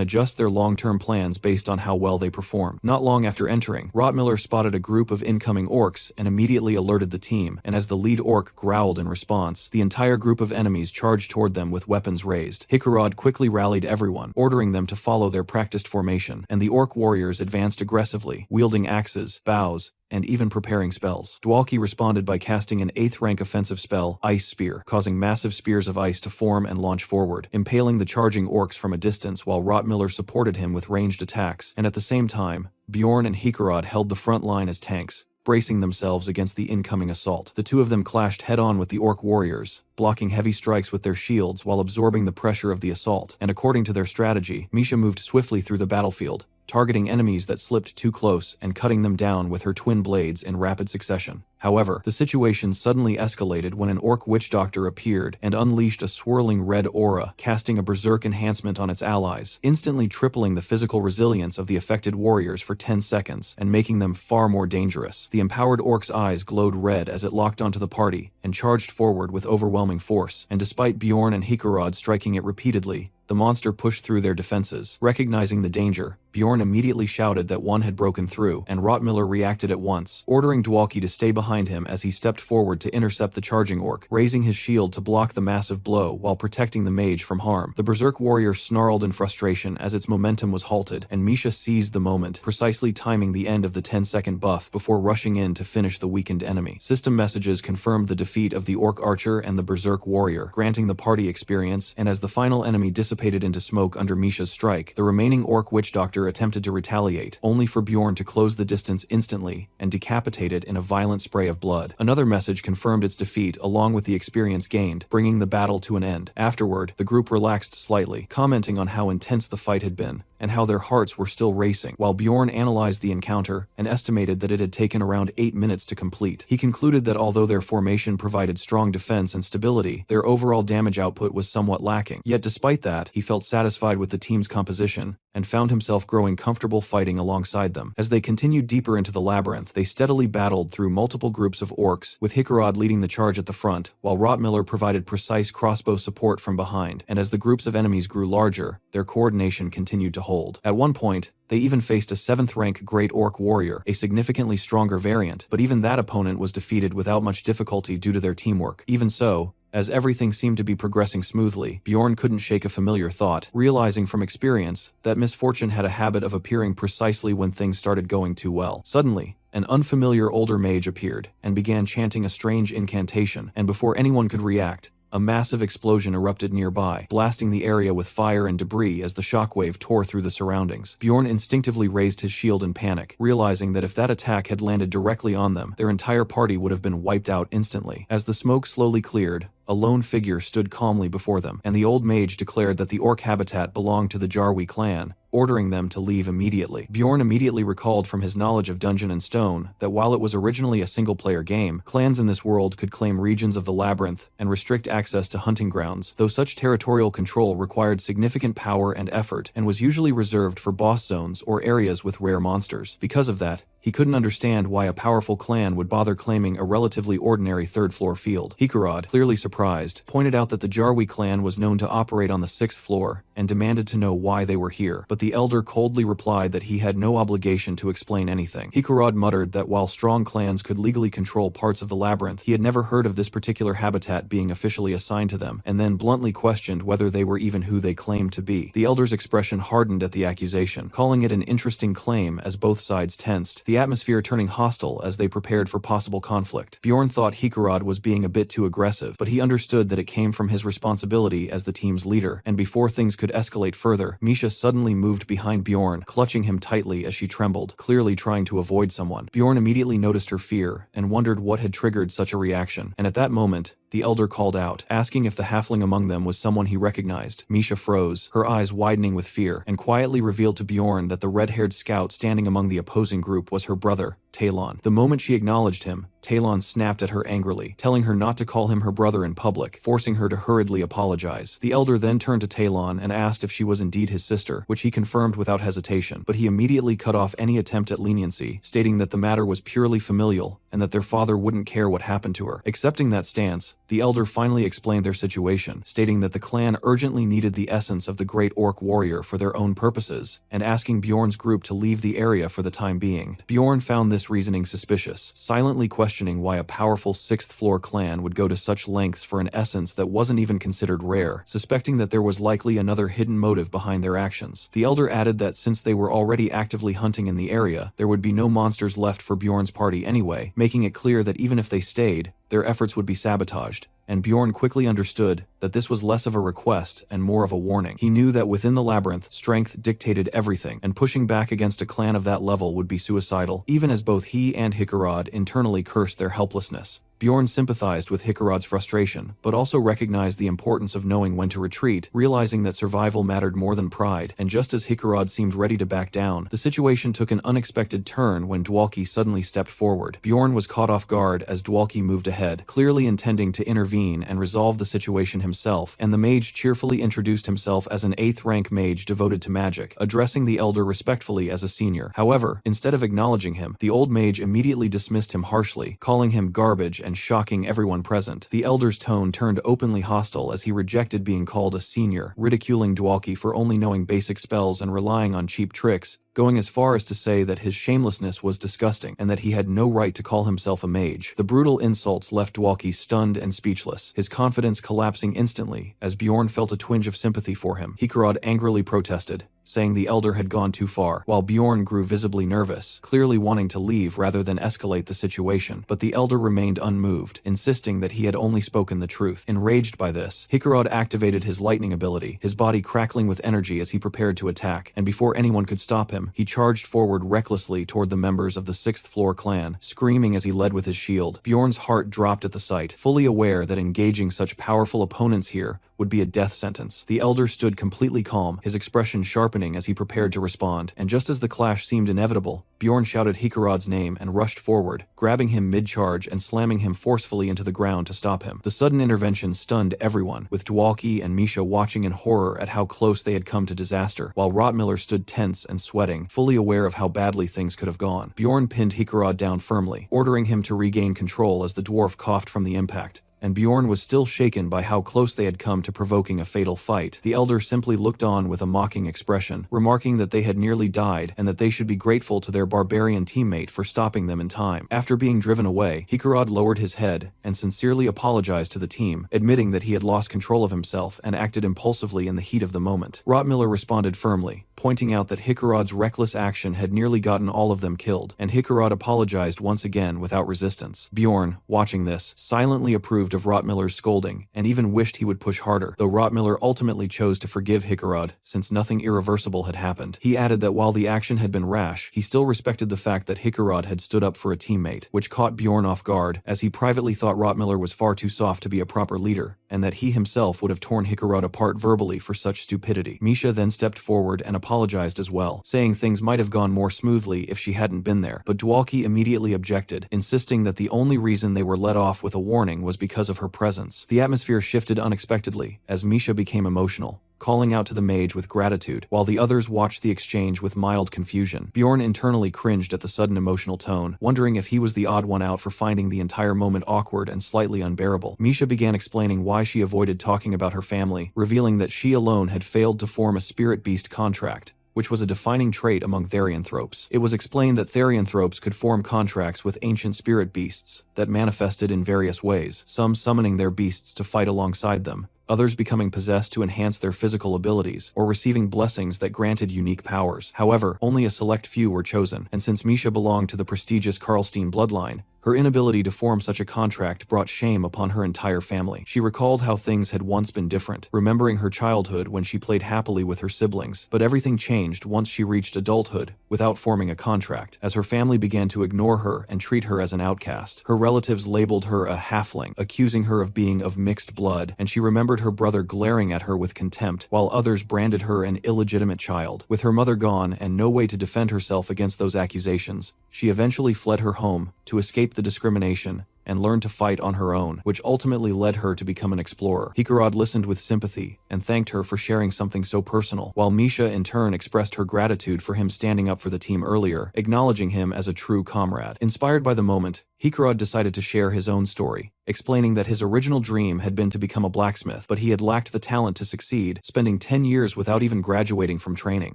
adjust their long-term plans based on how well they perform. Not long after entering, Rotmiller spotted a group of incoming orcs and immediately alerted the team, and as the lead orc growled in response, the entire group of enemies charged toward them with weapons raised. Hikarad quickly rallied everyone, ordering them to follow their practiced formation, and the orc warriors advanced aggressively, wielding axes, bows, and even preparing spells. Dwalki responded by casting an 8th rank offensive spell, Ice Spear, causing massive spears of ice to form and launch forward, impaling the charging orcs from a distance while Rotmiller supported him with ranged attacks, and at the same time, Bjorn and Hikarad held the front line as tanks, bracing themselves against the incoming assault. The two of them clashed head-on with the orc warriors, blocking heavy strikes with their shields while absorbing the pressure of the assault, and according to their strategy, Misha moved swiftly through the battlefield, targeting enemies that slipped too close and cutting them down with her twin blades in rapid succession. However, the situation suddenly escalated when an orc witch doctor appeared and unleashed a swirling red aura, casting a berserk enhancement on its allies, instantly tripling the physical resilience of the affected warriors for 10 seconds and making them far more dangerous. The empowered orc's eyes glowed red as it locked onto the party and charged forward with overwhelming force, and despite Bjorn and Hikarad striking it repeatedly, the monster pushed through their defenses. Recognizing the danger, Bjorn immediately shouted that one had broken through, and Rotmiller reacted at once, ordering Dwalki to stay behind him as he stepped forward to intercept the charging orc, raising his shield to block the massive blow while protecting the mage from harm. The berserk warrior snarled in frustration as its momentum was halted, and Misha seized the moment, precisely timing the end of the 10-second buff before rushing in to finish the weakened enemy. System messages confirmed the defeat of the orc archer and the berserk warrior, granting the party experience, and as the final enemy dissipated into smoke under Misha's strike, the remaining orc witch doctor attempted to retaliate, only for Bjorn to close the distance instantly and decapitate it in a violent spray of blood. Another message confirmed its defeat along with the experience gained, bringing the battle to an end. Afterward, the group relaxed slightly, commenting on how intense the fight had been and how their hearts were still racing, while Bjorn analyzed the encounter and estimated that it had taken around 8 minutes to complete. He concluded that although their formation provided strong defense and stability, their overall damage output was somewhat lacking. Yet despite that, he felt satisfied with the team's composition and found himself growing comfortable fighting alongside them. As they continued deeper into the labyrinth, they steadily battled through multiple groups of orcs, with Hikarad leading the charge at the front, while Rotmiller provided precise crossbow support from behind, and as the groups of enemies grew larger, their coordination continued to hold. At one point, they even faced a 7th rank Great Orc Warrior, a significantly stronger variant, but even that opponent was defeated without much difficulty due to their teamwork. Even so, as everything seemed to be progressing smoothly, Bjorn couldn't shake a familiar thought, realizing from experience that misfortune had a habit of appearing precisely when things started going too well. Suddenly, an unfamiliar older mage appeared and began chanting a strange incantation, and before anyone could react, a massive explosion erupted nearby, blasting the area with fire and debris as the shockwave tore through the surroundings. Bjorn instinctively raised his shield in panic, realizing that if that attack had landed directly on them, their entire party would have been wiped out instantly. As the smoke slowly cleared, a lone figure stood calmly before them, and the old mage declared that the orc habitat belonged to the Jarwi clan, ordering them to leave immediately. Bjorn immediately recalled from his knowledge of Dungeon and Stone that while it was originally a single-player game, clans in this world could claim regions of the labyrinth and restrict access to hunting grounds, though such territorial control required significant power and effort and was usually reserved for boss zones or areas with rare monsters. Because of that, he couldn't understand why a powerful clan would bother claiming a relatively ordinary third-floor field. Hikarad, clearly surprised, pointed out that the Jarwi clan was known to operate on the 6th floor and demanded to know why they were here, but the elder coldly replied that he had no obligation to explain anything. Hikarad muttered that while strong clans could legally control parts of the labyrinth, he had never heard of this particular habitat being officially assigned to them, and then bluntly questioned whether they were even who they claimed to be. The elder's expression hardened at the accusation, calling it an interesting claim as both sides tensed, the atmosphere turning hostile as they prepared for possible conflict. Bjorn thought Hikarad was being a bit too aggressive, but he understood that it came from his responsibility as the team's leader, and before things could escalate further, Misha suddenly moved behind Bjorn, clutching him tightly as she trembled, clearly trying to avoid someone. Bjorn immediately noticed her fear and wondered what had triggered such a reaction, and at that moment, the elder called out, asking if the halfling among them was someone he recognized. Misha froze, her eyes widening with fear, and quietly revealed to Bjorn that the red-haired scout standing among the opposing group was her brother, Talon. The moment she acknowledged him, Talon snapped at her angrily, telling her not to call him her brother in public, forcing her to hurriedly apologize. The elder then turned to Talon and asked if she was indeed his sister, which he confirmed without hesitation, but he immediately cut off any attempt at leniency, stating that the matter was purely familial and that their father wouldn't care what happened to her. Accepting that stance, the elder finally explained their situation, stating that the clan urgently needed the essence of the great orc warrior for their own purposes, and asking Bjorn's group to leave the area for the time being. Bjorn found this reasoning suspicious, silently questioning why a powerful 6th floor clan would go to such lengths for an essence that wasn't even considered rare, suspecting that there was likely another hidden motive behind their actions. The elder added that since they were already actively hunting in the area, there would be no monsters left for Bjorn's party anyway, making it clear that even if they stayed, their efforts would be sabotaged, and Bjorn quickly understood that this was less of a request and more of a warning. He knew that within the labyrinth, strength dictated everything, and pushing back against a clan of that level would be suicidal, even as both he and Hikarad internally cursed their helplessness. Bjorn sympathized with Hikarad's frustration, but also recognized the importance of knowing when to retreat, realizing that survival mattered more than pride, and just as Hikarad seemed ready to back down, the situation took an unexpected turn when Dwalki suddenly stepped forward. Bjorn was caught off guard as Dwalki moved ahead, clearly intending to intervene and resolve the situation himself, and the mage cheerfully introduced himself as an 8th rank mage devoted to magic, addressing the elder respectfully as a senior. However, instead of acknowledging him, the old mage immediately dismissed him harshly, calling him garbage and shocking everyone present. The elder's tone turned openly hostile as he rejected being called a senior, ridiculing Dwalki for only knowing basic spells and relying on cheap tricks, going as far as to say that his shamelessness was disgusting and that he had no right to call himself a mage. The brutal insults left Dwalki stunned and speechless, his confidence collapsing instantly as Bjorn felt a twinge of sympathy for him. Hikarad angrily protested, saying the elder had gone too far, while Bjorn grew visibly nervous, clearly wanting to leave rather than escalate the situation, but the elder remained unmoved, insisting that he had only spoken the truth. Enraged by this, Hikarad activated his lightning ability, his body crackling with energy as he prepared to attack, and before anyone could stop him, he charged forward recklessly toward the members of the 6th floor clan, screaming as he led with his shield. Bjorn's heart dropped at the sight, fully aware that engaging such powerful opponents here would be a death sentence. The elder stood completely calm, his expression sharpening as he prepared to respond, and just as the clash seemed inevitable, Bjorn shouted Hikarad's name and rushed forward, grabbing him mid-charge and slamming him forcefully into the ground to stop him. The sudden intervention stunned everyone, with Dwalki and Misha watching in horror at how close they had come to disaster, while Rotmiller stood tense and sweating, fully aware of how badly things could have gone. Bjorn pinned Hikarad down firmly, ordering him to regain control as the dwarf coughed from the impact, and Bjorn was still shaken by how close they had come to provoking a fatal fight. The elder simply looked on with a mocking expression, remarking that they had nearly died and that they should be grateful to their barbarian teammate for stopping them in time. After being driven away, Hikarad lowered his head and sincerely apologized to the team, admitting that he had lost control of himself and acted impulsively in the heat of the moment. Rotmiller responded firmly, pointing out that Hikarad's reckless action had nearly gotten all of them killed, and Hikarad apologized once again without resistance. Bjorn, watching this, silently approved disapproved of Rottmiller's scolding and even wished he would push harder, though Rottmiller ultimately chose to forgive Hickerod since nothing irreversible had happened. He added that while the action had been rash, he still respected the fact that Hickerod had stood up for a teammate, which caught Bjorn off guard, as he privately thought Rottmiller was far too soft to be a proper leader, and that he himself would have torn Hickerod apart verbally for such stupidity. Misha then stepped forward and apologized as well, saying things might have gone more smoothly if she hadn't been there, but Dwalki immediately objected, insisting that the only reason they were let off with a warning was because of her presence. The atmosphere shifted unexpectedly as Misha became emotional, calling out to the mage with gratitude, while the others watched the exchange with mild confusion. Bjorn internally cringed at the sudden emotional tone, wondering if he was the odd one out for finding the entire moment awkward and slightly unbearable. Misha began explaining why she avoided talking about her family, revealing that she alone had failed to form a spirit beast contract, which was a defining trait among therianthropes. It was explained that therianthropes could form contracts with ancient spirit beasts that manifested in various ways, some summoning their beasts to fight alongside them, others becoming possessed to enhance their physical abilities, or receiving blessings that granted unique powers. However, only a select few were chosen, and since Misha belonged to the prestigious Karlstein bloodline, her inability to form such a contract brought shame upon her entire family. She recalled how things had once been different, remembering her childhood when she played happily with her siblings, but everything changed once she reached adulthood, without forming a contract, as her family began to ignore her and treat her as an outcast. Her relatives labeled her a halfling, accusing her of being of mixed blood, and she remembered her brother glaring at her with contempt, while others branded her an illegitimate child. With her mother gone and no way to defend herself against those accusations, she eventually fled her home to escape the discrimination and learned to fight on her own, which ultimately led her to become an explorer. Hickerod listened with sympathy and thanked her for sharing something so personal, while Misha in turn expressed her gratitude for him standing up for the team earlier, acknowledging him as a true comrade. Inspired by the moment, Hickerod decided to share his own story, explaining that his original dream had been to become a blacksmith, but he had lacked the talent to succeed, spending 10 years without even graduating from training.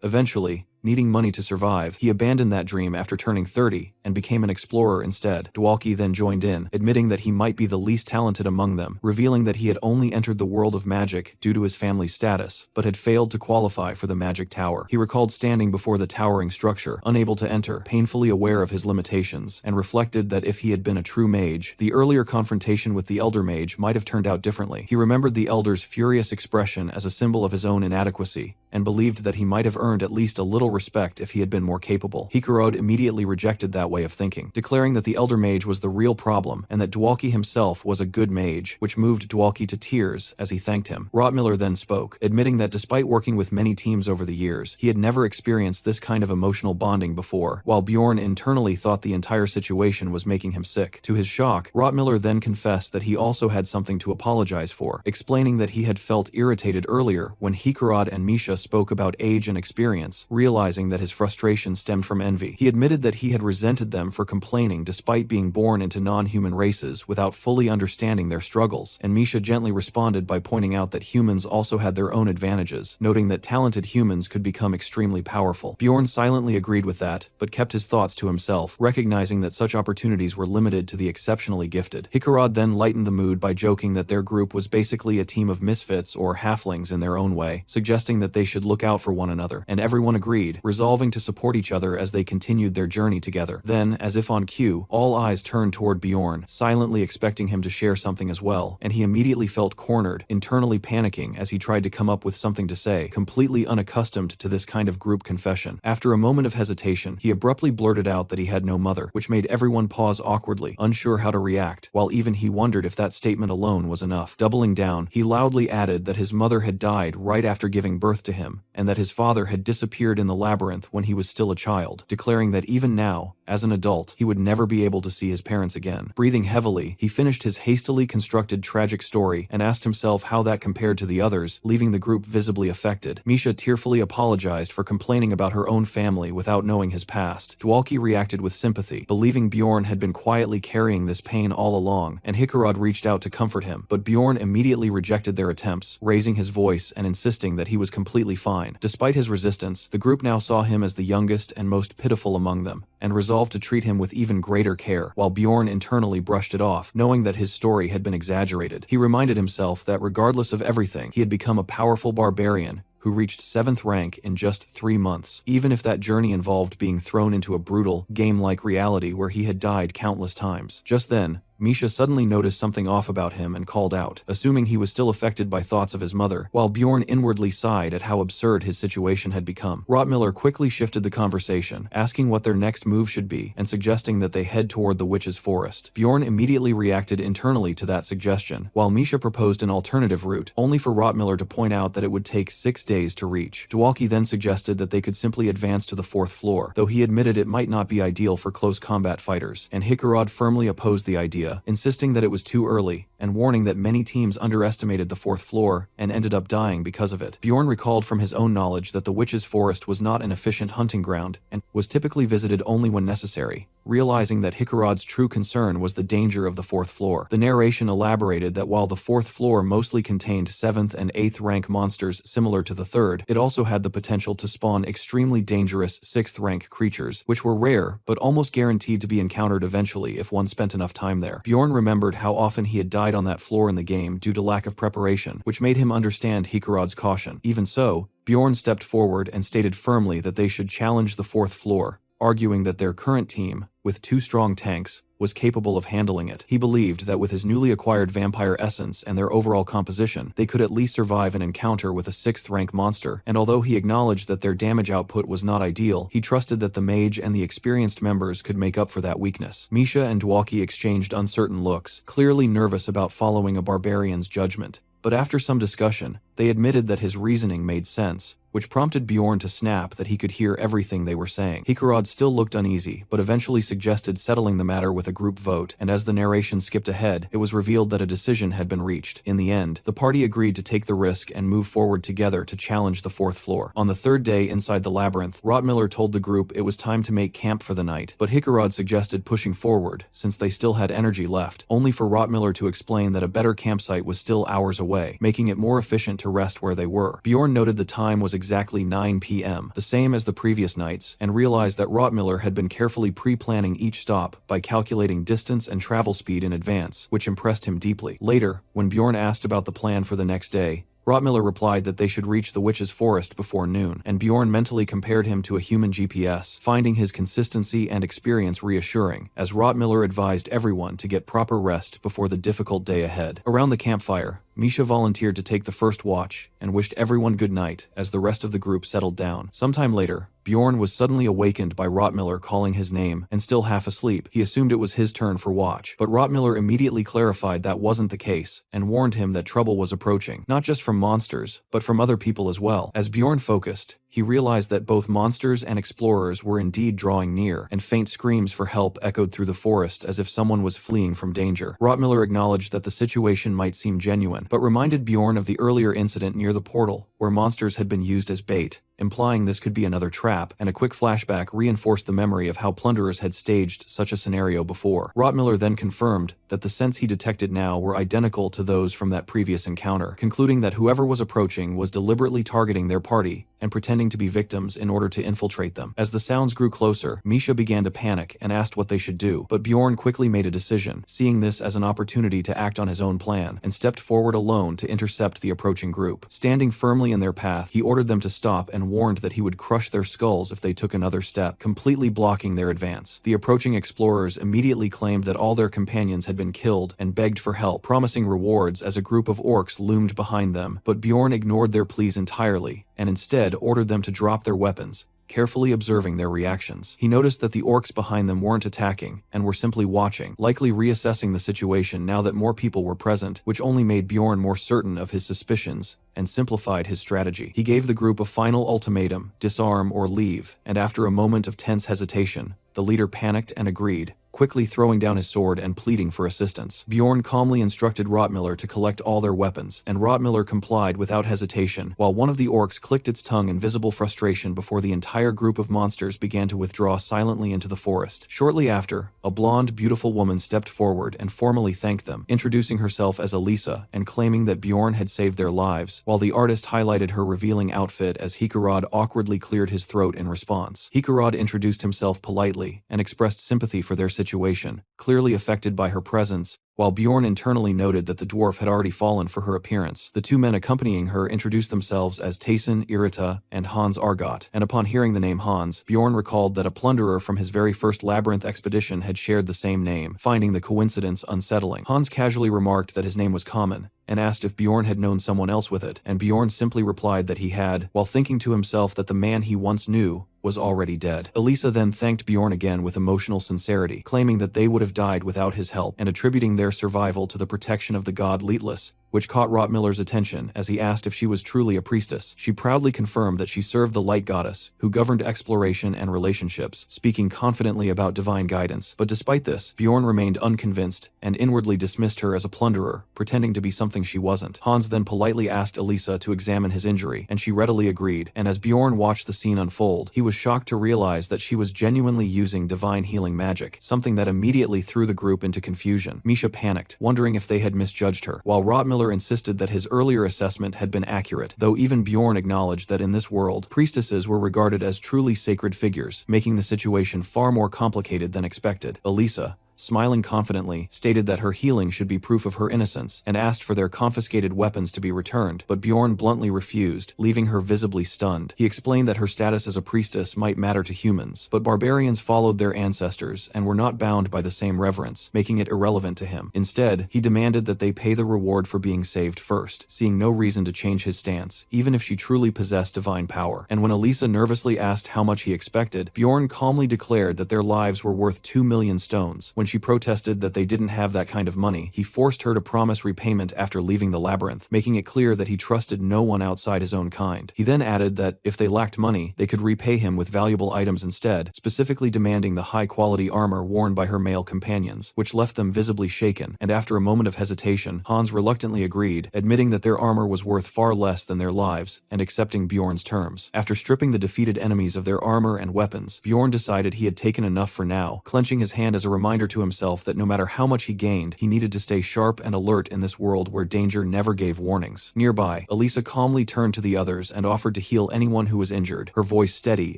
Eventually, needing money to survive, he abandoned that dream after turning 30 and became an explorer instead. Dwalki then joined in, admitting that he might be the least talented among them, revealing that he had only entered the world of magic due to his family's status, but had failed to qualify for the magic tower. He recalled standing before the towering structure, unable to enter, painfully aware of his limitations, and reflected that if he had been a true mage, the earlier confrontation with the elder mage might have turned out differently. He remembered the elder's furious expression as a symbol of his own inadequacy, and believed that he might have earned at least a little respect if he had been more capable. Hickerod immediately rejected that way of thinking, declaring that the elder mage was the real problem and that Dwalki himself was a good mage, which moved Dwalki to tears as he thanked him. Rottmiller then spoke, admitting that despite working with many teams over the years, he had never experienced this kind of emotional bonding before, while Bjorn internally thought the entire situation was making him sick. To his shock, Rottmiller then confessed that he also had something to apologize for, explaining that he had felt irritated earlier when Hickerod and Misha spoke about age and experience, realizing that his frustration stemmed from envy. He admitted that he had resented them for complaining despite being born into non-human races without fully understanding their struggles, and Misha gently responded by pointing out that humans also had their own advantages, noting that talented humans could become extremely powerful. Bjorn silently agreed with that, but kept his thoughts to himself, recognizing that such opportunities were limited to the exceptionally gifted. Hickerod then lightened the mood by joking that their group was basically a team of misfits or halflings in their own way, suggesting that they should look out for one another, and everyone agreed, resolving to support each other as they continued their journey together. Then, as if on cue, all eyes turned toward Bjorn, silently expecting him to share something as well, and he immediately felt cornered, internally panicking as he tried to come up with something to say, completely unaccustomed to this kind of group confession. After a moment of hesitation, he abruptly blurted out that he had no mother, which made everyone pause awkwardly, unsure how to react, while even he wondered if that statement alone was enough. Doubling down, he loudly added that his mother had died right after giving birth to him, and that his father had disappeared in the labyrinth when he was still a child, declaring that even now, as an adult, he would never be able to see his parents again. Breathing heavily, he finished his hastily constructed tragic story and asked himself how that compared to the others, leaving the group visibly affected. Misha tearfully apologized for complaining about her own family without knowing his past. Dwalki reacted with sympathy, believing Bjorn had been quietly carrying this pain all along, and Hickerod reached out to comfort him, but Bjorn immediately rejected their attempts, raising his voice and insisting that he was completely fine. Despite his resistance, the group now saw him as the youngest and most pitiful among them, and resolved to treat him with even greater care, while Bjorn internally brushed it off, knowing that his story had been exaggerated. He reminded himself that regardless of everything, he had become a powerful barbarian who reached 7th rank in just 3 months, even if that journey involved being thrown into a brutal, game-like reality where he had died countless times. Just then, Misha suddenly noticed something off about him and called out, assuming he was still affected by thoughts of his mother, while Bjorn inwardly sighed at how absurd his situation had become. Rotmiller quickly shifted the conversation, asking what their next move should be and suggesting that they head toward the witch's forest. Bjorn immediately reacted internally to that suggestion, while Misha proposed an alternative route, only for Rotmiller to point out that it would take 6 days to reach. Dwalki then suggested that they could simply advance to the 4th floor, though he admitted it might not be ideal for close combat fighters, and Hikarad firmly opposed the idea, insisting that it was too early, and warning that many teams underestimated the 4th floor and ended up dying because of it. Bjorn recalled from his own knowledge that the witch's forest was not an efficient hunting ground and was typically visited only when necessary, realizing that Hikarad's true concern was the danger of the 4th floor. The narration elaborated that while the 4th floor mostly contained 7th and 8th rank monsters similar to the 3rd, it also had the potential to spawn extremely dangerous 6th rank creatures, which were rare but almost guaranteed to be encountered eventually if one spent enough time there. Bjorn remembered how often he had died on that floor in the game due to lack of preparation, which made him understand Hikarad's caution. Even so, Bjorn stepped forward and stated firmly that they should challenge the 4th floor, arguing that their current team, with 2 strong tanks, was capable of handling it. He believed that with his newly acquired vampire essence and their overall composition, they could at least survive an encounter with a 6th rank monster, and although he acknowledged that their damage output was not ideal, he trusted that the mage and the experienced members could make up for that weakness. Misha and Dwalki exchanged uncertain looks, clearly nervous about following a barbarian's judgment. But after some discussion, they admitted that his reasoning made sense, which prompted Bjorn to snap that he could hear everything they were saying. Hikarad still looked uneasy, but eventually suggested settling the matter with a group vote, and as the narration skipped ahead, it was revealed that a decision had been reached. In the end, the party agreed to take the risk and move forward together to challenge the 4th floor. On the 3rd day inside the labyrinth, Rotmiller told the group it was time to make camp for the night, but Hikarad suggested pushing forward, since they still had energy left, only for Rotmiller to explain that a better campsite was still hours away, making it more efficient to rest where they were. Bjorn noted the time was exactly 9 p.m., the same as the previous nights, and realized that Rotmiller had been carefully pre-planning each stop by calculating distance and travel speed in advance, which impressed him deeply. Later, when Bjorn asked about the plan for the next day, Rotmiller replied that they should reach the witch's forest before noon, and Bjorn mentally compared him to a human GPS, finding his consistency and experience reassuring, as Rotmiller advised everyone to get proper rest before the difficult day ahead. Around the campfire, Misha volunteered to take the first watch and wished everyone good night as the rest of the group settled down. Sometime later, Bjorn was suddenly awakened by Rotmiller calling his name, and still half asleep, he assumed it was his turn for watch. But Rotmiller immediately clarified that wasn't the case, and warned him that trouble was approaching, not just from monsters, but from other people as well. As Bjorn focused, he realized that both monsters and explorers were indeed drawing near, and faint screams for help echoed through the forest as if someone was fleeing from danger. Rotmiller acknowledged that the situation might seem genuine, but reminded Bjorn of the earlier incident near the portal, where monsters had been used as bait, implying this could be another trap, and a quick flashback reinforced the memory of how plunderers had staged such a scenario before. Rotmiller then confirmed that the scents he detected now were identical to those from that previous encounter, concluding that whoever was approaching was deliberately targeting their party and pretending to be victims in order to infiltrate them. As the sounds grew closer, Misha began to panic and asked what they should do, but Bjorn quickly made a decision, seeing this as an opportunity to act on his own plan, and stepped forward alone to intercept the approaching group. Standing firmly in their path, he ordered them to stop and warned that he would crush their skulls if they took another step, completely blocking their advance. The approaching explorers immediately claimed that all their companions had been killed and begged for help, promising rewards as a group of orcs loomed behind them, but Bjorn ignored their pleas entirely and instead ordered them to drop their weapons, carefully observing their reactions. He noticed that the orcs behind them weren't attacking and were simply watching, likely reassessing the situation now that more people were present, which only made Bjorn more certain of his suspicions and simplified his strategy. He gave the group a final ultimatum: disarm or leave, and after a moment of tense hesitation, the leader panicked and agreed, quickly throwing down his sword and pleading for assistance. Bjorn calmly instructed Rotmiller to collect all their weapons, and Rotmiller complied without hesitation, while one of the orcs clicked its tongue in visible frustration before the entire group of monsters began to withdraw silently into the forest. Shortly after, a blonde, beautiful woman stepped forward and formally thanked them, introducing herself as Elisa and claiming that Bjorn had saved their lives, while the artist highlighted her revealing outfit as Hikarad awkwardly cleared his throat in response. Hikarad introduced himself politely and expressed sympathy for their situation, clearly affected by her presence, While Bjorn internally noted that the dwarf had already fallen for her appearance, the two men accompanying her introduced themselves as Tayson Irita and Hans Argot, and upon hearing the name Hans, Bjorn recalled that a plunderer from his very first labyrinth expedition had shared the same name, finding the coincidence unsettling. Hans casually remarked that his name was common, and asked if Bjorn had known someone else with it, and Bjorn simply replied that he had, while thinking to himself that the man he once knew was already dead. Elisa then thanked Bjorn again with emotional sincerity, claiming that they would have died without his help, and attributing their survival to the protection of the god Leetless, which caught Rotmiller's attention as he asked if she was truly a priestess. She proudly confirmed that she served the light goddess, who governed exploration and relationships, speaking confidently about divine guidance. But despite this, Bjorn remained unconvinced and inwardly dismissed her as a plunderer, pretending to be something she wasn't. Hans then politely asked Elisa to examine his injury, and she readily agreed, and as Bjorn watched the scene unfold, he was shocked to realize that she was genuinely using divine healing magic, something that immediately threw the group into confusion. Misha panicked, wondering if they had misjudged her, while Rotmiller insisted that his earlier assessment had been accurate, though even Bjorn acknowledged that in this world, priestesses were regarded as truly sacred figures, making the situation far more complicated than expected. Elisa, smiling confidently, stated that her healing should be proof of her innocence, and asked for their confiscated weapons to be returned, but Bjorn bluntly refused, leaving her visibly stunned. He explained that her status as a priestess might matter to humans, but barbarians followed their ancestors and were not bound by the same reverence, making it irrelevant to him. Instead, he demanded that they pay the reward for being saved first, seeing no reason to change his stance, even if she truly possessed divine power. And when Elisa nervously asked how much he expected, Bjorn calmly declared that their lives were worth 2 million stones. When she protested that they didn't have that kind of money, he forced her to promise repayment after leaving the labyrinth, making it clear that he trusted no one outside his own kind. He then added that, if they lacked money, they could repay him with valuable items instead, specifically demanding the high-quality armor worn by her male companions, which left them visibly shaken, and after a moment of hesitation, Hans reluctantly agreed, admitting that their armor was worth far less than their lives, and accepting Bjorn's terms. After stripping the defeated enemies of their armor and weapons, Bjorn decided he had taken enough for now, clenching his hand as a reminder to himself that no matter how much he gained, he needed to stay sharp and alert in this world where danger never gave warnings. Nearby, Elisa calmly turned to the others and offered to heal anyone who was injured, her voice steady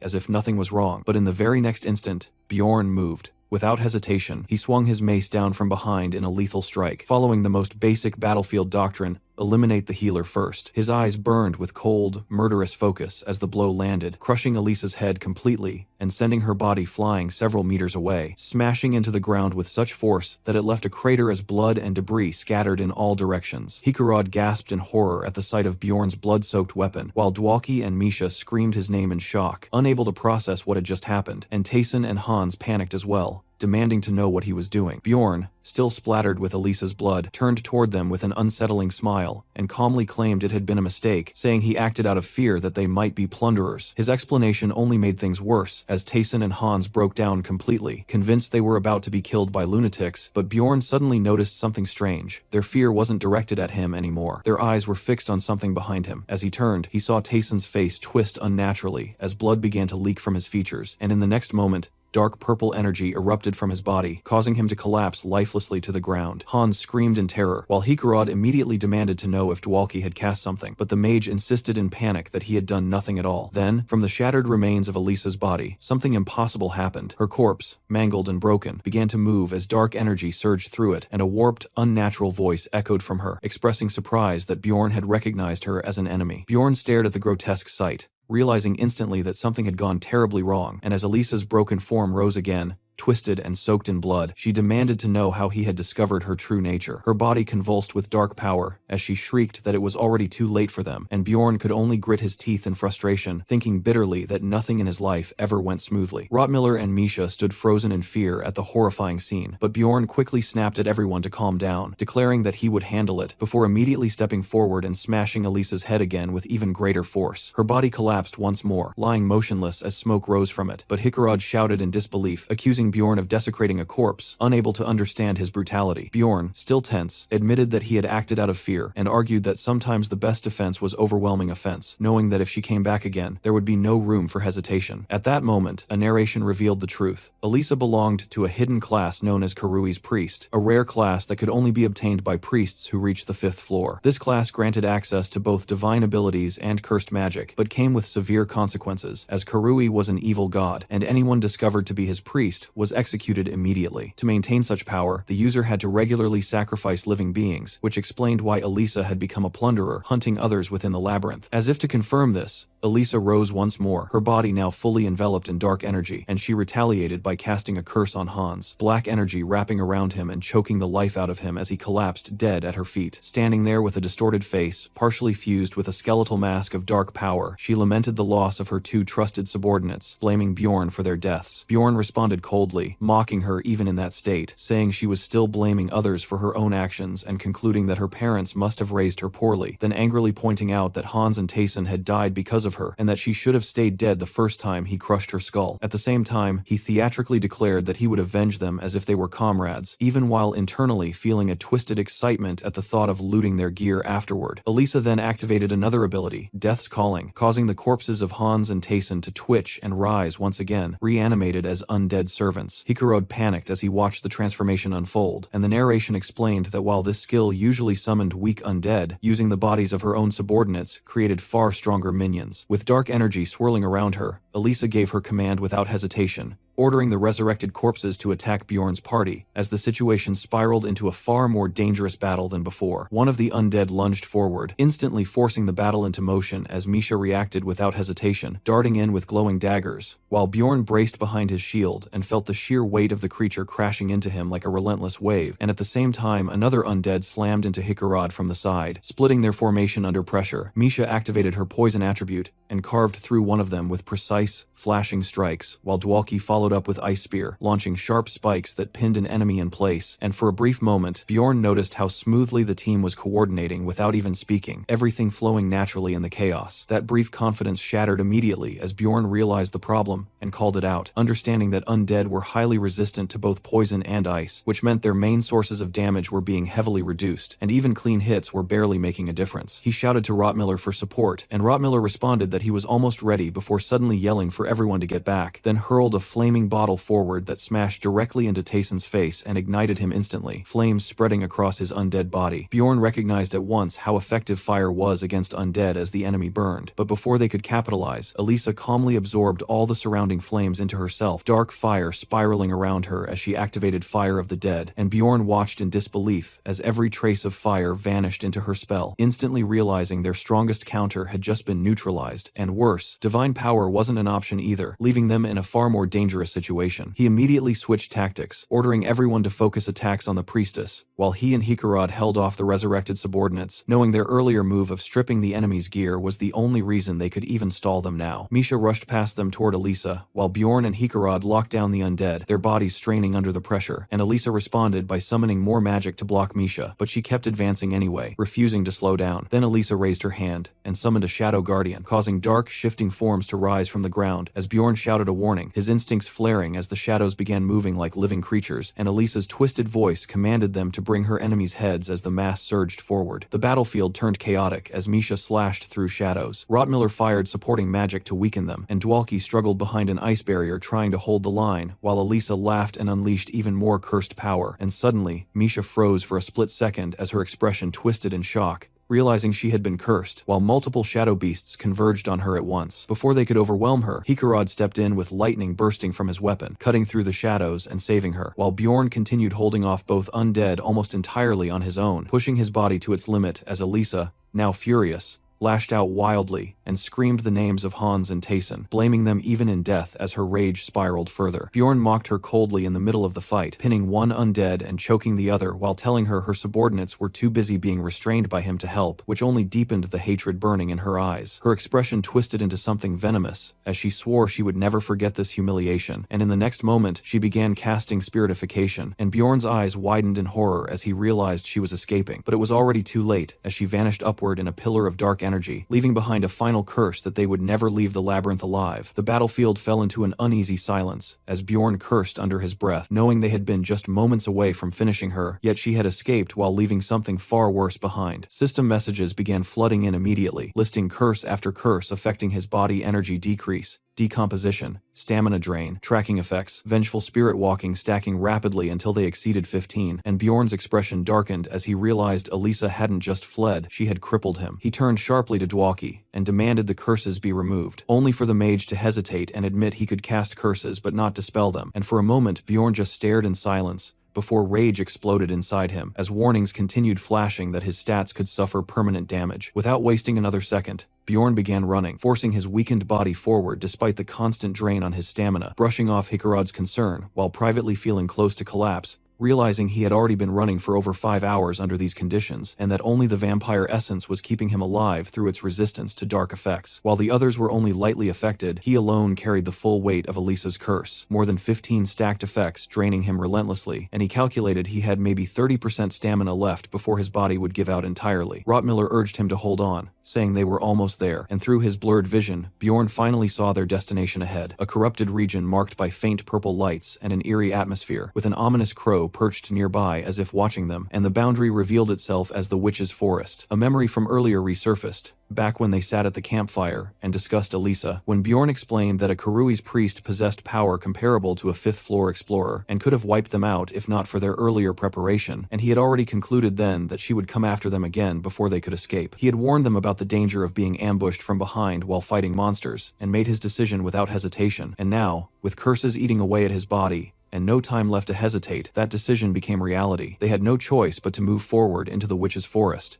as if nothing was wrong. But in the very next instant, Bjorn moved. Without hesitation, he swung his mace down from behind in a lethal strike, following the most basic battlefield doctrine: eliminate the healer first. His eyes burned with cold, murderous focus as the blow landed, crushing Elisa's head completely and sending her body flying several meters away, smashing into the ground with such force that it left a crater as blood and debris scattered in all directions. Hikarad gasped in horror at the sight of Bjorn's blood-soaked weapon, while Dwalki and Misha screamed his name in shock, unable to process what had just happened, and Tayson and Hans panicked as well, demanding to know what he was doing. Bjorn, still splattered with Elisa's blood, turned toward them with an unsettling smile and calmly claimed it had been a mistake, saying he acted out of fear that they might be plunderers. His explanation only made things worse, as Tayson and Hans broke down completely, convinced they were about to be killed by lunatics, but Bjorn suddenly noticed something strange. Their fear wasn't directed at him anymore. Their eyes were fixed on something behind him. As he turned, he saw Tayson's face twist unnaturally as blood began to leak from his features, and in the next moment, dark purple energy erupted from his body, causing him to collapse lifelessly to the ground. Hans screamed in terror, while Hikarad immediately demanded to know if Dwalki had cast something, but the mage insisted in panic that he had done nothing at all. Then, from the shattered remains of Elisa's body, something impossible happened. Her corpse, mangled and broken, began to move as dark energy surged through it, and a warped, unnatural voice echoed from her, expressing surprise that Bjorn had recognized her as an enemy. Bjorn stared at the grotesque sight, realizing instantly that something had gone terribly wrong, and as Elisa's broken form rose again, twisted and soaked in blood, she demanded to know how he had discovered her true nature. Her body convulsed with dark power as she shrieked that it was already too late for them, and Bjorn could only grit his teeth in frustration, thinking bitterly that nothing in his life ever went smoothly. Rotmiller and Misha stood frozen in fear at the horrifying scene, but Bjorn quickly snapped at everyone to calm down, declaring that he would handle it, before immediately stepping forward and smashing Elisa's head again with even greater force. Her body collapsed once more, lying motionless as smoke rose from it, but Hikarad shouted in disbelief, accusing Bjorn of desecrating a corpse, unable to understand his brutality. Bjorn, still tense, admitted that he had acted out of fear, and argued that sometimes the best defense was overwhelming offense, knowing that if she came back again, there would be no room for hesitation. At that moment, a narration revealed the truth. Elisa belonged to a hidden class known as Karui's Priest, a rare class that could only be obtained by priests who reached the 5th floor. This class granted access to both divine abilities and cursed magic, but came with severe consequences, as Karui was an evil god, and anyone discovered to be his priest was executed immediately. To maintain such power, the user had to regularly sacrifice living beings, which explained why Elisa had become a plunderer, hunting others within the labyrinth. As if to confirm this, Elisa rose once more, her body now fully enveloped in dark energy, and she retaliated by casting a curse on Hans, black energy wrapping around him and choking the life out of him as he collapsed dead at her feet. Standing there with a distorted face, partially fused with a skeletal mask of dark power, she lamented the loss of her two trusted subordinates, blaming Bjorn for their deaths. Bjorn responded coldly, mocking her even in that state, saying she was still blaming others for her own actions and concluding that her parents must have raised her poorly, then angrily pointing out that Hans and Tayson had died because of her and that she should have stayed dead the first time he crushed her skull. At the same time, he theatrically declared that he would avenge them as if they were comrades, even while internally feeling a twisted excitement at the thought of looting their gear afterward. Elisa then activated another ability, Death's Calling, causing the corpses of Hans and Tayson to twitch and rise once again, reanimated as undead servants. Hikarod panicked as he watched the transformation unfold, and the narration explained that while this skill usually summoned weak undead, using the bodies of her own subordinates created far stronger minions. With dark energy swirling around her, Elisa gave her command without hesitation, ordering the resurrected corpses to attack Bjorn's party, as the situation spiraled into a far more dangerous battle than before. One of the undead lunged forward, instantly forcing the battle into motion as Misha reacted without hesitation, darting in with glowing daggers, while Bjorn braced behind his shield and felt the sheer weight of the creature crashing into him like a relentless wave, and at the same time another undead slammed into Hikarod from the side, splitting their formation under pressure. Misha activated her poison attribute and carved through one of them with precise, flashing strikes, while Dwalki followed up with Ice Spear, launching sharp spikes that pinned an enemy in place, and for a brief moment, Bjorn noticed how smoothly the team was coordinating without even speaking, everything flowing naturally in the chaos. That brief confidence shattered immediately as Bjorn realized the problem and called it out, understanding that undead were highly resistant to both poison and ice, which meant their main sources of damage were being heavily reduced, and even clean hits were barely making a difference. He shouted to Rottmiller for support, and Rottmiller responded that he was almost ready before suddenly yelling for everyone to get back, then hurled a flaming bottle forward that smashed directly into Tayson's face and ignited him instantly, flames spreading across his undead body. Bjorn recognized at once how effective fire was against undead as the enemy burned, but before they could capitalize, Elisa calmly absorbed all the surrounding flames into herself, dark fire spiraling around her as she activated Fire of the Dead, and Bjorn watched in disbelief as every trace of fire vanished into her spell, instantly realizing their strongest counter had just been neutralized, and worse, divine power wasn't an option either, leaving them in a far more dangerous situation. He immediately switched tactics, ordering everyone to focus attacks on the priestess, while he and Hikarod held off the resurrected subordinates, knowing their earlier move of stripping the enemy's gear was the only reason they could even stall them now. Misha rushed past them toward Elisa, while Bjorn and Hikarod locked down the undead, their bodies straining under the pressure, and Elisa responded by summoning more magic to block Misha, but she kept advancing anyway, refusing to slow down. Then Elisa raised her hand and summoned a Shadow Guardian, causing dark, shifting forms to rise from the ground as Bjorn shouted a warning, his instincts flaring as the shadows began moving like living creatures, and Elisa's twisted voice commanded them to bring her enemies' heads as the mass surged forward. The battlefield turned chaotic as Misha slashed through shadows. Rottmiller fired supporting magic to weaken them, and Dwalki struggled behind an ice barrier trying to hold the line, while Elisa laughed and unleashed even more cursed power, and suddenly, Misha froze for a split second as her expression twisted in shock, realizing she had been cursed, while multiple shadow beasts converged on her at once. Before they could overwhelm her, Hikarod stepped in with lightning bursting from his weapon, cutting through the shadows and saving her, while Bjorn continued holding off both undead almost entirely on his own, pushing his body to its limit as Elisa, now furious, lashed out wildly and screamed the names of Hans and Tayson, blaming them even in death as her rage spiraled further. Bjorn mocked her coldly in the middle of the fight, pinning one undead and choking the other while telling her her subordinates were too busy being restrained by him to help, which only deepened the hatred burning in her eyes. Her expression twisted into something venomous as she swore she would never forget this humiliation, and in the next moment she began casting spiritification, and Bjorn's eyes widened in horror as he realized she was escaping, but it was already too late as she vanished upward in a pillar of dark energy, leaving behind a final curse that they would never leave the labyrinth alive. The battlefield fell into an uneasy silence as Bjorn cursed under his breath, knowing they had been just moments away from finishing her, yet she had escaped while leaving something far worse behind. System messages began flooding in immediately, listing curse after curse affecting his body energy decrease, decomposition, stamina drain, tracking effects, vengeful spirit walking stacking rapidly until they exceeded 15, and Bjorn's expression darkened as he realized Elisa hadn't just fled, she had crippled him. He turned sharply to Dwalki and demanded the curses be removed, only for the mage to hesitate and admit he could cast curses but not dispel them, and for a moment Bjorn just stared in silence, before rage exploded inside him as warnings continued flashing that his stats could suffer permanent damage. Without wasting another second, Bjorn began running, forcing his weakened body forward despite the constant drain on his stamina, brushing off Hikarod's concern while privately feeling close to collapse, realizing he had already been running for over 5 hours under these conditions, and that only the vampire essence was keeping him alive through its resistance to dark effects. While the others were only lightly affected, he alone carried the full weight of Elisa's curse, more than 15 stacked effects draining him relentlessly, and he calculated he had maybe 30% stamina left before his body would give out entirely. Rottmiller urged him to hold on, saying they were almost there, and through his blurred vision, Bjorn finally saw their destination ahead, a corrupted region marked by faint purple lights and an eerie atmosphere, with an ominous crow perched nearby as if watching them, and the boundary revealed itself as the Witch's Forest. A memory from earlier resurfaced, back when they sat at the campfire and discussed Elisa, when Bjorn explained that a Kurui's priest possessed power comparable to a fifth-floor explorer and could have wiped them out if not for their earlier preparation, and he had already concluded then that she would come after them again before they could escape. He had warned them about the danger of being ambushed from behind while fighting monsters, and made his decision without hesitation, and now, with curses eating away at his body, and no time left to hesitate, that decision became reality. They had no choice but to move forward into the Witch's Forest.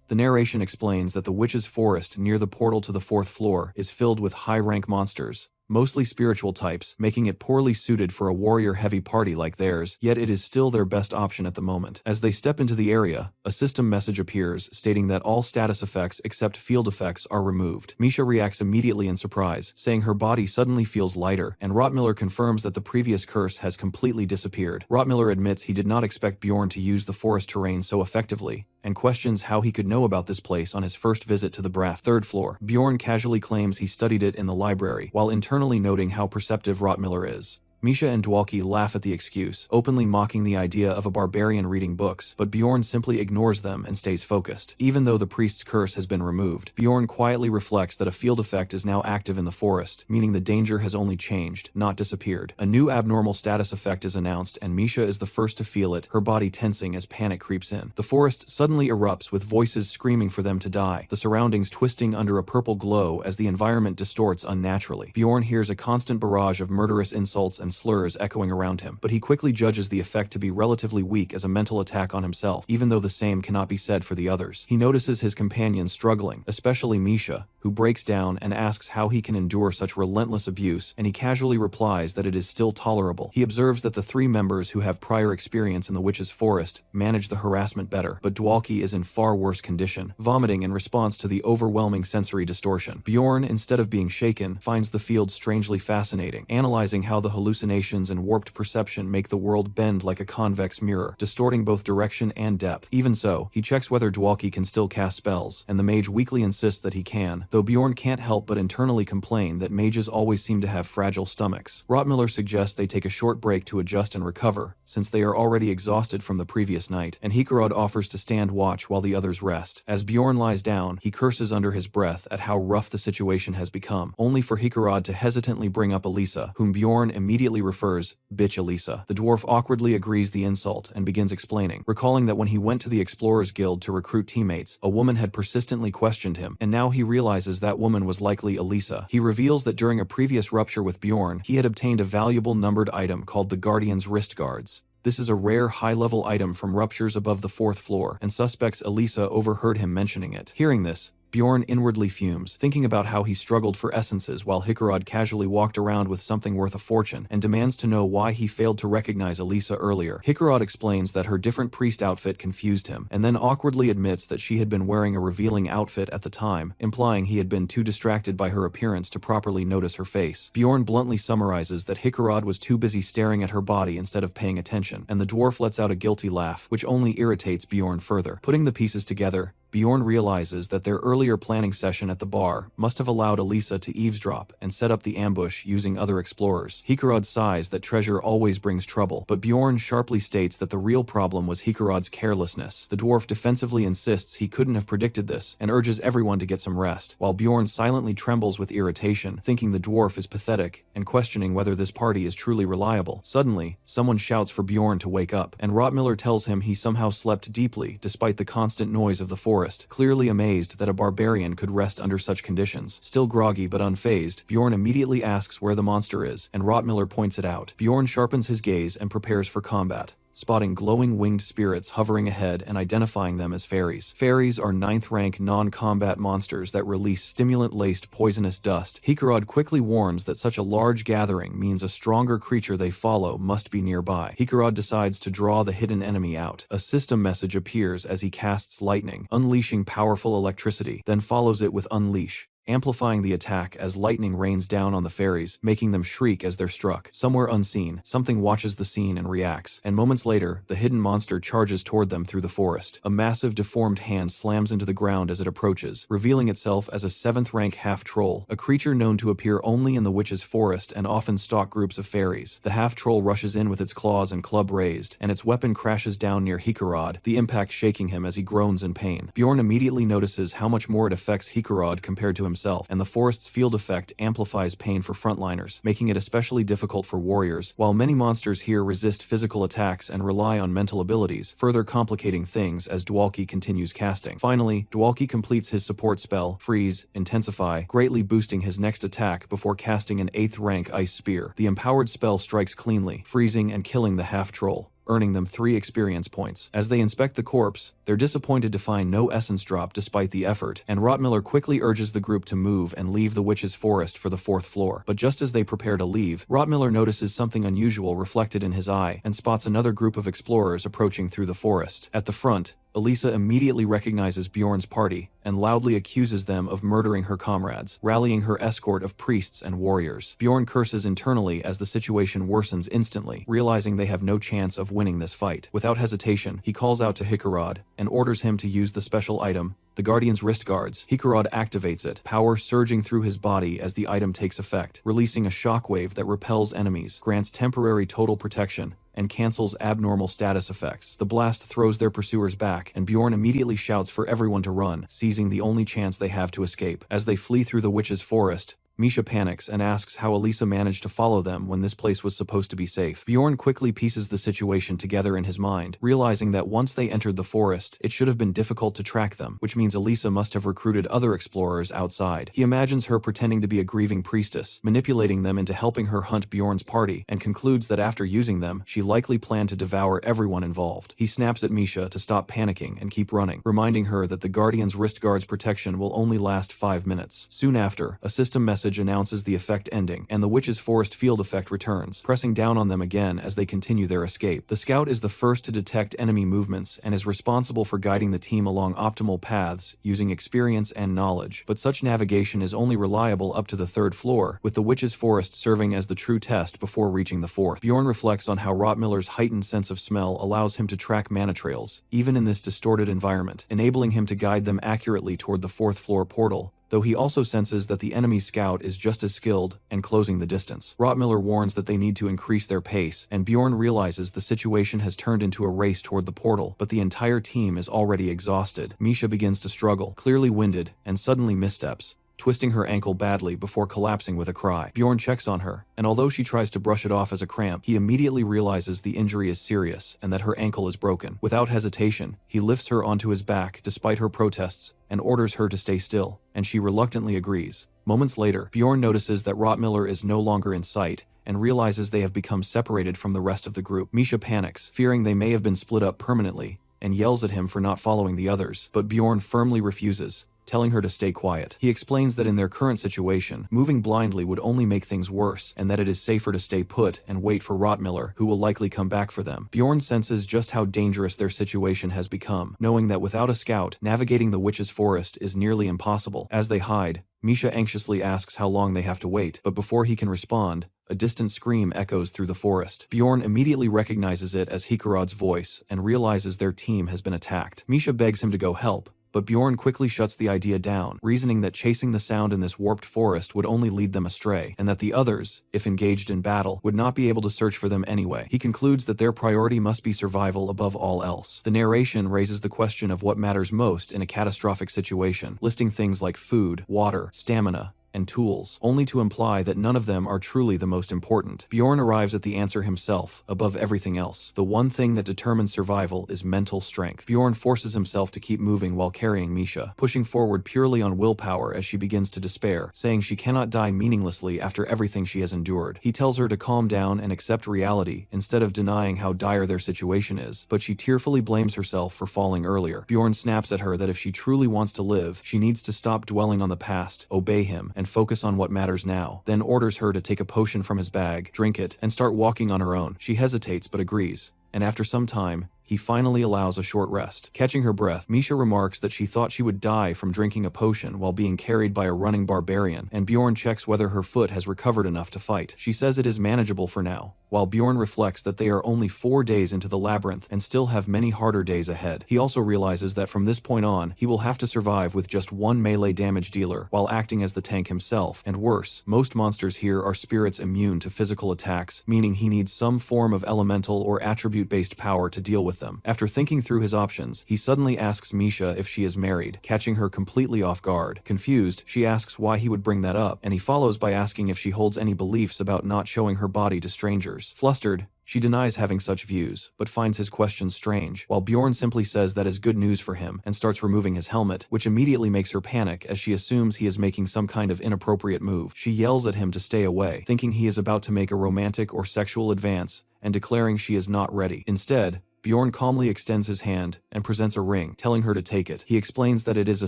The narration explains that the Witch's Forest near the portal to the 4th floor is filled with high-rank monsters, mostly spiritual types, making it poorly suited for a warrior-heavy party like theirs, yet it is still their best option at the moment. As they step into the area, a system message appears stating that all status effects except field effects are removed. Misha reacts immediately in surprise, saying her body suddenly feels lighter, and Rottmiller confirms that the previous curse has completely disappeared. Rottmiller admits he did not expect Bjorn to use the forest terrain so effectively, and questions how he could know about this place on his first visit to the Brath 3rd floor. Bjorn casually claims he studied it in the library, while internally noting how perceptive Rottmiller is. Misha and Dwalki laugh at the excuse, openly mocking the idea of a barbarian reading books, but Bjorn simply ignores them and stays focused. Even though the priest's curse has been removed, Bjorn quietly reflects that a field effect is now active in the forest, meaning the danger has only changed, not disappeared. A new abnormal status effect is announced, and Misha is the first to feel it, her body tensing as panic creeps in. The forest suddenly erupts with voices screaming for them to die, the surroundings twisting under a purple glow as the environment distorts unnaturally. Bjorn hears a constant barrage of murderous insults and slurs echoing around him, but he quickly judges the effect to be relatively weak as a mental attack on himself, even though the same cannot be said for the others. He notices his companions struggling, especially Misha, who breaks down and asks how he can endure such relentless abuse, and he casually replies that it is still tolerable. He observes that the 3 members who have prior experience in the Witch's Forest manage the harassment better, but Dwalki is in far worse condition, vomiting in response to the overwhelming sensory distortion. Bjorn, instead of being shaken, finds the field strangely fascinating, analyzing how the hallucinations and warped perception make the world bend like a convex mirror, distorting both direction and depth. Even so, he checks whether Dwalki can still cast spells, and the mage weakly insists that he can, though Bjorn can't help but internally complain that mages always seem to have fragile stomachs. Rottmiller suggests they take a short break to adjust and recover, since they are already exhausted from the previous night, and Hikarod offers to stand watch while the others rest. As Bjorn lies down, he curses under his breath at how rough the situation has become, only for Hikarod to hesitantly bring up Elisa, whom Bjorn immediately refers, "Bitch Elisa." The dwarf awkwardly agrees the insult and begins explaining, recalling that when he went to the Explorers Guild to recruit teammates, a woman had persistently questioned him, and now he realizes that woman was likely Elisa. He reveals that during a previous rupture with Bjorn, he had obtained a valuable numbered item called the Guardian's Wrist Guards. This is a rare high-level item from ruptures above the 4th floor, and suspects Elisa overheard him mentioning it. Hearing this, Bjorn inwardly fumes, thinking about how he struggled for essences while Hikarod casually walked around with something worth a fortune, and demands to know why he failed to recognize Elisa earlier. Hikarod explains that her different priest outfit confused him, and then awkwardly admits that she had been wearing a revealing outfit at the time, implying he had been too distracted by her appearance to properly notice her face. Bjorn bluntly summarizes that Hikarod was too busy staring at her body instead of paying attention, and the dwarf lets out a guilty laugh, which only irritates Bjorn further. Putting the pieces together, Bjorn realizes that their earlier planning session at the bar must have allowed Elisa to eavesdrop and set up the ambush using other explorers. Hikarad sighs that treasure always brings trouble, but Bjorn sharply states that the real problem was Hikarad's carelessness. The dwarf defensively insists he couldn't have predicted this and urges everyone to get some rest, while Bjorn silently trembles with irritation, thinking the dwarf is pathetic and questioning whether this party is truly reliable. Suddenly, someone shouts for Bjorn to wake up, and Rottmiller tells him he somehow slept deeply despite the constant noise of the forest. Clearly amazed that a barbarian could rest under such conditions. Still groggy but unfazed, Bjorn immediately asks where the monster is, and Rottmiller points it out. Bjorn sharpens his gaze and prepares for combat, spotting glowing winged spirits hovering ahead and identifying them as fairies. Fairies are 9th rank non-combat monsters that release stimulant-laced poisonous dust. Hikarad quickly warns that such a large gathering means a stronger creature they follow must be nearby. Hikarad decides to draw the hidden enemy out. A system message appears as he casts lightning, unleashing powerful electricity, then follows it with unleash, amplifying the attack as lightning rains down on the fairies, making them shriek as they're struck. Somewhere unseen, something watches the scene and reacts, and moments later, the hidden monster charges toward them through the forest. A massive deformed hand slams into the ground as it approaches, revealing itself as a 7th rank half-troll, a creature known to appear only in the witch's forest and often stalk groups of fairies. The half-troll rushes in with its claws and club raised, and its weapon crashes down near Hikarad, the impact shaking him as he groans in pain. Bjorn immediately notices how much more it affects Hikarad compared to himself, and the forest's field effect amplifies pain for frontliners, making it especially difficult for warriors. While many monsters here resist physical attacks and rely on mental abilities, further complicating things as Dwalki continues casting. Finally, Dwalki completes his support spell, Freeze, Intensify, greatly boosting his next attack before casting an 8th rank Ice Spear. The empowered spell strikes cleanly, freezing and killing the half-troll, earning them 3 experience points. As they inspect the corpse, they're disappointed to find no essence drop despite the effort, and Rottmiller quickly urges the group to move and leave the witch's forest for the 4th floor. But just as they prepare to leave, Rottmiller notices something unusual reflected in his eye and spots another group of explorers approaching through the forest. At the front, Elisa immediately recognizes Bjorn's party and loudly accuses them of murdering her comrades, rallying her escort of priests and warriors. Bjorn curses internally as the situation worsens instantly, realizing they have no chance of winning this fight. Without hesitation, he calls out to Hikarad and orders him to use the special item, the Guardian's wrist guards. Hikarad activates it, power surging through his body as the item takes effect, releasing a shockwave that repels enemies, grants temporary total protection, and cancels abnormal status effects. The blast throws their pursuers back, and Bjorn immediately shouts for everyone to run, seizing the only chance they have to escape. As they flee through the witch's forest, Misha panics and asks how Elisa managed to follow them when this place was supposed to be safe. Bjorn quickly pieces the situation together in his mind, realizing that once they entered the forest, it should have been difficult to track them, which means Elisa must have recruited other explorers outside. He imagines her pretending to be a grieving priestess, manipulating them into helping her hunt Bjorn's party, and concludes that after using them, she likely planned to devour everyone involved. He snaps at Misha to stop panicking and keep running, reminding her that the Guardian's wrist guard's protection will only last 5 minutes. Soon after, a system message announces the effect ending, and the witch's forest field effect returns, pressing down on them again as they continue their escape. The scout is the first to detect enemy movements and is responsible for guiding the team along optimal paths using experience and knowledge, but such navigation is only reliable up to the 3rd floor, with the witch's forest serving as the true test before reaching the 4th. Bjorn reflects on how Rottmiller's heightened sense of smell allows him to track mana trails, even in this distorted environment, enabling him to guide them accurately toward the 4th floor portal, though he also senses that the enemy scout is just as skilled and closing the distance. Rottmiller warns that they need to increase their pace, and Bjorn realizes the situation has turned into a race toward the portal, but the entire team is already exhausted. Misha begins to struggle, clearly winded, and suddenly missteps, twisting her ankle badly before collapsing with a cry. Bjorn checks on her, and although she tries to brush it off as a cramp, he immediately realizes the injury is serious and that her ankle is broken. Without hesitation, he lifts her onto his back despite her protests and orders her to stay still, and she reluctantly agrees. Moments later, Bjorn notices that Rottmiller is no longer in sight and realizes they have become separated from the rest of the group. Misha panics, fearing they may have been split up permanently, and yells at him for not following the others, but Bjorn firmly refuses, telling her to stay quiet. He explains that in their current situation, moving blindly would only make things worse, and that it is safer to stay put and wait for Rottmiller, who will likely come back for them. Bjorn senses just how dangerous their situation has become, knowing that without a scout, navigating the witch's forest is nearly impossible. As they hide, Misha anxiously asks how long they have to wait, but before he can respond, a distant scream echoes through the forest. Bjorn immediately recognizes it as Hikarad's voice and realizes their team has been attacked. Misha begs him to go help, But Bjorn quickly shuts the idea down, reasoning that chasing the sound in this warped forest would only lead them astray, and that the others, if engaged in battle, would not be able to search for them anyway. He concludes that their priority must be survival above all else. The narration raises the question of what matters most in a catastrophic situation, listing things like food, water, stamina, and tools, only to imply that none of them are truly the most important. Bjorn arrives at the answer himself, above everything else. The one thing that determines survival is mental strength. Bjorn forces himself to keep moving while carrying Misha, pushing forward purely on willpower as she begins to despair, saying she cannot die meaninglessly after everything she has endured. He tells her to calm down and accept reality, instead of denying how dire their situation is, but she tearfully blames herself for falling earlier. Bjorn snaps at her that if she truly wants to live, she needs to stop dwelling on the past, obey him, and focus on what matters now, then orders her to take a potion from his bag, drink it, and start walking on her own. She hesitates but agrees, and after some time, he finally allows a short rest. Catching her breath, Misha remarks that she thought she would die from drinking a potion while being carried by a running barbarian, and Bjorn checks whether her foot has recovered enough to fight. She says it is manageable for now, while Bjorn reflects that they are only 4 days into the labyrinth and still have many harder days ahead. He also realizes that from this point on, he will have to survive with just one melee damage dealer while acting as the tank himself, and worse, most monsters here are spirits immune to physical attacks, meaning he needs some form of elemental or attribute-based power to deal with them. After thinking through his options, he suddenly asks Misha if she is married, catching her completely off guard. Confused, she asks why he would bring that up, and he follows by asking if she holds any beliefs about not showing her body to strangers. Flustered, she denies having such views, but finds his questions strange, while Bjorn simply says that is good news for him and starts removing his helmet, which immediately makes her panic as she assumes he is making some kind of inappropriate move. She yells at him to stay away, thinking he is about to make a romantic or sexual advance, and declaring she is not ready. Instead, Bjorn calmly extends his hand and presents a ring, telling her to take it. He explains that it is a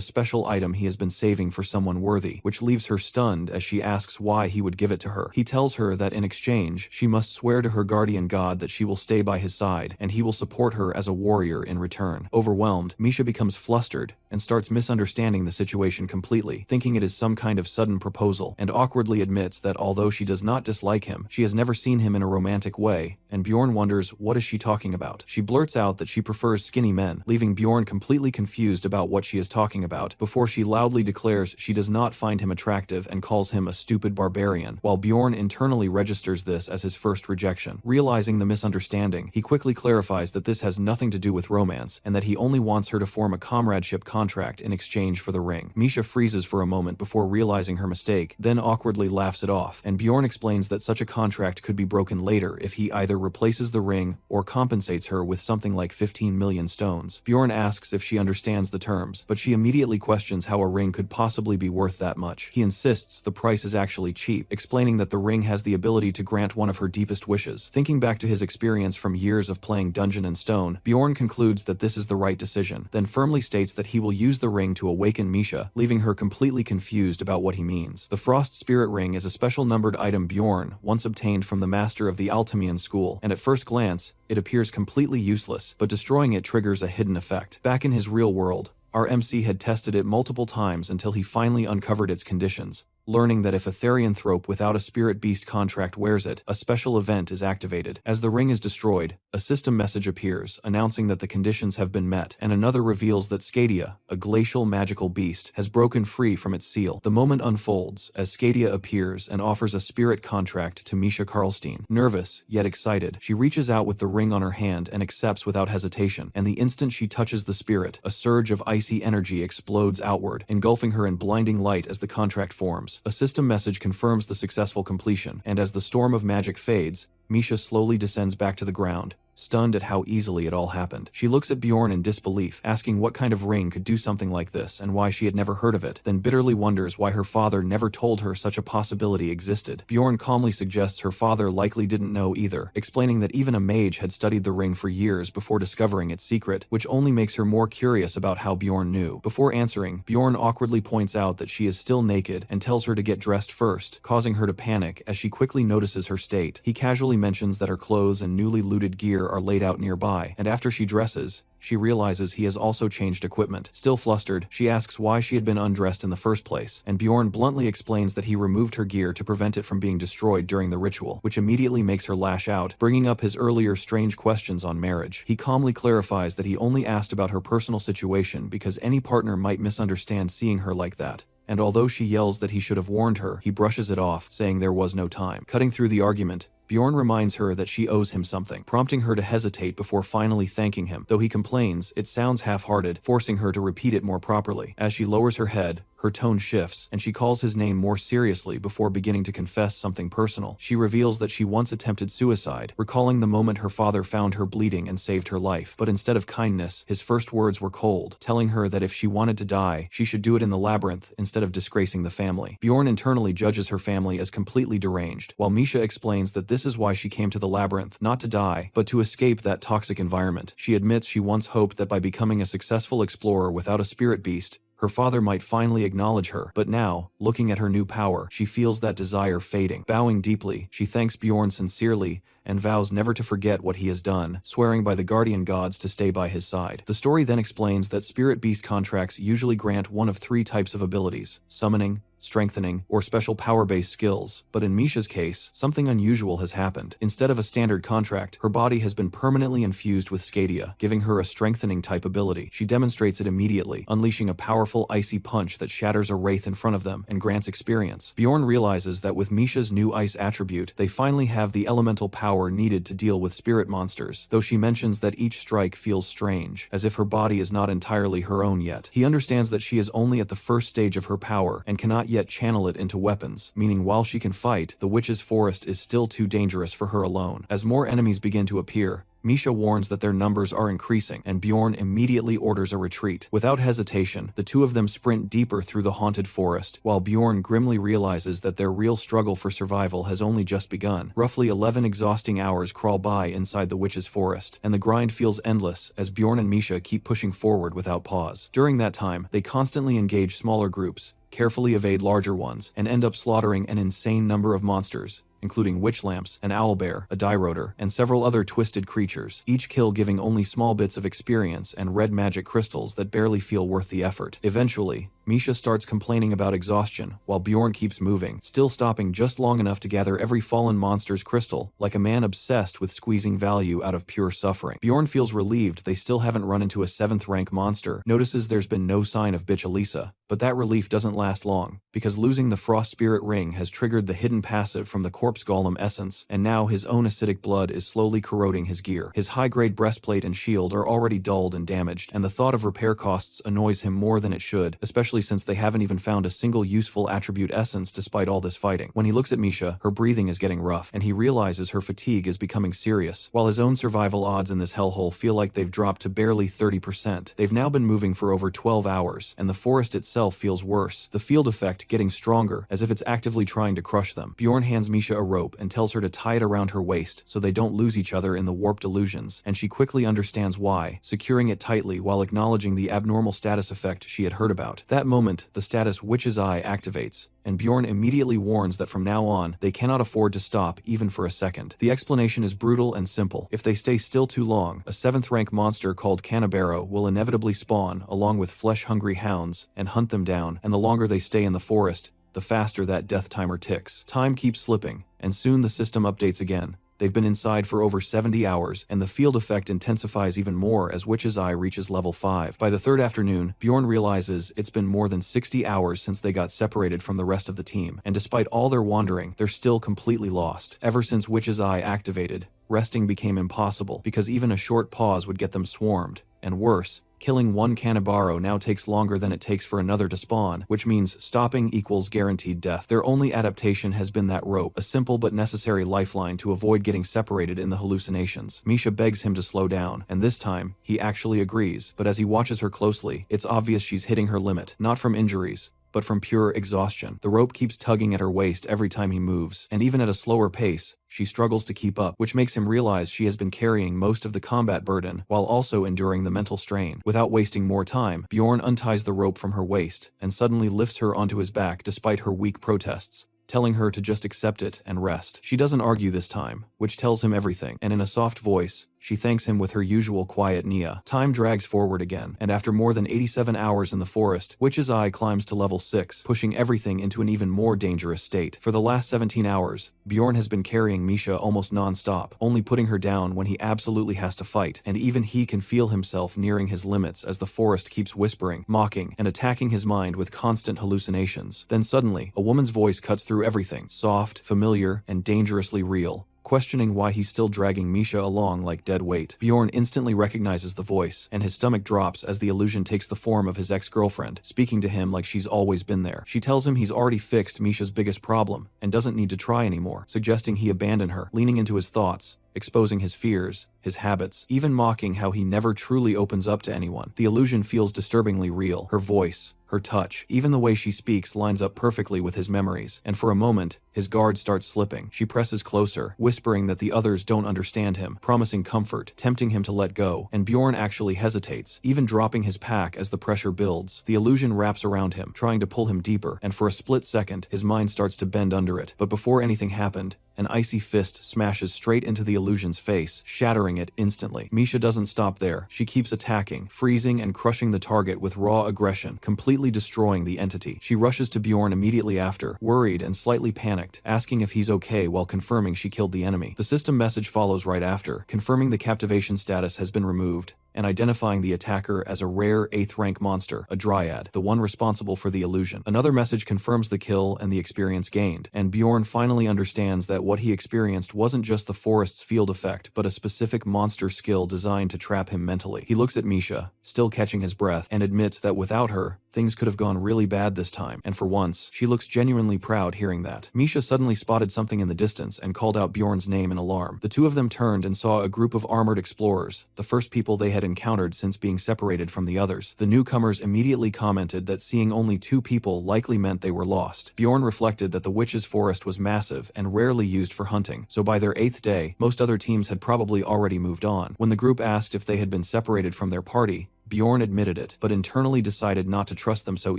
special item he has been saving for someone worthy, which leaves her stunned as she asks why he would give it to her. He tells her that in exchange, she must swear to her guardian god that she will stay by his side, and he will support her as a warrior in return. Overwhelmed, Misha becomes flustered and starts misunderstanding the situation completely, thinking it is some kind of sudden proposal, and awkwardly admits that although she does not dislike him, she has never seen him in a romantic way, and Bjorn wonders what is she talking about. She blurts out that she prefers skinny men, leaving Bjorn completely confused about what she is talking about, before she loudly declares she does not find him attractive and calls him a stupid barbarian, while Bjorn internally registers this as his first rejection. Realizing the misunderstanding, he quickly clarifies that this has nothing to do with romance, and that he only wants her to form a comradeship contract in exchange for the ring. Misha freezes for a moment before realizing her mistake, then awkwardly laughs it off, and Bjorn explains that such a contract could be broken later if he either replaces the ring or compensates her with something like 15 million stones. Bjorn asks if she understands the terms, but she immediately questions how a ring could possibly be worth that much. He insists the price is actually cheap, explaining that the ring has the ability to grant one of her deepest wishes. Thinking back to his experience from years of playing Dungeon and Stone, Bjorn concludes that this is the right decision, then firmly states that he will use the ring to awaken Misha, leaving her completely confused about what he means. The Frost Spirit Ring is a special numbered item Bjorn once obtained from the master of the Alchemian school, and at first glance, it appears completely useless, but destroying it triggers a hidden effect. Back in his real world, our MC had tested it multiple times until he finally uncovered its conditions, learning that if a Therianthrope without a Spirit Beast contract wears it, a special event is activated. As the ring is destroyed, a system message appears, announcing that the conditions have been met, and another reveals that Scadia, a glacial magical beast, has broken free from its seal. The moment unfolds, as Scadia appears and offers a spirit contract to Misha Karlstein. Nervous, yet excited, she reaches out with the ring on her hand and accepts without hesitation, and the instant she touches the spirit, a surge of icy energy explodes outward, engulfing her in blinding light as the contract forms. A system message confirms the successful completion, and as the storm of magic fades, Misha slowly descends back to the ground, stunned at how easily it all happened. She looks at Bjorn in disbelief, asking what kind of ring could do something like this and why she had never heard of it, then bitterly wonders why her father never told her such a possibility existed. Bjorn calmly suggests her father likely didn't know either, explaining that even a mage had studied the ring for years before discovering its secret, which only makes her more curious about how Bjorn knew. Before answering, Bjorn awkwardly points out that she is still naked and tells her to get dressed first, causing her to panic as she quickly notices her state. He casually casually mentions that her clothes and newly looted gear are laid out nearby, and after she dresses, she realizes he has also changed equipment. Still flustered, she asks why she had been undressed in the first place, and Bjorn bluntly explains that he removed her gear to prevent it from being destroyed during the ritual, which immediately makes her lash out, bringing up his earlier strange questions on marriage. He calmly clarifies that he only asked about her personal situation because any partner might misunderstand seeing her like that. And although she yells that he should have warned her, he brushes it off, saying there was no time. Cutting through the argument, Bjorn reminds her that she owes him something, prompting her to hesitate before finally thanking him. Though he complains, it sounds half-hearted, forcing her to repeat it more properly. As she lowers her head, her tone shifts, and she calls his name more seriously before beginning to confess something personal. She reveals that she once attempted suicide, recalling the moment her father found her bleeding and saved her life. But instead of kindness, his first words were cold, telling her that if she wanted to die, she should do it in the labyrinth instead of disgracing the family. Bjorn internally judges her family as completely deranged, while Misha explains that this is why she came to the labyrinth, not to die, but to escape that toxic environment. She admits she once hoped that by becoming a successful explorer without a spirit beast, her father might finally acknowledge her, but now, looking at her new power, she feels that desire fading. Bowing deeply, she thanks Bjorn sincerely and vows never to forget what he has done, swearing by the guardian gods to stay by his side. The story then explains that spirit beast contracts usually grant one of three types of abilities: summoning, strengthening, or special power-based skills, but in Misha's case, something unusual has happened. Instead of a standard contract, her body has been permanently infused with Scadia, giving her a strengthening type ability. She demonstrates it immediately, unleashing a powerful icy punch that shatters a wraith in front of them and grants experience. Bjorn realizes that with Misha's new ice attribute, they finally have the elemental power needed to deal with spirit monsters, though she mentions that each strike feels strange, as if her body is not entirely her own yet. He understands that she is only at the first stage of her power and cannot yet channel it into weapons, meaning while she can fight, the witch's forest is still too dangerous for her alone. As more enemies begin to appear, Misha warns that their numbers are increasing, and Bjorn immediately orders a retreat. Without hesitation, the two of them sprint deeper through the haunted forest, while Bjorn grimly realizes that their real struggle for survival has only just begun. Roughly 11 exhausting hours crawl by inside the witch's forest, and the grind feels endless as Bjorn and Misha keep pushing forward without pause. During that time, they constantly engage smaller groups, carefully evade larger ones, and end up slaughtering an insane number of monsters, including witch lamps, an owlbear, a dirotor, and several other twisted creatures, each kill giving only small bits of experience and red magic crystals that barely feel worth the effort. Eventually, Misha starts complaining about exhaustion, while Bjorn keeps moving, still stopping just long enough to gather every fallen monster's crystal, like a man obsessed with squeezing value out of pure suffering. Bjorn feels relieved they still haven't run into a 7th rank monster, notices there's been no sign of bitch Elisa, but that relief doesn't last long, because losing the Frost Spirit Ring has triggered the hidden passive from the Corpse Golem essence, and now his own acidic blood is slowly corroding his gear. His high-grade breastplate and shield are already dulled and damaged, and the thought of repair costs annoys him more than it should, especially since they haven't even found a single useful attribute essence despite all this fighting. When he looks at Misha, her breathing is getting rough, and he realizes her fatigue is becoming serious. While his own survival odds in this hellhole feel like they've dropped to barely 30%, they've now been moving for over 12 hours, and the forest itself feels worse, the field effect getting stronger, as if it's actively trying to crush them. Bjorn hands Misha a rope and tells her to tie it around her waist so they don't lose each other in the warped illusions, and she quickly understands why, securing it tightly while acknowledging the abnormal status effect she had heard about. That moment, the status Witch's Eye activates, and Bjorn immediately warns that from now on, they cannot afford to stop even for a second. The explanation is brutal and simple. If they stay still too long, a 7th rank monster called Canabaro will inevitably spawn along with flesh-hungry hounds and hunt them down, and the longer they stay in the forest, the faster that death timer ticks. Time keeps slipping, and soon the system updates again. They've been inside for over 70 hours, and the field effect intensifies even more as Witch's Eye reaches level 5. By the 3rd afternoon, Bjorn realizes it's been more than 60 hours since they got separated from the rest of the team, and despite all their wandering, they're still completely lost. Ever since Witch's Eye activated, resting became impossible because even a short pause would get them swarmed, and worse, killing one Canabaro now takes longer than it takes for another to spawn, which means stopping equals guaranteed death. Their only adaptation has been that rope, a simple but necessary lifeline to avoid getting separated in the hallucinations. Misha begs him to slow down, and this time, he actually agrees, but as he watches her closely, it's obvious she's hitting her limit, not from injuries, but from pure exhaustion. The rope keeps tugging at her waist every time he moves, and even at a slower pace, she struggles to keep up, which makes him realize she has been carrying most of the combat burden while also enduring the mental strain. Without wasting more time, Bjorn unties the rope from her waist and suddenly lifts her onto his back despite her weak protests, telling her to just accept it and rest. She doesn't argue this time. which tells him everything, and in a soft voice, she thanks him with her usual quiet Nia. Time drags forward again, and after more than 87 hours in the forest, Witch's Eye climbs to level 6, pushing everything into an even more dangerous state. For the last 17 hours, Bjorn has been carrying Misha almost non-stop, only putting her down when he absolutely has to fight, and even he can feel himself nearing his limits as the forest keeps whispering, mocking, and attacking his mind with constant hallucinations. Then suddenly, a woman's voice cuts through everything, soft, familiar, and dangerously real, questioning why he's still dragging Misha along like dead weight. Bjorn instantly recognizes the voice, and his stomach drops as the illusion takes the form of his ex-girlfriend, speaking to him like she's always been there. She tells him he's already fixed Misha's biggest problem, and doesn't need to try anymore, suggesting he abandon her, leaning into his thoughts, exposing his fears, his habits, even mocking how he never truly opens up to anyone. The illusion feels disturbingly real. Her voice, her touch, even the way she speaks lines up perfectly with his memories, and for a moment, his guard starts slipping. She presses closer, whispering that the others don't understand him, promising comfort, tempting him to let go, and Bjorn actually hesitates, even dropping his pack as the pressure builds. The illusion wraps around him, trying to pull him deeper, and for a split second, his mind starts to bend under it. But before anything happened, an icy fist smashes straight into the illusion's face, shattering it instantly. Misha doesn't stop there. She keeps attacking, freezing and crushing the target with raw aggression, completely destroying the entity. She rushes to Bjorn immediately after, worried and slightly panicked, asking if he's okay while confirming she killed the enemy. The system message follows right after, confirming the captivation status has been removed, and identifying the attacker as a rare 8th rank monster, a dryad, the one responsible for the illusion. Another message confirms the kill and the experience gained, and Bjorn finally understands that what he experienced wasn't just the forest's field effect, but a specific monster skill designed to trap him mentally. He looks at Misha, still catching his breath, and admits that without her, things could have gone really bad this time, and for once, she looks genuinely proud hearing that. Misha suddenly spotted something in the distance and called out Bjorn's name in alarm. The two of them turned and saw a group of armored explorers, the first people they had encountered since being separated from the others. The newcomers immediately commented that seeing only 2 people likely meant they were lost. Bjorn reflected that the witch's forest was massive and rarely used for hunting, so by their 8th day, most other teams had probably already moved on. When the group asked if they had been separated from their party, Bjorn admitted it, but internally decided not to trust them so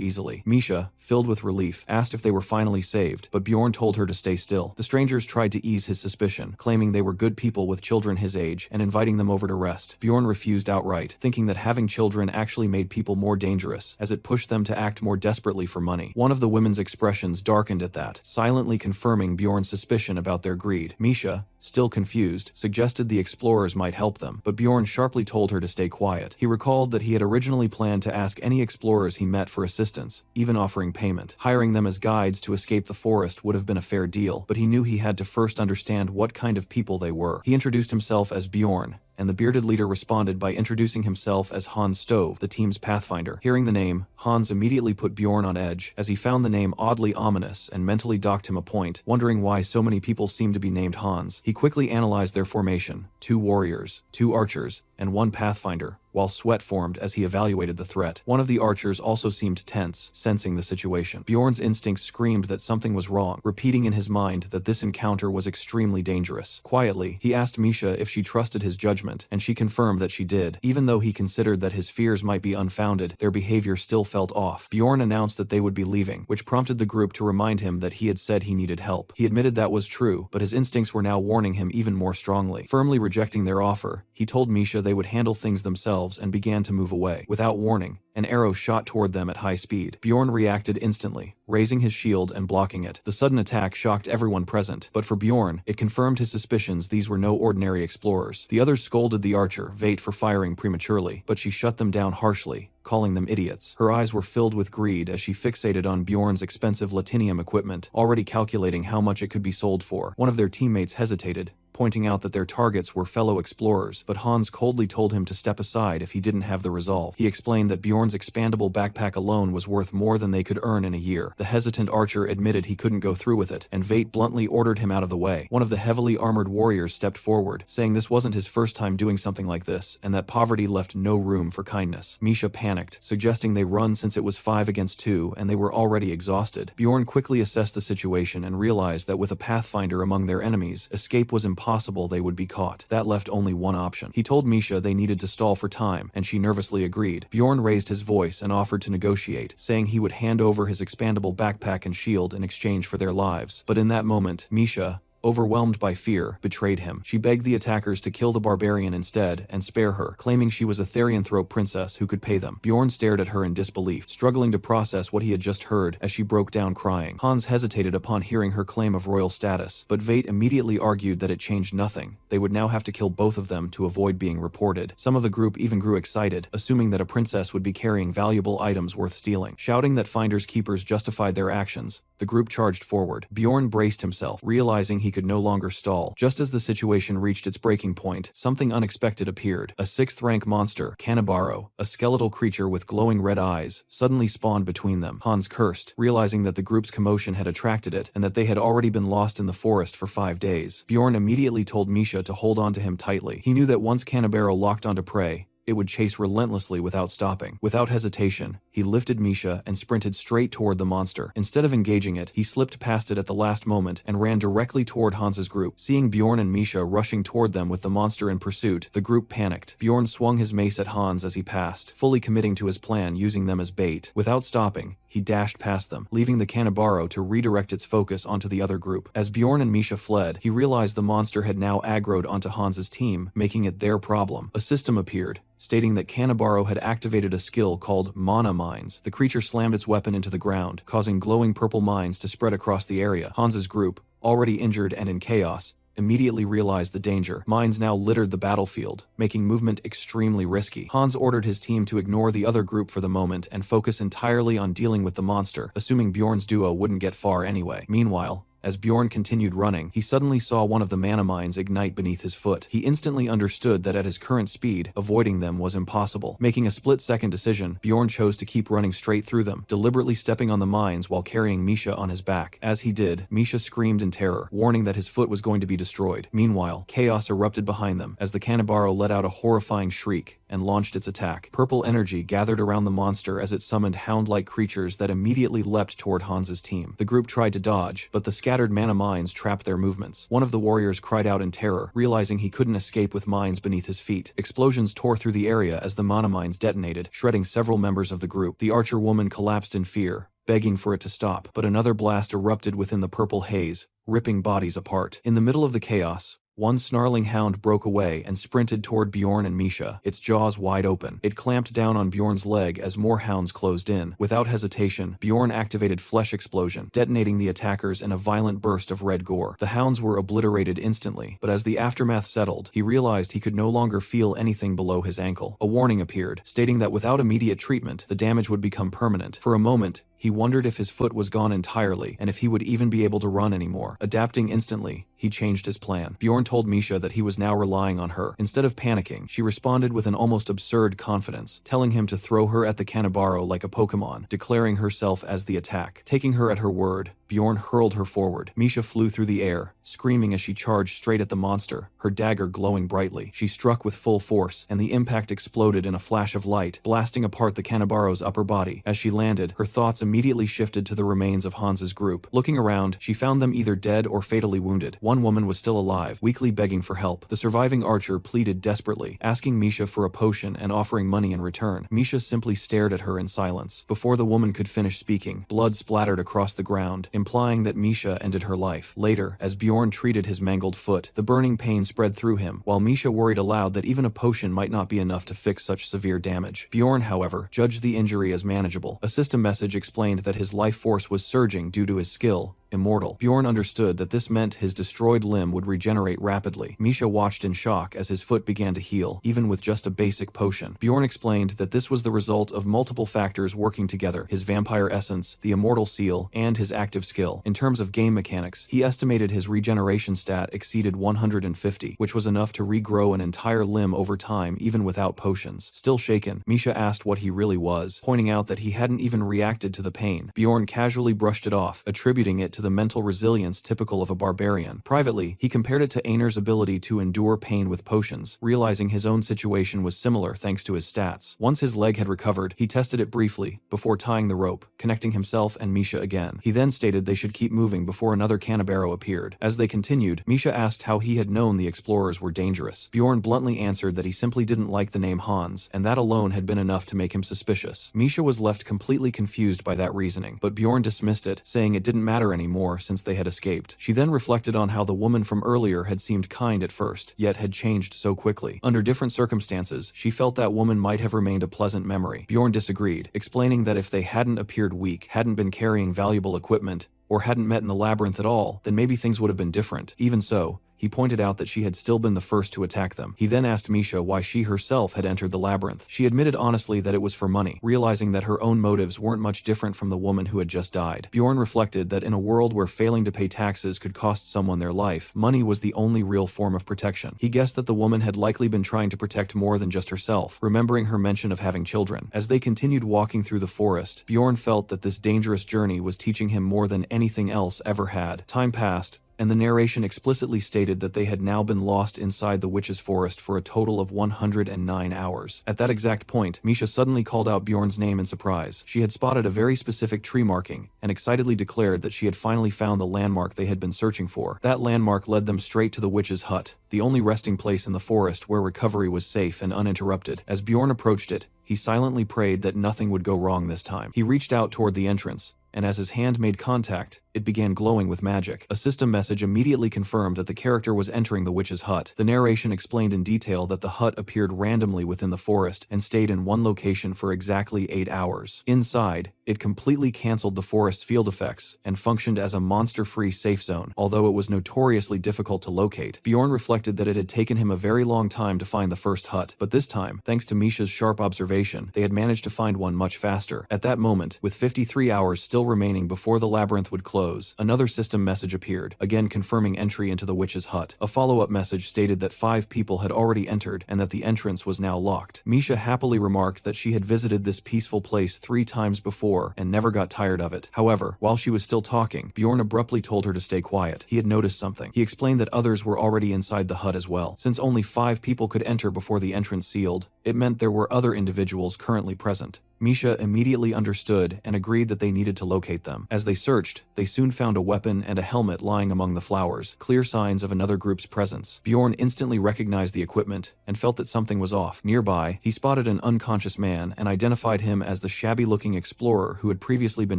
easily. Misha, filled with relief, asked if they were finally saved, but Bjorn told her to stay still. The strangers tried to ease his suspicion, claiming they were good people with children his age and inviting them over to rest. Bjorn refused outright, thinking that having children actually made people more dangerous, as it pushed them to act more desperately for money. One of the women's expressions darkened at that, silently confirming Bjorn's suspicion about their greed. Misha, still confused, suggested the explorers might help them, but Bjorn sharply told her to stay quiet. He recalled that he had originally planned to ask any explorers he met for assistance, even offering payment. Hiring them as guides to escape the forest would have been a fair deal, but he knew he had to first understand what kind of people they were. He introduced himself as Bjorn, and the bearded leader responded by introducing himself as Hans Stove, the team's pathfinder. Hearing the name, Hans immediately put Bjorn on edge, as he found the name oddly ominous and mentally docked him a point, wondering why so many people seemed to be named Hans. He quickly analyzed their formation: 2 warriors, 2 archers, and 1 pathfinder, while sweat formed as he evaluated the threat. One of the archers also seemed tense, sensing the situation. Bjorn's instincts screamed that something was wrong, repeating in his mind that this encounter was extremely dangerous. Quietly, he asked Misha if she trusted his judgment, and she confirmed that she did. Even though he considered that his fears might be unfounded, their behavior still felt off. Bjorn announced that they would be leaving, which prompted the group to remind him that he had said he needed help. He admitted that was true, but his instincts were now warning him even more strongly. Firmly rejecting their offer, he told Misha they would handle things themselves and began to move away. Without warning, an arrow shot toward them at high speed. Bjorn reacted instantly, raising his shield and blocking it. The sudden attack shocked everyone present, but for Bjorn, it confirmed his suspicions these were no ordinary explorers. The others scolded the archer, Vate, for firing prematurely, but she shut them down harshly, calling them idiots. Her eyes were filled with greed as she fixated on Bjorn's expensive Latinium equipment, already calculating how much it could be sold for. One of their teammates hesitated, pointing out that their targets were fellow explorers, but Hans coldly told him to step aside if he didn't have the resolve. He explained that Bjorn's expandable backpack alone was worth more than they could earn in a year. The hesitant archer admitted he couldn't go through with it, and Vate bluntly ordered him out of the way. One of the heavily armored warriors stepped forward, saying this wasn't his first time doing something like this, and that poverty left no room for kindness. Misha panicked, suggesting they run since it was 5 against 2 and they were already exhausted. Bjorn quickly assessed the situation and realized that with a pathfinder among their enemies, escape was impossible. They would be caught. That left only one option. He told Misha they needed to stall for time, and she nervously agreed. Bjorn raised his voice and offered to negotiate, saying he would hand over his expandable backpack and shield in exchange for their lives. But in that moment, Misha, overwhelmed by fear, betrayed him. She begged the attackers to kill the barbarian instead and spare her, claiming she was a Therianthrope princess who could pay them. Bjorn stared at her in disbelief, struggling to process what he had just heard as she broke down crying. Hans hesitated upon hearing her claim of royal status, but Vate immediately argued that it changed nothing. They would now have to kill both of them to avoid being reported. Some of the group even grew excited, assuming that a princess would be carrying valuable items worth stealing. Shouting that finders keepers justified their actions, the group charged forward. Bjorn braced himself, realizing he could no longer stall. Just as the situation reached its breaking point, something unexpected appeared. A 6th-rank monster, Kanabaro, a skeletal creature with glowing red eyes, suddenly spawned between them. Hans cursed, realizing that the group's commotion had attracted it and that they had already been lost in the forest for 5 days. Bjorn immediately told Misha to hold on to him tightly. He knew that once Kanabaro locked onto prey, it would chase relentlessly without stopping. Without hesitation, he lifted Misha and sprinted straight toward the monster. Instead of engaging it, he slipped past it at the last moment and ran directly toward Hans's group. Seeing Bjorn and Misha rushing toward them with the monster in pursuit, the group panicked. Bjorn swung his mace at Hans as he passed, fully committing to his plan, using them as bait. Without stopping, he dashed past them, leaving the Kanabaro to redirect its focus onto the other group. As Bjorn and Misha fled, he realized the monster had now aggroed onto Hans's team, making it their problem. A system appeared, stating that Kanabaro had activated a skill called Mana Mines. The creature slammed its weapon into the ground, causing glowing purple mines to spread across the area. Hans's group, already injured and in chaos, immediately realized the danger. Mines now littered the battlefield, making movement extremely risky. Hans ordered his team to ignore the other group for the moment and focus entirely on dealing with the monster, assuming Bjorn's duo wouldn't get far anyway. Meanwhile, as Bjorn continued running, he suddenly saw one of the mana mines ignite beneath his foot. He instantly understood that at his current speed, avoiding them was impossible. Making a split-second decision, Bjorn chose to keep running straight through them, deliberately stepping on the mines while carrying Misha on his back. As he did, Misha screamed in terror, warning that his foot was going to be destroyed. Meanwhile, chaos erupted behind them as the Kanabaro let out a horrifying shriek and launched its attack. Purple energy gathered around the monster as it summoned hound-like creatures that immediately leapt toward Hans's team. The group tried to dodge, but the scattered mana mines trapped their movements. One of the warriors cried out in terror, realizing he couldn't escape with mines beneath his feet. Explosions tore through the area as the mana mines detonated, shredding several members of the group. The archer woman collapsed in fear, begging for it to stop, but another blast erupted within the purple haze, ripping bodies apart. In the middle of the chaos, one snarling hound broke away and sprinted toward Bjorn and Misha, its jaws wide open. It clamped down on Bjorn's leg as more hounds closed in. Without hesitation, Bjorn activated Flesh Explosion, detonating the attackers in a violent burst of red gore. The hounds were obliterated instantly, but as the aftermath settled, he realized he could no longer feel anything below his ankle. A warning appeared, stating that without immediate treatment, the damage would become permanent. For a moment, he wondered if his foot was gone entirely and if he would even be able to run anymore. Adapting instantly, he changed his plan. Bjorn told Misha that he was now relying on her. Instead of panicking, she responded with an almost absurd confidence, telling him to throw her at the Kanabaro like a Pokemon, declaring herself as the attack. Taking her at her word, Bjorn hurled her forward. Misha flew through the air, screaming as she charged straight at the monster, her dagger glowing brightly. She struck with full force, and the impact exploded in a flash of light, blasting apart the Kanabaro's upper body. As she landed, her thoughts immediately shifted to the remains of Hans's group. Looking around, she found them either dead or fatally wounded. One woman was still alive, weakly begging for help. The surviving archer pleaded desperately, asking Misha for a potion and offering money in return. Misha simply stared at her in silence. Before the woman could finish speaking, blood splattered across the ground, implying that Misha ended her life. Later, as Bjorn treated his mangled foot, the burning pain spread through him, while Misha worried aloud that even a potion might not be enough to fix such severe damage. Bjorn, however, judged the injury as manageable. A system message explained that his life force was surging due to his skill, immortal. Bjorn understood that this meant his destroyed limb would regenerate rapidly. Misha watched in shock as his foot began to heal, even with just a basic potion. Bjorn explained that this was the result of multiple factors working together: his vampire essence, the immortal seal, and his active skill. In terms of game mechanics, he estimated his regeneration stat exceeded 150, which was enough to regrow an entire limb over time even without potions. Still shaken, Misha asked what he really was, pointing out that he hadn't even reacted to the pain. Bjorn casually brushed it off, attributing it to the mental resilience typical of a barbarian. Privately, he compared it to Einar's ability to endure pain with potions, realizing his own situation was similar thanks to his stats. Once his leg had recovered, he tested it briefly, before tying the rope, connecting himself and Misha again. He then stated they should keep moving before another Kanabaro appeared. As they continued, Misha asked how he had known the explorers were dangerous. Bjorn bluntly answered that he simply didn't like the name Hans, and that alone had been enough to make him suspicious. Misha was left completely confused by that reasoning, but Bjorn dismissed it, saying it didn't matter anymore anymore since they had escaped. She then reflected on how the woman from earlier had seemed kind at first, yet had changed so quickly. Under different circumstances, she felt that woman might have remained a pleasant memory. Bjorn disagreed, explaining that if they hadn't appeared weak, hadn't been carrying valuable equipment, or hadn't met in the labyrinth at all, then maybe things would have been different. Even so, he pointed out that she had still been the first to attack them. He then asked Misha why she herself had entered the labyrinth. She admitted honestly that it was for money, realizing that her own motives weren't much different from the woman who had just died. Bjorn reflected that in a world where failing to pay taxes could cost someone their life, money was the only real form of protection. He guessed that the woman had likely been trying to protect more than just herself, remembering her mention of having children. As they continued walking through the forest, Bjorn felt that this dangerous journey was teaching him more than anything else ever had. Time passed, and the narration explicitly stated that they had now been lost inside the witch's forest for a total of 109 hours. At that exact point, Misha suddenly called out Bjorn's name in surprise. She had spotted a very specific tree marking, and excitedly declared that she had finally found the landmark they had been searching for. That landmark led them straight to the witch's hut, the only resting place in the forest where recovery was safe and uninterrupted. As Bjorn approached it, he silently prayed that nothing would go wrong this time. He reached out toward the entrance, and as his hand made contact, it began glowing with magic. A system message immediately confirmed that the character was entering the witch's hut. The narration explained in detail that the hut appeared randomly within the forest and stayed in one location for exactly 8 hours. Inside, it completely canceled the forest's field effects and functioned as a monster-free safe zone, although it was notoriously difficult to locate. Bjorn reflected that it had taken him a very long time to find the first hut, but this time, thanks to Misha's sharp observation, they had managed to find one much faster. At that moment, with 53 hours still remaining before the labyrinth would close, another system message appeared, again confirming entry into the witch's hut. A follow-up message stated that 5 people had already entered and that the entrance was now locked. Misha happily remarked that she had visited this peaceful place 3 times before and never got tired of it. However, while she was still talking, Bjorn abruptly told her to stay quiet. He had noticed something. He explained that others were already inside the hut as well. Since only 5 people could enter before the entrance sealed, it meant there were other individuals currently present. Misha immediately understood and agreed that they needed to locate them. As they searched, they soon found a weapon and a helmet lying among the flowers, clear signs of another group's presence. Bjorn instantly recognized the equipment and felt that something was off. Nearby, he spotted an unconscious man and identified him as the shabby-looking explorer who had previously been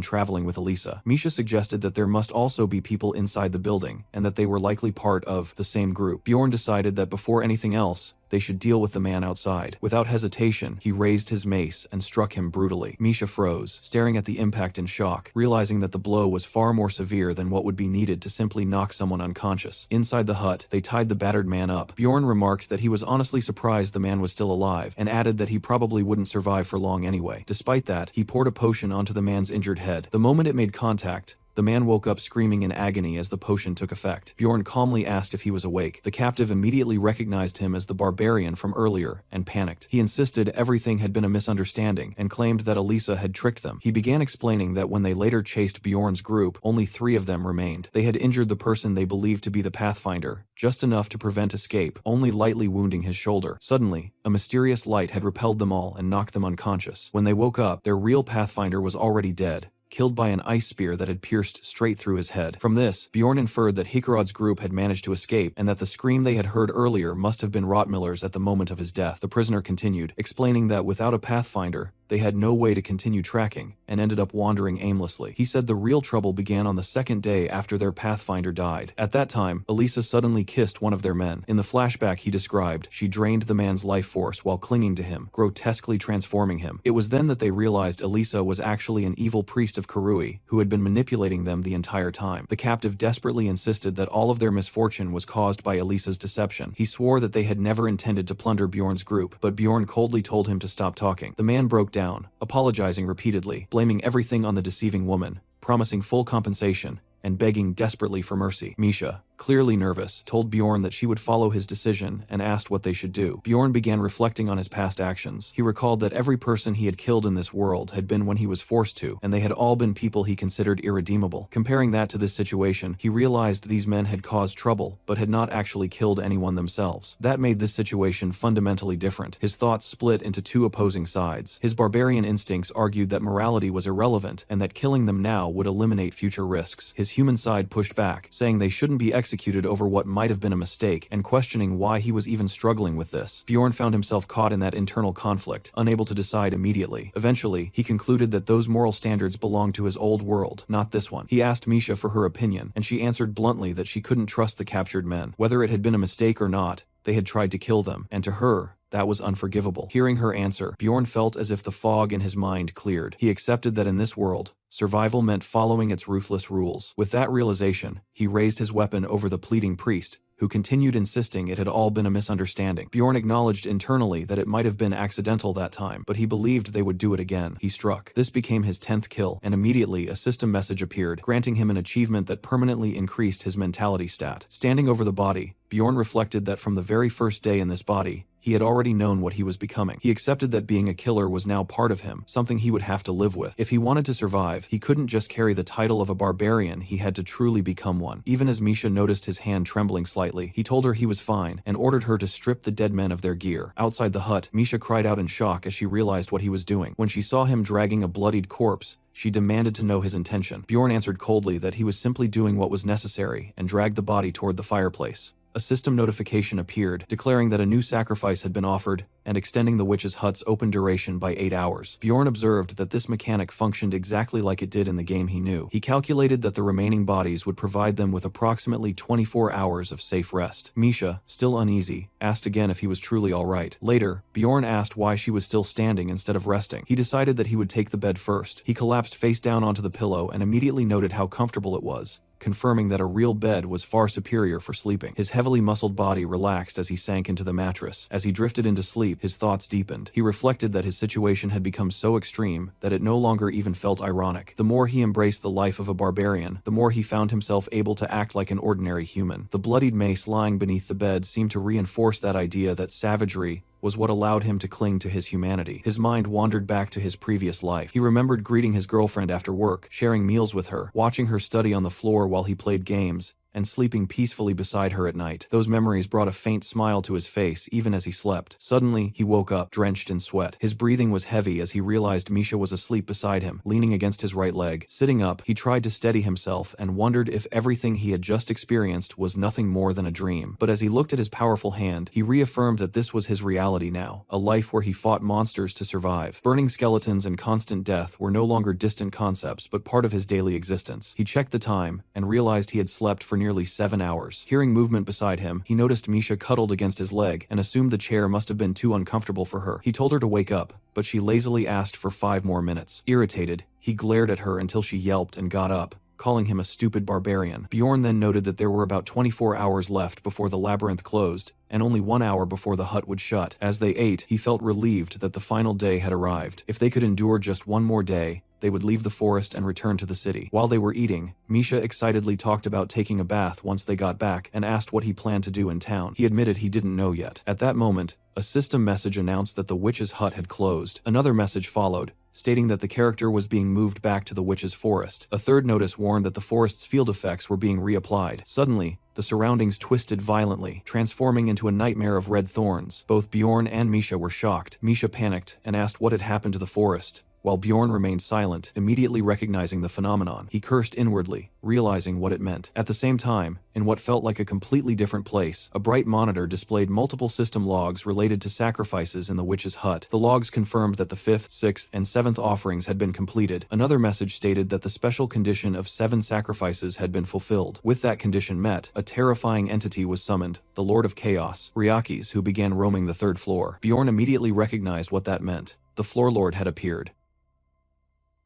traveling with Elisa. Misha suggested that there must also be people inside the building and that they were likely part of the same group. Bjorn decided that before anything else, they should deal with the man outside. Without hesitation, he raised his mace and struck him brutally. Misha froze, staring at the impact in shock, realizing that the blow was far more severe than what would be needed to simply knock someone unconscious. Inside the hut, they tied the battered man up. Bjorn remarked that he was honestly surprised the man was still alive, and added that he probably wouldn't survive for long anyway. Despite that, he poured a potion onto the man's injured head. The moment it made contact, the man woke up screaming in agony as the potion took effect. Bjorn calmly asked if he was awake. The captive immediately recognized him as the barbarian from earlier and panicked. He insisted everything had been a misunderstanding and claimed that Elisa had tricked them. He began explaining that when they later chased Bjorn's group, only 3 of them remained. They had injured the person they believed to be the Pathfinder, just enough to prevent escape, only lightly wounding his shoulder. Suddenly, a mysterious light had repelled them all and knocked them unconscious. When they woke up, their real Pathfinder was already dead, killed by an ice spear that had pierced straight through his head. From this, Bjorn inferred that Hikarod's group had managed to escape and that the scream they had heard earlier must have been Rottmiller's at the moment of his death. The prisoner continued, explaining that without a Pathfinder, they had no way to continue tracking and ended up wandering aimlessly. He said the real trouble began on the 2nd day after their Pathfinder died. At that time, Elisa suddenly kissed one of their men. In the flashback he described, she drained the man's life force while clinging to him, grotesquely transforming him. It was then that they realized Elisa was actually an evil priest of Karui, who had been manipulating them the entire time. The captive desperately insisted that all of their misfortune was caused by Elisa's deception. He swore that they had never intended to plunder Bjorn's group, but Bjorn coldly told him to stop talking. The man broke down, apologizing repeatedly, blaming everything on the deceiving woman, promising full compensation, and begging desperately for mercy. Misha, clearly nervous, told Bjorn that she would follow his decision and asked what they should do. Bjorn began reflecting on his past actions. He recalled that every person he had killed in this world had been when he was forced to, and they had all been people he considered irredeemable. Comparing that to this situation, he realized these men had caused trouble, but had not actually killed anyone themselves. That made this situation fundamentally different. His thoughts split into 2 opposing sides. His barbarian instincts argued that morality was irrelevant, and that killing them now would eliminate future risks. His human side pushed back, saying they shouldn't be executed executed over what might have been a mistake and questioning why he was even struggling with this. Bjorn found himself caught in that internal conflict, unable to decide immediately. Eventually, he concluded that those moral standards belonged to his old world, not this one. He asked Misha for her opinion, and she answered bluntly that she couldn't trust the captured men. Whether it had been a mistake or not, they had tried to kill them, and to her, that was unforgivable. Hearing her answer, Bjorn felt as if the fog in his mind cleared. He accepted that in this world, survival meant following its ruthless rules. With that realization, he raised his weapon over the pleading priest, who continued insisting it had all been a misunderstanding. Bjorn acknowledged internally that it might have been accidental that time, but he believed they would do it again. He struck. This became his 10th kill, and immediately a system message appeared, granting him an achievement that permanently increased his mentality stat. Standing over the body, Bjorn reflected that from the very first day in this body, he had already known what he was becoming. He accepted that being a killer was now part of him, something he would have to live with. If he wanted to survive, he couldn't just carry the title of a barbarian, he had to truly become one. Even as Misha noticed his hand trembling slightly, he told her he was fine and ordered her to strip the dead men of their gear. Outside the hut, Misha cried out in shock as she realized what he was doing. When she saw him dragging a bloodied corpse, she demanded to know his intention. Bjorn answered coldly that he was simply doing what was necessary and dragged the body toward the fireplace. A system notification appeared, declaring that a new sacrifice had been offered and extending the witch's hut's open duration by 8 hours. Bjorn observed that this mechanic functioned exactly like it did in the game he knew. He calculated that the remaining bodies would provide them with approximately 24 hours of safe rest. Misha, still uneasy, asked again if he was truly alright. Later, Bjorn asked why she was still standing instead of resting. He decided that he would take the bed first. He collapsed face down onto the pillow and immediately noted how comfortable it was, confirming that a real bed was far superior for sleeping. His heavily muscled body relaxed as he sank into the mattress. As he drifted into sleep, his thoughts deepened. He reflected that his situation had become so extreme that it no longer even felt ironic. The more he embraced the life of a barbarian, the more he found himself able to act like an ordinary human. The bloodied mace lying beneath the bed seemed to reinforce that idea that savagery was what allowed him to cling to his humanity. His mind wandered back to his previous life. He remembered greeting his girlfriend after work, sharing meals with her, watching her study on the floor while he played games, and sleeping peacefully beside her at night. Those memories brought a faint smile to his face even as he slept. Suddenly, he woke up, drenched in sweat. His breathing was heavy as he realized Misha was asleep beside him, leaning against his right leg. Sitting up, he tried to steady himself and wondered if everything he had just experienced was nothing more than a dream. But as he looked at his powerful hand, he reaffirmed that this was his reality now, a life where he fought monsters to survive. Burning skeletons and constant death were no longer distant concepts, but part of his daily existence. He checked the time and realized he had slept for nearly 7 hours. Hearing movement beside him, he noticed Misha cuddled against his leg and assumed the chair must have been too uncomfortable for her. He told her to wake up, but she lazily asked for 5 more minutes. Irritated, he glared at her until she yelped and got up, calling him a stupid barbarian. Bjorn then noted that there were about 24 hours left before the labyrinth closed, and only 1 hour before the hut would shut. As they ate, he felt relieved that the final day had arrived. If they could endure just one more day, they would leave the forest and return to the city. While they were eating, Misha excitedly talked about taking a bath once they got back and asked what he planned to do in town. He admitted he didn't know yet. At that moment, a system message announced that the witch's hut had closed. Another message followed, stating that the character was being moved back to the witch's forest. A third notice warned that the forest's field effects were being reapplied. Suddenly, the surroundings twisted violently, transforming into a nightmare of red thorns. Both Bjorn and Misha were shocked. Misha panicked and asked what had happened to the forest, while Bjorn remained silent, immediately recognizing the phenomenon. He cursed inwardly, realizing what it meant. At the same time, in what felt like a completely different place, a bright monitor displayed multiple system logs related to sacrifices in the witch's hut. The logs confirmed that the 5th, 6th, and 7th offerings had been completed. Another message stated that the special condition of 7 sacrifices had been fulfilled. With that condition met, a terrifying entity was summoned, the Lord of Chaos, Ryakis, who began roaming the 3rd floor. Bjorn immediately recognized what that meant. The Floor Lord had appeared.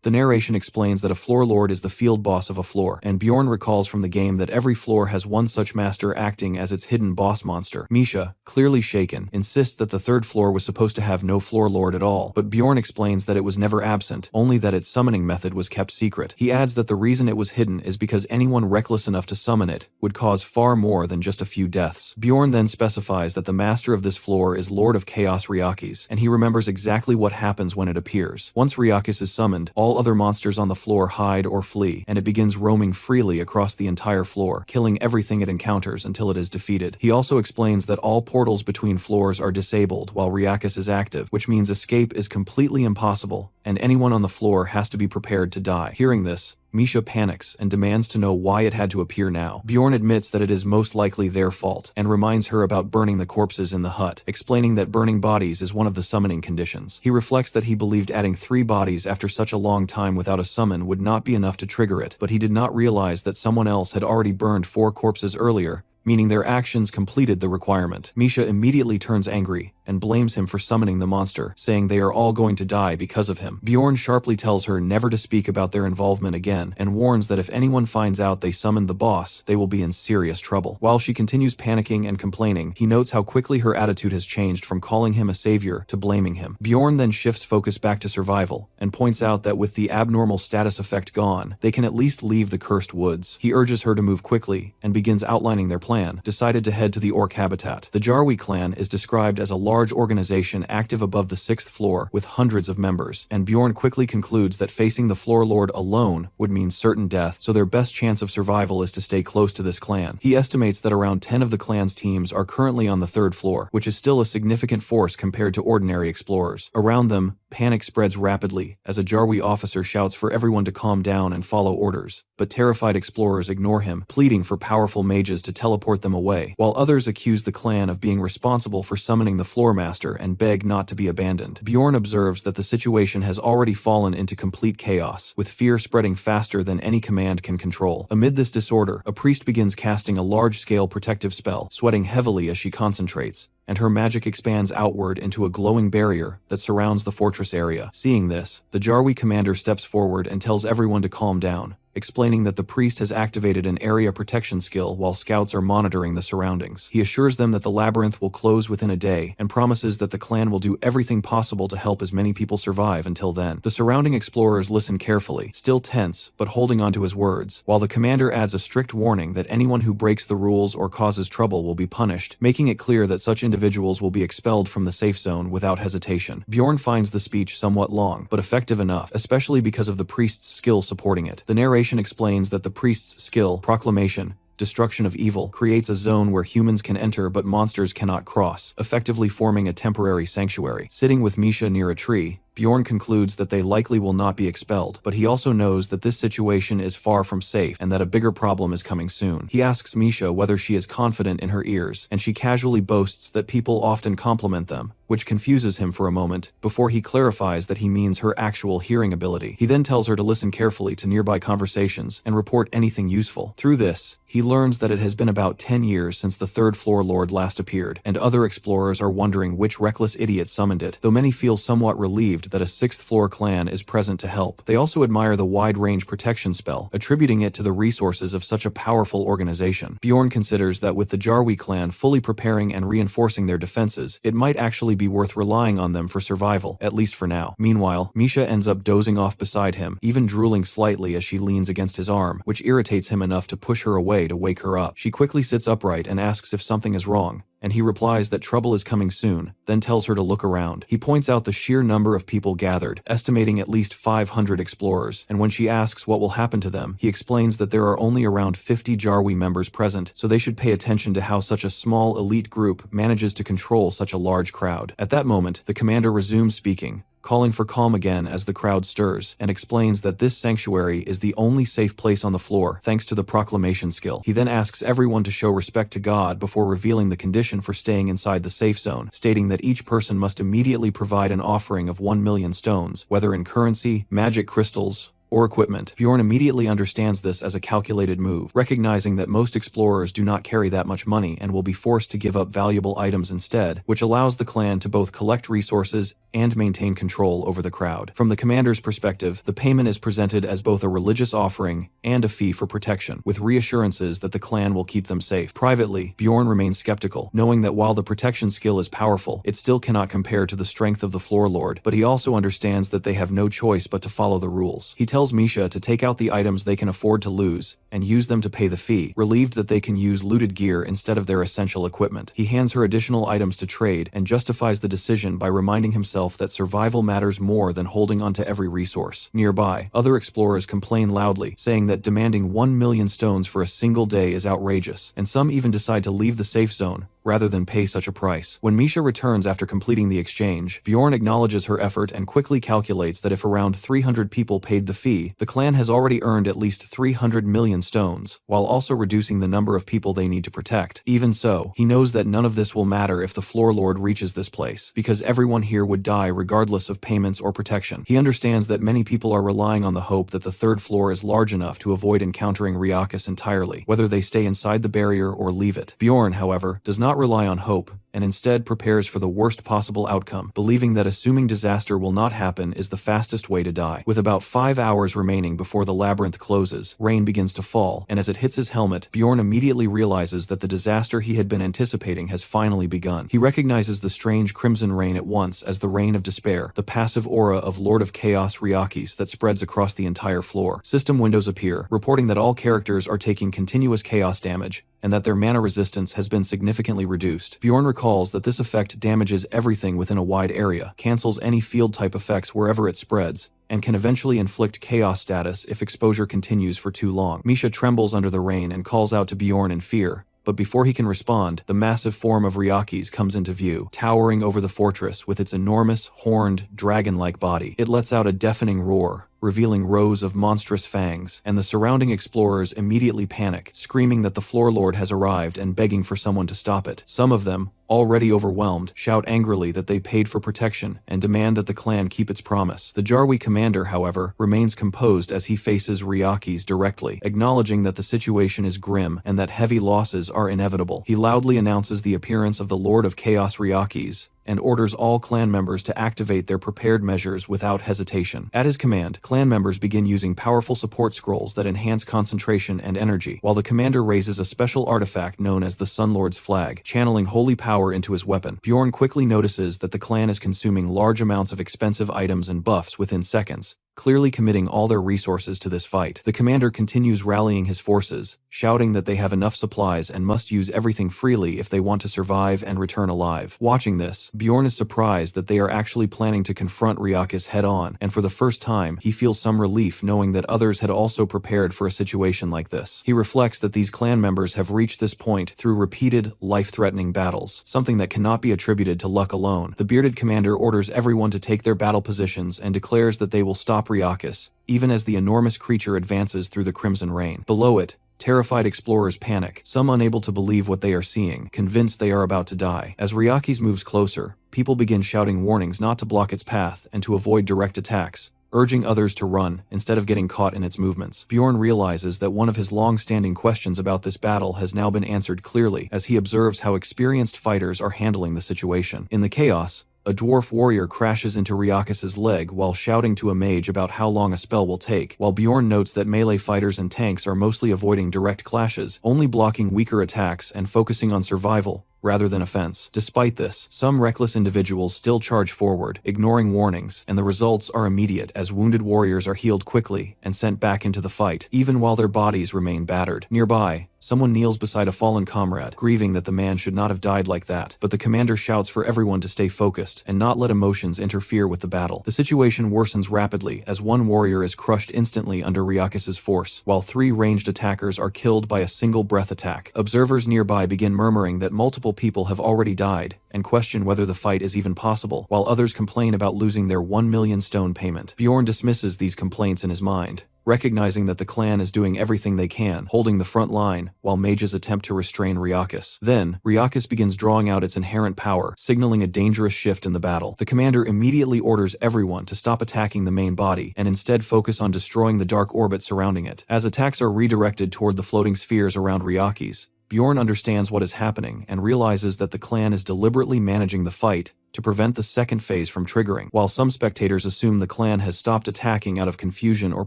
The narration explains that a floor lord is the field boss of a floor, and Bjorn recalls from the game that every floor has one such master acting as its hidden boss monster. Misha, clearly shaken, insists that the 3rd floor was supposed to have no floor lord at all, but Bjorn explains that it was never absent, only that its summoning method was kept secret. He adds that the reason it was hidden is because anyone reckless enough to summon it would cause far more than just a few deaths. Bjorn then specifies that the master of this floor is Lord of Chaos Ryakis, and he remembers exactly what happens when it appears. Once Ryakis is summoned, all other monsters on the floor hide or flee, and it begins roaming freely across the entire floor, killing everything it encounters until it is defeated. He also explains that all portals between floors are disabled while Ryakis is active, which means escape is completely impossible, and anyone on the floor has to be prepared to die. Hearing this, Misha panics and demands to know why it had to appear now. Bjorn admits that it is most likely their fault, and reminds her about burning the corpses in the hut, explaining that burning bodies is one of the summoning conditions. He reflects that he believed adding 3 bodies after such a long time without a summon would not be enough to trigger it, but he did not realize that someone else had already burned 4 corpses earlier, meaning their actions completed the requirement. Misha immediately turns angry and blames him for summoning the monster, saying they are all going to die because of him. Bjorn sharply tells her never to speak about their involvement again, and warns that if anyone finds out they summoned the boss, they will be in serious trouble. While she continues panicking and complaining, he notes how quickly her attitude has changed from calling him a savior to blaming him. Bjorn then shifts focus back to survival, and points out that with the abnormal status effect gone, they can at least leave the cursed woods. He urges her to move quickly, and begins outlining their plan, decided to head to the orc habitat. The Jarwi clan is described as a large organization active above the 6th floor with hundreds of members, and Bjorn quickly concludes that facing the floor lord alone would mean certain death, so their best chance of survival is to stay close to this clan. He estimates that around 10 of the clan's teams are currently on the 3rd floor, which is still a significant force compared to ordinary explorers. Around them, panic spreads rapidly as a Jarwi officer shouts for everyone to calm down and follow orders, but terrified explorers ignore him, pleading for powerful mages to teleport them away, while others accuse the clan of being responsible for summoning the floor master and beg not to be abandoned. Bjorn observes that the situation has already fallen into complete chaos, with fear spreading faster than any command can control. Amid this disorder, a priest begins casting a large-scale protective spell, sweating heavily as she concentrates, and her magic expands outward into a glowing barrier that surrounds the fortress area. Seeing this, the Jarwi commander steps forward and tells everyone to calm down, explaining that the priest has activated an area protection skill while scouts are monitoring the surroundings. He assures them that the labyrinth will close within a day, and promises that the clan will do everything possible to help as many people survive until then. The surrounding explorers listen carefully, still tense, but holding on to his words, while the commander adds a strict warning that anyone who breaks the rules or causes trouble will be punished, making it clear that such individuals will be expelled from the safe zone without hesitation. Bjorn finds the speech somewhat long, but effective enough, especially because of the priest's skill supporting it. The narration explains that the priest's skill, proclamation, destruction of evil, creates a zone where humans can enter but monsters cannot cross, effectively forming a temporary sanctuary. Sitting with Misha near a tree, Bjorn concludes that they likely will not be expelled, but he also knows that this situation is far from safe and that a bigger problem is coming soon. He asks Misha whether she is confident in her ears, and she casually boasts that people often compliment them, which confuses him for a moment, before he clarifies that he means her actual hearing ability. He then tells her to listen carefully to nearby conversations and report anything useful. Through this, he learns that it has been about 10 years since the 3rd floor lord last appeared, and other explorers are wondering which reckless idiot summoned it, though many feel somewhat relieved that a 6th floor clan is present to help. They also admire the wide-range protection spell, attributing it to the resources of such a powerful organization. Bjorn considers that with the Jarwi clan fully preparing and reinforcing their defenses, it might actually be worth relying on them for survival, at least for now. Meanwhile, Misha ends up dozing off beside him, even drooling slightly as she leans against his arm, which irritates him enough to push her away to wake her up. She quickly sits upright and asks if something is wrong, and he replies that trouble is coming soon, then tells her to look around. He points out the sheer number of people gathered, estimating at least 500 explorers, and when she asks what will happen to them, he explains that there are only around 50 Jarwi members present, so they should pay attention to how such a small elite group manages to control such a large crowd. At that moment, the commander resumes speaking, calling for calm again as the crowd stirs, and explains that this sanctuary is the only safe place on the floor thanks to the proclamation skill. He then asks everyone to show respect to God before revealing the condition for staying inside the safe zone, stating that each person must immediately provide an offering of 1 million stones, whether in currency, magic crystals, or equipment. Bjorn immediately understands this as a calculated move, recognizing that most explorers do not carry that much money and will be forced to give up valuable items instead, which allows the clan to both collect resources and maintain control over the crowd. From the commander's perspective, the payment is presented as both a religious offering and a fee for protection, with reassurances that the clan will keep them safe. Privately, Bjorn remains skeptical, knowing that while the protection skill is powerful, it still cannot compare to the strength of the floor lord, but he also understands that they have no choice but to follow the rules. He tells Misha to take out the items they can afford to lose and use them to pay the fee, relieved that they can use looted gear instead of their essential equipment. He hands her additional items to trade and justifies the decision by reminding himself that survival matters more than holding onto every resource. Nearby, other explorers complain loudly, saying that demanding 1 million stones for a single day is outrageous, and some even decide to leave the safe zone, rather than pay such a price. When Misha returns after completing the exchange, Bjorn acknowledges her effort and quickly calculates that if around 300 people paid the fee, the clan has already earned at least 300 million stones, while also reducing the number of people they need to protect. Even so, he knows that none of this will matter if the Floor Lord reaches this place, because everyone here would die regardless of payments or protection. He understands that many people are relying on the hope that the third floor is large enough to avoid encountering Riakas entirely, whether they stay inside the barrier or leave it. Bjorn, however, does not rely on hope, and instead prepares for the worst possible outcome, believing that assuming disaster will not happen is the fastest way to die. With about 5 hours remaining before the labyrinth closes, rain begins to fall, and as it hits his helmet, Bjorn immediately realizes that the disaster he had been anticipating has finally begun. He recognizes the strange crimson rain at once as the Rain of Despair, the passive aura of Lord of Chaos Riakis that spreads across the entire floor. System windows appear, reporting that all characters are taking continuous chaos damage, and that their mana resistance has been significantly reduced. Bjorn recalls that this effect damages everything within a wide area, cancels any field-type effects wherever it spreads, and can eventually inflict chaos status if exposure continues for too long. Misha trembles under the rain and calls out to Bjorn in fear, but before he can respond, the massive form of Riakis comes into view, towering over the fortress with its enormous, horned, dragon-like body. It lets out a deafening roar, revealing rows of monstrous fangs, and the surrounding explorers immediately panic, screaming that the Floor Lord has arrived and begging for someone to stop it. Some of them, already overwhelmed, shout angrily that they paid for protection and demand that the clan keep its promise. The Jarwi commander, however, remains composed as he faces Riakis directly, acknowledging that the situation is grim and that heavy losses are inevitable. He loudly announces the appearance of the Lord of Chaos Riakis, and orders all clan members to activate their prepared measures without hesitation. At his command, clan members begin using powerful support scrolls that enhance concentration and energy, while the commander raises a special artifact known as the Sunlord's Flag, channeling holy power into his weapon. Bjorn quickly notices that the clan is consuming large amounts of expensive items and buffs within seconds, clearly committing all their resources to this fight. The commander continues rallying his forces, shouting that they have enough supplies and must use everything freely if they want to survive and return alive. Watching this, Bjorn is surprised that they are actually planning to confront Riakas head-on, and for the first time, he feels some relief knowing that others had also prepared for a situation like this. He reflects that these clan members have reached this point through repeated, life-threatening battles, something that cannot be attributed to luck alone. The bearded commander orders everyone to take their battle positions and declares that they will stop Riakas, even as the enormous creature advances through the crimson rain. Below it, terrified explorers panic, some unable to believe what they are seeing, convinced they are about to die. As Riakis moves closer, people begin shouting warnings not to block its path and to avoid direct attacks, urging others to run instead of getting caught in its movements. Bjorn realizes that one of his long-standing questions about this battle has now been answered clearly as he observes how experienced fighters are handling the situation. In the chaos, a dwarf warrior crashes into Riakas's leg while shouting to a mage about how long a spell will take, while Bjorn notes that melee fighters and tanks are mostly avoiding direct clashes, only blocking weaker attacks and focusing on survival rather than offense. Despite this, some reckless individuals still charge forward, ignoring warnings, and the results are immediate as wounded warriors are healed quickly and sent back into the fight, even while their bodies remain battered. Nearby, someone kneels beside a fallen comrade, grieving that the man should not have died like that, but the commander shouts for everyone to stay focused and not let emotions interfere with the battle. The situation worsens rapidly as one warrior is crushed instantly under Riakas's force, while 3 ranged attackers are killed by a single breath attack. Observers nearby begin murmuring that multiple people have already died and question whether the fight is even possible, while others complain about losing their 1 million stone payment. Bjorn dismisses these complaints in his mind, recognizing that the clan is doing everything they can, holding the front line, while mages attempt to restrain Riakas. Then, Riakas begins drawing out its inherent power, signaling a dangerous shift in the battle. The commander immediately orders everyone to stop attacking the main body, and instead focus on destroying the dark orbit surrounding it. As attacks are redirected toward the floating spheres around Riakis, Bjorn understands what is happening and realizes that the clan is deliberately managing the fight to prevent the second phase from triggering. While some spectators assume the clan has stopped attacking out of confusion or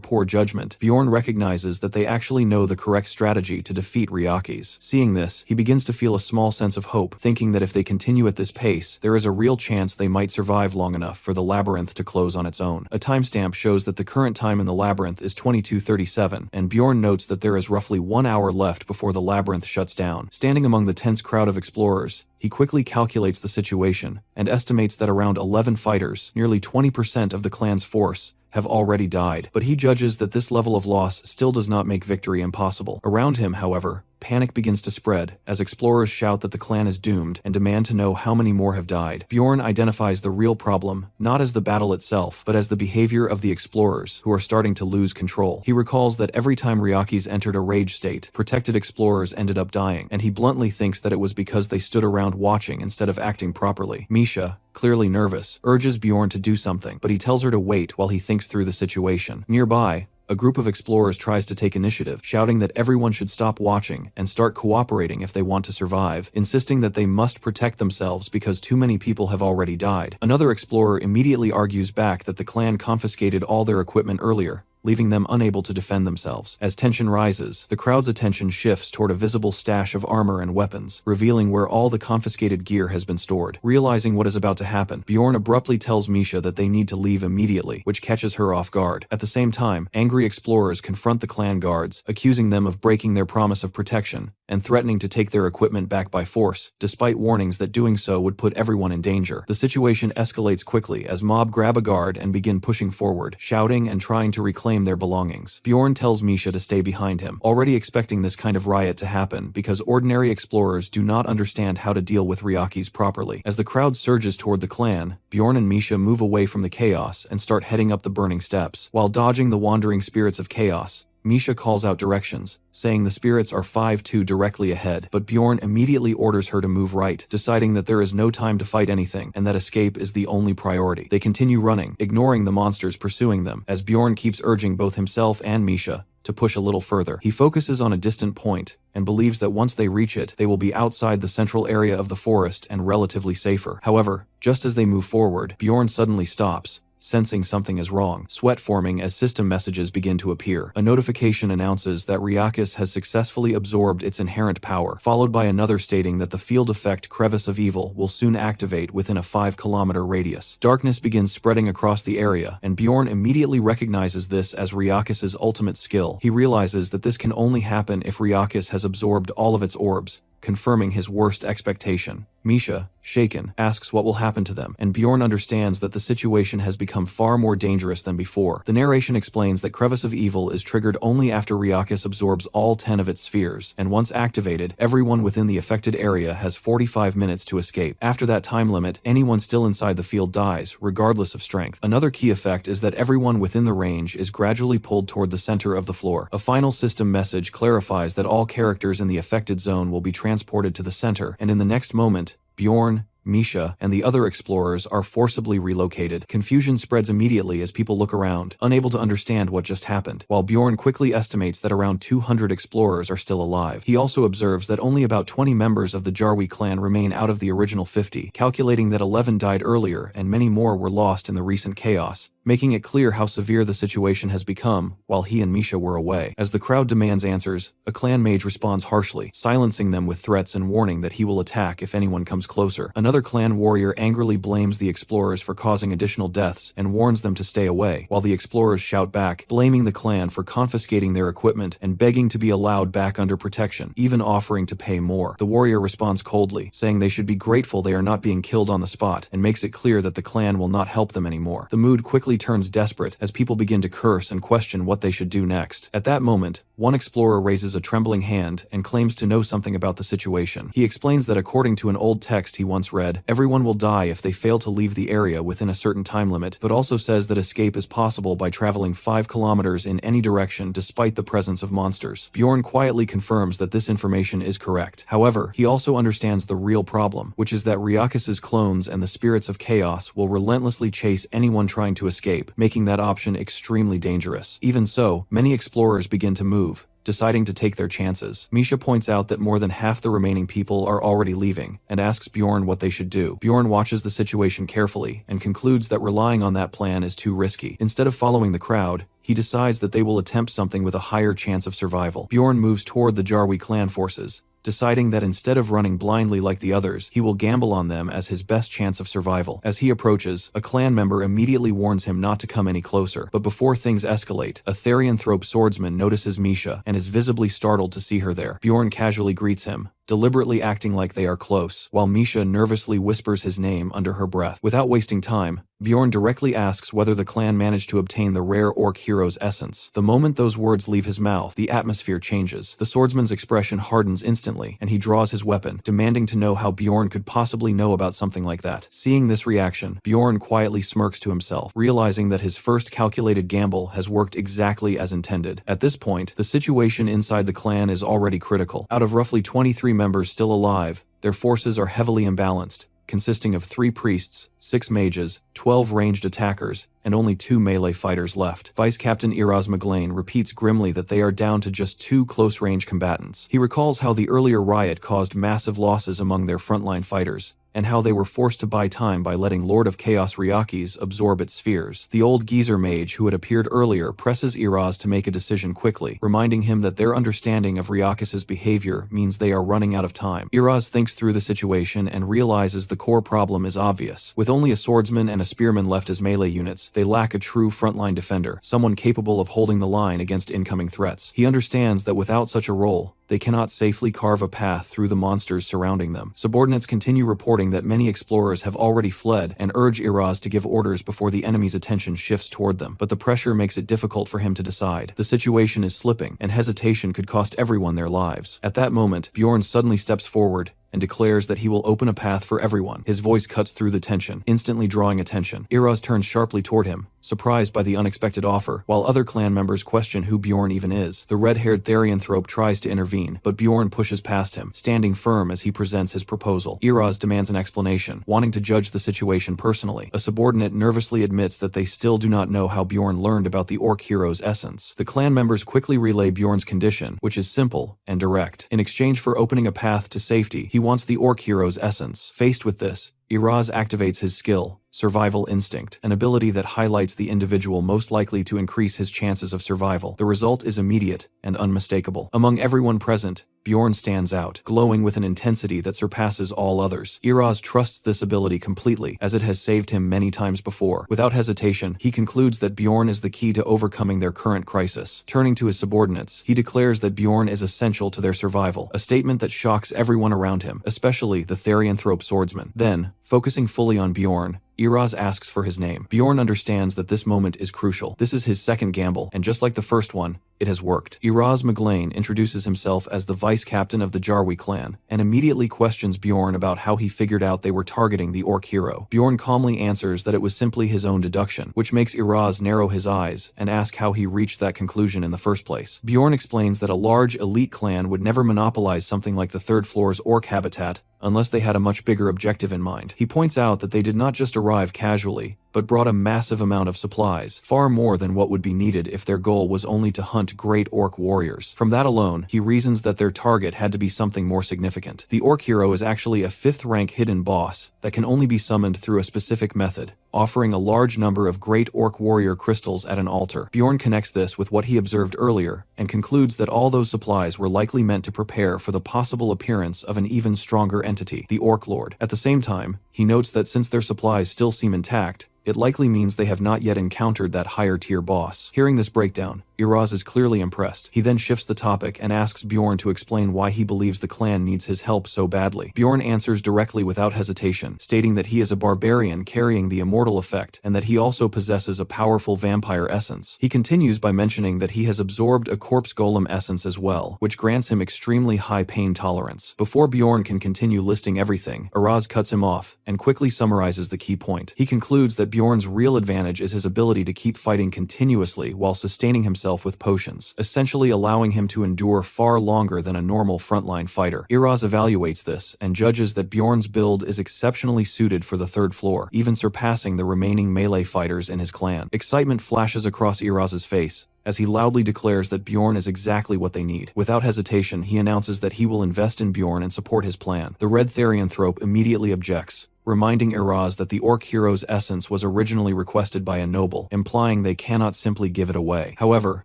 poor judgment, Bjorn recognizes that they actually know the correct strategy to defeat Riakis. Seeing this, he begins to feel a small sense of hope, thinking that if they continue at this pace, there is a real chance they might survive long enough for the labyrinth to close on its own. A timestamp shows that the current time in the labyrinth is 22:37, and Bjorn notes that there is roughly 1 hour left before the labyrinth shuts down. Standing among the tense crowd of explorers, he quickly calculates the situation and estimates that around 11 fighters, nearly 20% of the clan's force, have already died, but he judges that this level of loss still does not make victory impossible. Around him, however, panic begins to spread as explorers shout that the clan is doomed and demand to know how many more have died. Bjorn identifies the real problem not as the battle itself, but as the behavior of the explorers, who are starting to lose control. He recalls that every time Ryakis entered a rage state, protected explorers ended up dying, and he bluntly thinks that it was because they stood around watching instead of acting properly. Misha, clearly nervous, urges Bjorn to do something, but he tells her to wait while he thinks through the situation. Nearby, a group of explorers tries to take initiative, shouting that everyone should stop watching and start cooperating if they want to survive, insisting that they must protect themselves because too many people have already died. Another explorer immediately argues back that the clan confiscated all their equipment earlier, leaving them unable to defend themselves. As tension rises, the crowd's attention shifts toward a visible stash of armor and weapons, revealing where all the confiscated gear has been stored. Realizing what is about to happen, Bjorn abruptly tells Misha that they need to leave immediately, which catches her off guard. At the same time, angry explorers confront the clan guards, accusing them of breaking their promise of protection and threatening to take their equipment back by force, despite warnings that doing so would put everyone in danger. The situation escalates quickly as mob grab a guard and begin pushing forward, shouting and trying to reclaim their belongings. Bjorn tells Misha to stay behind him, already expecting this kind of riot to happen because ordinary explorers do not understand how to deal with Ryakis properly. As the crowd surges toward the clan, Bjorn and Misha move away from the chaos and start heading up the burning steps. While dodging the wandering spirits of chaos, Misha calls out directions, saying the spirits are 5-2 directly ahead, but Bjorn immediately orders her to move right, deciding that there is no time to fight anything and that escape is the only priority. They continue running, ignoring the monsters pursuing them, as Bjorn keeps urging both himself and Misha to push a little further. He focuses on a distant point and believes that once they reach it, they will be outside the central area of the forest and relatively safer. However, just as they move forward, Bjorn suddenly stops, sensing something is wrong, sweat forming as system messages begin to appear. A notification announces that Ryakis has successfully absorbed its inherent power, followed by another stating that the field effect Crevice of Evil will soon activate within a 5-kilometer radius. Darkness begins spreading across the area, and Bjorn immediately recognizes this as Ryakis' ultimate skill. He realizes that this can only happen if Ryakis has absorbed all of its orbs, confirming his worst expectation. Misha, shaken, asks what will happen to them, and Bjorn understands that the situation has become far more dangerous than before. The narration explains that Crevice of Evil is triggered only after Ryakis absorbs all 10 of its spheres, and once activated, everyone within the affected area has 45 minutes to escape. After that time limit, anyone still inside the field dies, regardless of strength. Another key effect is that everyone within the range is gradually pulled toward the center of the floor. A final system message clarifies that all characters in the affected zone will be transported to the center, and in the next moment, Bjorn, Misha, and the other explorers are forcibly relocated. Confusion spreads immediately as people look around, unable to understand what just happened, while Bjorn quickly estimates that around 200 explorers are still alive. He also observes that only about 20 members of the Jarwi clan remain out of the original 50, calculating that 11 died earlier and many more were lost in the recent chaos, making it clear how severe the situation has become while he and Misha were away. As the crowd demands answers, a clan mage responds harshly, silencing them with threats and warning that he will attack if anyone comes closer. Another clan warrior angrily blames the explorers for causing additional deaths and warns them to stay away, while the explorers shout back, blaming the clan for confiscating their equipment and begging to be allowed back under protection, even offering to pay more. The warrior responds coldly, saying they should be grateful they are not being killed on the spot, and makes it clear that the clan will not help them anymore. The mood quickly turns desperate as people begin to curse and question what they should do next. At that moment, one explorer raises a trembling hand and claims to know something about the situation. He explains that according to an old text he once read, everyone will die if they fail to leave the area within a certain time limit, but also says that escape is possible by traveling 5 kilometers in any direction despite the presence of monsters. Bjorn quietly confirms that this information is correct. However, he also understands the real problem, which is that Ryakis' clones and the spirits of chaos will relentlessly chase anyone trying to escape, making that option extremely dangerous. Even so, many explorers begin to move, deciding to take their chances. Misha points out that more than half the remaining people are already leaving, and asks Bjorn what they should do. Bjorn watches the situation carefully, and concludes that relying on that plan is too risky. Instead of following the crowd, he decides that they will attempt something with a higher chance of survival. Bjorn moves toward the Jarwi clan forces, deciding that instead of running blindly like the others, he will gamble on them as his best chance of survival. As he approaches, a clan member immediately warns him not to come any closer, but before things escalate, a Therianthrope swordsman notices Misha and is visibly startled to see her there. Bjorn casually greets him, deliberately acting like they are close, while Misha nervously whispers his name under her breath. Without wasting time, Bjorn directly asks whether the clan managed to obtain the rare orc hero's essence. The moment those words leave his mouth, the atmosphere changes. The swordsman's expression hardens instantly, and he draws his weapon, demanding to know how Bjorn could possibly know about something like that. Seeing this reaction, Bjorn quietly smirks to himself, realizing that his first calculated gamble has worked exactly as intended. At this point, the situation inside the clan is already critical. Out of roughly 23 members still alive, their forces are heavily imbalanced, consisting of 3 priests, 6 mages, 12 ranged attackers, and only 2 melee fighters left. Vice Captain Iraz Maglain repeats grimly that they are down to just 2 close-range combatants. He recalls how the earlier riot caused massive losses among their frontline fighters, and how they were forced to buy time by letting Lord of Chaos Ryakis absorb its spheres. The old geezer mage who had appeared earlier presses Iraz to make a decision quickly, reminding him that their understanding of Ryakis' behavior means they are running out of time. Iraz thinks through the situation and realizes the core problem is obvious. With only a swordsman and a spearman left as melee units, they lack a true frontline defender, someone capable of holding the line against incoming threats. He understands that without such a role, they cannot safely carve a path through the monsters surrounding them. Subordinates continue reporting that many explorers have already fled and urge Iraz to give orders before the enemy's attention shifts toward them, but the pressure makes it difficult for him to decide. The situation is slipping, and hesitation could cost everyone their lives. At that moment, Bjorn suddenly steps forward and declares that he will open a path for everyone. His voice cuts through the tension, instantly drawing attention. Iraz turns sharply toward him, surprised by the unexpected offer, while other clan members question who Bjorn even is. The red-haired Therianthrope tries to intervene, but Bjorn pushes past him, standing firm as he presents his proposal. Iraz demands an explanation, wanting to judge the situation personally. A subordinate nervously admits that they still do not know how Bjorn learned about the orc hero's essence. The clan members quickly relay Bjorn's condition, which is simple and direct. In exchange for opening a path to safety, he wants the orc hero's essence. Faced with this, Iraz activates his skill, Survival Instinct, an ability that highlights the individual most likely to increase his chances of survival. The result is immediate and unmistakable. Among everyone present, Bjorn stands out, glowing with an intensity that surpasses all others. Iraz trusts this ability completely, as it has saved him many times before. Without hesitation, he concludes that Bjorn is the key to overcoming their current crisis. Turning to his subordinates, he declares that Bjorn is essential to their survival, a statement that shocks everyone around him, especially the Therianthrope swordsman. Then, focusing fully on Bjorn, Iraz asks for his name. Bjorn understands that this moment is crucial. This is his second gamble, and just like the first one, it has worked. Iraz Maglain introduces himself as the vice captain of the Jarwi clan, and immediately questions Bjorn about how he figured out they were targeting the orc hero. Bjorn calmly answers that it was simply his own deduction, which makes Iraz narrow his eyes and ask how he reached that conclusion in the first place. Bjorn explains that a large elite clan would never monopolize something like the third floor's orc habitat unless they had a much bigger objective in mind. He points out that they did not just arrive casually, but brought a massive amount of supplies, far more than what would be needed if their goal was only to hunt great orc warriors. From that alone, he reasons that their target had to be something more significant. The orc hero is actually a 5th-rank hidden boss that can only be summoned through a specific method, offering a large number of great orc warrior crystals at an altar. Bjorn connects this with what he observed earlier, and concludes that all those supplies were likely meant to prepare for the possible appearance of an even stronger entity, the Orc Lord. At the same time, he notes that since their supplies still seem intact, it likely means they have not yet encountered that higher-tier boss. Hearing this breakdown, Iraz is clearly impressed. He then shifts the topic and asks Bjorn to explain why he believes the clan needs his help so badly. Bjorn answers directly without hesitation, stating that he is a barbarian carrying the immortal effect, and that he also possesses a powerful vampire essence. He continues by mentioning that he has absorbed a corpse golem essence as well, which grants him extremely high pain tolerance. Before Bjorn can continue listing everything, Iraz cuts him off and quickly summarizes the key point. He concludes that Bjorn's real advantage is his ability to keep fighting continuously while sustaining himself with potions, essentially allowing him to endure far longer than a normal frontline fighter. Iraz evaluates this and judges that Bjorn's build is exceptionally suited for the 3rd floor, even surpassing the remaining melee fighters in his clan. Excitement flashes across Iraz's face as he loudly declares that Bjorn is exactly what they need. Without hesitation, he announces that he will invest in Bjorn and support his plan. The Red Therianthrope immediately objects, reminding Iraz that the orc hero's essence was originally requested by a noble, implying they cannot simply give it away. However,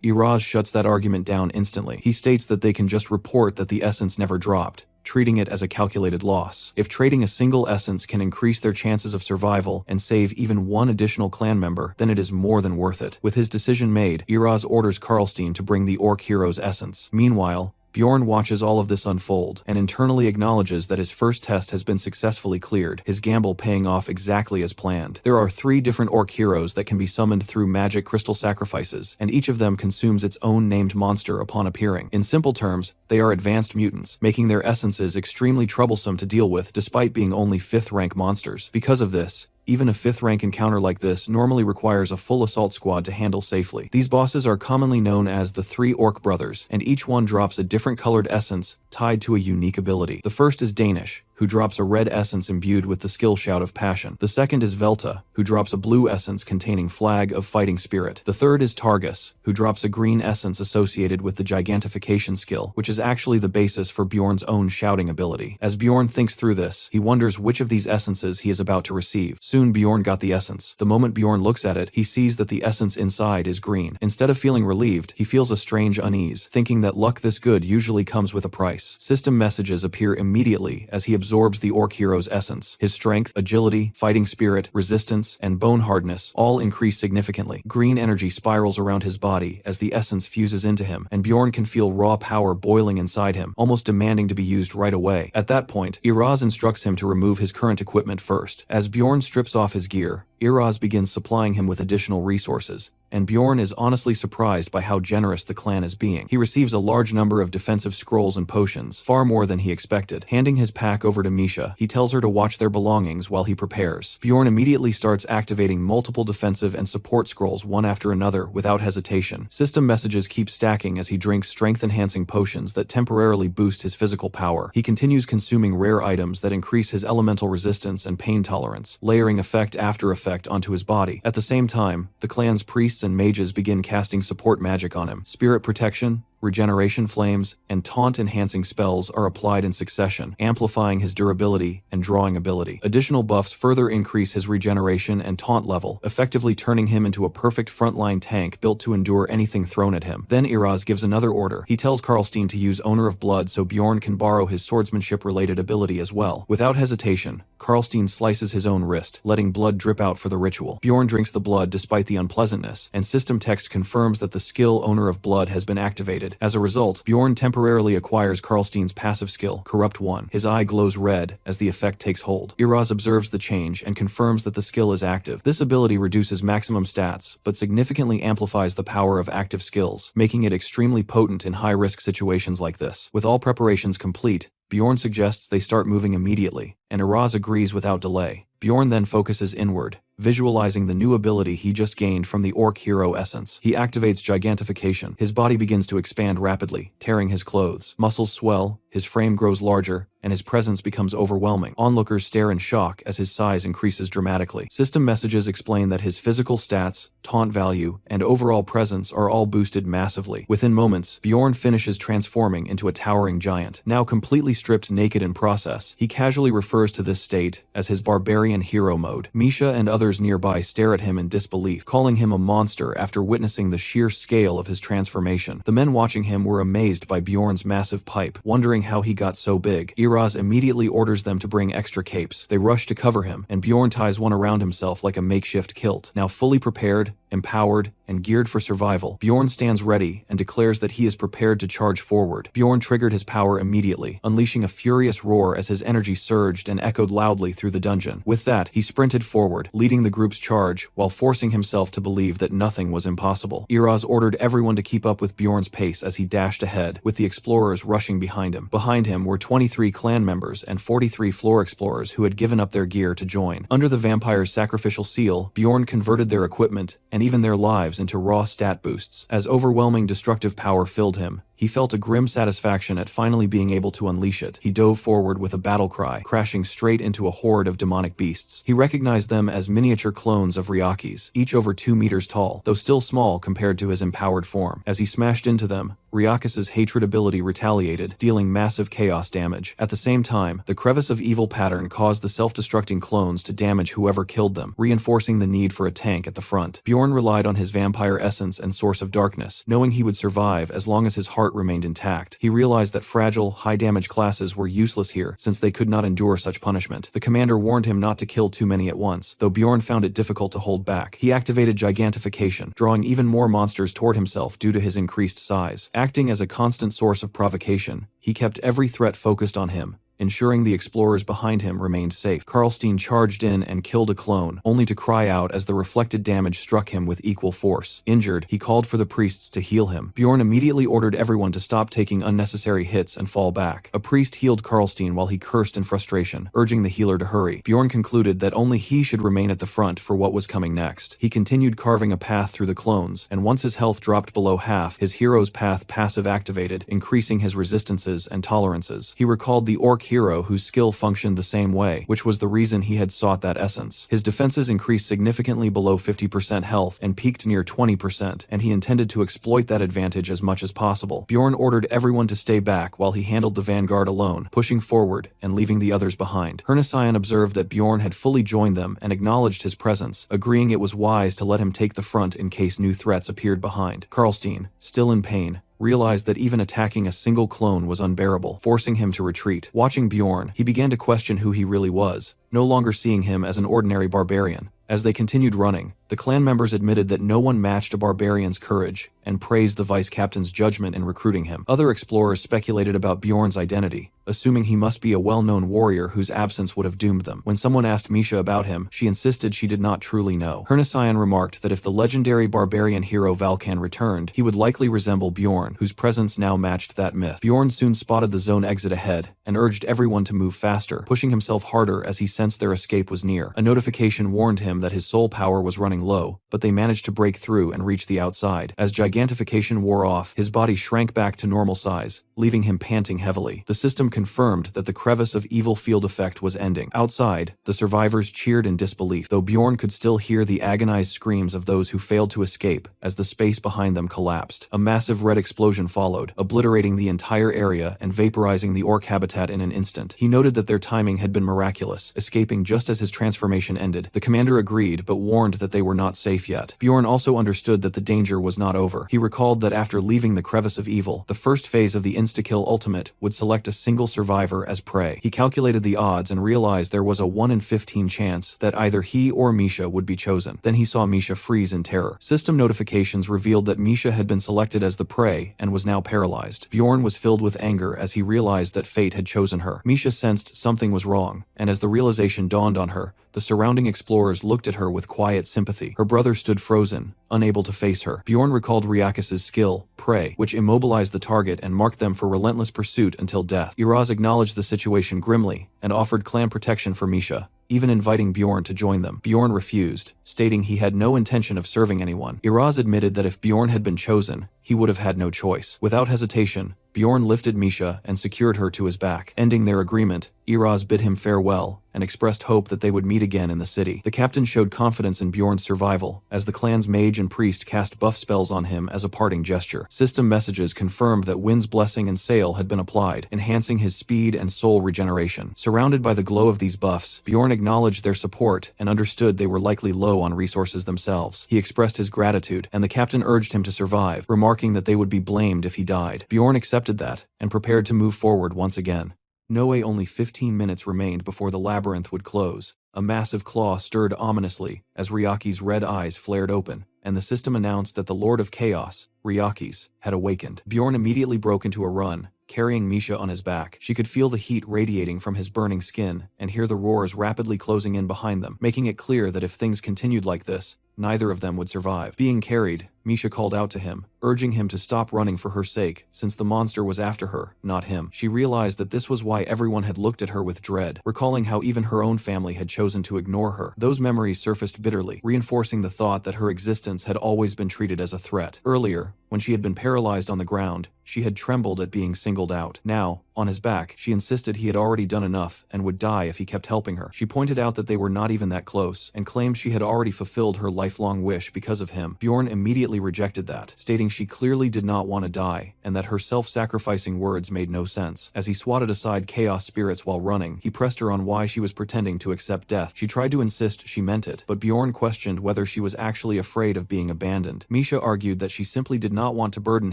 Iraz shuts that argument down instantly. He states that they can just report that the essence never dropped, treating it as a calculated loss. If trading a single essence can increase their chances of survival and save even one additional clan member, then it is more than worth it. With his decision made, Iraz orders Karlstein to bring the orc hero's essence. Meanwhile, Bjorn watches all of this unfold and internally acknowledges that his first test has been successfully cleared, his gamble paying off exactly as planned. There are 3 different orc heroes that can be summoned through magic crystal sacrifices, and each of them consumes its own named monster upon appearing. In simple terms, they are advanced mutants, making their essences extremely troublesome to deal with despite being only 5th rank monsters. Because of this, even a 5th rank encounter like this normally requires a full assault squad to handle safely. These bosses are commonly known as the 3 Orc Brothers, and each one drops a different colored essence tied to a unique ability. The first is Danish, who drops a red essence imbued with the skill Shout of Passion. The second is Velta, who drops a blue essence containing Flag of Fighting Spirit. The third is Targus, who drops a green essence associated with the Gigantification skill, which is actually the basis for Bjorn's own shouting ability. As Bjorn thinks through this, he wonders which of these essences he is about to receive. Soon Bjorn got the essence. The moment Bjorn looks at it, he sees that the essence inside is green. Instead of feeling relieved, he feels a strange unease, thinking that luck this good usually comes with a price. System messages appear immediately as he absorbs the orc hero's essence. His strength, agility, fighting spirit, resistance, and bone hardness all increase significantly. Green energy spirals around his body as the essence fuses into him, and Bjorn can feel raw power boiling inside him, almost demanding to be used right away. At that point, Iraz instructs him to remove his current equipment first. As Bjorn strips off his gear, Iraz begins supplying him with additional resources, and Bjorn is honestly surprised by how generous the clan is being. He receives a large number of defensive scrolls and potions, far more than he expected. Handing his pack over to Misha, he tells her to watch their belongings while he prepares. Bjorn immediately starts activating multiple defensive and support scrolls one after another without hesitation. System messages keep stacking as he drinks strength-enhancing potions that temporarily boost his physical power. He continues consuming rare items that increase his elemental resistance and pain tolerance, layering effect after effect onto his body. At the same time, the clan's priests and mages begin casting support magic on him. Spirit protection, regeneration flames, and taunt-enhancing spells are applied in succession, amplifying his durability and drawing ability. Additional buffs further increase his regeneration and taunt level, effectively turning him into a perfect frontline tank built to endure anything thrown at him. Then Iraz gives another order. He tells Karlstein to use Owner of Blood so Bjorn can borrow his swordsmanship-related ability as well. Without hesitation, Karlstein slices his own wrist, letting blood drip out for the ritual. Bjorn drinks the blood despite the unpleasantness, and system text confirms that the skill Owner of Blood has been activated. As a result, Bjorn temporarily acquires Karlstein's passive skill, Corrupt 1. His eye glows red as the effect takes hold. Iraz observes the change and confirms that the skill is active. This ability reduces maximum stats, but significantly amplifies the power of active skills, making it extremely potent in high-risk situations like this. With all preparations complete, Bjorn suggests they start moving immediately, and Iraz agrees without delay. Bjorn then focuses inward, visualizing the new ability he just gained from the orc hero essence. He activates Gigantification. His body begins to expand rapidly, tearing his clothes. Muscles swell, his frame grows larger, and his presence becomes overwhelming. Onlookers stare in shock as his size increases dramatically. System messages explain that his physical stats, taunt value, and overall presence are all boosted massively. Within moments, Bjorn finishes transforming into a towering giant. Now completely stripped naked in process, he casually refers to this state as his barbarian hero mode. Misha and others nearby stare at him in disbelief, calling him a monster after witnessing the sheer scale of his transformation. The men watching him were amazed by Bjorn's massive pipe, wondering how he got so big. Iraz immediately orders them to bring extra capes. They rush to cover him, and Bjorn ties one around himself like a makeshift kilt. Now fully prepared, empowered, and geared for survival, Bjorn stands ready and declares that he is prepared to charge forward. Bjorn triggered his power immediately, unleashing a furious roar as his energy surged and echoed loudly through the dungeon. With that, he sprinted forward, leading the group's charge while forcing himself to believe that nothing was impossible. Iraz ordered everyone to keep up with Bjorn's pace as he dashed ahead, with the explorers rushing behind him. Behind him were 23 clan members and 43 floor explorers who had given up their gear to join. Under the vampire's sacrificial seal, Bjorn converted their equipment and even their lives into raw stat boosts. As overwhelming destructive power filled him, he felt a grim satisfaction at finally being able to unleash it. He dove forward with a battle cry, crashing straight into a horde of demonic beasts. He recognized them as miniature clones of Ryakis, each over 2 meters tall, though still small compared to his empowered form. As he smashed into them, Ryakis' hatred ability retaliated, dealing massive chaos damage. At the same time, the Crevice of Evil pattern caused the self-destructing clones to damage whoever killed them, reinforcing the need for a tank at the front. Bjorn relied on his vampire essence and source of darkness, knowing he would survive as long as his heart heart remained intact. He realized that fragile, high-damage classes were useless here since they could not endure such punishment. The commander warned him not to kill too many at once, though Bjorn found it difficult to hold back. He activated gigantification, drawing even more monsters toward himself due to his increased size. Acting as a constant source of provocation, he kept every threat focused on him, ensuring the explorers behind him remained safe. Karlstein charged in and killed a clone, only to cry out as the reflected damage struck him with equal force. Injured, he called for the priests to heal him. Bjorn immediately ordered everyone to stop taking unnecessary hits and fall back. A priest healed Karlstein while he cursed in frustration, urging the healer to hurry. Bjorn concluded that only he should remain at the front for what was coming next. He continued carving a path through the clones, and once his health dropped below half, his hero's path passive activated, increasing his resistances and tolerances. He recalled the orc hero whose skill functioned the same way, which was the reason he had sought that essence. His defenses increased significantly below 50% health and peaked near 20%, and he intended to exploit that advantage as much as possible. Bjorn ordered everyone to stay back while he handled the vanguard alone, pushing forward and leaving the others behind. Hernision observed that Bjorn had fully joined them and acknowledged his presence, agreeing it was wise to let him take the front in case new threats appeared behind. Karlstein, still in pain, realized that even attacking a single clone was unbearable, forcing him to retreat. Watching Bjorn, he began to question who he really was, no longer seeing him as an ordinary barbarian. As they continued running, the clan members admitted that no one matched a barbarian's courage and praised the vice captain's judgment in recruiting him. Other explorers speculated about Bjorn's identity, assuming he must be a well-known warrior whose absence would have doomed them. When someone asked Misha about him, she insisted she did not truly know. Hernision remarked that if the legendary barbarian hero Valkan returned, he would likely resemble Bjorn, whose presence now matched that myth. Bjorn soon spotted the zone exit ahead and urged everyone to move faster, pushing himself harder as he sensed their escape was near. A notification warned him that his soul power was running low, but they managed to break through and reach the outside. As gigantification wore off, his body shrank back to normal size, leaving him panting heavily. The system confirmed that the crevice of evil field effect was ending. Outside, the survivors cheered in disbelief, though Bjorn could still hear the agonized screams of those who failed to escape as the space behind them collapsed. A massive red explosion followed, obliterating the entire area and vaporizing the orc habitat in an instant. He noted that their timing had been miraculous, escaping just as his transformation ended. The commander agreed, but warned that they were not safe yet. Bjorn also understood that the danger was not over. He recalled that after leaving the crevice of evil, the first phase of the insta-kill ultimate would select a single survivor as prey. He calculated the odds and realized there was a 1 in 15 chance that either he or Misha would be chosen. Then he saw Misha freeze in terror. System notifications revealed that Misha had been selected as the prey and was now paralyzed. Bjorn was filled with anger as he realized that fate had chosen her. Misha sensed something was wrong, and as the realization dawned on her, the surrounding explorers looked at her with quiet sympathy. Her brother stood frozen, unable to face her. Bjorn recalled Riakis's skill, Prey, which immobilized the target and marked them for relentless pursuit until death. Iraz acknowledged the situation grimly and offered clan protection for Misha, even inviting Bjorn to join them. Bjorn refused, stating he had no intention of serving anyone. Iraz admitted that if Bjorn had been chosen, he would have had no choice. Without hesitation, Bjorn lifted Misha and secured her to his back. Ending their agreement, Iraz bid him farewell and expressed hope that they would meet again in the city. The captain showed confidence in Bjorn's survival, as the clan's mage and priest cast buff spells on him as a parting gesture. System messages confirmed that Wind's Blessing and Sail had been applied, enhancing his speed and soul regeneration. Surrounded by the glow of these buffs, Bjorn acknowledged their support and understood they were likely low on resources themselves. He expressed his gratitude, and the captain urged him to survive, remarking that they would be blamed if he died. Bjorn accepted that, and prepared to move forward once again. Only 15 minutes remained before the labyrinth would close. A massive claw stirred ominously as Ryaki's red eyes flared open, and the system announced that the Lord of Chaos, Ryakis, had awakened. Bjorn immediately broke into a run, carrying Misha on his back. She could feel the heat radiating from his burning skin and hear the roars rapidly closing in behind them, making it clear that if things continued like this, neither of them would survive. Being carried, Misha called out to him, urging him to stop running for her sake, since the monster was after her, not him. She realized that this was why everyone had looked at her with dread, recalling how even her own family had chosen to ignore her. Those memories surfaced bitterly, reinforcing the thought that her existence had always been treated as a threat. Earlier, when she had been paralyzed on the ground, she had trembled at being singled out. Now, on his back, she insisted he had already done enough and would die if he kept helping her. She pointed out that they were not even that close, and claimed she had already fulfilled her lifelong wish because of him. Bjorn immediately immediately rejected that, stating she clearly did not want to die, and that her self-sacrificing words made no sense. As he swatted aside chaos spirits while running, he pressed her on why she was pretending to accept death. She tried to insist she meant it, but Bjorn questioned whether she was actually afraid of being abandoned. Misha argued that she simply did not want to burden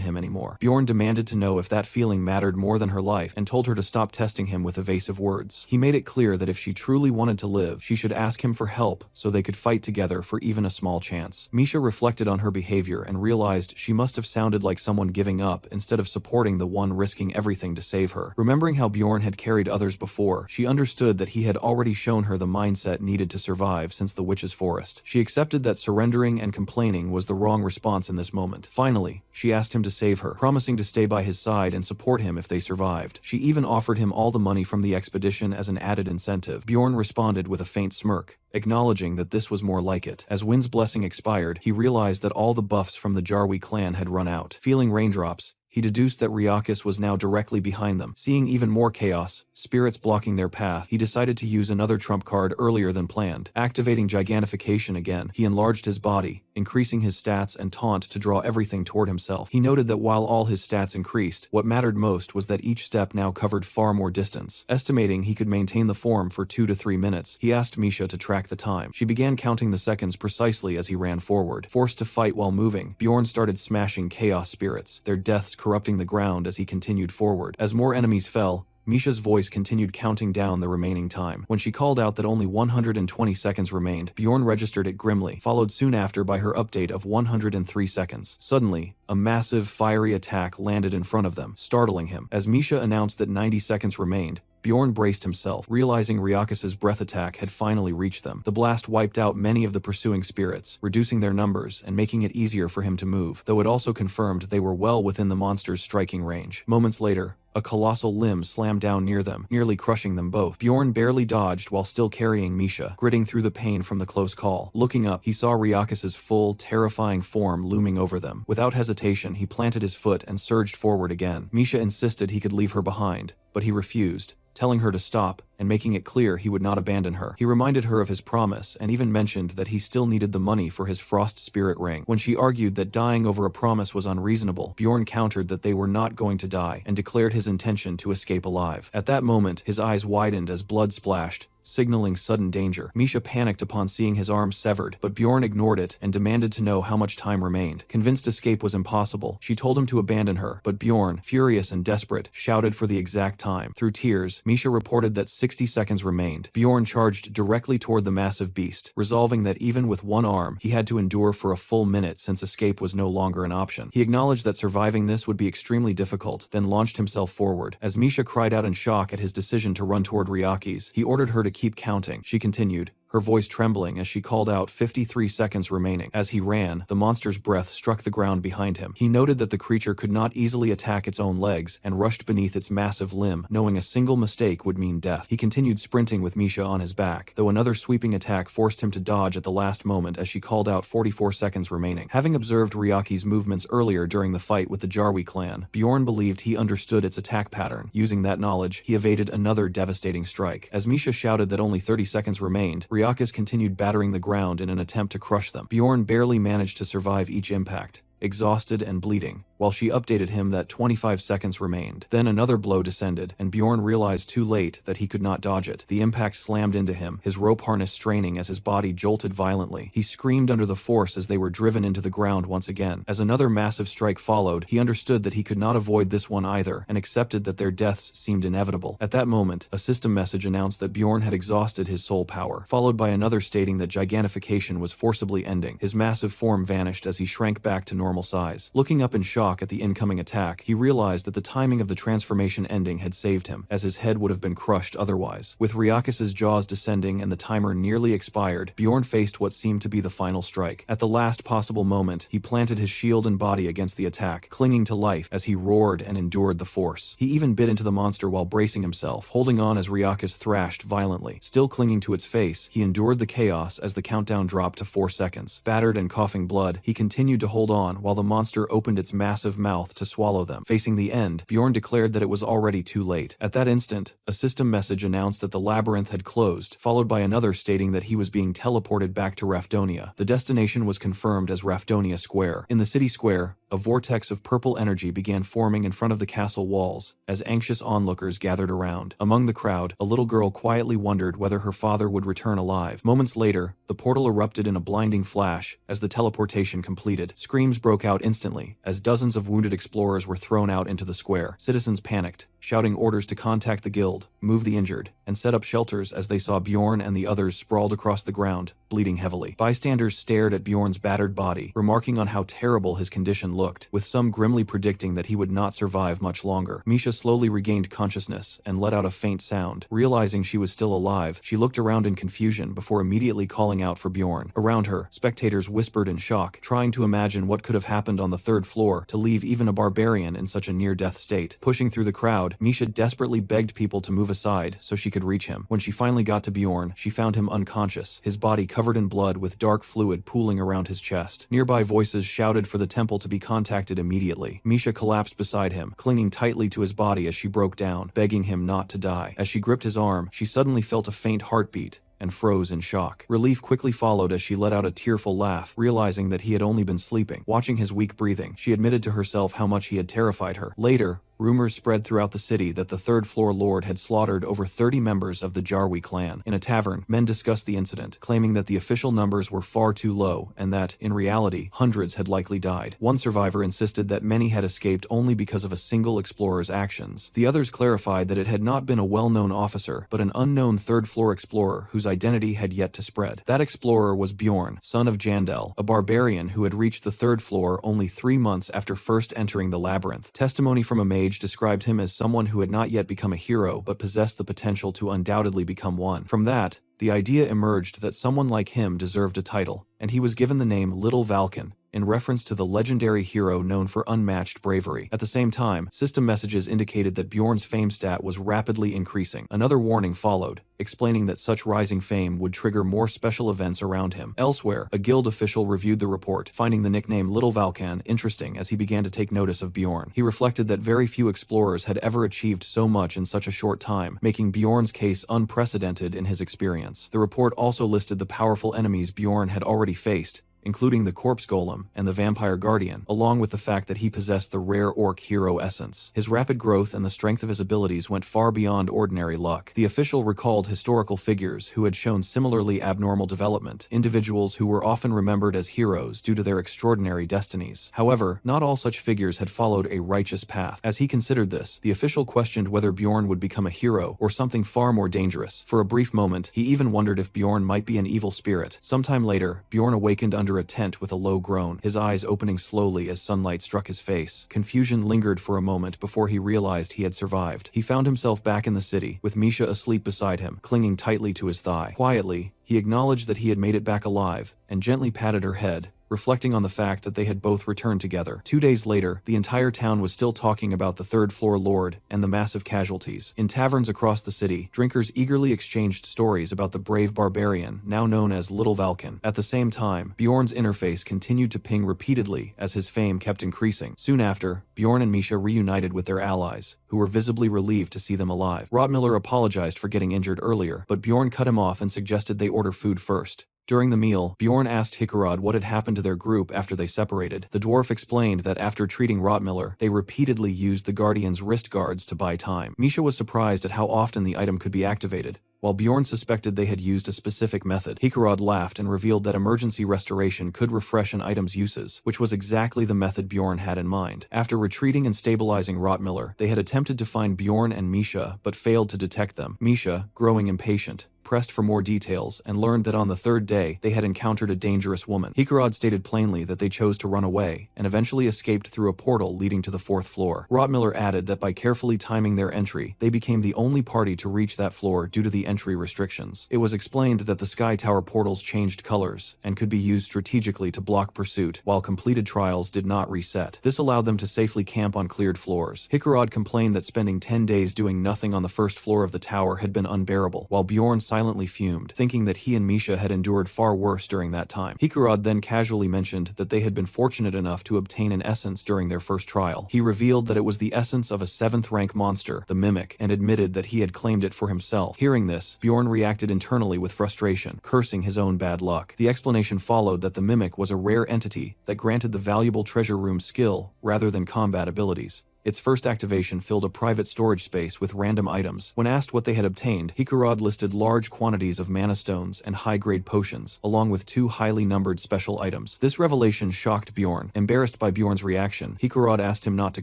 him anymore. Bjorn demanded to know if that feeling mattered more than her life, and told her to stop testing him with evasive words. He made it clear that if she truly wanted to live, she should ask him for help so they could fight together for even a small chance. Misha reflected on her behavior and realized she must have sounded like someone giving up instead of supporting the one risking everything to save her. Remembering how Bjorn had carried others before, she understood that he had already shown her the mindset needed to survive since the witch's forest. She accepted that surrendering and complaining was the wrong response in this moment. Finally, she asked him to save her, promising to stay by his side and support him if they survived. She even offered him all the money from the expedition as an added incentive. Bjorn responded with a faint smirk, acknowledging that this was more like it. As Wynn's blessing expired, he realized that all the buffs from the Jarwi clan had run out. Feeling raindrops, he deduced that Riakis was now directly behind them. Seeing even more chaos, spirits blocking their path, he decided to use another trump card earlier than planned. Activating Gigantification again, he enlarged his body, increasing his stats and taunt to draw everything toward himself. He noted that while all his stats increased, what mattered most was that each step now covered far more distance. Estimating he could maintain the form for 2 to 3 minutes, he asked Misha to track the time. She began counting the seconds precisely as he ran forward. Forced to fight while moving, Bjorn started smashing chaos spirits, their deaths corrupting the ground as he continued forward. As more enemies fell, Misha's voice continued counting down the remaining time. When she called out that only 120 seconds remained, Bjorn registered it grimly, followed soon after by her update of 103 seconds. Suddenly, a massive, fiery attack landed in front of them, startling him. As Misha announced that 90 seconds remained, Bjorn braced himself, realizing Riakis' breath attack had finally reached them. The blast wiped out many of the pursuing spirits, reducing their numbers and making it easier for him to move, though it also confirmed they were well within the monster's striking range. Moments later, a colossal limb slammed down near them, nearly crushing them both. Bjorn barely dodged while still carrying Misha, gritting through the pain from the close call. Looking up, he saw Riakis' full, terrifying form looming over them. Without hesitation, he planted his foot and surged forward again. Misha insisted he could leave her behind, but he refused, telling her to stop and making it clear he would not abandon her. He reminded her of his promise and even mentioned that he still needed the money for his frost spirit ring. When she argued that dying over a promise was unreasonable, Bjorn countered that they were not going to die and declared his intention to escape alive. At that moment, his eyes widened as blood splashed, signaling sudden danger. Misha panicked upon seeing his arm severed, but Bjorn ignored it and demanded to know how much time remained. Convinced escape was impossible, she told him to abandon her, but Bjorn, furious and desperate, shouted for the exact time. Through tears, Misha reported that 60 seconds remained. Bjorn charged directly toward the massive beast, resolving that even with one arm, he had to endure for a full minute since escape was no longer an option. He acknowledged that surviving this would be extremely difficult, then launched himself forward. As Misha cried out in shock at his decision to run toward Riakis, he ordered her to keep counting. She continued, her voice trembling as she called out 53 seconds remaining. As he ran, the monster's breath struck the ground behind him. He noted that the creature could not easily attack its own legs and rushed beneath its massive limb, knowing a single mistake would mean death. He continued sprinting with Misha on his back, though another sweeping attack forced him to dodge at the last moment as she called out 44 seconds remaining. Having observed Ryaki's movements earlier during the fight with the Jarwi clan, Bjorn believed he understood its attack pattern. Using that knowledge, he evaded another devastating strike. As Misha shouted that only 30 seconds remained, Riakis continued battering the ground in an attempt to crush them. Bjorn barely managed to survive each impact, exhausted and bleeding, while she updated him that 25 seconds remained. Then another blow descended, and Bjorn realized too late that he could not dodge it. The impact slammed into him, his rope harness straining as his body jolted violently. He screamed under the force as they were driven into the ground once again. As another massive strike followed, he understood that he could not avoid this one either, and accepted that their deaths seemed inevitable. At that moment, a system message announced that Bjorn had exhausted his soul power, followed by another stating that gigantification was forcibly ending. His massive form vanished as he shrank back to normal size. Looking up in shock at the incoming attack, he realized that the timing of the transformation ending had saved him, as his head would have been crushed otherwise. With Riakis' jaws descending and the timer nearly expired, Bjorn faced what seemed to be the final strike. At the last possible moment, he planted his shield and body against the attack, clinging to life as he roared and endured the force. He even bit into the monster while bracing himself, holding on as Riakis thrashed violently. Still clinging to its face, he endured the chaos as the countdown dropped to 4 seconds. Battered and coughing blood, he continued to hold on while the monster opened its massive mouth to swallow them. Facing the end, Bjorn declared that it was already too late. At that instant, a system message announced that the labyrinth had closed, followed by another stating that he was being teleported back to Rafdonia. The destination was confirmed as Rafdonia Square. In the city square, a vortex of purple energy began forming in front of the castle walls as anxious onlookers gathered around. Among the crowd, a little girl quietly wondered whether her father would return alive. Moments later, the portal erupted in a blinding flash as the teleportation completed. Screams broke out instantly as dozens of wounded explorers were thrown out into the square. Citizens panicked, shouting orders to contact the guild, move the injured, and set up shelters as they saw Bjorn and the others sprawled across the ground, bleeding heavily. Bystanders stared at Bjorn's battered body, remarking on how terrible his condition looked, with some grimly predicting that he would not survive much longer. Misha slowly regained consciousness and let out a faint sound. Realizing she was still alive, she looked around in confusion before immediately calling out for Bjorn. Around her, spectators whispered in shock, trying to imagine what could have happened on the third floor to leave even a barbarian in such a near-death state. Pushing through the crowd, Misha desperately begged people to move aside so she could reach him. When she finally got to Bjorn, she found him unconscious, his body covered in blood with dark fluid pooling around his chest. Nearby voices shouted for the temple to be contacted immediately. Misha collapsed beside him, clinging tightly to his body as she broke down, begging him not to die. As she gripped his arm, she suddenly felt a faint heartbeat and froze in shock. Relief quickly followed as she let out a tearful laugh, realizing that he had only been sleeping. Watching his weak breathing, she admitted to herself how much he had terrified her. Later, rumors spread throughout the city that the third-floor lord had slaughtered over 30 members of the Jarwi clan. In a tavern, men discussed the incident, claiming that the official numbers were far too low and that, in reality, hundreds had likely died. One survivor insisted that many had escaped only because of a single explorer's actions. The others clarified that it had not been a well-known officer, but an unknown third-floor explorer whose identity had yet to spread. That explorer was Bjorn, son of Jandel, a barbarian who had reached the third floor only 3 months after first entering the labyrinth. Testimony from a mage described him as someone who had not yet become a hero but possessed the potential to undoubtedly become one. From that, the idea emerged that someone like him deserved a title, and he was given the name Little Valken, in reference to the legendary hero known for unmatched bravery. At the same time, system messages indicated that Bjorn's fame stat was rapidly increasing. Another warning followed, explaining that such rising fame would trigger more special events around him. Elsewhere, a guild official reviewed the report, finding the nickname Little Valkan interesting as he began to take notice of Bjorn. He reflected that very few explorers had ever achieved so much in such a short time, making Bjorn's case unprecedented in his experience. The report also listed the powerful enemies Bjorn had already faced, including the corpse golem and the vampire guardian, along with the fact that he possessed the rare orc hero essence. His rapid growth and the strength of his abilities went far beyond ordinary luck. The official recalled historical figures who had shown similarly abnormal development, individuals who were often remembered as heroes due to their extraordinary destinies. However, not all such figures had followed a righteous path. As he considered this, the official questioned whether Bjorn would become a hero or something far more dangerous. For a brief moment, he even wondered if Bjorn might be an evil spirit. Sometime later, Bjorn awakened under a tent with a low groan, his eyes opening slowly as sunlight struck his face. Confusion lingered for a moment before he realized he had survived. He found himself back in the city, with Misha asleep beside him, clinging tightly to his thigh. Quietly, he acknowledged that he had made it back alive, and gently patted her head, reflecting on the fact that they had both returned together. 2 days later, the entire town was still talking about the third-floor lord and the massive casualties. In taverns across the city, drinkers eagerly exchanged stories about the brave barbarian, now known as Little Valken. At the same time, Bjorn's interface continued to ping repeatedly as his fame kept increasing. Soon after, Bjorn and Misha reunited with their allies, who were visibly relieved to see them alive. Rotmiller apologized for getting injured earlier, but Bjorn cut him off and suggested they order food first. During the meal, Bjorn asked Hikarad what had happened to their group after they separated. The dwarf explained that after treating Rotmiller, they repeatedly used the Guardian's wrist guards to buy time. Misha was surprised at how often the item could be activated, while Bjorn suspected they had used a specific method. Hikarad laughed and revealed that emergency restoration could refresh an item's uses, which was exactly the method Bjorn had in mind. After retreating and stabilizing Rotmiller, they had attempted to find Bjorn and Misha, but failed to detect them. Misha, growing impatient, pressed for more details and learned that on the third day they had encountered a dangerous woman. Hikarad stated plainly that they chose to run away and eventually escaped through a portal leading to the 4th floor. Rotmiller added that by carefully timing their entry, they became the only party to reach that floor due to the entry restrictions. It was explained that the Sky Tower portals changed colors and could be used strategically to block pursuit, while completed trials did not reset. This allowed them to safely camp on cleared floors. Hikarad complained that spending 10 days doing nothing on the 1st floor of the tower had been unbearable, while Bjorn silently silently fumed, thinking that he and Misha had endured far worse during that time. Hikurod then casually mentioned that they had been fortunate enough to obtain an essence during their first trial. He revealed that it was the essence of a 7th rank monster, the Mimic, and admitted that he had claimed it for himself. Hearing this, Bjorn reacted internally with frustration, cursing his own bad luck. The explanation followed that the Mimic was a rare entity that granted the valuable treasure room skill rather than combat abilities. Its first activation filled a private storage space with random items. When asked what they had obtained, Hikurod listed large quantities of mana stones and high-grade potions, along with 2 highly numbered special items. This revelation shocked Bjorn. Embarrassed by Bjorn's reaction, Hikurod asked him not to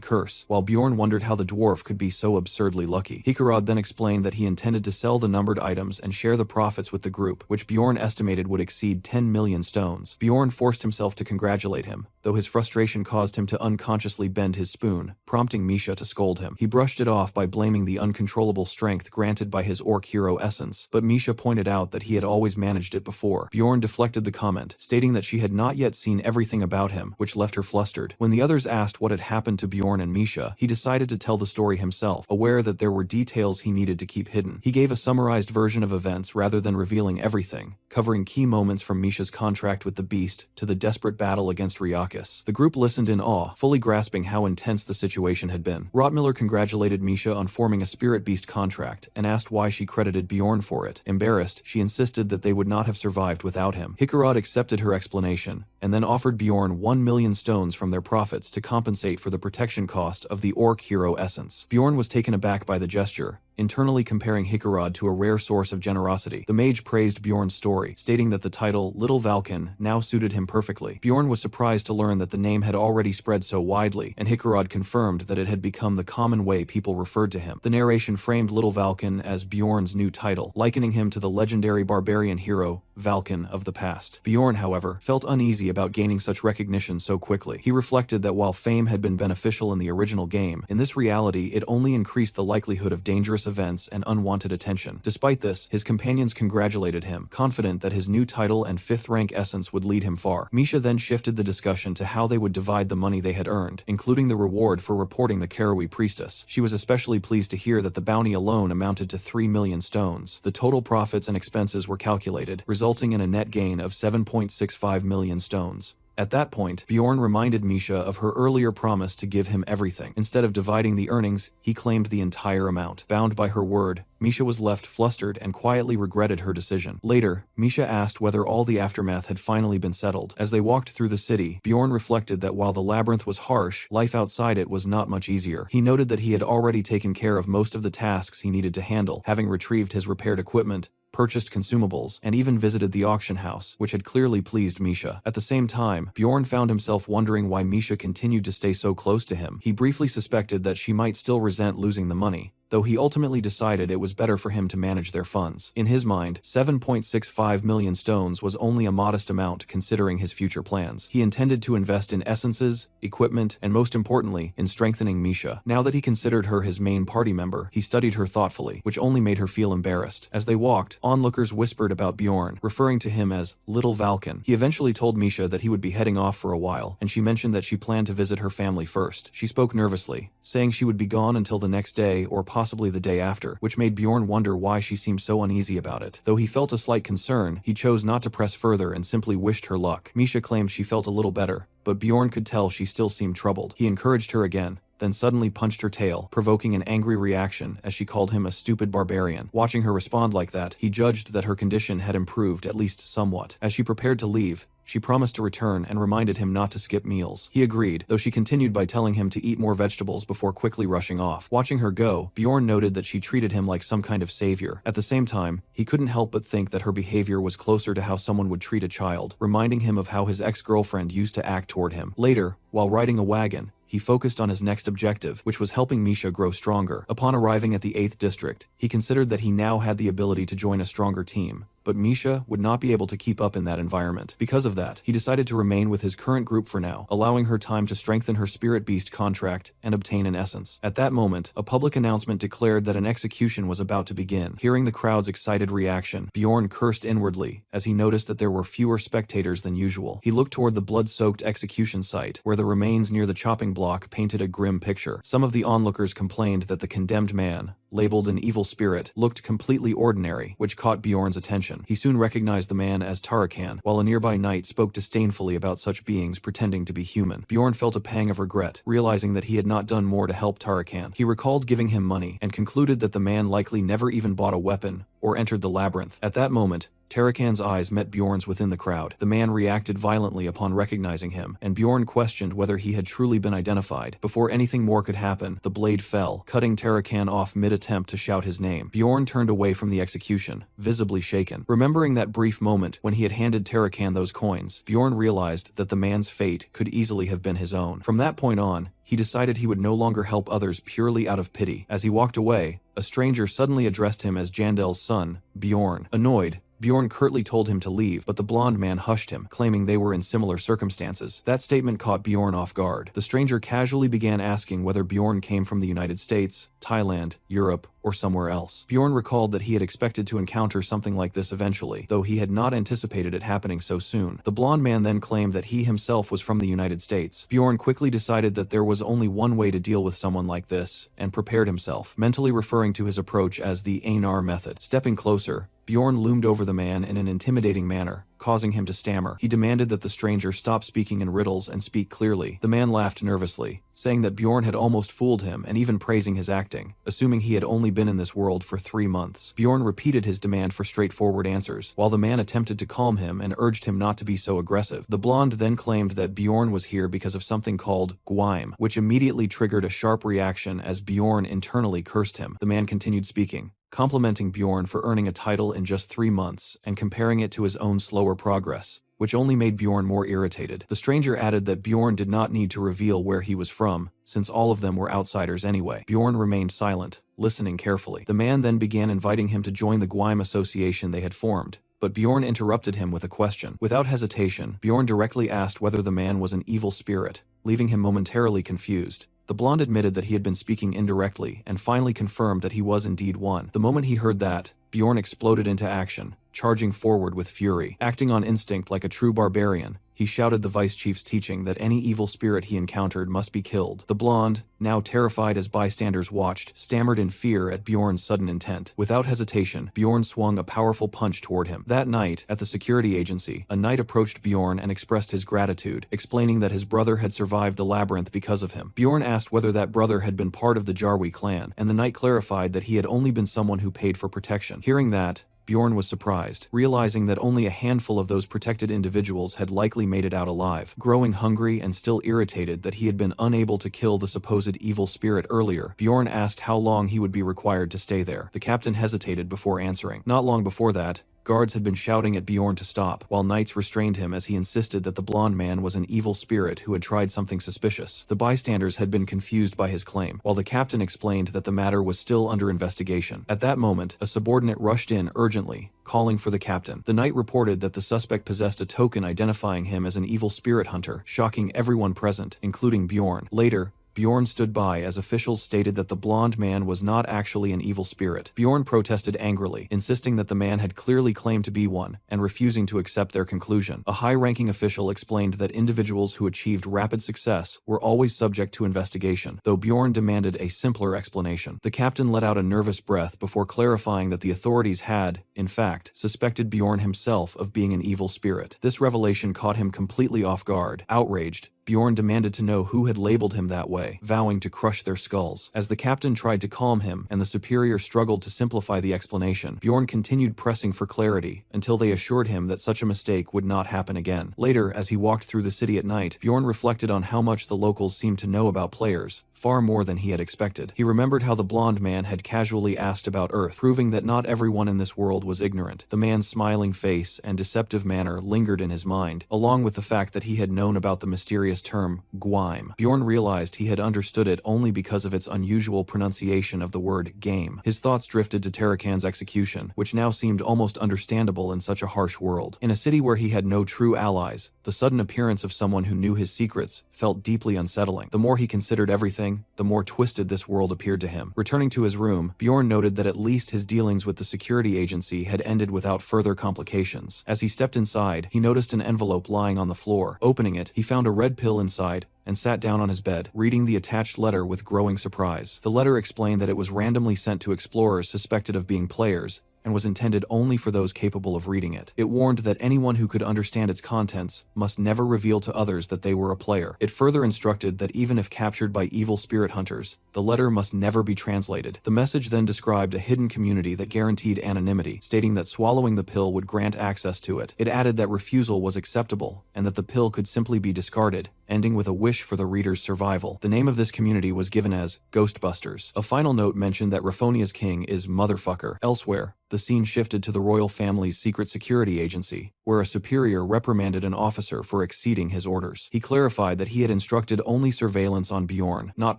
curse, while Bjorn wondered how the dwarf could be so absurdly lucky. Hikurod then explained that he intended to sell the numbered items and share the profits with the group, which Bjorn estimated would exceed 10 million stones. Bjorn forced himself to congratulate him, though his frustration caused him to unconsciously bend his spoon, prompting Misha to scold him. He brushed it off by blaming the uncontrollable strength granted by his orc hero essence, but Misha pointed out that he had always managed it before. Bjorn deflected the comment, stating that she had not yet seen everything about him, which left her flustered. When the others asked what had happened to Bjorn and Misha, he decided to tell the story himself, aware that there were details he needed to keep hidden. He gave a summarized version of events rather than revealing everything, covering key moments from Misha's contract with the beast to the desperate battle against Ryakis. The group listened in awe, fully grasping how intense the situation had been. Rotmiller congratulated Misha on forming a spirit beast contract and asked why she credited Bjorn for it. Embarrassed, she insisted that they would not have survived without him. Hikurod accepted her explanation and then offered Bjorn 1 million stones from their profits to compensate for the protection cost of the orc hero essence. Bjorn was taken aback by the gesture, internally comparing Hikurod to a rare source of generosity. The mage praised Bjorn's story, stating that the title Little Valken now suited him perfectly. Bjorn was surprised to learn that the name had already spread so widely, and Hikurod confirmed that it had become the common way people referred to him. The narration framed Little Valken as Bjorn's new title, likening him to the legendary barbarian hero Valken of the past. Bjorn, however, felt uneasy about gaining such recognition so quickly. He reflected that while fame had been beneficial in the original game, in this reality it only increased the likelihood of dangerous events and unwanted attention. Despite this, his companions congratulated him, confident that his new title and 5th rank essence would lead him far. Misha then shifted the discussion to how they would divide the money they had earned, including the reward for reporting the Karui priestess. She was especially pleased to hear that the bounty alone amounted to 3 million stones. The total profits and expenses were calculated, resulting in a net gain of 7.65 million stones. At that point, Bjorn reminded Misha of her earlier promise to give him everything. Instead of dividing the earnings, he claimed the entire amount. Bound by her word, Misha was left flustered and quietly regretted her decision. Later, Misha asked whether all the aftermath had finally been settled. As they walked through the city, Bjorn reflected that while the labyrinth was harsh, life outside it was not much easier. He noted that he had already taken care of most of the tasks he needed to handle, having retrieved his repaired equipment, purchased consumables, and even visited the auction house, which had clearly pleased Misha. At the same time, Bjorn found himself wondering why Misha continued to stay so close to him. He briefly suspected that she might still resent losing the money, though he ultimately decided it was better for him to manage their funds. In his mind, 7.65 million stones was only a modest amount considering his future plans. He intended to invest in essences, equipment, and most importantly, in strengthening Misha. Now that he considered her his main party member, he studied her thoughtfully, which only made her feel embarrassed. As they walked, onlookers whispered about Bjorn, referring to him as Little Valken. He eventually told Misha that he would be heading off for a while, and she mentioned that she planned to visit her family first. She spoke nervously, saying she would be gone until the next day or possibly the day after, which made Bjorn wonder why she seemed so uneasy about it. Though he felt a slight concern, he chose not to press further and simply wished her luck. Misha claimed she felt a little better, but Bjorn could tell she still seemed troubled. He encouraged her again, then suddenly punched her tail, provoking an angry reaction as she called him a stupid barbarian. Watching her respond like that, he judged that her condition had improved at least somewhat. As she prepared to leave, she promised to return and reminded him not to skip meals. He agreed, though she continued by telling him to eat more vegetables before quickly rushing off. Watching her go, Bjorn noted that she treated him like some kind of savior. At the same time, he couldn't help but think that her behavior was closer to how someone would treat a child, reminding him of how his ex-girlfriend used to act toward him. Later, while riding a wagon, he focused on his next objective, which was helping Misha grow stronger. Upon arriving at the 8th district, he considered that he now had the ability to join a stronger team, but Misha would not be able to keep up in that environment. Because of that, he decided to remain with his current group for now, allowing her time to strengthen her spirit beast contract and obtain an essence. At that moment, a public announcement declared that an execution was about to begin. Hearing the crowd's excited reaction, Bjorn cursed inwardly as he noticed that there were fewer spectators than usual. He looked toward the blood-soaked execution site, where the remains near the chopping block painted a grim picture. Some of the onlookers complained that the condemned man, labeled an evil spirit, looked completely ordinary, which caught Bjorn's attention. He soon recognized the man as Tarakan, while a nearby knight spoke disdainfully about such beings pretending to be human. Bjorn felt a pang of regret, realizing that he had not done more to help Tarakan. He recalled giving him money, and concluded that the man likely never even bought a weapon or entered the labyrinth. At that moment, Tarakan's eyes met Bjorn's within the crowd. The man reacted violently upon recognizing him, and Bjorn questioned whether he had truly been identified. Before anything more could happen, the blade fell, cutting Tarakan off mid-attempt to shout his name. Bjorn turned away from the execution, visibly shaken. Remembering that brief moment when he had handed Tarakan those coins, Bjorn realized that the man's fate could easily have been his own. From that point on, he decided he would no longer help others purely out of pity. As he walked away, a stranger suddenly addressed him as Jandel's son, Bjorn. Annoyed, Bjorn curtly told him to leave, but the blonde man hushed him, claiming they were in similar circumstances. That statement caught Bjorn off guard. The stranger casually began asking whether Bjorn came from the United States, Thailand, Europe, or somewhere else. Bjorn recalled that he had expected to encounter something like this eventually, though he had not anticipated it happening so soon. The blonde man then claimed that he himself was from the United States. Bjorn quickly decided that there was only one way to deal with someone like this, and prepared himself, mentally referring to his approach as the Einar method. Stepping closer, Bjorn loomed over the man in an intimidating manner, causing him to stammer. He demanded that the stranger stop speaking in riddles and speak clearly. The man laughed nervously, saying that Bjorn had almost fooled him and even praising his acting, assuming he had only been in this world for 3 months. Bjorn repeated his demand for straightforward answers, while the man attempted to calm him and urged him not to be so aggressive. The blonde then claimed that Bjorn was here because of something called Gwaim, which immediately triggered a sharp reaction as Bjorn internally cursed him. The man continued speaking, complimenting Bjorn for earning a title in just 3 months and comparing it to his own slower progress, which only made Bjorn more irritated. The stranger added that Bjorn did not need to reveal where he was from, since all of them were outsiders anyway. Bjorn remained silent, listening carefully. The man then began inviting him to join the Gwaim association they had formed, but Bjorn interrupted him with a question. Without hesitation, Bjorn directly asked whether the man was an evil spirit, leaving him momentarily confused. The blonde admitted that he had been speaking indirectly and finally confirmed that he was indeed one. The moment he heard that, Bjorn exploded into action, charging forward with fury. Acting on instinct like a true barbarian, he shouted the vice chief's teaching that any evil spirit he encountered must be killed. The blonde, now terrified as bystanders watched, stammered in fear at Bjorn's sudden intent. Without hesitation, Bjorn swung a powerful punch toward him. That night, at the security agency, a knight approached Bjorn and expressed his gratitude, explaining that his brother had survived the labyrinth because of him. Bjorn asked whether that brother had been part of the Jarwi clan, and the knight clarified that he had only been someone who paid for protection. Hearing that, Bjorn was surprised, realizing that only a handful of those protected individuals had likely made it out alive. Growing hungry and still irritated that he had been unable to kill the supposed evil spirit earlier, Bjorn asked how long he would be required to stay there. The captain hesitated before answering. Not long before that, guards had been shouting at Bjorn to stop, while knights restrained him as he insisted that the blonde man was an evil spirit who had tried something suspicious. The bystanders had been confused by his claim, while the captain explained that the matter was still under investigation. At that moment, a subordinate rushed in urgently, calling for the captain. The knight reported that the suspect possessed a token identifying him as an evil spirit hunter, shocking everyone present, including Bjorn. Later, Bjorn stood by as officials stated that the blonde man was not actually an evil spirit. Bjorn protested angrily, insisting that the man had clearly claimed to be one, and refusing to accept their conclusion. A high-ranking official explained that individuals who achieved rapid success were always subject to investigation, though Bjorn demanded a simpler explanation. The captain let out a nervous breath before clarifying that the authorities had, in fact, suspected Bjorn himself of being an evil spirit. This revelation caught him completely off guard. Outraged, Bjorn demanded to know who had labeled him that way, vowing to crush their skulls. As the captain tried to calm him and the superior struggled to simplify the explanation, Bjorn continued pressing for clarity until they assured him that such a mistake would not happen again. Later, as he walked through the city at night, Bjorn reflected on how much the locals seemed to know about players, far more than he had expected. He remembered how the blonde man had casually asked about Earth, proving that not everyone in this world was ignorant. The man's smiling face and deceptive manner lingered in his mind, along with the fact that he had known about the mysterious term, Gwaim. Bjorn realized he had understood it only because of its unusual pronunciation of the word game. His thoughts drifted to Tarakan's execution, which now seemed almost understandable in such a harsh world. In a city where he had no true allies, the sudden appearance of someone who knew his secrets felt deeply unsettling. The more he considered everything, the more twisted this world appeared to him. Returning to his room, Bjorn noted that at least his dealings with the security agency had ended without further complications. As he stepped inside, he noticed an envelope lying on the floor. Opening it, he found a red pill inside and sat down on his bed, reading the attached letter with growing surprise. The letter explained that it was randomly sent to explorers suspected of being players, and was intended only for those capable of reading it. It warned that anyone who could understand its contents must never reveal to others that they were a player. It further instructed that even if captured by evil spirit hunters, the letter must never be translated. The message then described a hidden community that guaranteed anonymity, stating that swallowing the pill would grant access to it. It added that refusal was acceptable, and that the pill could simply be discarded, ending with a wish for the reader's survival. The name of this community was given as Ghostbusters. A final note mentioned that Raphonia's king is motherfucker. Elsewhere, the scene shifted to the royal family's secret security agency, where a superior reprimanded an officer for exceeding his orders. He clarified that he had instructed only surveillance on Bjorn, not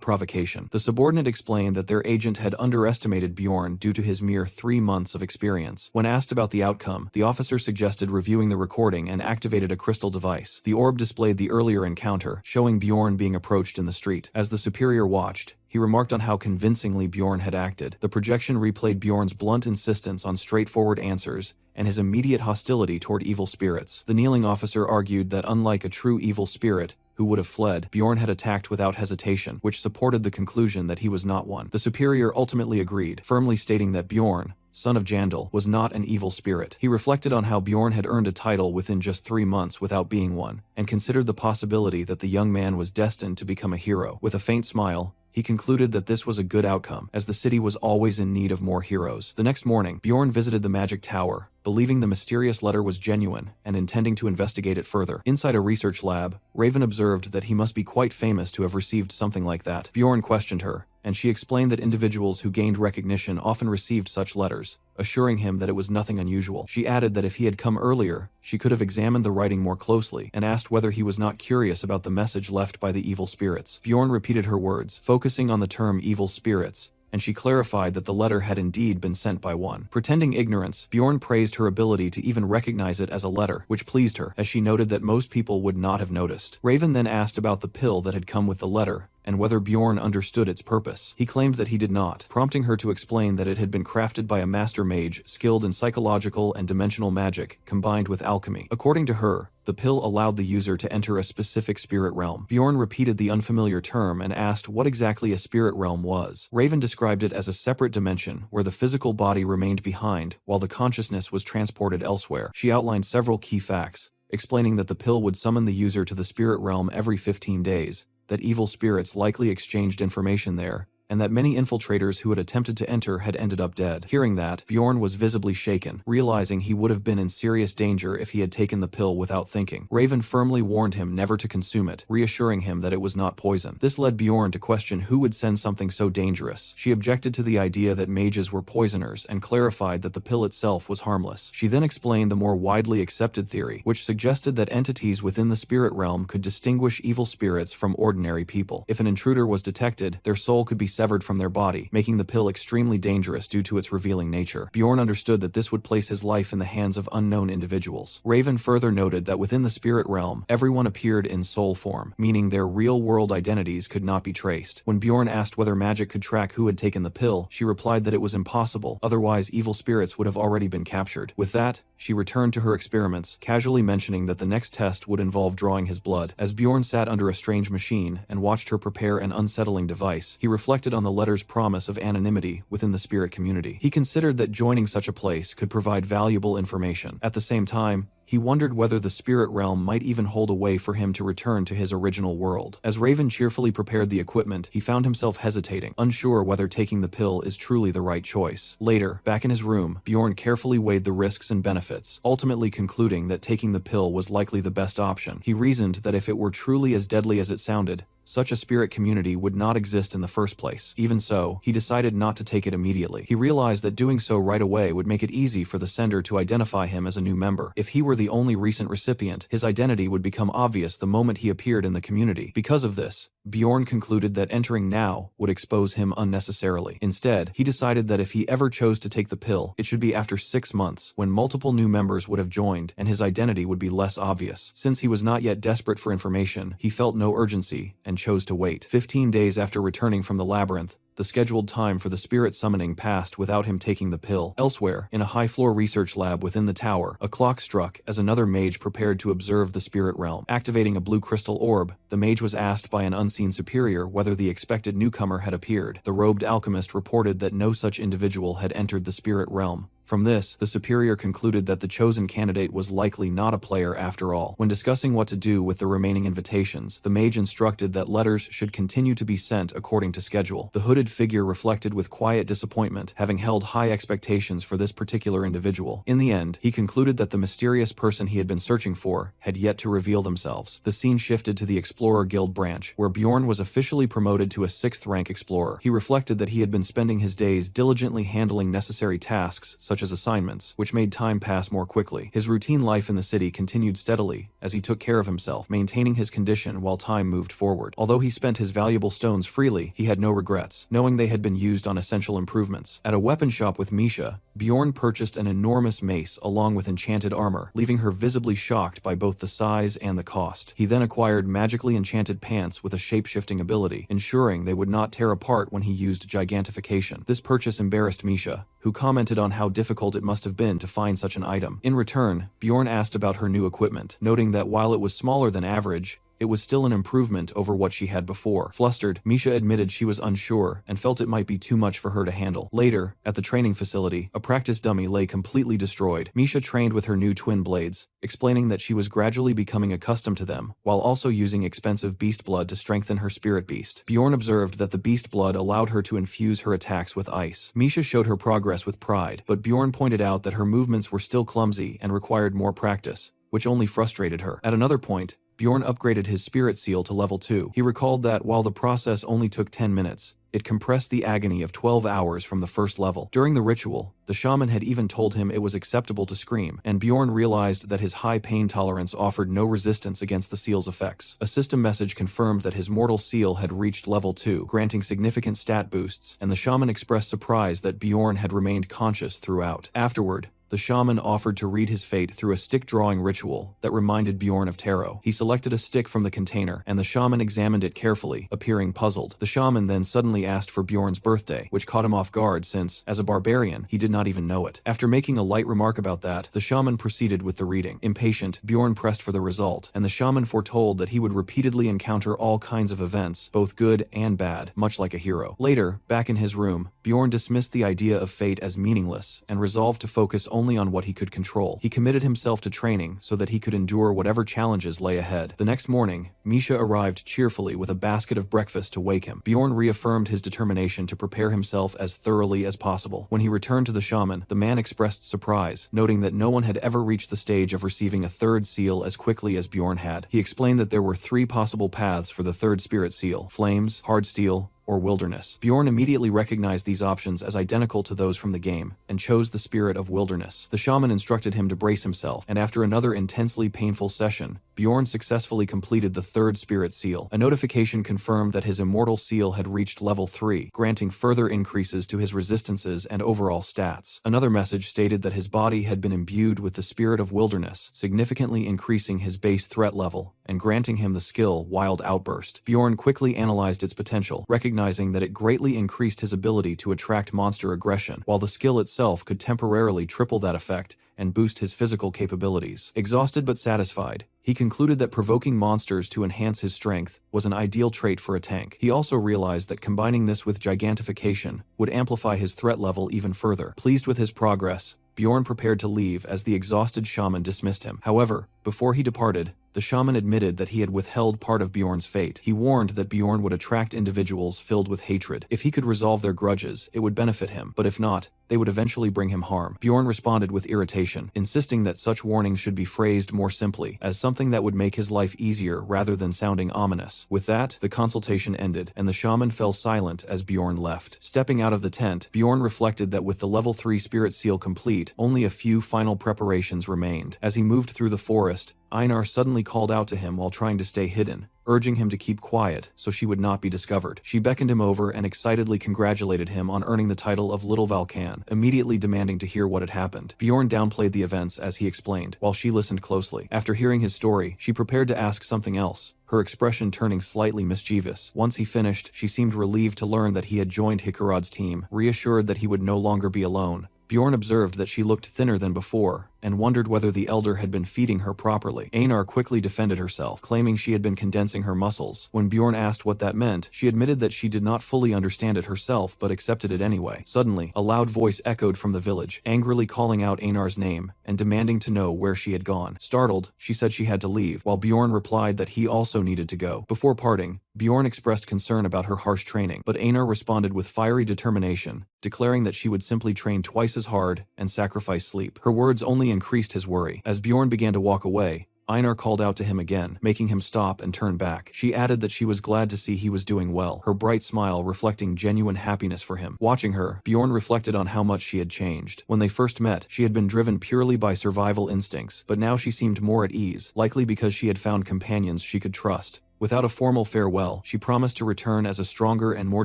provocation. The subordinate explained that their agent had underestimated Bjorn due to his mere 3 months of experience. When asked about the outcome, the officer suggested reviewing the recording and activated a crystal device. The orb displayed the earlier encounter, showing Bjorn being approached in the street. As the superior watched, he remarked on how convincingly Bjorn had acted. The projection replayed Bjorn's blunt insistence on straightforward answers and his immediate hostility toward evil spirits. The kneeling officer argued that unlike a true evil spirit, who would have fled, Bjorn had attacked without hesitation, which supported the conclusion that he was not one. The superior ultimately agreed, firmly stating that Bjorn, son of Jandal, was not an evil spirit. He reflected on how Bjorn had earned a title within just 3 months without being one, and considered the possibility that the young man was destined to become a hero. With a faint smile, he concluded that this was a good outcome, as the city was always in need of more heroes. The next morning, Bjorn visited the magic tower, believing the mysterious letter was genuine and intending to investigate it further. Inside a research lab, Raven observed that he must be quite famous to have received something like that. Bjorn questioned her, and she explained that individuals who gained recognition often received such letters, assuring him that it was nothing unusual. She added that if he had come earlier, she could have examined the writing more closely, and asked whether he was not curious about the message left by the evil spirits. Bjorn repeated her words, focusing on the term evil spirits, and she clarified that the letter had indeed been sent by one. Pretending ignorance, Bjorn praised her ability to even recognize it as a letter, which pleased her, as she noted that most people would not have noticed. Raven then asked about the pill that had come with the letter, and whether Bjorn understood its purpose. He claimed that he did not, prompting her to explain that it had been crafted by a master mage skilled in psychological and dimensional magic combined with alchemy. According to her, the pill allowed the user to enter a specific spirit realm. Bjorn repeated the unfamiliar term and asked what exactly a spirit realm was. Raven described it as a separate dimension where the physical body remained behind while the consciousness was transported elsewhere. She outlined several key facts, explaining that the pill would summon the user to the spirit realm every 15 days, that evil spirits likely exchanged information there, and that many infiltrators who had attempted to enter had ended up dead. Hearing that, Bjorn was visibly shaken, realizing he would have been in serious danger if he had taken the pill without thinking. Raven firmly warned him never to consume it, reassuring him that it was not poison. This led Bjorn to question who would send something so dangerous. She objected to the idea that mages were poisoners and clarified that the pill itself was harmless. She then explained the more widely accepted theory, which suggested that entities within the spirit realm could distinguish evil spirits from ordinary people. If an intruder was detected, their soul could be severed from their body, making the pill extremely dangerous due to its revealing nature. Bjorn understood that this would place his life in the hands of unknown individuals. Raven further noted that within the spirit realm, everyone appeared in soul form, meaning their real-world identities could not be traced. When Bjorn asked whether magic could track who had taken the pill, she replied that it was impossible, otherwise evil spirits would have already been captured. With that, she returned to her experiments, casually mentioning that the next test would involve drawing his blood. As Bjorn sat under a strange machine and watched her prepare an unsettling device, he reflected on the letter's promise of anonymity within the spirit community. He considered that joining such a place could provide valuable information. At the same time, he wondered whether the spirit realm might even hold a way for him to return to his original world. As Raven cheerfully prepared the equipment, he found himself hesitating, unsure whether taking the pill is truly the right choice. Later, back in his room, Bjorn carefully weighed the risks and benefits, ultimately concluding that taking the pill was likely the best option. He reasoned that if it were truly as deadly as it sounded, such a spirit community would not exist in the first place. Even so, he decided not to take it immediately. He realized that doing so right away would make it easy for the sender to identify him as a new member. If he were the only recent recipient, his identity would become obvious the moment he appeared in the community. Because of this, Bjorn concluded that entering now would expose him unnecessarily. Instead, he decided that if he ever chose to take the pill, it should be after 6 months, when multiple new members would have joined and his identity would be less obvious. Since he was not yet desperate for information, he felt no urgency and chose to wait. 15 days after returning from the labyrinth, the scheduled time for the spirit summoning passed without him taking the pill. Elsewhere, in a high-floor research lab within the tower, a clock struck as another mage prepared to observe the spirit realm. Activating a blue crystal orb, the mage was asked by an unseen superior whether the expected newcomer had appeared. The robed alchemist reported that no such individual had entered the spirit realm. From this, the superior concluded that the chosen candidate was likely not a player after all. When discussing what to do with the remaining invitations, the mage instructed that letters should continue to be sent according to schedule. The hooded figure reflected with quiet disappointment, having held high expectations for this particular individual. In the end, he concluded that the mysterious person he had been searching for had yet to reveal themselves. The scene shifted to the Explorer Guild branch, where Bjorn was officially promoted to a 6th rank explorer. He reflected that he had been spending his days diligently handling necessary tasks such as assignments, which made time pass more quickly. His routine life in the city continued steadily as he took care of himself, maintaining his condition while time moved forward. Although he spent his valuable stones freely, he had no regrets, knowing they had been used on essential improvements. At a weapon shop with Misha, Bjorn purchased an enormous mace along with enchanted armor, leaving her visibly shocked by both the size and the cost. He then acquired magically enchanted pants with a shape-shifting ability, ensuring they would not tear apart when he used gigantification. This purchase embarrassed Misha, who commented on how difficult it must have been to find such an item. In return, Bjorn asked about her new equipment, noting that while it was smaller than average, it was still an improvement over what she had before. Flustered, Misha admitted she was unsure and felt it might be too much for her to handle. Later, at the training facility, a practice dummy lay completely destroyed. Misha trained with her new twin blades, explaining that she was gradually becoming accustomed to them, while also using expensive beast blood to strengthen her spirit beast. Bjorn observed that the beast blood allowed her to infuse her attacks with ice. Misha showed her progress with pride, but Bjorn pointed out that her movements were still clumsy and required more practice, which only frustrated her. At another point, Bjorn upgraded his spirit seal to level 2. He recalled that while the process only took 10 minutes, it compressed the agony of 12 hours from the first level. During the ritual, the shaman had even told him it was acceptable to scream, and Bjorn realized that his high pain tolerance offered no resistance against the seal's effects. A system message confirmed that his mortal seal had reached level 2, granting significant stat boosts, and the shaman expressed surprise that Bjorn had remained conscious throughout. Afterward, the shaman offered to read his fate through a stick drawing ritual that reminded Bjorn of tarot. He selected a stick from the container, and the shaman examined it carefully, appearing puzzled. The shaman then suddenly asked for Bjorn's birthday, which caught him off guard since, as a barbarian, he did not even know it. After making a light remark about that, the shaman proceeded with the reading. Impatient, Bjorn pressed for the result, and the shaman foretold that he would repeatedly encounter all kinds of events, both good and bad, much like a hero. Later, back in his room, Bjorn dismissed the idea of fate as meaningless and resolved to focus only on what he could control. He committed himself to training so that he could endure whatever challenges lay ahead. The next morning, Misha arrived cheerfully with a basket of breakfast to wake him. Bjorn reaffirmed his determination to prepare himself as thoroughly as possible. When he returned to the shaman, the man expressed surprise, noting that no one had ever reached the stage of receiving a 3rd seal as quickly as Bjorn had. He explained that there were 3 possible paths for the 3rd spirit seal: flames, hard steel, or wilderness. Bjorn immediately recognized these options as identical to those from the game, and chose the spirit of wilderness. The shaman instructed him to brace himself, and after another intensely painful session, Bjorn successfully completed the 3rd spirit seal. A notification confirmed that his immortal seal had reached level 3, granting further increases to his resistances and overall stats. Another message stated that his body had been imbued with the spirit of wilderness, significantly increasing his base threat level and granting him the skill Wild Outburst. Bjorn quickly analyzed its potential, recognizing that it greatly increased his ability to attract monster aggression, while the skill itself could temporarily triple that effect and boost his physical capabilities. Exhausted but satisfied, he concluded that provoking monsters to enhance his strength was an ideal trait for a tank. He also realized that combining this with gigantification would amplify his threat level even further. Pleased with his progress, Bjorn prepared to leave as the exhausted shaman dismissed him. However, before he departed, the shaman admitted that he had withheld part of Bjorn's fate. He warned that Bjorn would attract individuals filled with hatred. If he could resolve their grudges, it would benefit him, but if not, they would eventually bring him harm. Bjorn responded with irritation, insisting that such warnings should be phrased more simply, as something that would make his life easier rather than sounding ominous. With that, the consultation ended, and the shaman fell silent as Bjorn left. Stepping out of the tent, Bjorn reflected that with the level 3 spirit seal complete, only a few final preparations remained. As he moved through the forest, Einar suddenly called out to him while trying to stay hidden, urging him to keep quiet so she would not be discovered. She beckoned him over and excitedly congratulated him on earning the title of Little Valkan, immediately demanding to hear what had happened. Bjorn downplayed the events as he explained, while she listened closely. After hearing his story, she prepared to ask something else, her expression turning slightly mischievous. Once he finished, she seemed relieved to learn that he had joined Hikarod's team, reassured that he would no longer be alone. Bjorn observed that she looked thinner than before, and wondered whether the elder had been feeding her properly. Einar quickly defended herself, claiming she had been condensing her muscles. When Bjorn asked what that meant, she admitted that she did not fully understand it herself but accepted it anyway. Suddenly, a loud voice echoed from the village, angrily calling out Einar's name and demanding to know where she had gone. Startled, she said she had to leave, while Bjorn replied that he also needed to go. Before parting, Bjorn expressed concern about her harsh training, but Einar responded with fiery determination, declaring that she would simply train twice as hard and sacrifice sleep. Her words only increased his worry. As Bjorn began to walk away, Einar called out to him again, making him stop and turn back. She added that she was glad to see he was doing well, her bright smile reflecting genuine happiness for him. Watching her, Bjorn reflected on how much she had changed. When they first met, she had been driven purely by survival instincts, but now she seemed more at ease, likely because she had found companions she could trust. Without a formal farewell, she promised to return as a stronger and more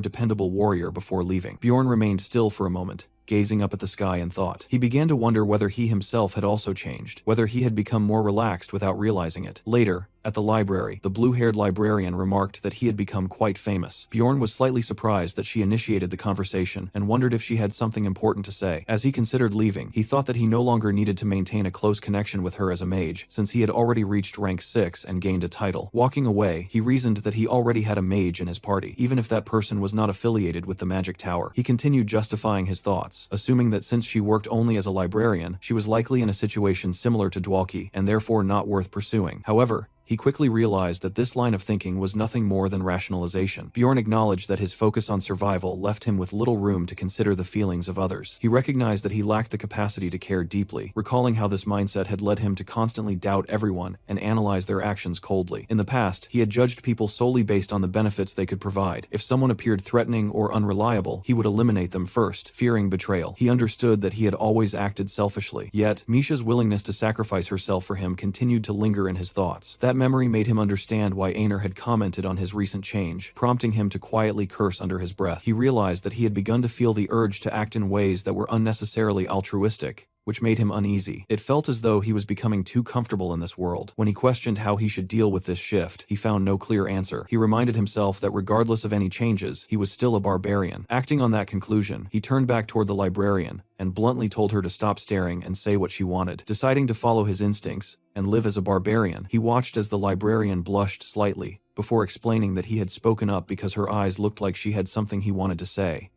dependable warrior before leaving. Bjorn remained still for a moment, gazing up at the sky in thought. He began to wonder whether he himself had also changed, whether he had become more relaxed without realizing it. Later, at the library, the blue-haired librarian remarked that he had become quite famous. Bjorn was slightly surprised that she initiated the conversation and wondered if she had something important to say. As he considered leaving, he thought that he no longer needed to maintain a close connection with her as a mage, since he had already reached rank 6 and gained a title. Walking away, he reasoned that he already had a mage in his party, even if that person was not affiliated with the magic tower. He continued justifying his thoughts, assuming that since she worked only as a librarian, she was likely in a situation similar to Dwalki and therefore not worth pursuing. However, he quickly realized that this line of thinking was nothing more than rationalization. Bjorn acknowledged that his focus on survival left him with little room to consider the feelings of others. He recognized that he lacked the capacity to care deeply, recalling how this mindset had led him to constantly doubt everyone and analyze their actions coldly. In the past, he had judged people solely based on the benefits they could provide. If someone appeared threatening or unreliable, he would eliminate them first, fearing betrayal. He understood that he had always acted selfishly. Yet, Misha's willingness to sacrifice herself for him continued to linger in his thoughts. That memory made him understand why Einar had commented on his recent change, prompting him to quietly curse under his breath. He realized that he had begun to feel the urge to act in ways that were unnecessarily altruistic, which made him uneasy. It felt as though he was becoming too comfortable in this world. When he questioned how he should deal with this shift, he found no clear answer. He reminded himself that regardless of any changes, he was still a barbarian. Acting on that conclusion, he turned back toward the librarian and bluntly told her to stop staring and say what she wanted. Deciding to follow his instincts and live as a barbarian, he watched as the librarian blushed slightly, before explaining that he had spoken up because her eyes looked like she had something he wanted to say.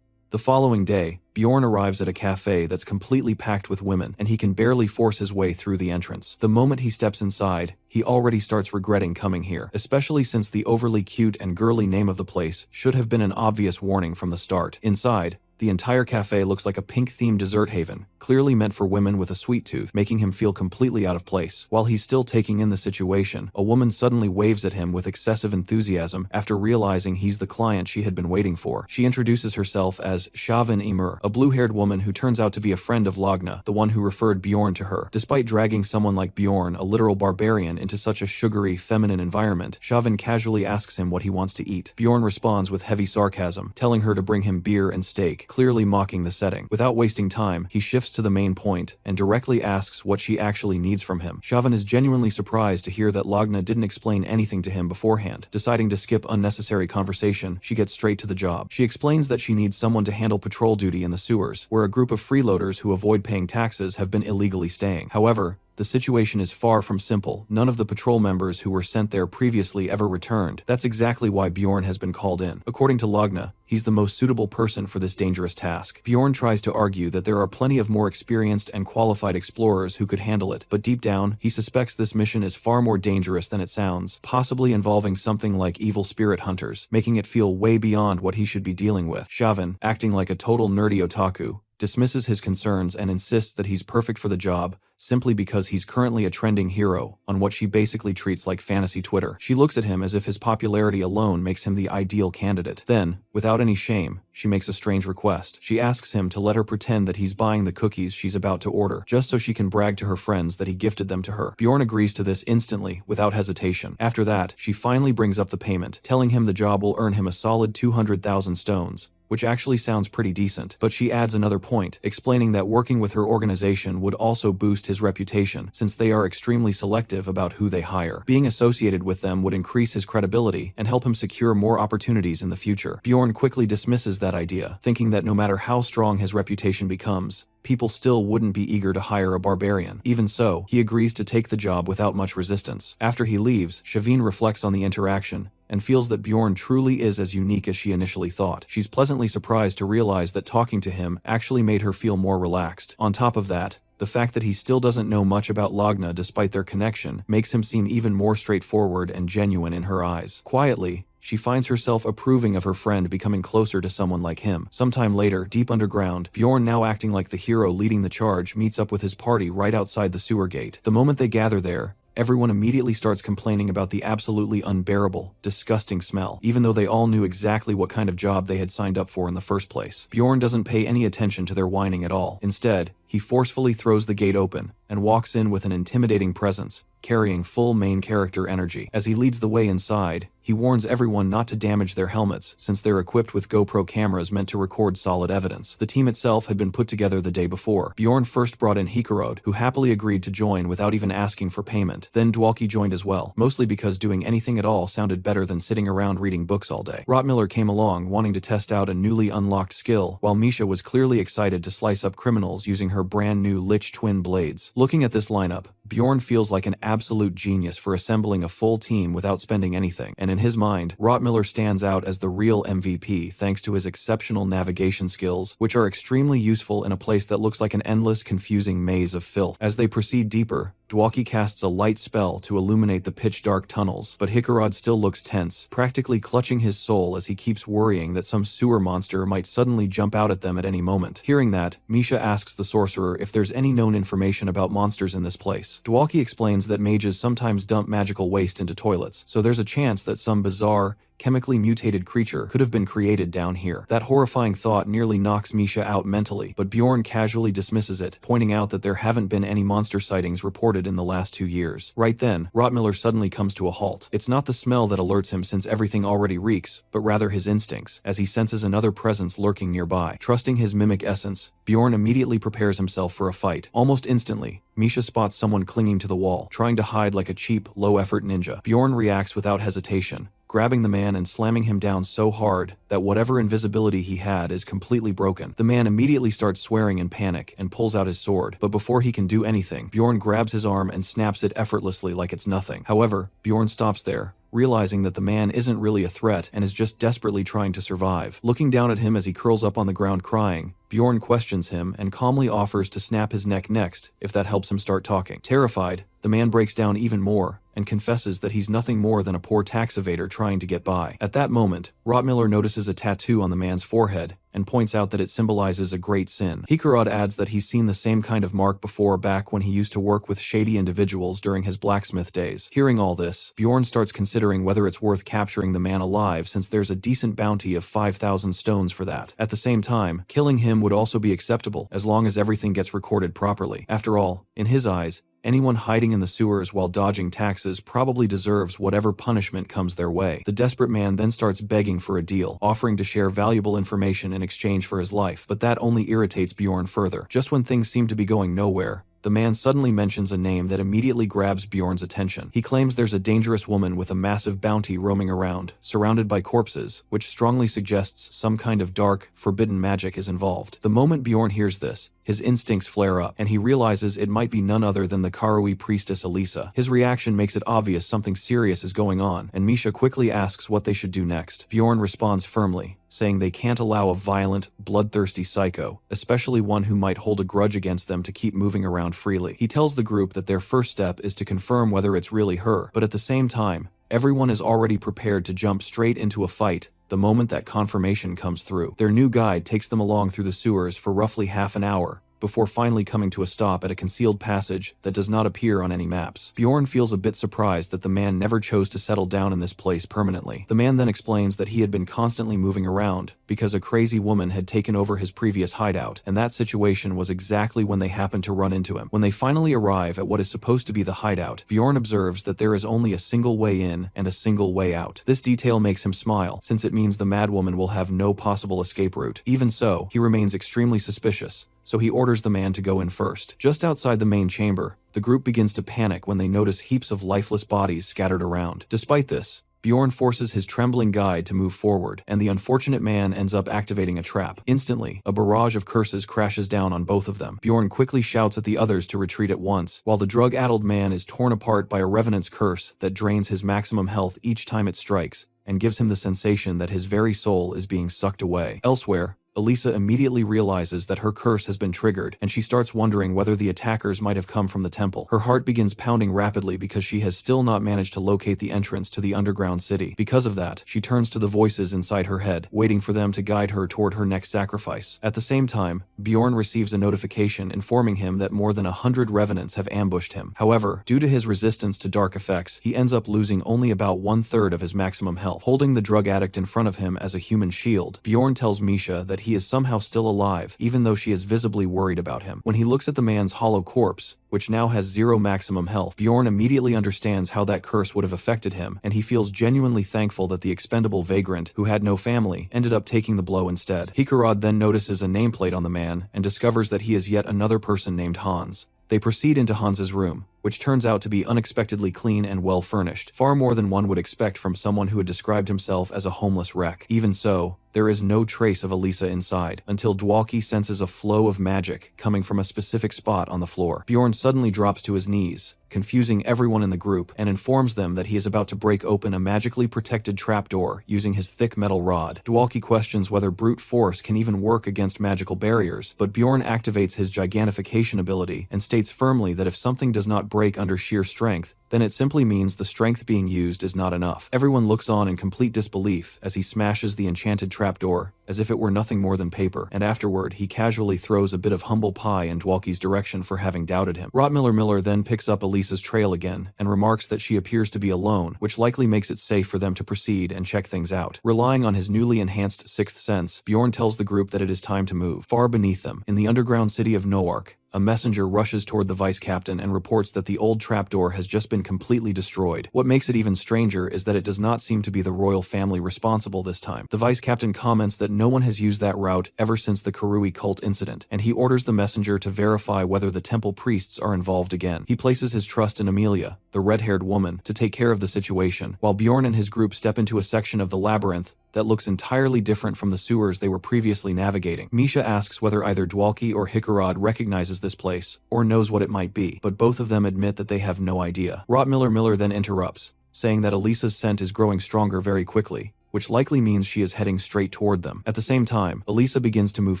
The following day, Bjorn arrives at a cafe that's completely packed with women, and he can barely force his way through the entrance. The moment he steps inside, he already starts regretting coming here, especially since the overly cute and girly name of the place should have been an obvious warning from the start. Inside, the entire cafe looks like a pink-themed dessert haven, clearly meant for women with a sweet tooth, making him feel completely out of place. While he's still taking in the situation, a woman suddenly waves at him with excessive enthusiasm after realizing he's the client she had been waiting for. She introduces herself as Shavin Emir, a blue-haired woman who turns out to be a friend of Lagna, the one who referred Bjorn to her. Despite dragging someone like Bjorn, a literal barbarian, into such a sugary, feminine environment, Shavin casually asks him what he wants to eat. Bjorn responds with heavy sarcasm, telling her to bring him beer and steak, clearly mocking the setting. Without wasting time, he shifts to the main point and directly asks what she actually needs from him. Shavin is genuinely surprised to hear that Lagna didn't explain anything to him beforehand. Deciding to skip unnecessary conversation, she gets straight to the job. She explains that she needs someone to handle patrol duty in the sewers, where a group of freeloaders who avoid paying taxes have been illegally staying. However, the situation is far from simple. None of the patrol members who were sent there previously ever returned. That's exactly why Bjorn has been called in. According to Lagna, he's the most suitable person for this dangerous task. Bjorn tries to argue that there are plenty of more experienced and qualified explorers who could handle it, but deep down, he suspects this mission is far more dangerous than it sounds, possibly involving something like evil spirit hunters, making it feel way beyond what he should be dealing with. Shavin, acting like a total nerdy otaku, dismisses his concerns and insists that he's perfect for the job simply because he's currently a trending hero on what she basically treats like fantasy Twitter. She looks at him as if his popularity alone makes him the ideal candidate. Then, without any shame, she makes a strange request. She asks him to let her pretend that he's buying the cookies she's about to order, just so she can brag to her friends that he gifted them to her. Bjorn agrees to this instantly, without hesitation. After that, she finally brings up the payment, telling him the job will earn him a solid 200,000 stones, which actually sounds pretty decent. But she adds another point, explaining that working with her organization would also boost his reputation, since they are extremely selective about who they hire. Being associated with them would increase his credibility and help him secure more opportunities in the future. Bjorn quickly dismisses that idea, thinking that no matter how strong his reputation becomes, people still wouldn't be eager to hire a barbarian. Even so, he agrees to take the job without much resistance. After he leaves, Shavine reflects on the interaction and feels that Bjorn truly is as unique as she initially thought. She's pleasantly surprised to realize that talking to him actually made her feel more relaxed. On top of that, the fact that he still doesn't know much about Lagna despite their connection makes him seem even more straightforward and genuine in her eyes. Quietly, she finds herself approving of her friend becoming closer to someone like him. Sometime later, deep underground, Bjorn, now acting like the hero leading the charge, meets up with his party right outside the sewer gate. The moment they gather there, everyone immediately starts complaining about the absolutely unbearable, disgusting smell, even though they all knew exactly what kind of job they had signed up for in the first place. Bjorn doesn't pay any attention to their whining at all. Instead, he forcefully throws the gate open and walks in with an intimidating presence, carrying full main character energy. As he leads the way inside, he warns everyone not to damage their helmets, since they're equipped with GoPro cameras meant to record solid evidence. The team itself had been put together the day before. Bjorn first brought in Hikarod, who happily agreed to join without even asking for payment. Then Dwalki joined as well, mostly because doing anything at all sounded better than sitting around reading books all day. Rotmiller came along, wanting to test out a newly unlocked skill, while Misha was clearly excited to slice up criminals using her brand new Lich twin blades. Looking at this lineup, Bjorn feels like an absolute genius for assembling a full team without spending anything, and in his mind, Rotmiller stands out as the real MVP thanks to his exceptional navigation skills, which are extremely useful in a place that looks like an endless, confusing maze of filth. As they proceed deeper, Dwalki casts a light spell to illuminate the pitch-dark tunnels, but Hikarod still looks tense, practically clutching his soul as he keeps worrying that some sewer monster might suddenly jump out at them at any moment. Hearing that, Misha asks the sorcerer if there's any known information about monsters in this place. Dwalki explains that mages sometimes dump magical waste into toilets, so there's a chance that some bizarre, chemically mutated creature could have been created down here. That horrifying thought nearly knocks Misha out mentally, but Bjorn casually dismisses it, pointing out that there haven't been any monster sightings reported in the last 2 years. Right then, Rotmiller suddenly comes to a halt. It's not the smell that alerts him, since everything already reeks, but rather his instincts, as he senses another presence lurking nearby. Trusting his mimic essence, Bjorn immediately prepares himself for a fight. Almost instantly, Misha spots someone clinging to the wall, trying to hide like a cheap, low-effort ninja. Bjorn reacts without hesitation, grabbing the man and slamming him down so hard that whatever invisibility he had is completely broken. The man immediately starts swearing in panic and pulls out his sword, but before he can do anything, Bjorn grabs his arm and snaps it effortlessly like it's nothing. However, Bjorn stops there, realizing that the man isn't really a threat and is just desperately trying to survive. Looking down at him as he curls up on the ground crying, Bjorn questions him and calmly offers to snap his neck next if that helps him start talking. Terrified, the man breaks down even more and confesses that he's nothing more than a poor tax evader trying to get by. At that moment, Rotmiller notices a tattoo on the man's forehead and points out that it symbolizes a great sin. Hikarod adds that he's seen the same kind of mark before back when he used to work with shady individuals during his blacksmith days. Hearing all this, Bjorn starts considering whether it's worth capturing the man alive, since there's a decent bounty of 5,000 stones for that. At the same time, killing him would also be acceptable, as long as everything gets recorded properly. After all, in his eyes, anyone hiding in the sewers while dodging taxes probably deserves whatever punishment comes their way. The desperate man then starts begging for a deal, offering to share valuable information in exchange for his life, but that only irritates Bjorn further. Just when things seem to be going nowhere, the man suddenly mentions a name that immediately grabs Bjorn's attention. He claims there's a dangerous woman with a massive bounty roaming around, surrounded by corpses, which strongly suggests some kind of dark, forbidden magic is involved. The moment Bjorn hears this, his instincts flare up, and he realizes it might be none other than the Karui priestess Elisa. His reaction makes it obvious something serious is going on, and Misha quickly asks what they should do next. Bjorn responds firmly, saying they can't allow a violent, bloodthirsty psycho, especially one who might hold a grudge against them, to keep moving around freely. He tells the group that their first step is to confirm whether it's really her, but at the same time, everyone is already prepared to jump straight into a fight the moment that confirmation comes through. Their new guide takes them along through the sewers for roughly half an hour, before finally coming to a stop at a concealed passage that does not appear on any maps. Bjorn feels a bit surprised that the man never chose to settle down in this place permanently. The man then explains that he had been constantly moving around because a crazy woman had taken over his previous hideout, and that situation was exactly when they happened to run into him. When they finally arrive at what is supposed to be the hideout, Bjorn observes that there is only a single way in and a single way out. This detail makes him smile, since it means the madwoman will have no possible escape route. Even so, he remains extremely suspicious, so he orders the man to go in first. Just outside the main chamber, the group begins to panic when they notice heaps of lifeless bodies scattered around. Despite this, Bjorn forces his trembling guide to move forward, and the unfortunate man ends up activating a trap. Instantly, a barrage of curses crashes down on both of them. Bjorn quickly shouts at the others to retreat at once, while the drug-addled man is torn apart by a revenant's curse that drains his maximum health each time it strikes, and gives him the sensation that his very soul is being sucked away. Elsewhere, Elisa immediately realizes that her curse has been triggered, and she starts wondering whether the attackers might have come from the temple. Her heart begins pounding rapidly because she has still not managed to locate the entrance to the underground city. Because of that, she turns to the voices inside her head, waiting for them to guide her toward her next sacrifice. At the same time, Bjorn receives a notification informing him that more than 100 revenants have ambushed him. However, due to his resistance to dark effects, he ends up losing only about 1/3 of his maximum health. Holding the drug addict in front of him as a human shield, Bjorn tells Misha that he is somehow still alive, even though she is visibly worried about him. When he looks at the man's hollow corpse, which now has 0 maximum health, Bjorn immediately understands how that curse would have affected him, and he feels genuinely thankful that the expendable vagrant, who had no family, ended up taking the blow instead. Hikarad then notices a nameplate on the man and discovers that he is yet another person named Hans. They proceed into Hans's room, which turns out to be unexpectedly clean and well furnished, far more than one would expect from someone who had described himself as a homeless wreck. Even so, there is no trace of Elisa inside, until Dwalki senses a flow of magic coming from a specific spot on the floor. Bjorn suddenly drops to his knees, confusing everyone in the group, and informs them that he is about to break open a magically protected trapdoor using his thick metal rod. Dwalki questions whether brute force can even work against magical barriers, but Bjorn activates his gigantification ability and states firmly that if something does not break under sheer strength, then it simply means the strength being used is not enough. Everyone looks on in complete disbelief as he smashes the enchanted trapdoor, as if it were nothing more than paper, and afterward he casually throws a bit of humble pie in Dwalki's direction for having doubted him. Miller then picks up Elisa's trail again, and remarks that she appears to be alone, which likely makes it safe for them to proceed and check things out. Relying on his newly enhanced sixth sense, Bjorn tells the group that it is time to move. Far beneath them, in the underground city of Noark, a messenger rushes toward the vice captain and reports that the old trapdoor has just been completely destroyed. What makes it even stranger is that it does not seem to be the royal family responsible this time. The vice captain comments that no one has used that route ever since the Karui cult incident, and he orders the messenger to verify whether the temple priests are involved again. He places his trust in Amelia, the red-haired woman, to take care of the situation, while Bjorn and his group step into a section of the labyrinth that looks entirely different from the sewers they were previously navigating. Misha asks whether either Dwalki or Hikarad recognizes this place, or knows what it might be, but both of them admit that they have no idea. Miller then interrupts, saying that Elisa's scent is growing stronger very quickly, which likely means she is heading straight toward them. At the same time, Elisa begins to move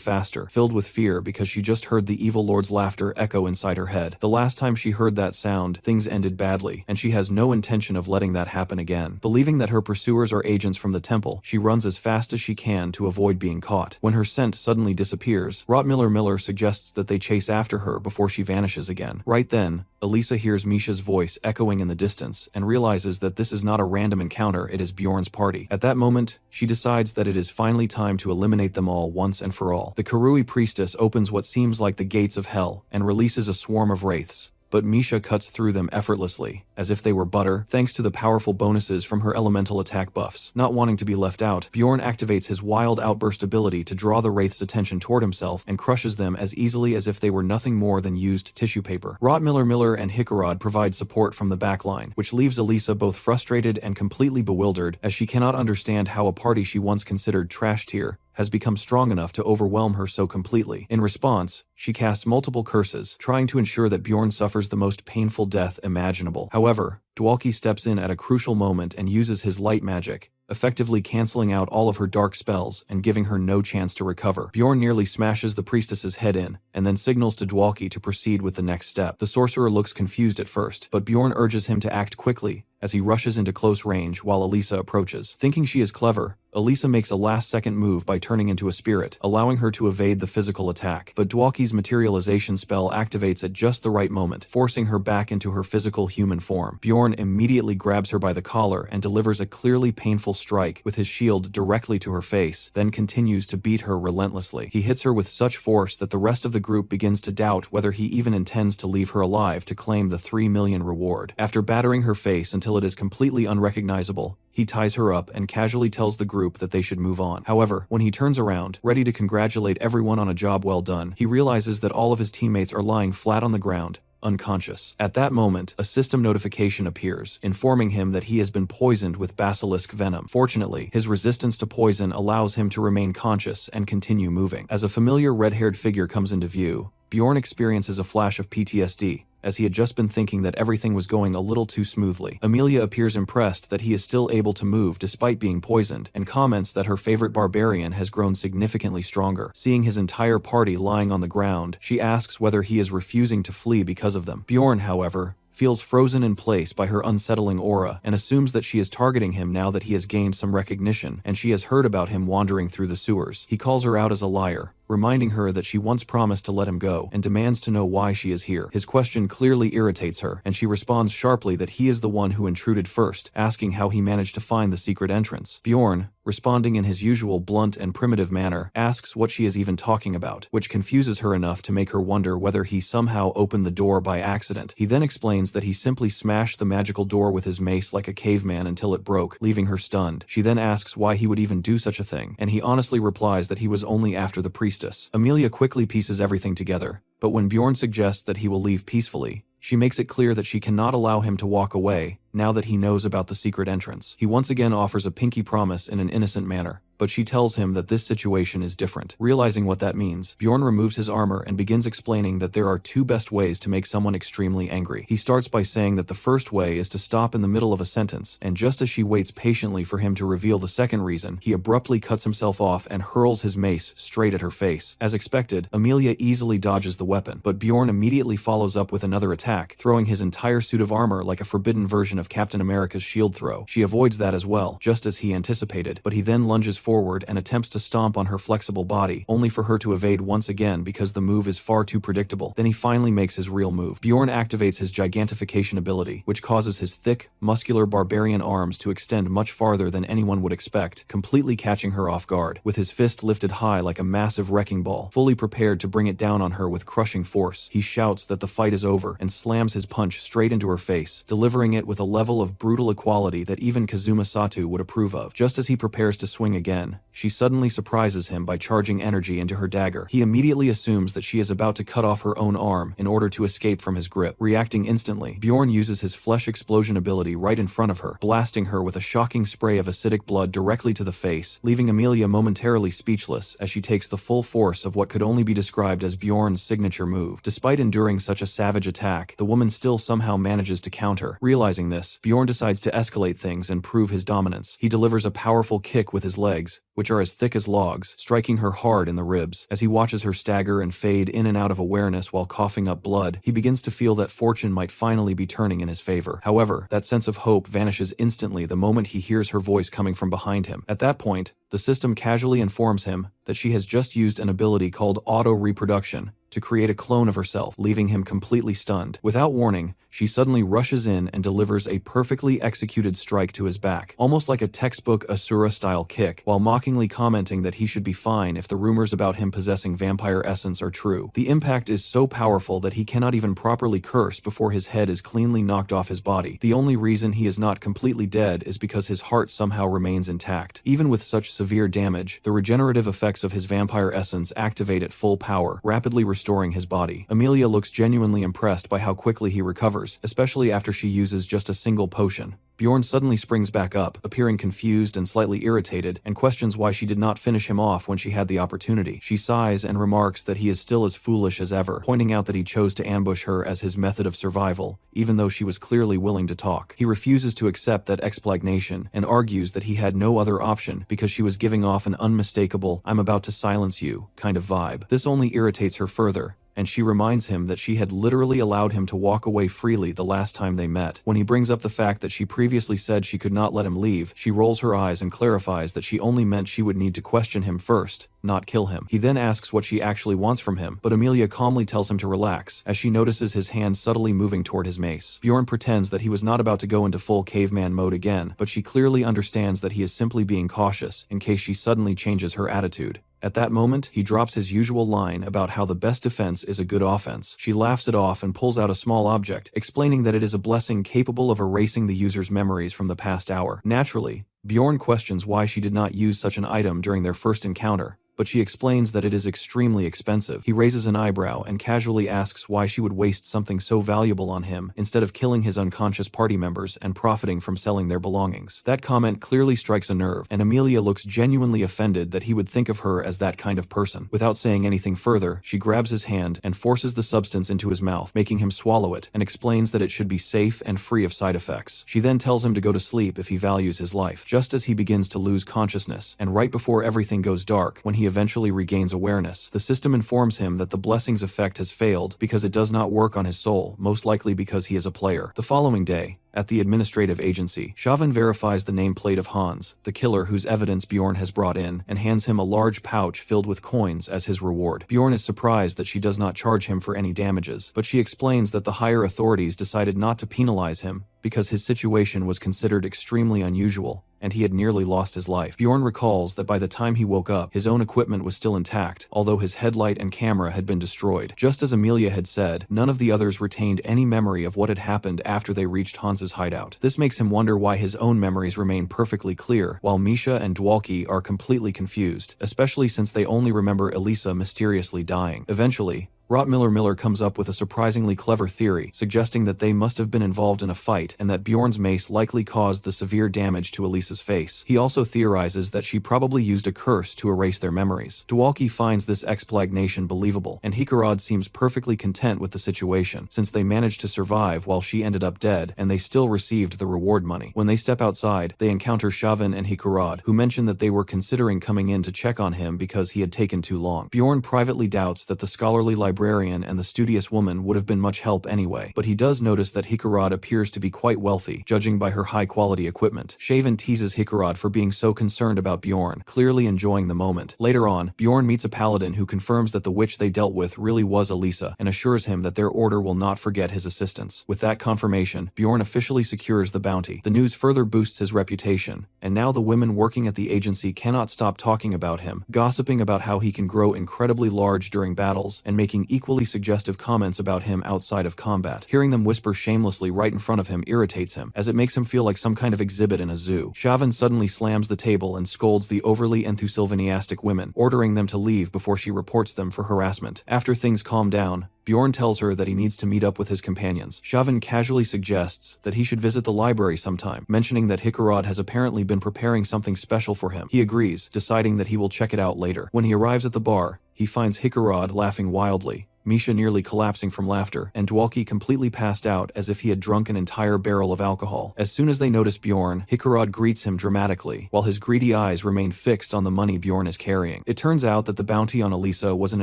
faster, filled with fear because she just heard the evil lord's laughter echo inside her head. The last time she heard that sound, things ended badly, and she has no intention of letting that happen again. Believing that her pursuers are agents from the temple, she runs as fast as she can to avoid being caught. When her scent suddenly disappears, Miller suggests that they chase after her before she vanishes again. Right then, Elisa hears Misha's voice echoing in the distance and realizes that this is not a random encounter, it is Bjorn's party. At that moment, she decides that it is finally time to eliminate them all once and for all. The Karui priestess opens what seems like the gates of hell and releases a swarm of wraiths, but Misha cuts through them effortlessly, as if they were butter, thanks to the powerful bonuses from her elemental attack buffs. Not wanting to be left out, Bjorn activates his wild outburst ability to draw the wraiths' attention toward himself and crushes them as easily as if they were nothing more than used tissue paper. Miller and Hikarad provide support from the backline, which leaves Elisa both frustrated and completely bewildered, as she cannot understand how a party she once considered trash tier has become strong enough to overwhelm her so completely. In response, she casts multiple curses, trying to ensure that Bjorn suffers the most painful death imaginable. However, Dwalki steps in at a crucial moment and uses his light magic, effectively canceling out all of her dark spells and giving her no chance to recover. Bjorn nearly smashes the priestess's head in, and then signals to Dwalki to proceed with the next step. The sorcerer looks confused at first, but Bjorn urges him to act quickly, as he rushes into close range while Elisa approaches. Thinking she is clever, Elisa makes a last-second move by turning into a spirit, allowing her to evade the physical attack. But Dwalki's materialization spell activates at just the right moment, forcing her back into her physical human form. Bjorn immediately grabs her by the collar and delivers a clearly painful strike with his shield directly to her face, then continues to beat her relentlessly. He hits her with such force that the rest of the group begins to doubt whether he even intends to leave her alive to claim the 3 million reward. After battering her face until it is completely unrecognizable, he ties her up and casually tells the group that they should move on. However, when he turns around, ready to congratulate everyone on a job well done, he realizes that all of his teammates are lying flat on the ground, unconscious. At that moment, a system notification appears, informing him that he has been poisoned with basilisk venom. Fortunately, his resistance to poison allows him to remain conscious and continue moving. As a familiar red-haired figure comes into view, Bjorn experiences a flash of PTSD, as he had just been thinking that everything was going a little too smoothly. Amelia appears impressed that he is still able to move despite being poisoned, and comments that her favorite barbarian has grown significantly stronger. Seeing his entire party lying on the ground, she asks whether he is refusing to flee because of them. Bjorn, however, feels frozen in place by her unsettling aura and assumes that she is targeting him now that he has gained some recognition and she has heard about him wandering through the sewers. He calls her out as a liar, reminding her that she once promised to let him go, and demands to know why she is here. His question clearly irritates her, and she responds sharply that he is the one who intruded first, asking how he managed to find the secret entrance. Bjorn, responding in his usual blunt and primitive manner, asks what she is even talking about, which confuses her enough to make her wonder whether he somehow opened the door by accident. He then explains that he simply smashed the magical door with his mace like a caveman until it broke, leaving her stunned. She then asks why he would even do such a thing, and he honestly replies that he was only after the priestess. Amelia quickly pieces everything together, but when Bjorn suggests that he will leave peacefully, she makes it clear that she cannot allow him to walk away now that he knows about the secret entrance. He once again offers a pinky promise in an innocent manner, but she tells him that this situation is different. Realizing what that means, Bjorn removes his armor and begins explaining that there are 2 best ways to make someone extremely angry. He starts by saying that the first way is to stop in the middle of a sentence, and just as she waits patiently for him to reveal the second reason, he abruptly cuts himself off and hurls his mace straight at her face. As expected, Amelia easily dodges the weapon, but Bjorn immediately follows up with another attack, throwing his entire suit of armor like a forbidden version of Captain America's shield throw. She avoids that as well, just as he anticipated, but he then lunges forward and attempts to stomp on her flexible body, only for her to evade once again because the move is far too predictable. Then he finally makes his real move. Bjorn activates his gigantification ability, which causes his thick, muscular barbarian arms to extend much farther than anyone would expect, completely catching her off guard. With his fist lifted high like a massive wrecking ball, fully prepared to bring it down on her with crushing force, he shouts that the fight is over and slams his punch straight into her face, delivering it with a level of brutal equality that even Kazuma Sato would approve of. Just as he prepares to swing again, she suddenly surprises him by charging energy into her dagger. He immediately assumes that she is about to cut off her own arm in order to escape from his grip. Reacting instantly, Bjorn uses his flesh explosion ability right in front of her, blasting her with a shocking spray of acidic blood directly to the face, leaving Amelia momentarily speechless as she takes the full force of what could only be described as Bjorn's signature move. Despite enduring such a savage attack, the woman still somehow manages to counter. Realizing this, Bjorn decides to escalate things and prove his dominance. He delivers a powerful kick with his legs, which are as thick as logs, striking her hard in the ribs. As he watches her stagger and fade in and out of awareness while coughing up blood, he begins to feel that fortune might finally be turning in his favor. However, that sense of hope vanishes instantly the moment he hears her voice coming from behind him. At that point, the system casually informs him that she has just used an ability called auto-reproduction to create a clone of herself, leaving him completely stunned. Without warning, she suddenly rushes in and delivers a perfectly executed strike to his back, almost like a textbook Asura-style kick, while mockingly commenting that he should be fine if the rumors about him possessing vampire essence are true. The impact is so powerful that he cannot even properly curse before his head is cleanly knocked off his body. The only reason he is not completely dead is because his heart somehow remains intact. Even with such severe damage, the regenerative effects of his vampire essence activate at full power, rapidly restoring his body. Amelia looks genuinely impressed by how quickly he recovers, especially after she uses just a single potion. Bjorn suddenly springs back up, appearing confused and slightly irritated, and questions why she did not finish him off when she had the opportunity. She sighs and remarks that he is still as foolish as ever, pointing out that he chose to ambush her as his method of survival, even though she was clearly willing to talk. He refuses to accept that explanation and argues that he had no other option because she was giving off an unmistakable "I'm about to silence you" kind of vibe. This only irritates her further, and she reminds him that she had literally allowed him to walk away freely the last time they met. When he brings up the fact that she previously said she could not let him leave, she rolls her eyes and clarifies that she only meant she would need to question him first, not kill him. He then asks what she actually wants from him, but Emilia calmly tells him to relax, as she notices his hand subtly moving toward his mace. Bjorn pretends that he was not about to go into full caveman mode again, but she clearly understands that he is simply being cautious, in case she suddenly changes her attitude. At that moment, he drops his usual line about how the best defense is a good offense. She laughs it off and pulls out a small object, explaining that it is a blessing capable of erasing the user's memories from the past hour. Naturally, Bjorn questions why she did not use such an item during their first encounter, but she explains that it is extremely expensive. He raises an eyebrow and casually asks why she would waste something so valuable on him instead of killing his unconscious party members and profiting from selling their belongings. That comment clearly strikes a nerve, and Emilia looks genuinely offended that he would think of her as that kind of person. Without saying anything further, she grabs his hand and forces the substance into his mouth, making him swallow it, and explains that it should be safe and free of side effects. She then tells him to go to sleep if he values his life, just as he begins to lose consciousness, and right before everything goes dark, when he eventually regains awareness, the system informs him that the blessing's effect has failed because it does not work on his soul, most likely because he is a player. The following day, at the administrative agency, Chauvin verifies the nameplate of Hans, the killer whose evidence Bjorn has brought in, and hands him a large pouch filled with coins as his reward. Bjorn is surprised that she does not charge him for any damages, but she explains that the higher authorities decided not to penalize him because his situation was considered extremely unusual, and he had nearly lost his life. Bjorn recalls that by the time he woke up, his own equipment was still intact, although his headlight and camera had been destroyed. Just as Emilia had said, none of the others retained any memory of what had happened after they reached Hans's hideout. This makes him wonder why his own memories remain perfectly clear, while Misha and Dwalki are completely confused, especially since they only remember Elisa mysteriously dying. Eventually, Miller comes up with a surprisingly clever theory, suggesting that they must have been involved in a fight and that Bjorn's mace likely caused the severe damage to Elisa's face. He also theorizes that she probably used a curse to erase their memories. Dwalki finds this explanation believable, and Hikarad seems perfectly content with the situation, since they managed to survive while she ended up dead, and they still received the reward money. When they step outside, they encounter Chauvin and Hikarad, who mention that they were considering coming in to check on him because he had taken too long. Bjorn privately doubts that the scholarly librarian and the studious woman would have been much help anyway, but he does notice that Hikarad appears to be quite wealthy, judging by her high-quality equipment. Chauvin teases Hikarad for being so concerned about Bjorn, clearly enjoying the moment. Later on, Bjorn meets a paladin who confirms that the witch they dealt with really was Elisa, and assures him that their order will not forget his assistance. With that confirmation, Bjorn officially secures the bounty. The news further boosts his reputation, and now the women working at the agency cannot stop talking about him, gossiping about how he can grow incredibly large during battles, and making equally suggestive comments about him outside of combat. Hearing them whisper shamelessly right in front of him irritates him, as it makes him feel like some kind of exhibit in a zoo. Chauvin suddenly slams the table and scolds the overly enthusiastic women, ordering them to leave before she reports them for harassment. After things calm down, Bjorn tells her that he needs to meet up with his companions. Chauvin casually suggests that he should visit the library sometime, mentioning that Hikarad has apparently been preparing something special for him. He agrees, deciding that he will check it out later. When he arrives at the bar, he finds Hikarad laughing wildly, Misha nearly collapsing from laughter, and Dwalki completely passed out as if he had drunk an entire barrel of alcohol. As soon as they notice Bjorn, Hikarad greets him dramatically, while his greedy eyes remain fixed on the money Bjorn is carrying. It turns out that the bounty on Elisa was an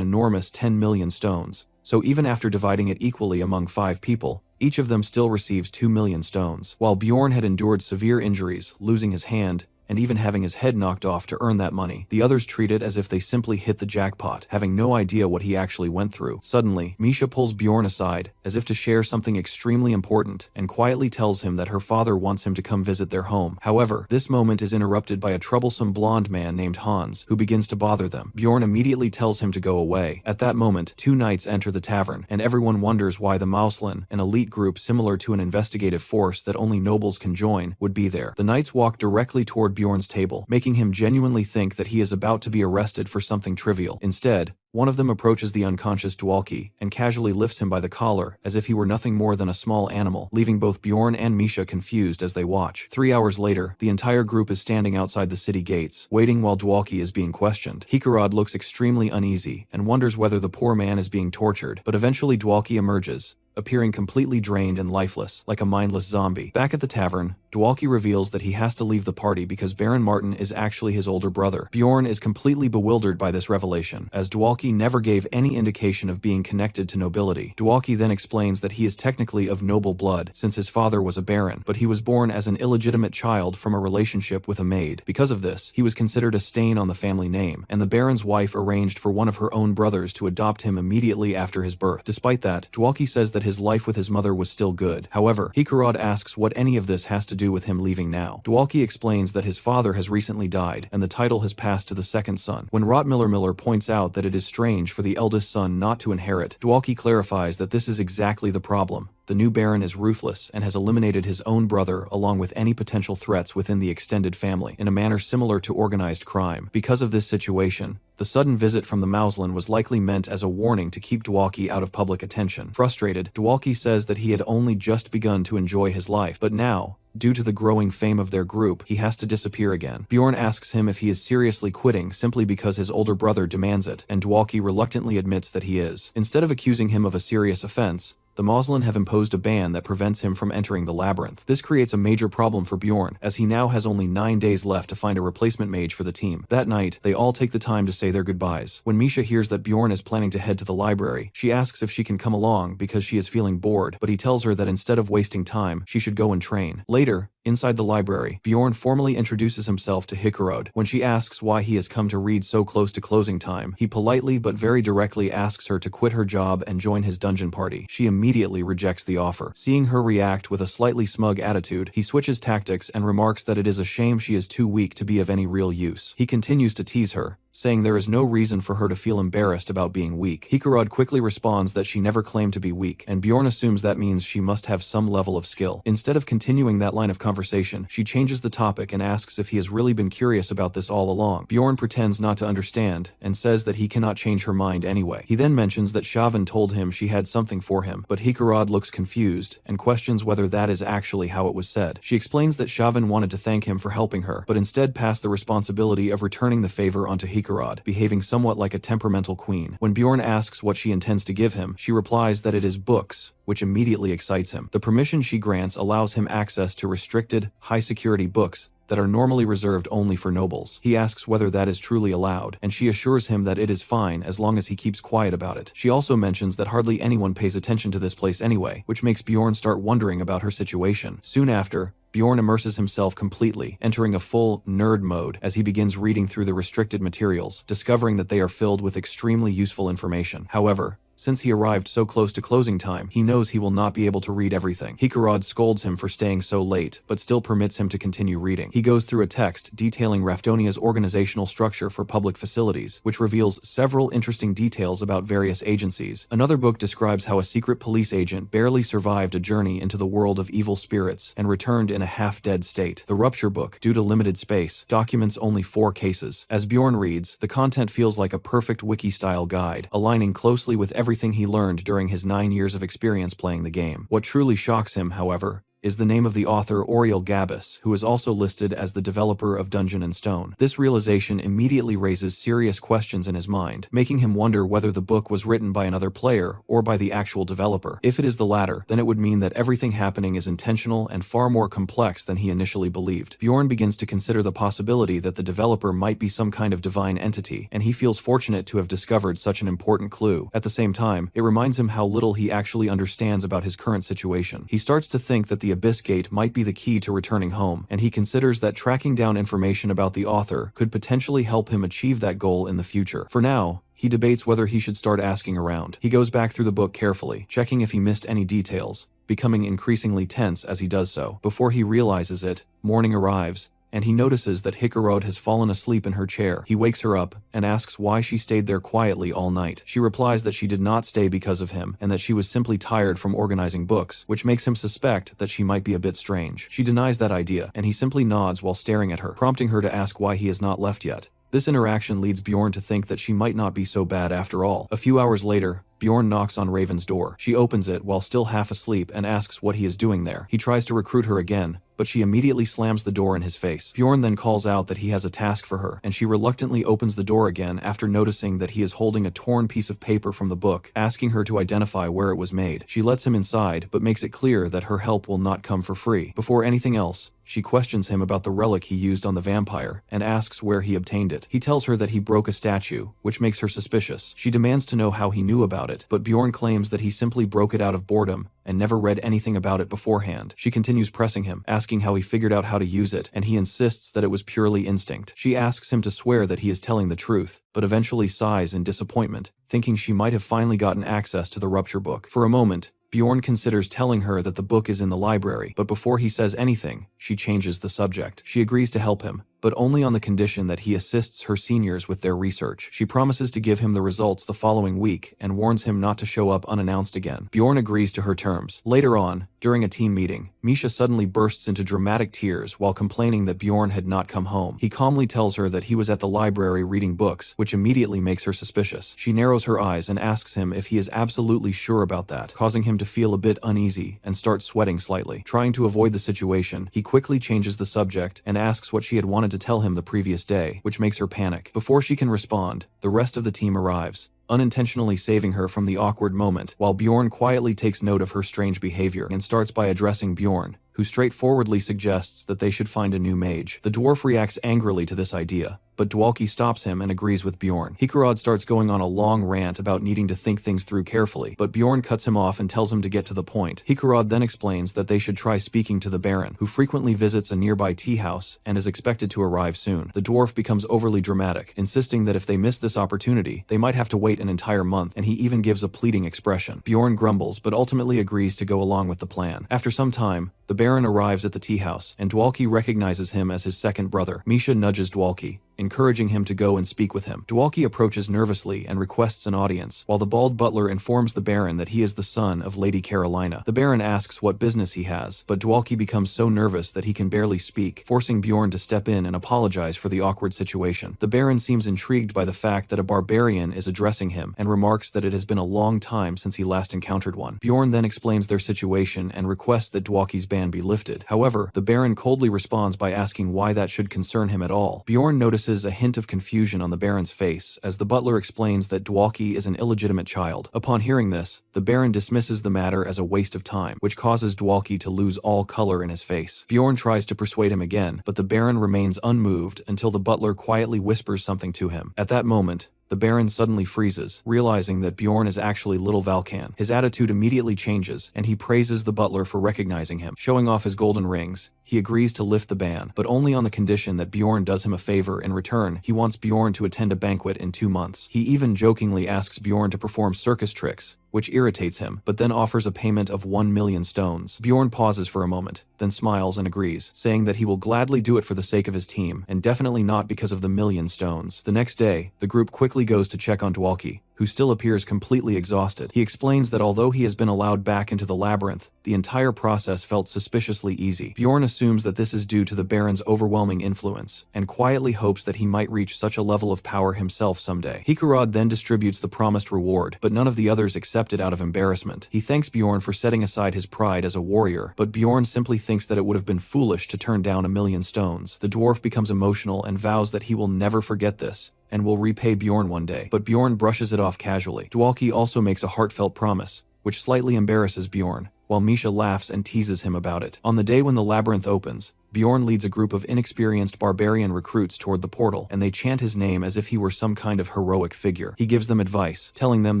enormous 10 million stones, so even after dividing it equally among 5 people, each of them still receives 2 million stones. While Bjorn had endured severe injuries, losing his hand, and even having his head knocked off to earn that money, the others treat it as if they simply hit the jackpot, having no idea what he actually went through. Suddenly, Misha pulls Bjorn aside, as if to share something extremely important, and quietly tells him that her father wants him to come visit their home. However, this moment is interrupted by a troublesome blonde man named Hans, who begins to bother them. Bjorn immediately tells him to go away. At that moment, 2 knights enter the tavern, and everyone wonders why the Mauslan, an elite group similar to an investigative force that only nobles can join, would be there. The knights walk directly toward Bjorn's table, making him genuinely think that he is about to be arrested for something trivial. Instead, one of them approaches the unconscious Dwalki and casually lifts him by the collar as if he were nothing more than a small animal, leaving both Bjorn and Misha confused as they watch. 3 hours later, the entire group is standing outside the city gates, waiting while Dwalki is being questioned. Hikarad looks extremely uneasy and wonders whether the poor man is being tortured, but eventually Dwalki emerges, appearing completely drained and lifeless, like a mindless zombie. Back at the tavern, Dwalki reveals that he has to leave the party because Baron Martin is actually his older brother. Bjorn is completely bewildered by this revelation, as Dwalki never gave any indication of being connected to nobility. Dwalki then explains that he is technically of noble blood, since his father was a baron, but he was born as an illegitimate child from a relationship with a maid. Because of this, he was considered a stain on the family name, and the baron's wife arranged for one of her own brothers to adopt him immediately after his birth. Despite that, Dwalki says that his life with his mother was still good. However, Hikarad asks what any of this has to do with him leaving now. Dwalki explains that his father has recently died, and the title has passed to the second son. When Miller points out that it is strange for the eldest son not to inherit, Dwalki clarifies that this is exactly the problem. The new baron is ruthless and has eliminated his own brother along with any potential threats within the extended family in a manner similar to organized crime. Because of this situation, the sudden visit from the Mausoleum was likely meant as a warning to keep Dwalki out of public attention. Frustrated, Dwalki says that he had only just begun to enjoy his life, but now, due to the growing fame of their group, he has to disappear again. Bjorn asks him if he is seriously quitting simply because his older brother demands it, and Dwalki reluctantly admits that he is. Instead of accusing him of a serious offense, the Mausoleum have imposed a ban that prevents him from entering the labyrinth. This creates a major problem for Bjorn, as he now has only 9 days left to find a replacement mage for the team. That night, they all take the time to say their goodbyes. When Misha hears that Bjorn is planning to head to the library, she asks if she can come along because she is feeling bored, but he tells her that instead of wasting time, she should go and train. Later, inside the library, Bjorn formally introduces himself to Hikarad. When she asks why he has come to read so close to closing time, he politely but very directly asks her to quit her job and join his dungeon party. She immediately rejects the offer. Seeing her react with a slightly smug attitude, he switches tactics and remarks that it is a shame she is too weak to be of any real use. He continues to tease her, saying there is no reason for her to feel embarrassed about being weak. Hikarad quickly responds that she never claimed to be weak, and Bjorn assumes that means she must have some level of skill. Instead of continuing that line of conversation, she changes the topic and asks if he has really been curious about this all along. Bjorn pretends not to understand, and says that he cannot change her mind anyway. He then mentions that Shavan told him she had something for him, but Hikarad looks confused, and questions whether that is actually how it was said. She explains that Shavan wanted to thank him for helping her, but instead passed the responsibility of returning the favor onto Hikarad, behaving somewhat like a temperamental queen. When Bjorn asks what she intends to give him, she replies that it is books, which immediately excites him. The permission she grants allows him access to restricted, high-security books that are normally reserved only for nobles. He asks whether that is truly allowed, and she assures him that it is fine as long as he keeps quiet about it. She also mentions that hardly anyone pays attention to this place anyway, which makes Bjorn start wondering about her situation. Soon after, Bjorn immerses himself completely, entering a full nerd mode as he begins reading through the restricted materials, discovering that they are filled with extremely useful information. However, since he arrived so close to closing time, he knows he will not be able to read everything. Hikarad scolds him for staying so late, but still permits him to continue reading. He goes through a text detailing Raftonia's organizational structure for public facilities, which reveals several interesting details about various agencies. Another book describes how a secret police agent barely survived a journey into the world of evil spirits and returned in a half-dead state. The Rupture book, due to limited space, documents only 4 cases. As Bjorn reads, the content feels like a perfect wiki-style guide, aligning closely with everything he learned during his 9 years of experience playing the game. What truly shocks him, however, is the name of the author Oriel Gabus, who is also listed as the developer of Dungeon and Stone. This realization immediately raises serious questions in his mind, making him wonder whether the book was written by another player or by the actual developer. If it is the latter, then it would mean that everything happening is intentional and far more complex than he initially believed. Bjorn begins to consider the possibility that the developer might be some kind of divine entity, and he feels fortunate to have discovered such an important clue. At the same time, it reminds him how little he actually understands about his current situation. He starts to think that the Abyss Gate might be the key to returning home, and he considers that tracking down information about the author could potentially help him achieve that goal in the future. For now, he debates whether he should start asking around. He goes back through the book carefully, checking if he missed any details, becoming increasingly tense as he does so. Before he realizes it, morning arrives, and he notices that Hikarad has fallen asleep in her chair. He wakes her up and asks why she stayed there quietly all night. She replies that she did not stay because of him and that she was simply tired from organizing books, which makes him suspect that she might be a bit strange. She denies that idea, and he simply nods while staring at her, prompting her to ask why he has not left yet. This interaction leads Bjorn to think that she might not be so bad after all. A few hours later, Bjorn knocks on Raven's door. She opens it while still half asleep and asks what he is doing there. He tries to recruit her again, but she immediately slams the door in his face. Bjorn then calls out that he has a task for her, and she reluctantly opens the door again after noticing that he is holding a torn piece of paper from the book, asking her to identify where it was made. She lets him inside, but makes it clear that her help will not come for free. Before anything else, she questions him about the relic he used on the vampire, and asks where he obtained it. He tells her that he broke a statue, which makes her suspicious. She demands to know how he knew about it, but Bjorn claims that he simply broke it out of boredom, and never read anything about it beforehand. She continues pressing him, asking how he figured out how to use it, and he insists that it was purely instinct. She asks him to swear that he is telling the truth, but eventually sighs in disappointment, thinking she might have finally gotten access to the rupture book. For a moment, Bjorn considers telling her that the book is in the library, but before he says anything, she changes the subject. She agrees to help him, but only on the condition that he assists her seniors with their research. She promises to give him the results the following week and warns him not to show up unannounced again. Bjorn agrees to her terms. Later on, during a team meeting, Misha suddenly bursts into dramatic tears while complaining that Bjorn had not come home. He calmly tells her that he was at the library reading books, which immediately makes her suspicious. She narrows her eyes and asks him if he is absolutely sure about that, causing him to feel a bit uneasy and start sweating slightly. Trying to avoid the situation, he quickly changes the subject and asks what she had wanted to tell him the previous day, which makes her panic. Before she can respond, the rest of the team arrives, unintentionally saving her from the awkward moment, while Bjorn quietly takes note of her strange behavior and starts by addressing Bjorn, who straightforwardly suggests that they should find a new mage. The dwarf reacts angrily to this idea, but Dwalki stops him and agrees with Bjorn. Hikarad starts going on a long rant about needing to think things through carefully, but Bjorn cuts him off and tells him to get to the point. Hikarad then explains that they should try speaking to the Baron, who frequently visits a nearby tea house and is expected to arrive soon. The dwarf becomes overly dramatic, insisting that if they miss this opportunity, they might have to wait an entire month, and he even gives a pleading expression. Bjorn grumbles, but ultimately agrees to go along with the plan. After some time, the Baron arrives at the tea house, and Dwalki recognizes him as his second brother. Misha nudges Dwalki, encouraging him to go and speak with him. Dwalki approaches nervously and requests an audience, while the bald butler informs the Baron that he is the son of Lady Carolina. The Baron asks what business he has, but Dwalki becomes so nervous that he can barely speak, forcing Bjorn to step in and apologize for the awkward situation. The Baron seems intrigued by the fact that a barbarian is addressing him and remarks that it has been a long time since he last encountered one. Bjorn then explains their situation and requests that Dwalki's ban be lifted. However, the Baron coldly responds by asking why that should concern him at all. Bjorn notices a hint of confusion on the Baron's face as the butler explains that Dwalki is an illegitimate child. Upon hearing this, the Baron dismisses the matter as a waste of time, which causes Dwalki to lose all color in his face. Bjorn tries to persuade him again, but the Baron remains unmoved until the butler quietly whispers something to him. At that moment, the Baron suddenly freezes, realizing that Bjorn is actually little Valkan. His attitude immediately changes, and he praises the butler for recognizing him. Showing off his golden rings, he agrees to lift the ban, but only on the condition that Bjorn does him a favor. In return, he wants Bjorn to attend a banquet in 2 months. He even jokingly asks Bjorn to perform circus tricks, which irritates him, but then offers a payment of 1 million stones. Bjorn pauses for a moment, then smiles and agrees, saying that he will gladly do it for the sake of his team, and definitely not because of the 1,000,000 stones. The next day, the group quickly goes to check on Dwalki, who still appears completely exhausted. He explains that although he has been allowed back into the labyrinth, the entire process felt suspiciously easy. Bjorn assumes that this is due to the Baron's overwhelming influence, and quietly hopes that he might reach such a level of power himself someday. Hikarad then distributes the promised reward, but none of the others accept it out of embarrassment. He thanks Bjorn for setting aside his pride as a warrior, but Bjorn simply thinks that it would have been foolish to turn down 1,000,000 stones. The dwarf becomes emotional and vows that he will never forget this, and will repay Bjorn one day, but Bjorn brushes it off casually. Dwalki also makes a heartfelt promise, which slightly embarrasses Bjorn, while Misha laughs and teases him about it. On the day when the labyrinth opens, Bjorn leads a group of inexperienced barbarian recruits toward the portal, and they chant his name as if he were some kind of heroic figure. He gives them advice, telling them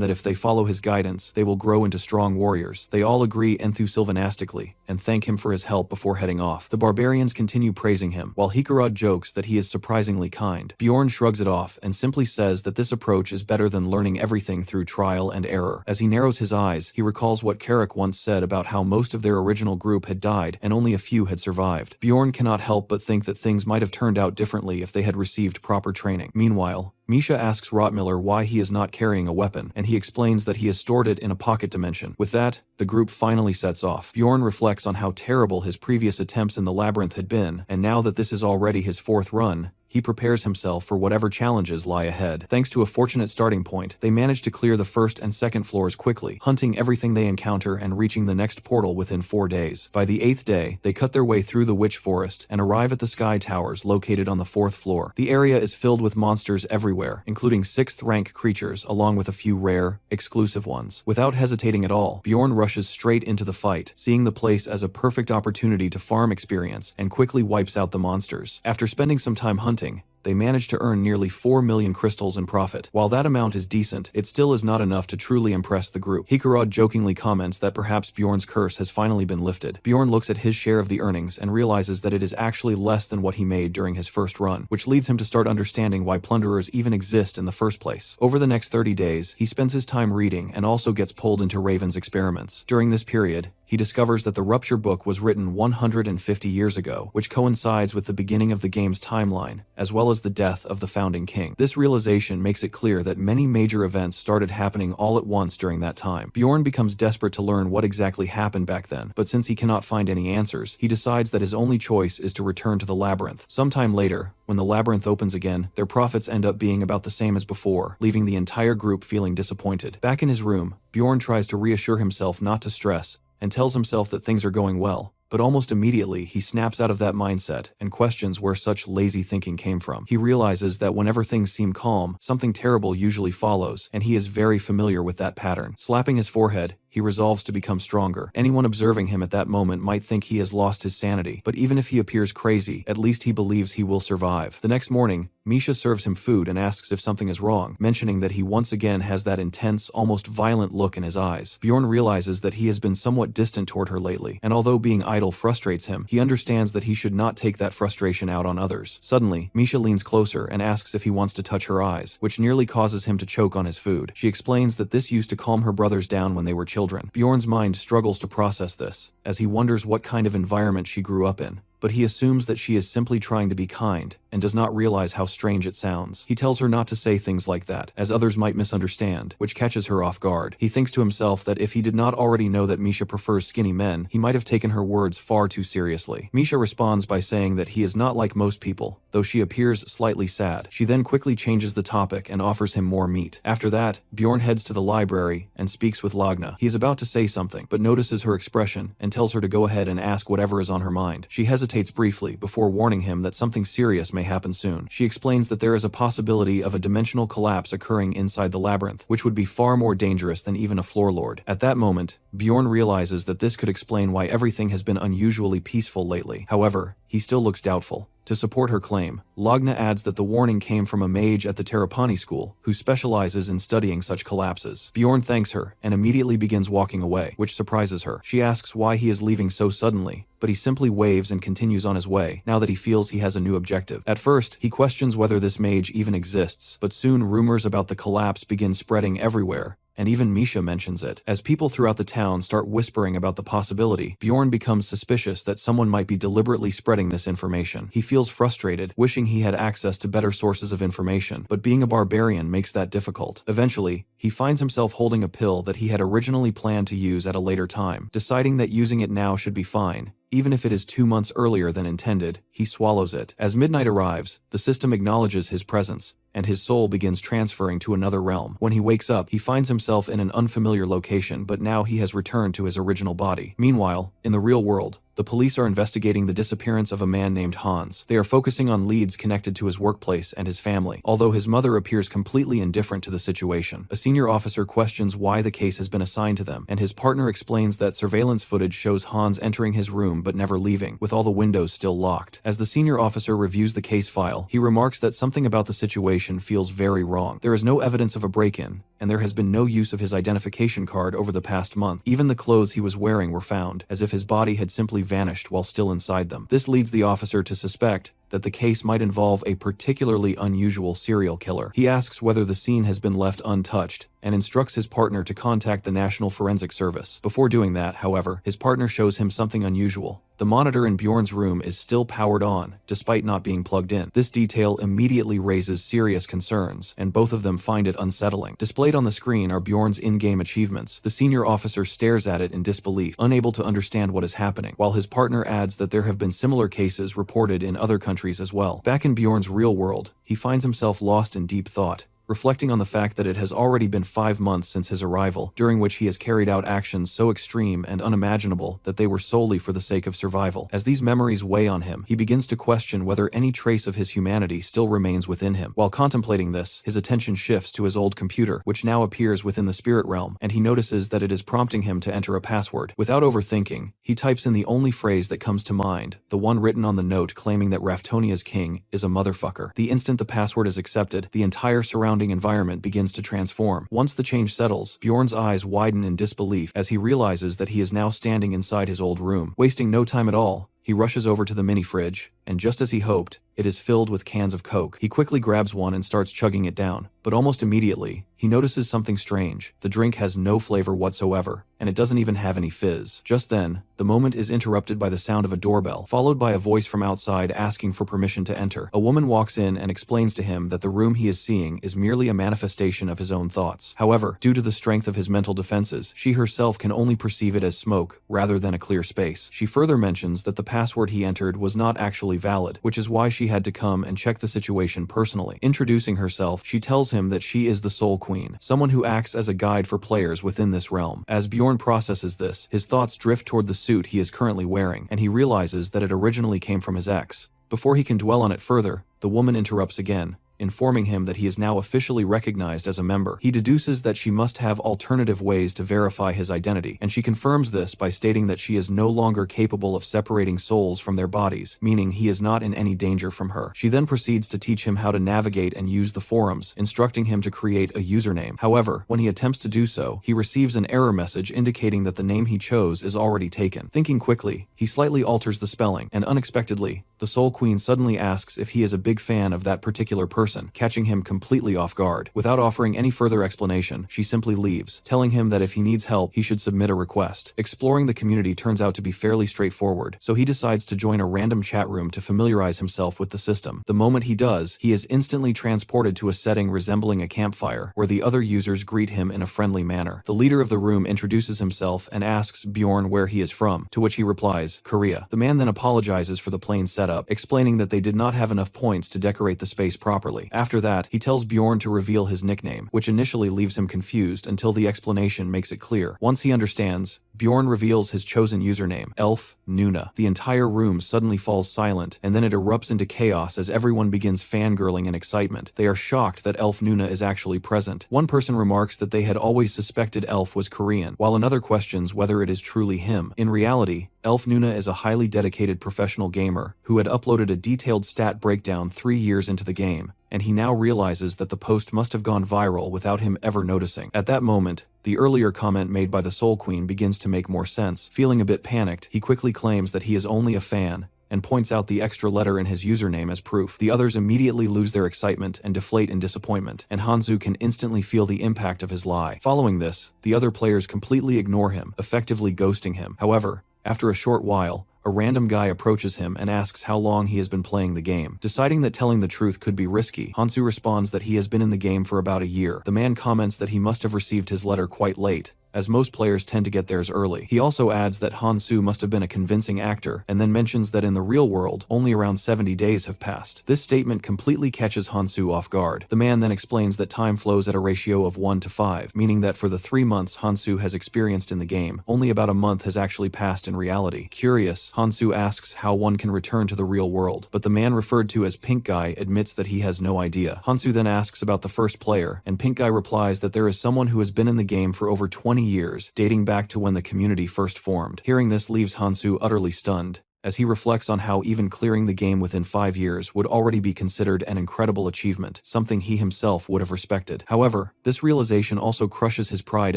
that if they follow his guidance, they will grow into strong warriors. They all agree enthusiastically and thank him for his help before heading off. The barbarians continue praising him, while Hikarad jokes that he is surprisingly kind. Bjorn shrugs it off and simply says that this approach is better than learning everything through trial and error. As he narrows his eyes, he recalls what Carrick once said about how most of their original group had died and only a few had survived. Bjorn cannot help but think that things might have turned out differently if they had received proper training. Meanwhile, Misha asks Rottmiller why he is not carrying a weapon, and he explains that he has stored it in a pocket dimension. With that, the group finally sets off. Bjorn reflects on how terrible his previous attempts in the labyrinth had been, and now that this is already his 4th run, he prepares himself for whatever challenges lie ahead. Thanks to a fortunate starting point, they manage to clear the first and second floors quickly, hunting everything they encounter and reaching the next portal within 4 days. By the 8th day, they cut their way through the Witch Forest and arrive at the Sky Towers located on the 4th floor. The area is filled with monsters everywhere, including 6th rank creatures along with a few rare, exclusive ones. Without hesitating at all, Bjorn rushes straight into the fight, seeing the place as a perfect opportunity to farm experience and quickly wipes out the monsters. After spending some time hunting, they managed to earn nearly 4 million crystals in profit. While that amount is decent, it still is not enough to truly impress the group. Hikarad jokingly comments that perhaps Bjorn's curse has finally been lifted. Bjorn looks at his share of the earnings and realizes that it is actually less than what he made during his first run, which leads him to start understanding why plunderers even exist in the first place. Over the next 30 days, he spends his time reading and also gets pulled into Raven's experiments. During this period, he discovers that the Rupture book was written 150 years ago, which coincides with the beginning of the game's timeline, as well as the death of the founding king. This realization makes it clear that many major events started happening all at once during that time. Bjorn becomes desperate to learn what exactly happened back then, but since he cannot find any answers, he decides that his only choice is to return to the labyrinth. Sometime later, when the labyrinth opens again, their profits end up being about the same as before, leaving the entire group feeling disappointed. Back in his room, Bjorn tries to reassure himself not to stress, and tells himself that things are going well. But almost immediately, he snaps out of that mindset and questions where such lazy thinking came from. He realizes that whenever things seem calm, something terrible usually follows, and he is very familiar with that pattern. Slapping his forehead, he resolves to become stronger. Anyone observing him at that moment might think he has lost his sanity, but even if he appears crazy, at least he believes he will survive. The next morning, Misha serves him food and asks if something is wrong, mentioning that he once again has that intense, almost violent look in his eyes. Bjorn realizes that he has been somewhat distant toward her lately, and although being idle frustrates him, he understands that he should not take that frustration out on others. Suddenly, Misha leans closer and asks if he wants to touch her eyes, which nearly causes him to choke on his food. She explains that this used to calm her brothers down when they were children. Bjorn's mind struggles to process this, as he wonders what kind of environment she grew up in. But he assumes that she is simply trying to be kind, and does not realize how strange it sounds. He tells her not to say things like that, as others might misunderstand, which catches her off guard. He thinks to himself that if he did not already know that Misha prefers skinny men, he might have taken her words far too seriously. Misha responds by saying that he is not like most people, though she appears slightly sad. She then quickly changes the topic and offers him more meat. After that, Bjorn heads to the library and speaks with Lagna. He is about to say something, but notices her expression and tells her to go ahead and ask whatever is on her mind. She hesitates briefly before warning him that something serious may happen soon. She explains that there is a possibility of a dimensional collapse occurring inside the labyrinth, which would be far more dangerous than even a floor lord. At that moment, Bjorn realizes that this could explain why everything has been unusually peaceful lately. However, he still looks doubtful. To support her claim, Lagna adds that the warning came from a mage at the Terrapani school who specializes in studying such collapses. Bjorn thanks her and immediately begins walking away, which surprises her. She asks why he is leaving so suddenly, but he simply waves and continues on his way, now that he feels he has a new objective. At first, he questions whether this mage even exists, but soon rumors about the collapse begin spreading everywhere, and even Misha mentions it. As people throughout the town start whispering about the possibility, Bjorn becomes suspicious that someone might be deliberately spreading this information. He feels frustrated, wishing he had access to better sources of information, but being a barbarian makes that difficult. Eventually, he finds himself holding a pill that he had originally planned to use at a later time. Deciding that using it now should be fine, even if it is 2 months earlier than intended, he swallows it. As midnight arrives, the system acknowledges his presence, and his soul begins transferring to another realm. When he wakes up, he finds himself in an unfamiliar location, but now he has returned to his original body. Meanwhile, in the real world, the police are investigating the disappearance of a man named Hans. They are focusing on leads connected to his workplace and his family, although his mother appears completely indifferent to the situation. A senior officer questions why the case has been assigned to them, and his partner explains that surveillance footage shows Hans entering his room but never leaving, with all the windows still locked. As the senior officer reviews the case file, he remarks that something about the situation feels very wrong. There is no evidence of a break-in, and there has been no use of his identification card over the past month. Even the clothes he was wearing were found, as if his body had simply vanished while still inside them. This leads the officer to suspect that the case might involve a particularly unusual serial killer. He asks whether the scene has been left untouched, and instructs his partner to contact the National Forensic Service. Before doing that, however, his partner shows him something unusual. The monitor in Bjorn's room is still powered on, despite not being plugged in. This detail immediately raises serious concerns, and both of them find it unsettling. Displayed on the screen are Bjorn's in-game achievements. The senior officer stares at it in disbelief, unable to understand what is happening, while his partner adds that there have been similar cases reported in other countries as well. Back in Bjorn's real world, he finds himself lost in deep thought, reflecting on the fact that it has already been 5 months since his arrival, during which he has carried out actions so extreme and unimaginable that they were solely for the sake of survival. As these memories weigh on him, he begins to question whether any trace of his humanity still remains within him. While contemplating this, his attention shifts to his old computer, which now appears within the spirit realm, and he notices that it is prompting him to enter a password. Without overthinking, he types in the only phrase that comes to mind, the one written on the note claiming that Raftonia's king is a motherfucker. The instant the password is accepted, the entire surrounding environment begins to transform. Once the change settles, Bjorn's eyes widen in disbelief as he realizes that he is now standing inside his old room. Wasting no time at all, he rushes over to the mini fridge, and just as he hoped, it is filled with cans of Coke. He quickly grabs one and starts chugging it down, but almost immediately, he notices something strange. The drink has no flavor whatsoever, and it doesn't even have any fizz. Just then, the moment is interrupted by the sound of a doorbell, followed by a voice from outside asking for permission to enter. A woman walks in and explains to him that the room he is seeing is merely a manifestation of his own thoughts. However, due to the strength of his mental defenses, she herself can only perceive it as smoke, rather than a clear space. She further mentions that the password he entered was not actually valid, which is why she had to come and check the situation personally. Introducing herself, she tells him that she is the Soul Queen, someone who acts as a guide for players within this realm. As Bjorn processes this, his thoughts drift toward the suit he is currently wearing, and he realizes that it originally came from his ex. Before he can dwell on it further, the woman interrupts again, informing him that he is now officially recognized as a member. He deduces that she must have alternative ways to verify his identity, and she confirms this by stating that she is no longer capable of separating souls from their bodies, meaning he is not in any danger from her. She then proceeds to teach him how to navigate and use the forums, instructing him to create a username. However, when he attempts to do so, he receives an error message indicating that the name he chose is already taken. Thinking quickly, he slightly alters the spelling, and unexpectedly, the Soul Queen suddenly asks if he is a big fan of that particular person, catching him completely off guard. Without offering any further explanation, she simply leaves, telling him that if he needs help, he should submit a request. Exploring the community turns out to be fairly straightforward, so he decides to join a random chat room to familiarize himself with the system. The moment he does, he is instantly transported to a setting resembling a campfire, where the other users greet him in a friendly manner. The leader of the room introduces himself and asks Bjorn where he is from, to which he replies, Korea. The man then apologizes for the plain setup, explaining that they did not have enough points to decorate the space properly. After that, he tells Bjorn to reveal his nickname, which initially leaves him confused until the explanation makes it clear. Once he understands, Bjorn reveals his chosen username, Elf Nuna. The entire room suddenly falls silent, and then it erupts into chaos as everyone begins fangirling in excitement. They are shocked that Elf Nuna is actually present. One person remarks that they had always suspected Elf was Korean, while another questions whether it is truly him. In reality, Elf Nuna is a highly dedicated professional gamer who had uploaded a detailed stat breakdown 3 years into the game, and he now realizes that the post must have gone viral without him ever noticing. At that moment, the earlier comment made by the Soul Queen begins to make more sense. Feeling a bit panicked, he quickly claims that he is only a fan, and points out the extra letter in his username as proof. The others immediately lose their excitement and deflate in disappointment, and Hanzu can instantly feel the impact of his lie. Following this, the other players completely ignore him, effectively ghosting him. However, after a short while, a random guy approaches him and asks how long he has been playing the game. Deciding that telling the truth could be risky, Hansu responds that he has been in the game for about a year. The man comments that he must have received his letter quite late, as most players tend to get theirs early. He also adds that Hansu must have been a convincing actor, and then mentions that in the real world, only around 70 days have passed. This statement completely catches Hansu off guard. The man then explains that time flows at a ratio of 1 to 5, meaning that for the 3 months Hansu has experienced in the game, only about a month has actually passed in reality. Curious, Hansu asks how one can return to the real world, but the man referred to as Pink Guy admits that he has no idea. Hansu then asks about the first player, and Pink Guy replies that there is someone who has been in the game for over 20 years, dating back to when the community first formed. Hearing this leaves Hansu utterly stunned, as he reflects on how even clearing the game within 5 years would already be considered an incredible achievement, something he himself would have respected. However, this realization also crushes his pride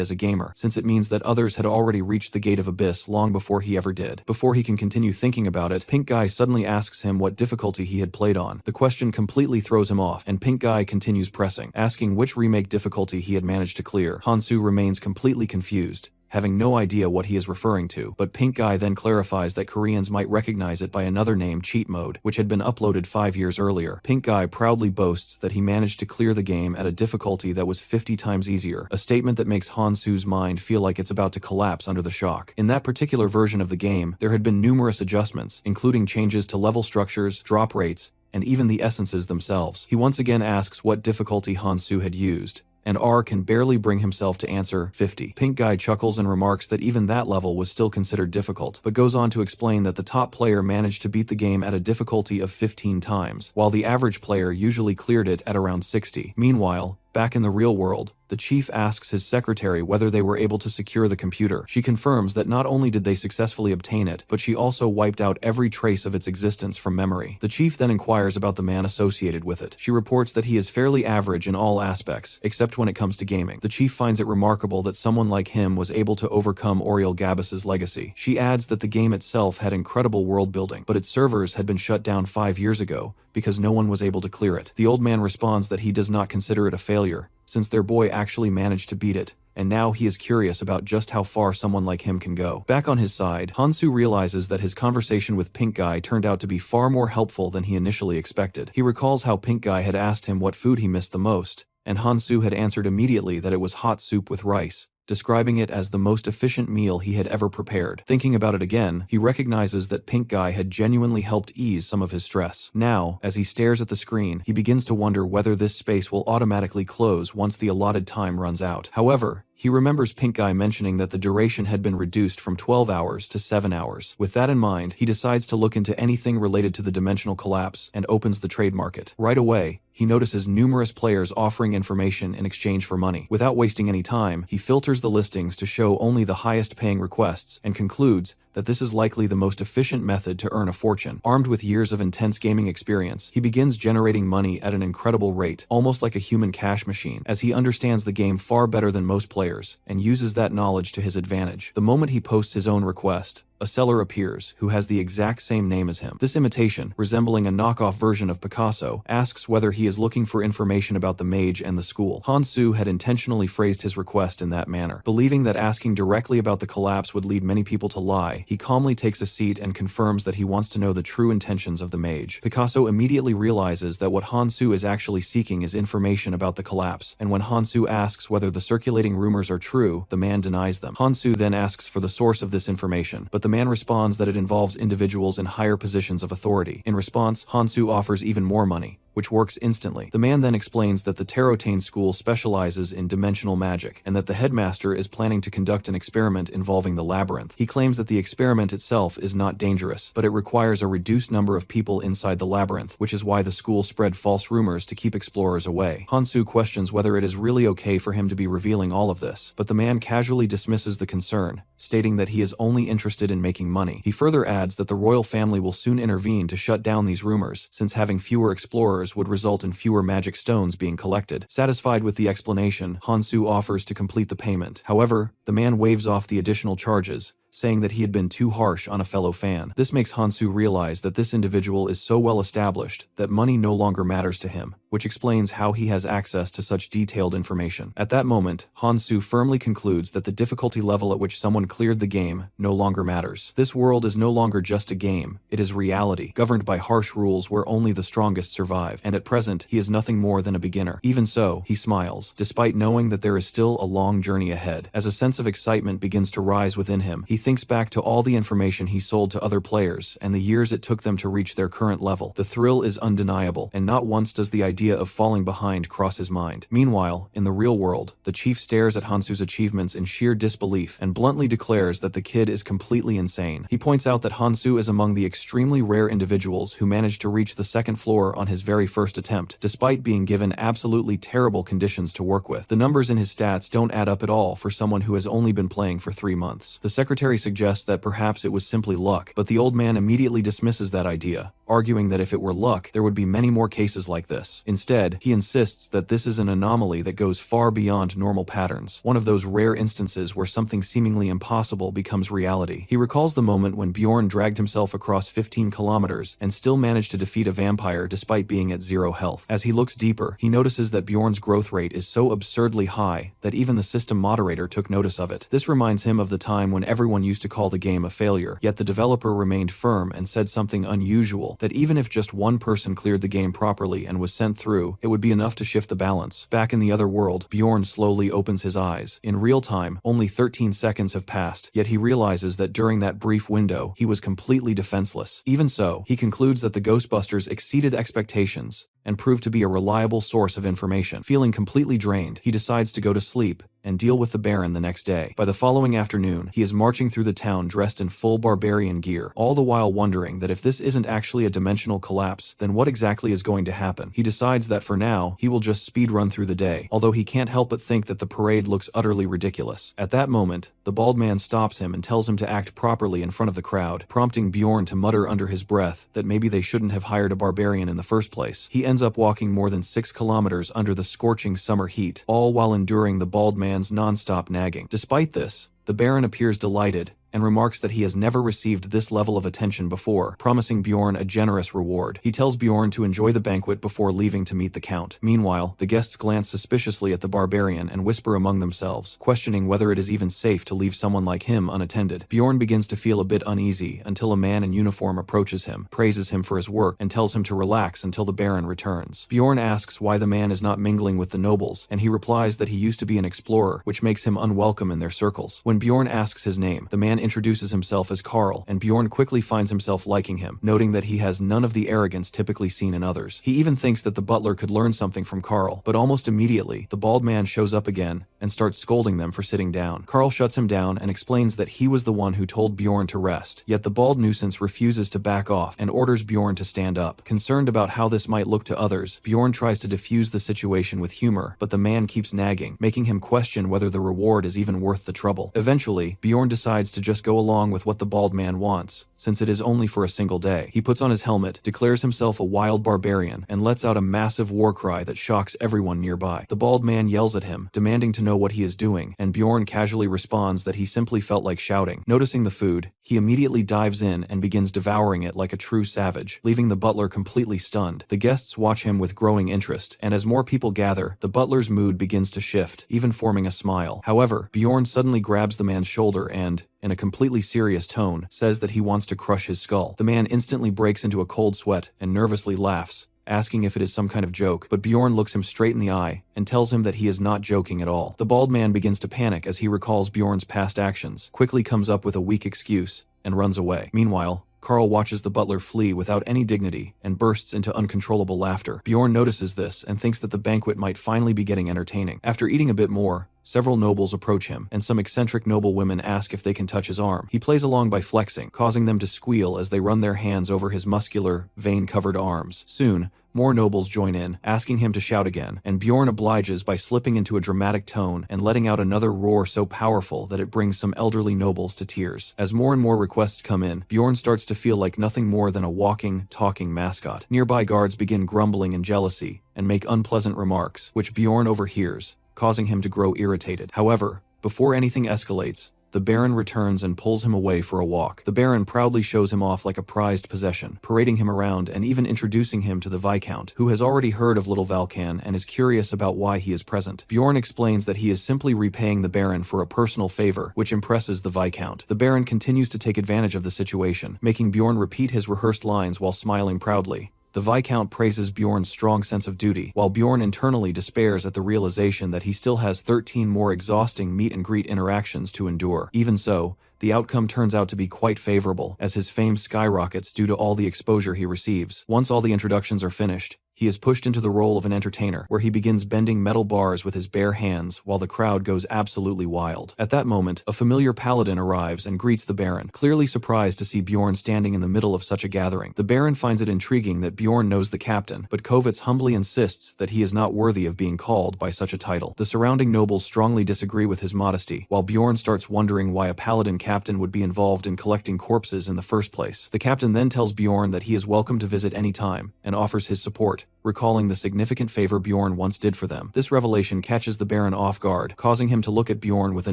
as a gamer, since it means that others had already reached the gate of abyss long before he ever did. Before he can continue thinking about it, Pink Guy suddenly asks him what difficulty he had played on. The question completely throws him off, and Pink Guy continues pressing, asking which remake difficulty he had managed to clear. Hansu remains completely confused. having no idea what he is referring to, but Pink Guy then clarifies that Koreans might recognize it by another name, cheat mode, which had been uploaded 5 years earlier. Pink Guy proudly boasts that he managed to clear the game at a difficulty that was 50 times easier, a statement that makes Hansu's mind feel like it's about to collapse under the shock. In that particular version of the game, there had been numerous adjustments, including changes to level structures, drop rates, and even the essences themselves. He once again asks what difficulty Hansu had used, and R can barely bring himself to answer 50. Pink Guy chuckles and remarks that even that level was still considered difficult, but goes on to explain that the top player managed to beat the game at a difficulty of 15 times, while the average player usually cleared it at around 60. Meanwhile, back in the real world, the chief asks his secretary whether they were able to secure the computer. She confirms that not only did they successfully obtain it, but she also wiped out every trace of its existence from memory. The chief then inquires about the man associated with it. She reports that he is fairly average in all aspects, except when it comes to gaming. The chief finds it remarkable that someone like him was able to overcome Oriel Gabus's legacy. She adds that the game itself had incredible world building, but its servers had been shut down 5 years ago because no one was able to clear it. The old man responds that he does not consider it a failure, since their boy actually managed to beat it, and now he is curious about just how far someone like him can go. Back on his side, Hansu realizes that his conversation with Pink Guy turned out to be far more helpful than he initially expected. He recalls how Pink Guy had asked him what food he missed the most, and Hansu had answered immediately that it was hot soup with rice, describing it as the most efficient meal he had ever prepared. Thinking about it again, he recognizes that Pink Guy had genuinely helped ease some of his stress. Now, as he stares at the screen, he begins to wonder whether this space will automatically close once the allotted time runs out. However, he remembers Pink Guy mentioning that the duration had been reduced from 12 hours to 7 hours. With that in mind, he decides to look into anything related to the dimensional collapse and opens the trade market. Right away, he notices numerous players offering information in exchange for money. Without wasting any time, he filters the listings to show only the highest paying requests and concludes that this is likely the most efficient method to earn a fortune. Armed with years of intense gaming experience, he begins generating money at an incredible rate, almost like a human cash machine, as he understands the game far better than most players and uses that knowledge to his advantage. The moment he posts his own request, a seller appears who has the exact same name as him. This imitation, resembling a knockoff version of Picasso, asks whether he is looking for information about the mage and the school. Hansu had intentionally phrased his request in that manner. Believing that asking directly about the collapse would lead many people to lie, he calmly takes a seat and confirms that he wants to know the true intentions of the mage. Picasso immediately realizes that what Hansu is actually seeking is information about the collapse, and when Hansu asks whether the circulating rumors are true, the man denies them. Hansu then asks for the source of this information, but the man responds that it involves individuals in higher positions of authority. In response, Hansu offers even more money, which works instantly. The man then explains that the Tarotane school specializes in dimensional magic, and that the headmaster is planning to conduct an experiment involving the labyrinth. He claims that the experiment itself is not dangerous, but it requires a reduced number of people inside the labyrinth, which is why the school spread false rumors to keep explorers away. Hansu questions whether it is really okay for him to be revealing all of this, but the man casually dismisses the concern, stating that he is only interested in making money. He further adds that the royal family will soon intervene to shut down these rumors, since having fewer explorers would result in fewer magic stones being collected. Satisfied with the explanation, Hansu offers to complete the payment. However, the man waves off the additional charges, saying that he had been too harsh on a fellow fan. This makes Hansu realize that this individual is so well established that money no longer matters to him, which explains how he has access to such detailed information. At that moment, Hansu firmly concludes that the difficulty level at which someone cleared the game no longer matters. This world is no longer just a game, it is reality, governed by harsh rules where only the strongest survive, and at present, he is nothing more than a beginner. Even so, he smiles, despite knowing that there is still a long journey ahead. As a sense of excitement begins to rise within him, he thinks back to all the information he sold to other players and the years it took them to reach their current level. The thrill is undeniable, and not once does the idea of falling behind cross his mind. Meanwhile, in the real world, the chief stares at Hansu's achievements in sheer disbelief and bluntly declares that the kid is completely insane. He points out that Hansu is among the extremely rare individuals who managed to reach the second floor on his very first attempt, despite being given absolutely terrible conditions to work with. The numbers in his stats don't add up at all for someone who has only been playing for 3 months. The secretary commentary suggests that perhaps it was simply luck, but the old man immediately dismisses that idea, arguing that if it were luck, there would be many more cases like this. Instead, he insists that this is an anomaly that goes far beyond normal patterns, one of those rare instances where something seemingly impossible becomes reality. He recalls the moment when Bjorn dragged himself across 15 kilometers and still managed to defeat a vampire despite being at 0 health. As he looks deeper, he notices that Bjorn's growth rate is so absurdly high that even the system moderator took notice of it. This reminds him of the time when everyone used to call the game a failure, yet the developer remained firm and said something unusual, that even if just one person cleared the game properly and was sent through, it would be enough to shift the balance. Back in the other world, Bjorn slowly opens his eyes. In real time, only 13 seconds have passed, yet he realizes that during that brief window, he was completely defenseless. Even so, he concludes that the Ghostbusters exceeded expectations and proved to be a reliable source of information. Feeling completely drained, he decides to go to sleep and deal with the Baron the next day. By the following afternoon, he is marching through the town dressed in full barbarian gear, all the while wondering that if this isn't actually a dimensional collapse, then what exactly is going to happen? He decides that for now, he will just speed run through the day, although he can't help but think that the parade looks utterly ridiculous. At that moment, the bald man stops him and tells him to act properly in front of the crowd, prompting Bjorn to mutter under his breath that maybe they shouldn't have hired a barbarian in the first place. He ends up walking more than 6 kilometers under the scorching summer heat, all while enduring the bald man's non-stop nagging. Despite this, the Baron appears delighted and remarks that he has never received this level of attention before, promising Bjorn a generous reward. He tells Bjorn to enjoy the banquet before leaving to meet the Count. Meanwhile, the guests glance suspiciously at the barbarian and whisper among themselves, questioning whether it is even safe to leave someone like him unattended. Bjorn begins to feel a bit uneasy until a man in uniform approaches him, praises him for his work, and tells him to relax until the Baron returns. Bjorn asks why the man is not mingling with the nobles, and he replies that he used to be an explorer, which makes him unwelcome in their circles. When Bjorn asks his name, the man introduces himself as Carl, and Bjorn quickly finds himself liking him, noting that he has none of the arrogance typically seen in others. He even thinks that the butler could learn something from Carl, but almost immediately, the bald man shows up again and starts scolding them for sitting down. Carl shuts him down and explains that he was the one who told Bjorn to rest, yet the bald nuisance refuses to back off and orders Bjorn to stand up. Concerned about how this might look to others, Bjorn tries to defuse the situation with humor, but the man keeps nagging, making him question whether the reward is even worth the trouble. Eventually, Bjorn decides to just go along with what the bald man wants, since it is only for a single day. He puts on his helmet, declares himself a wild barbarian, and lets out a massive war cry that shocks everyone nearby. The bald man yells at him, demanding to know what he is doing, and Bjorn casually responds that he simply felt like shouting. Noticing the food, he immediately dives in and begins devouring it like a true savage, leaving the butler completely stunned. The guests watch him with growing interest, and as more people gather, the butler's mood begins to shift, even forming a smile. However, Bjorn suddenly grabs the man's shoulder and, in a completely serious tone, says that he wants to crush his skull. The man instantly breaks into a cold sweat and nervously laughs, asking if it is some kind of joke, but Bjorn looks him straight in the eye and tells him that he is not joking at all. The bald man begins to panic as he recalls Bjorn's past actions, quickly comes up with a weak excuse, and runs away. Meanwhile, Carl watches the butler flee without any dignity and bursts into uncontrollable laughter. Bjorn notices this and thinks that the banquet might finally be getting entertaining. After eating a bit more, several nobles approach him, and some eccentric noble women ask if they can touch his arm. He plays along by flexing, causing them to squeal as they run their hands over his muscular, vein-covered arms. Soon, more nobles join in, asking him to shout again, and Bjorn obliges by slipping into a dramatic tone and letting out another roar so powerful that it brings some elderly nobles to tears. As more and more requests come in, Bjorn starts to feel like nothing more than a walking, talking mascot. Nearby guards begin grumbling in jealousy and make unpleasant remarks, which Bjorn overhears, causing him to grow irritated. However, before anything escalates, the Baron returns and pulls him away for a walk. The Baron proudly shows him off like a prized possession, parading him around and even introducing him to the Viscount, who has already heard of little Valkan and is curious about why he is present. Bjorn explains that he is simply repaying the Baron for a personal favor, which impresses the Viscount. The Baron continues to take advantage of the situation, making Bjorn repeat his rehearsed lines while smiling proudly. The Viscount praises Bjorn's strong sense of duty, while Bjorn internally despairs at the realization that he still has 13 more exhausting meet-and-greet interactions to endure. Even so, the outcome turns out to be quite favorable, as his fame skyrockets due to all the exposure he receives. Once all the introductions are finished, He is pushed into the role of an entertainer, where he begins bending metal bars with his bare hands while the crowd goes absolutely wild. At that moment, a familiar paladin arrives and greets the Baron, clearly surprised to see Bjorn standing in the middle of such a gathering. The Baron finds it intriguing that Bjorn knows the captain, but Kovitz humbly insists that he is not worthy of being called by such a title. The surrounding nobles strongly disagree with his modesty, while Bjorn starts wondering why a paladin captain would be involved in collecting corpses in the first place. The captain then tells Bjorn that he is welcome to visit any time, and offers his support, recalling the significant favor Bjorn once did for them. This revelation catches the Baron off guard, causing him to look at Bjorn with a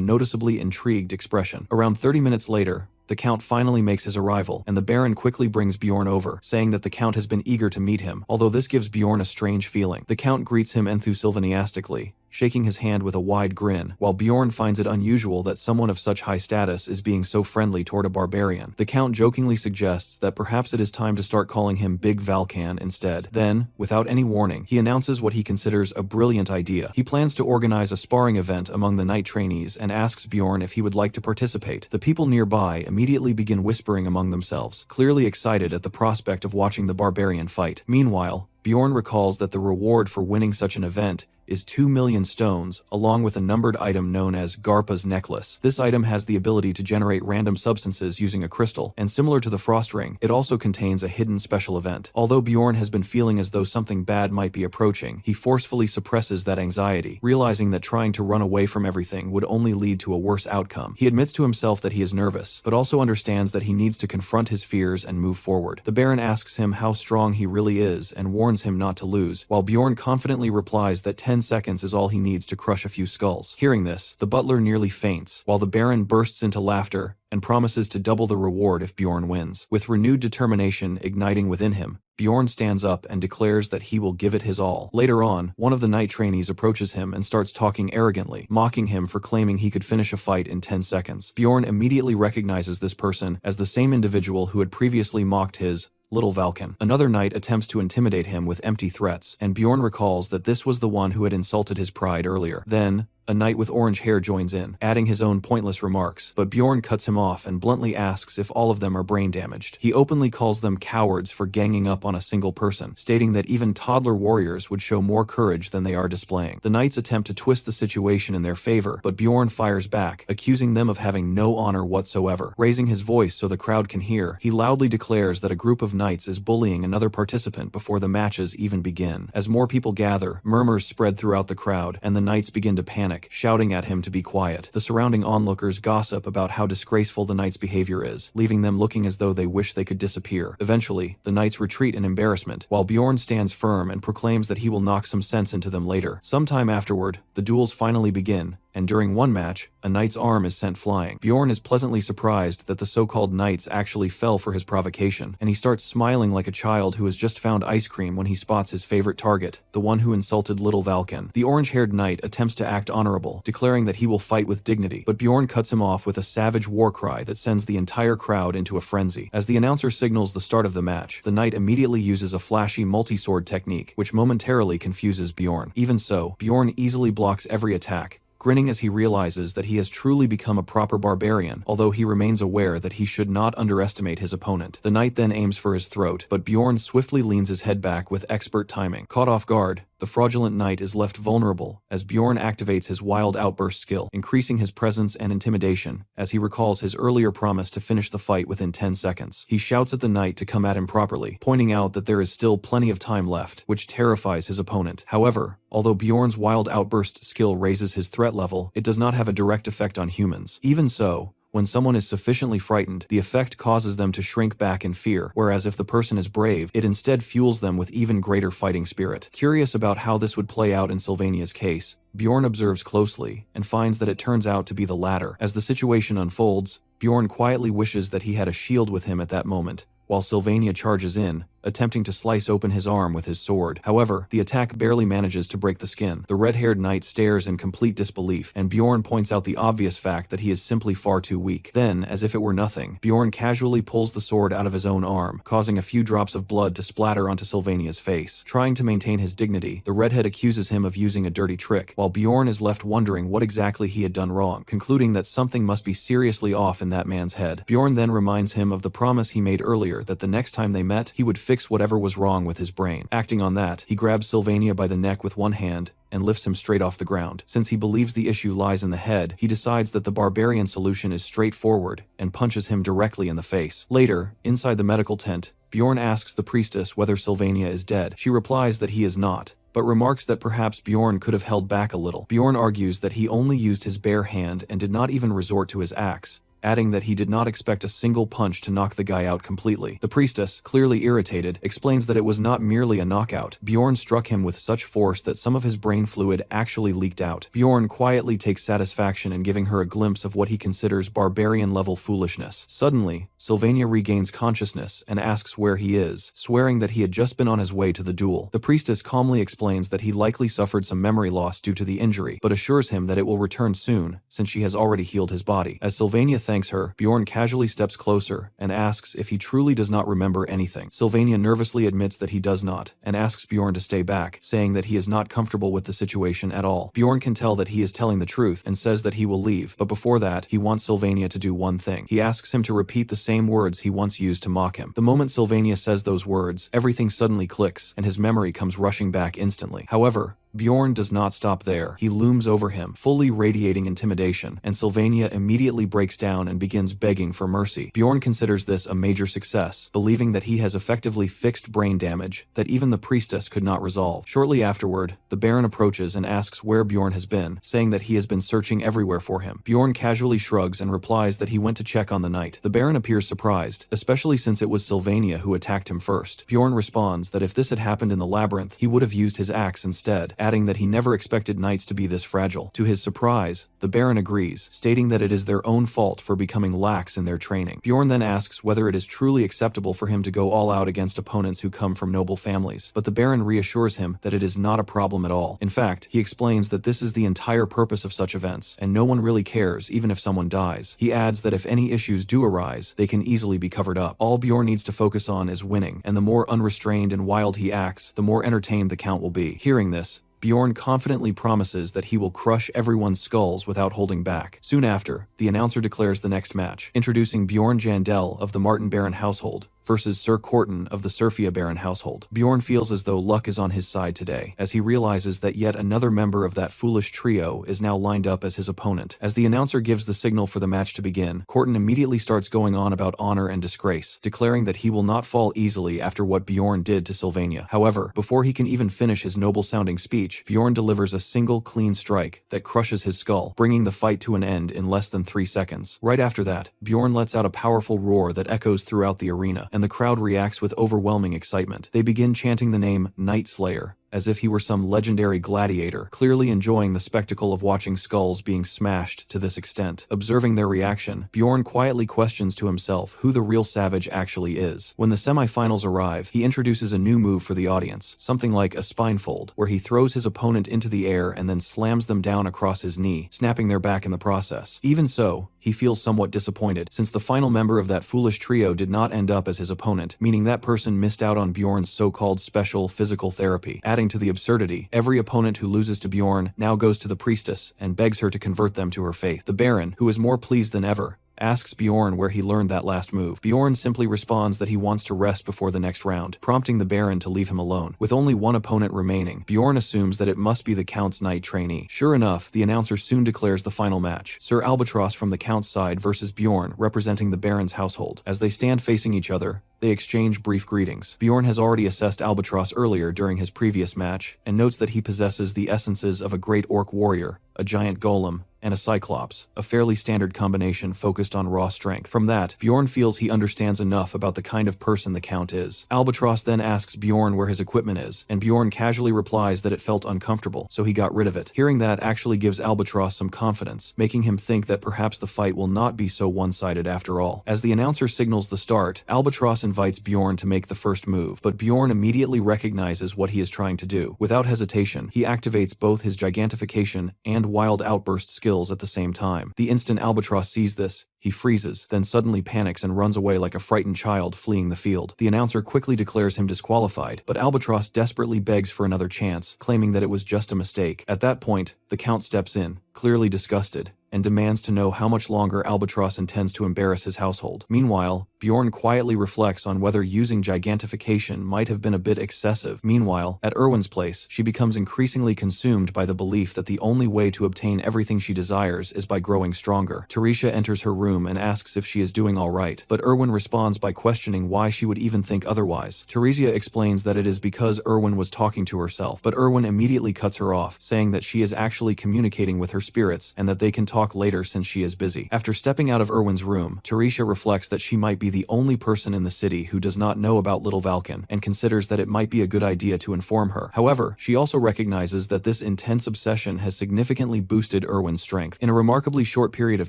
noticeably intrigued expression. Around 30 minutes later, the Count finally makes his arrival, and the Baron quickly brings Bjorn over, saying that the Count has been eager to meet him, although this gives Bjorn a strange feeling. The Count greets him enthusiastically, shaking his hand with a wide grin, while Bjorn finds it unusual that someone of such high status is being so friendly toward a barbarian. The Count jokingly suggests that perhaps it is time to start calling him Big Valkan instead. Then, without any warning, he announces what he considers a brilliant idea. He plans to organize a sparring event among the knight trainees and asks Bjorn if he would like to participate. The people nearby immediately begin whispering among themselves, clearly excited at the prospect of watching the barbarian fight. Meanwhile, Bjorn recalls that the reward for winning such an event is 2 million stones, along with a numbered item known as Garpa's necklace. This item has the ability to generate random substances using a crystal, and similar to the frost ring, it also contains a hidden special event. Although Bjorn has been feeling as though something bad might be approaching, he forcefully suppresses that anxiety, realizing that trying to run away from everything would only lead to a worse outcome. He admits to himself that he is nervous, but also understands that he needs to confront his fears and move forward. The Baron asks him how strong he really is and warns him not to lose, while Bjorn confidently replies that 10 seconds is all he needs to crush a few skulls. Hearing this, the butler nearly faints, while the Baron bursts into laughter and promises to double the reward if Bjorn wins. With renewed determination igniting within him, Bjorn stands up and declares that he will give it his all. Later on, one of the knight trainees approaches him and starts talking arrogantly, mocking him for claiming he could finish a fight in 10 seconds. Bjorn immediately recognizes this person as the same individual who had previously mocked his Little Valkan. Another knight attempts to intimidate him with empty threats, and Bjorn recalls that this was the one who had insulted his pride earlier. Then, a knight with orange hair joins in, adding his own pointless remarks, but Bjorn cuts him off and bluntly asks if all of them are brain damaged. He openly calls them cowards for ganging up on a single person, stating that even toddler warriors would show more courage than they are displaying. The knights attempt to twist the situation in their favor, but Bjorn fires back, accusing them of having no honor whatsoever. Raising his voice so the crowd can hear, he loudly declares that a group of knights is bullying another participant before the matches even begin. As more people gather, murmurs spread throughout the crowd, and the knights begin to panic, shouting at him to be quiet. The surrounding onlookers gossip about how disgraceful the knight's behavior is, leaving them looking as though they wish they could disappear. Eventually, the knights retreat in embarrassment, while Bjorn stands firm and proclaims that he will knock some sense into them later. Sometime afterward, the duels finally begin, and during one match, a knight's arm is sent flying. Bjorn is pleasantly surprised that the so-called knights actually fell for his provocation, and he starts smiling like a child who has just found ice cream when he spots his favorite target, the one who insulted Little Valkan. The orange-haired knight attempts to act honorable, declaring that he will fight with dignity, but Bjorn cuts him off with a savage war cry that sends the entire crowd into a frenzy. As the announcer signals the start of the match, the knight immediately uses a flashy multi-sword technique, which momentarily confuses Bjorn. Even so, Bjorn easily blocks every attack, grinning as he realizes that he has truly become a proper barbarian, although he remains aware that he should not underestimate his opponent. The knight then aims for his throat, but Bjorn swiftly leans his head back with expert timing. Caught off guard, the fraudulent knight is left vulnerable as Bjorn activates his wild outburst skill, increasing his presence and intimidation as he recalls his earlier promise to finish the fight within 10 seconds. He shouts at the knight to come at him properly, pointing out that there is still plenty of time left, which terrifies his opponent. However, although Bjorn's wild outburst skill raises his threat level, it does not have a direct effect on humans. Even so, when someone is sufficiently frightened, the effect causes them to shrink back in fear, whereas if the person is brave, it instead fuels them with even greater fighting spirit. Curious about how this would play out in Sylvania's case, Bjorn observes closely and finds that it turns out to be the latter. As the situation unfolds, Bjorn quietly wishes that he had a shield with him at that moment, while Sylvania charges in, attempting to slice open his arm with his sword. However, the attack barely manages to break the skin. The red-haired knight stares in complete disbelief, and Bjorn points out the obvious fact that he is simply far too weak. Then, as if it were nothing, Bjorn casually pulls the sword out of his own arm, causing a few drops of blood to splatter onto Sylvania's face. Trying to maintain his dignity, the redhead accuses him of using a dirty trick, while Bjorn is left wondering what exactly he had done wrong, concluding that something must be seriously off in that man's head. Bjorn then reminds him of the promise he made earlier that the next time they met, he would fix whatever was wrong with his brain. Acting on that, he grabs Sylvania by the neck with one hand and lifts him straight off the ground. Since he believes the issue lies in the head, he decides that the barbarian solution is straightforward and punches him directly in the face. Later, inside the medical tent, Bjorn asks the priestess whether Sylvania is dead. She replies that he is not, but remarks that perhaps Bjorn could have held back a little. Bjorn argues that he only used his bare hand and did not even resort to his axe, adding that he did not expect a single punch to knock the guy out completely. The priestess, clearly irritated, explains that it was not merely a knockout. Bjorn struck him with such force that some of his brain fluid actually leaked out. Bjorn quietly takes satisfaction in giving her a glimpse of what he considers barbarian-level foolishness. Suddenly, Sylvania regains consciousness and asks where he is, swearing that he had just been on his way to the duel. The priestess calmly explains that he likely suffered some memory loss due to the injury, but assures him that it will return soon, since she has already healed his body. As Sylvania thanks her, Bjorn casually steps closer and asks if he truly does not remember anything. Sylvania nervously admits that he does not, and asks Bjorn to stay back, saying that he is not comfortable with the situation at all. Bjorn can tell that he is telling the truth and says that he will leave, but before that, he wants Sylvania to do one thing. He asks him to repeat the same words he once used to mock him. The moment Sylvania says those words, everything suddenly clicks, and his memory comes rushing back instantly. However, Bjorn does not stop there. He looms over him, fully radiating intimidation, and Sylvania immediately breaks down and begins begging for mercy. Bjorn considers this a major success, believing that he has effectively fixed brain damage that even the priestess could not resolve. Shortly afterward, the Baron approaches and asks where Bjorn has been, saying that he has been searching everywhere for him. Bjorn casually shrugs and replies that he went to check on the knight. The Baron appears surprised, especially since it was Sylvania who attacked him first. Bjorn responds that if this had happened in the labyrinth, he would have used his axe instead, adding that he never expected knights to be this fragile. To his surprise, the Baron agrees, stating that it is their own fault for becoming lax in their training. Bjorn then asks whether it is truly acceptable for him to go all out against opponents who come from noble families, but the Baron reassures him that it is not a problem at all. In fact, he explains that this is the entire purpose of such events, and no one really cares even if someone dies. He adds that if any issues do arise, they can easily be covered up. All Bjorn needs to focus on is winning, and the more unrestrained and wild he acts, the more entertained the count will be. Hearing this, Bjorn confidently promises that he will crush everyone's skulls without holding back. Soon after, the announcer declares the next match, introducing Bjorn Jandel of the Martin Baron household versus Sir Corton of the Surfia Baron household. Bjorn feels as though luck is on his side today, as he realizes that yet another member of that foolish trio is now lined up as his opponent. As the announcer gives the signal for the match to begin, Corton immediately starts going on about honor and disgrace, declaring that he will not fall easily after what Bjorn did to Sylvania. However, before he can even finish his noble-sounding speech, Bjorn delivers a single clean strike that crushes his skull, bringing the fight to an end in less than 3 seconds. Right after that, Bjorn lets out a powerful roar that echoes throughout the arena, and the crowd reacts with overwhelming excitement. They begin chanting the name Night Slayer, as if he were some legendary gladiator, clearly enjoying the spectacle of watching skulls being smashed to this extent. Observing their reaction, Bjorn quietly questions to himself who the real savage actually is. When the semifinals arrive, he introduces a new move for the audience, something like a spinefold, where he throws his opponent into the air and then slams them down across his knee, snapping their back in the process. Even so, he feels somewhat disappointed, since the final member of that foolish trio did not end up as his opponent, meaning that person missed out on Bjorn's so-called special physical therapy. Adding to the absurdity, every opponent who loses to Bjorn now goes to the priestess and begs her to convert them to her faith. The Baron, who is more pleased than ever, asks Bjorn where he learned that last move. Bjorn simply responds that he wants to rest before the next round, prompting the Baron to leave him alone. With only one opponent remaining, Bjorn assumes that it must be the Count's knight trainee. Sure enough, the announcer soon declares the final match, Sir Albatross from the Count's side versus Bjorn representing the Baron's household. As they stand facing each other, they exchange brief greetings. Bjorn has already assessed Albatross earlier during his previous match, and notes that he possesses the essences of a great orc warrior, a giant golem, and a cyclops, a fairly standard combination focused on raw strength. From that, Bjorn feels he understands enough about the kind of person the Count is. Albatross then asks Bjorn where his equipment is, and Bjorn casually replies that it felt uncomfortable, so he got rid of it. Hearing that actually gives Albatross some confidence, making him think that perhaps the fight will not be so one-sided after all. As the announcer signals the start, Albatross invites Bjorn to make the first move, but Bjorn immediately recognizes what he is trying to do. Without hesitation, he activates both his gigantification and wild outburst skills at the same time. The instant Albatross sees this, he freezes, then suddenly panics and runs away like a frightened child fleeing the field. The announcer quickly declares him disqualified, but Albatross desperately begs for another chance, claiming that it was just a mistake. At that point, the Count steps in, clearly disgusted, and demands to know how much longer Albatross intends to embarrass his household. Meanwhile, Bjorn quietly reflects on whether using gigantification might have been a bit excessive. Meanwhile, at Erwin's place, she becomes increasingly consumed by the belief that the only way to obtain everything she desires is by growing stronger. Teresia enters her room and asks if she is doing alright, but Erwin responds by questioning why she would even think otherwise. Teresia explains that it is because Erwin was talking to herself, but Erwin immediately cuts her off, saying that she is actually communicating with her spirits and that they can talk later since she is busy. After stepping out of Erwin's room, Teresia reflects that she might be the only person in the city who does not know about Little Valken and considers that it might be a good idea to inform her. However, she also recognizes that this intense obsession has significantly boosted Erwin's strength. In a remarkably short period of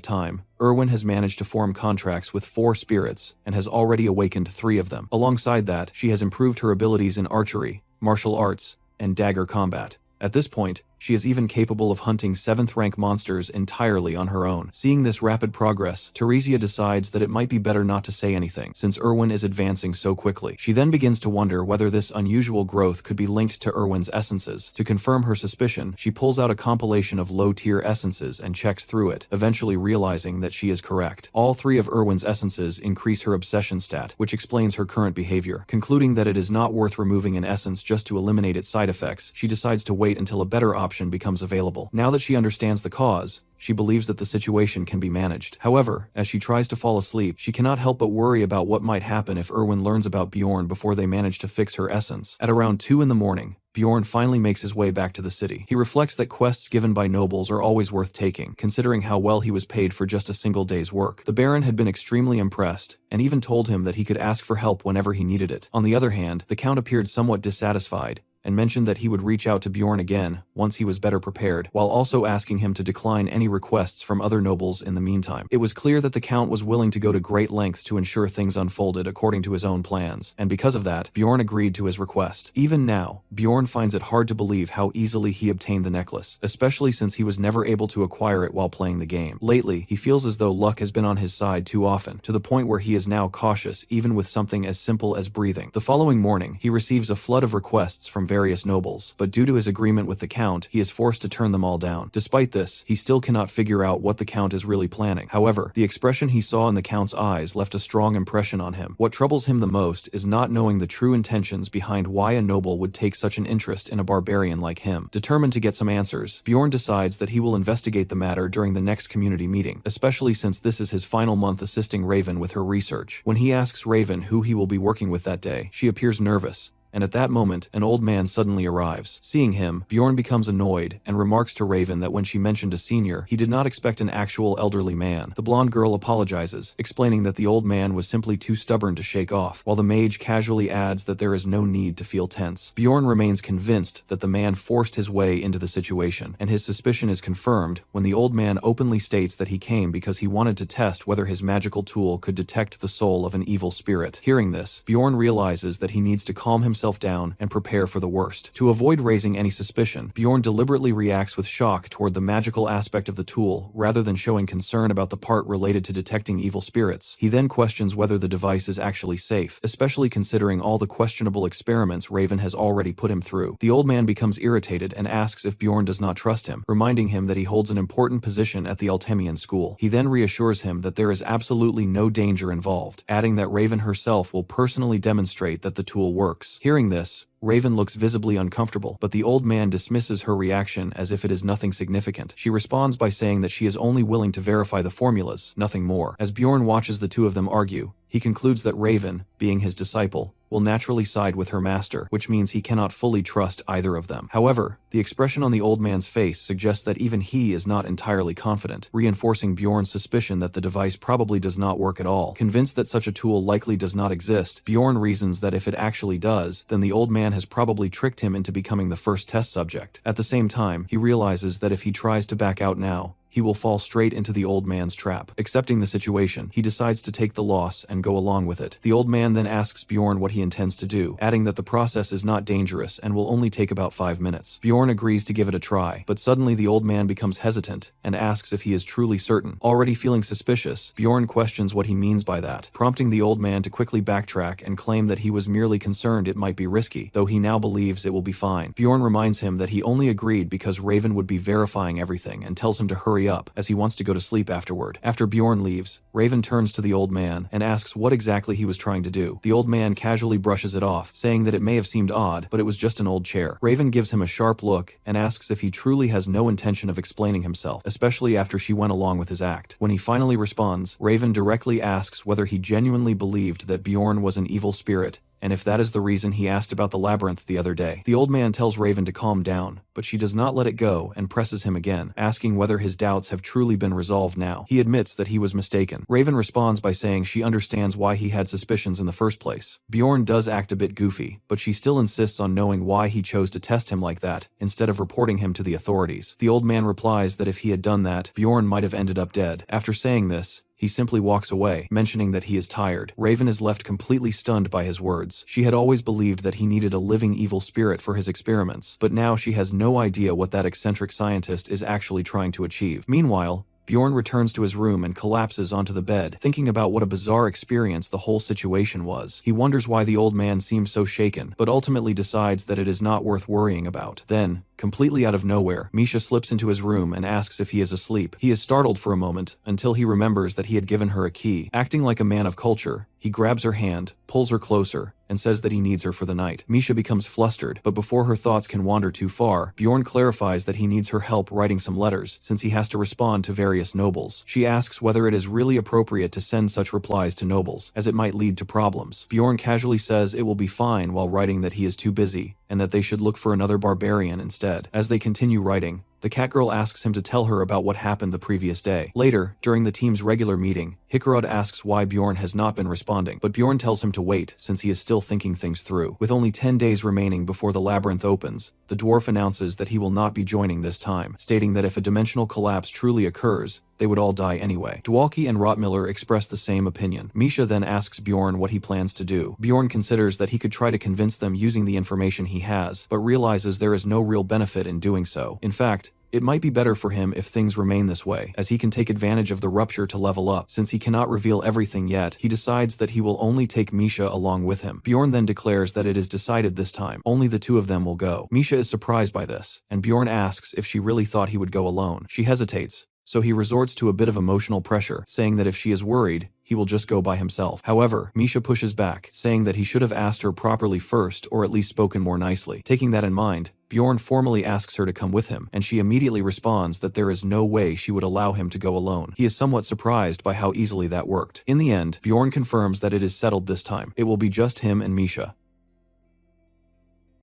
time, Erwin has managed to form contracts with 4 spirits and has already awakened 3 of them. Alongside that, she has improved her abilities in archery, martial arts, and dagger combat. At this point, she is even capable of hunting 7th-rank monsters entirely on her own. Seeing this rapid progress, Teresia decides that it might be better not to say anything, since Erwin is advancing so quickly. She then begins to wonder whether this unusual growth could be linked to Erwin's essences. To confirm her suspicion, she pulls out a compilation of low-tier essences and checks through it, eventually realizing that she is correct. All 3 of Erwin's essences increase her obsession stat, which explains her current behavior. Concluding that it is not worth removing an essence just to eliminate its side effects, she decides to wait until a better option becomes available. Now that she understands the cause, she believes that the situation can be managed. However, as she tries to fall asleep, she cannot help but worry about what might happen if Erwin learns about Bjorn before they manage to fix her essence. At around 2 in the morning, Bjorn finally makes his way back to the city. He reflects that quests given by nobles are always worth taking, considering how well he was paid for just a single day's work. The Baron had been extremely impressed, and even told him that he could ask for help whenever he needed it. On the other hand, the Count appeared somewhat dissatisfied, and mentioned that he would reach out to Bjorn again once he was better prepared, while also asking him to decline any requests from other nobles in the meantime. It was clear that the Count was willing to go to great lengths to ensure things unfolded according to his own plans, and because of that, Bjorn agreed to his request. Even now, Bjorn finds it hard to believe how easily he obtained the necklace, especially since he was never able to acquire it while playing the game. Lately, he feels as though luck has been on his side too often, to the point where he is now cautious even with something as simple as breathing. The following morning, he receives a flood of requests from various nobles, but due to his agreement with the Count, he is forced to turn them all down. Despite this, he still cannot figure out what the Count is really planning. However, the expression he saw in the Count's eyes left a strong impression on him. What troubles him the most is not knowing the true intentions behind why a noble would take such an interest in a barbarian like him. Determined to get some answers, Bjorn decides that he will investigate the matter during the next community meeting, especially since this is his final month assisting Raven with her research. When he asks Raven who he will be working with that day, she appears nervous, and at that moment, an old man suddenly arrives. Seeing him, Bjorn becomes annoyed and remarks to Raven that when she mentioned a senior, he did not expect an actual elderly man. The blonde girl apologizes, explaining that the old man was simply too stubborn to shake off, while the mage casually adds that there is no need to feel tense. Bjorn remains convinced that the man forced his way into the situation, and his suspicion is confirmed when the old man openly states that he came because he wanted to test whether his magical tool could detect the soul of an evil spirit. Hearing this, Bjorn realizes that he needs to calm himself down and prepare for the worst. To avoid raising any suspicion, Bjorn deliberately reacts with shock toward the magical aspect of the tool rather than showing concern about the part related to detecting evil spirits. He then questions whether the device is actually safe, especially considering all the questionable experiments Raven has already put him through. The old man becomes irritated and asks if Bjorn does not trust him, reminding him that he holds an important position at the Altemian school. He then reassures him that there is absolutely no danger involved, adding that Raven herself will personally demonstrate that the tool works. Hearing this, Raven looks visibly uncomfortable, but the old man dismisses her reaction as if it is nothing significant. She responds by saying that she is only willing to verify the formulas, nothing more. As Bjorn watches the two of them argue, he concludes that Raven, being his disciple, will naturally side with her master, which means he cannot fully trust either of them. However, the expression on the old man's face suggests that even he is not entirely confident, reinforcing Bjorn's suspicion that the device probably does not work at all. Convinced that such a tool likely does not exist, Bjorn reasons that if it actually does, then the old man has probably tricked him into becoming the first test subject. At the same time, he realizes that if he tries to back out now, he will fall straight into the old man's trap. Accepting the situation, he decides to take the loss and go along with it. The old man man then asks Bjorn what he intends to do, adding that the process is not dangerous and will only take about 5 minutes. Bjorn agrees to give it a try, but suddenly the old man becomes hesitant and asks if he is truly certain. Already feeling suspicious, Bjorn questions what he means by that, prompting the old man to quickly backtrack and claim that he was merely concerned it might be risky, though he now believes it will be fine. Bjorn reminds him that he only agreed because Raven would be verifying everything and tells him to hurry up as he wants to go to sleep afterward. After Bjorn leaves, Raven turns to the old man and asks what exactly he was trying to do. The old man casually brushes it off, saying that it may have seemed odd, but it was just an old chair. Raven gives him a sharp look and asks if he truly has no intention of explaining himself, especially after she went along with his act. When he finally responds, Raven directly asks whether he genuinely believed that Bjorn was an evil spirit, and if that is the reason he asked about the labyrinth the other day. The old man tells Raven to calm down, but she does not let it go and presses him again, asking whether his doubts have truly been resolved now. He admits that he was mistaken. Raven responds by saying she understands why he had suspicions in the first place. Bjorn does act a bit goofy, but she still insists on knowing why he chose to test him like that, instead of reporting him to the authorities. The old man replies that if he had done that, Bjorn might have ended up dead. After saying this, he simply walks away, mentioning that he is tired. Raven is left completely stunned by his words. She had always believed that he needed a living evil spirit for his experiments, but now she has no idea what that eccentric scientist is actually trying to achieve. Meanwhile, Bjorn returns to his room and collapses onto the bed, thinking about what a bizarre experience the whole situation was. He wonders why the old man seems so shaken, but ultimately decides that it is not worth worrying about. Then, completely out of nowhere, Misha slips into his room and asks if he is asleep. He is startled for a moment, until he remembers that he had given her a key. Acting like a man of culture, he grabs her hand, pulls her closer, and says that he needs her for the night. Misha becomes flustered, but before her thoughts can wander too far, Bjorn clarifies that he needs her help writing some letters, since he has to respond to various nobles. She asks whether it is really appropriate to send such replies to nobles, as it might lead to problems. Bjorn casually says it will be fine while writing that he is too busy, and that they should look for another barbarian instead. As they continue writing, the catgirl asks him to tell her about what happened the previous day. Later, during the team's regular meeting, Hikarod asks why Bjorn has not been responding, but Bjorn tells him to wait since he is still thinking things through. With only 10 days remaining before the labyrinth opens, the dwarf announces that he will not be joining this time, stating that if a dimensional collapse truly occurs, they would all die anyway. Dwalki and Rottmiller express the same opinion. Misha then asks Bjorn what he plans to do. Bjorn considers that he could try to convince them using the information he has, but realizes there is no real benefit in doing so. In fact, it might be better for him if things remain this way, as he can take advantage of the rupture to level up. Since he cannot reveal everything yet, he decides that he will only take Misha along with him. Bjorn then declares that it is decided this time. Only the two of them will go. Misha is surprised by this, and Bjorn asks if she really thought he would go alone. She hesitates, so he resorts to a bit of emotional pressure, saying that if she is worried, he will just go by himself. However, Misha pushes back, saying that he should have asked her properly first or at least spoken more nicely. Taking that in mind, Bjorn formally asks her to come with him, and she immediately responds that there is no way she would allow him to go alone. He is somewhat surprised by how easily that worked. In the end, Bjorn confirms that it is settled this time. It will be just him and Misha,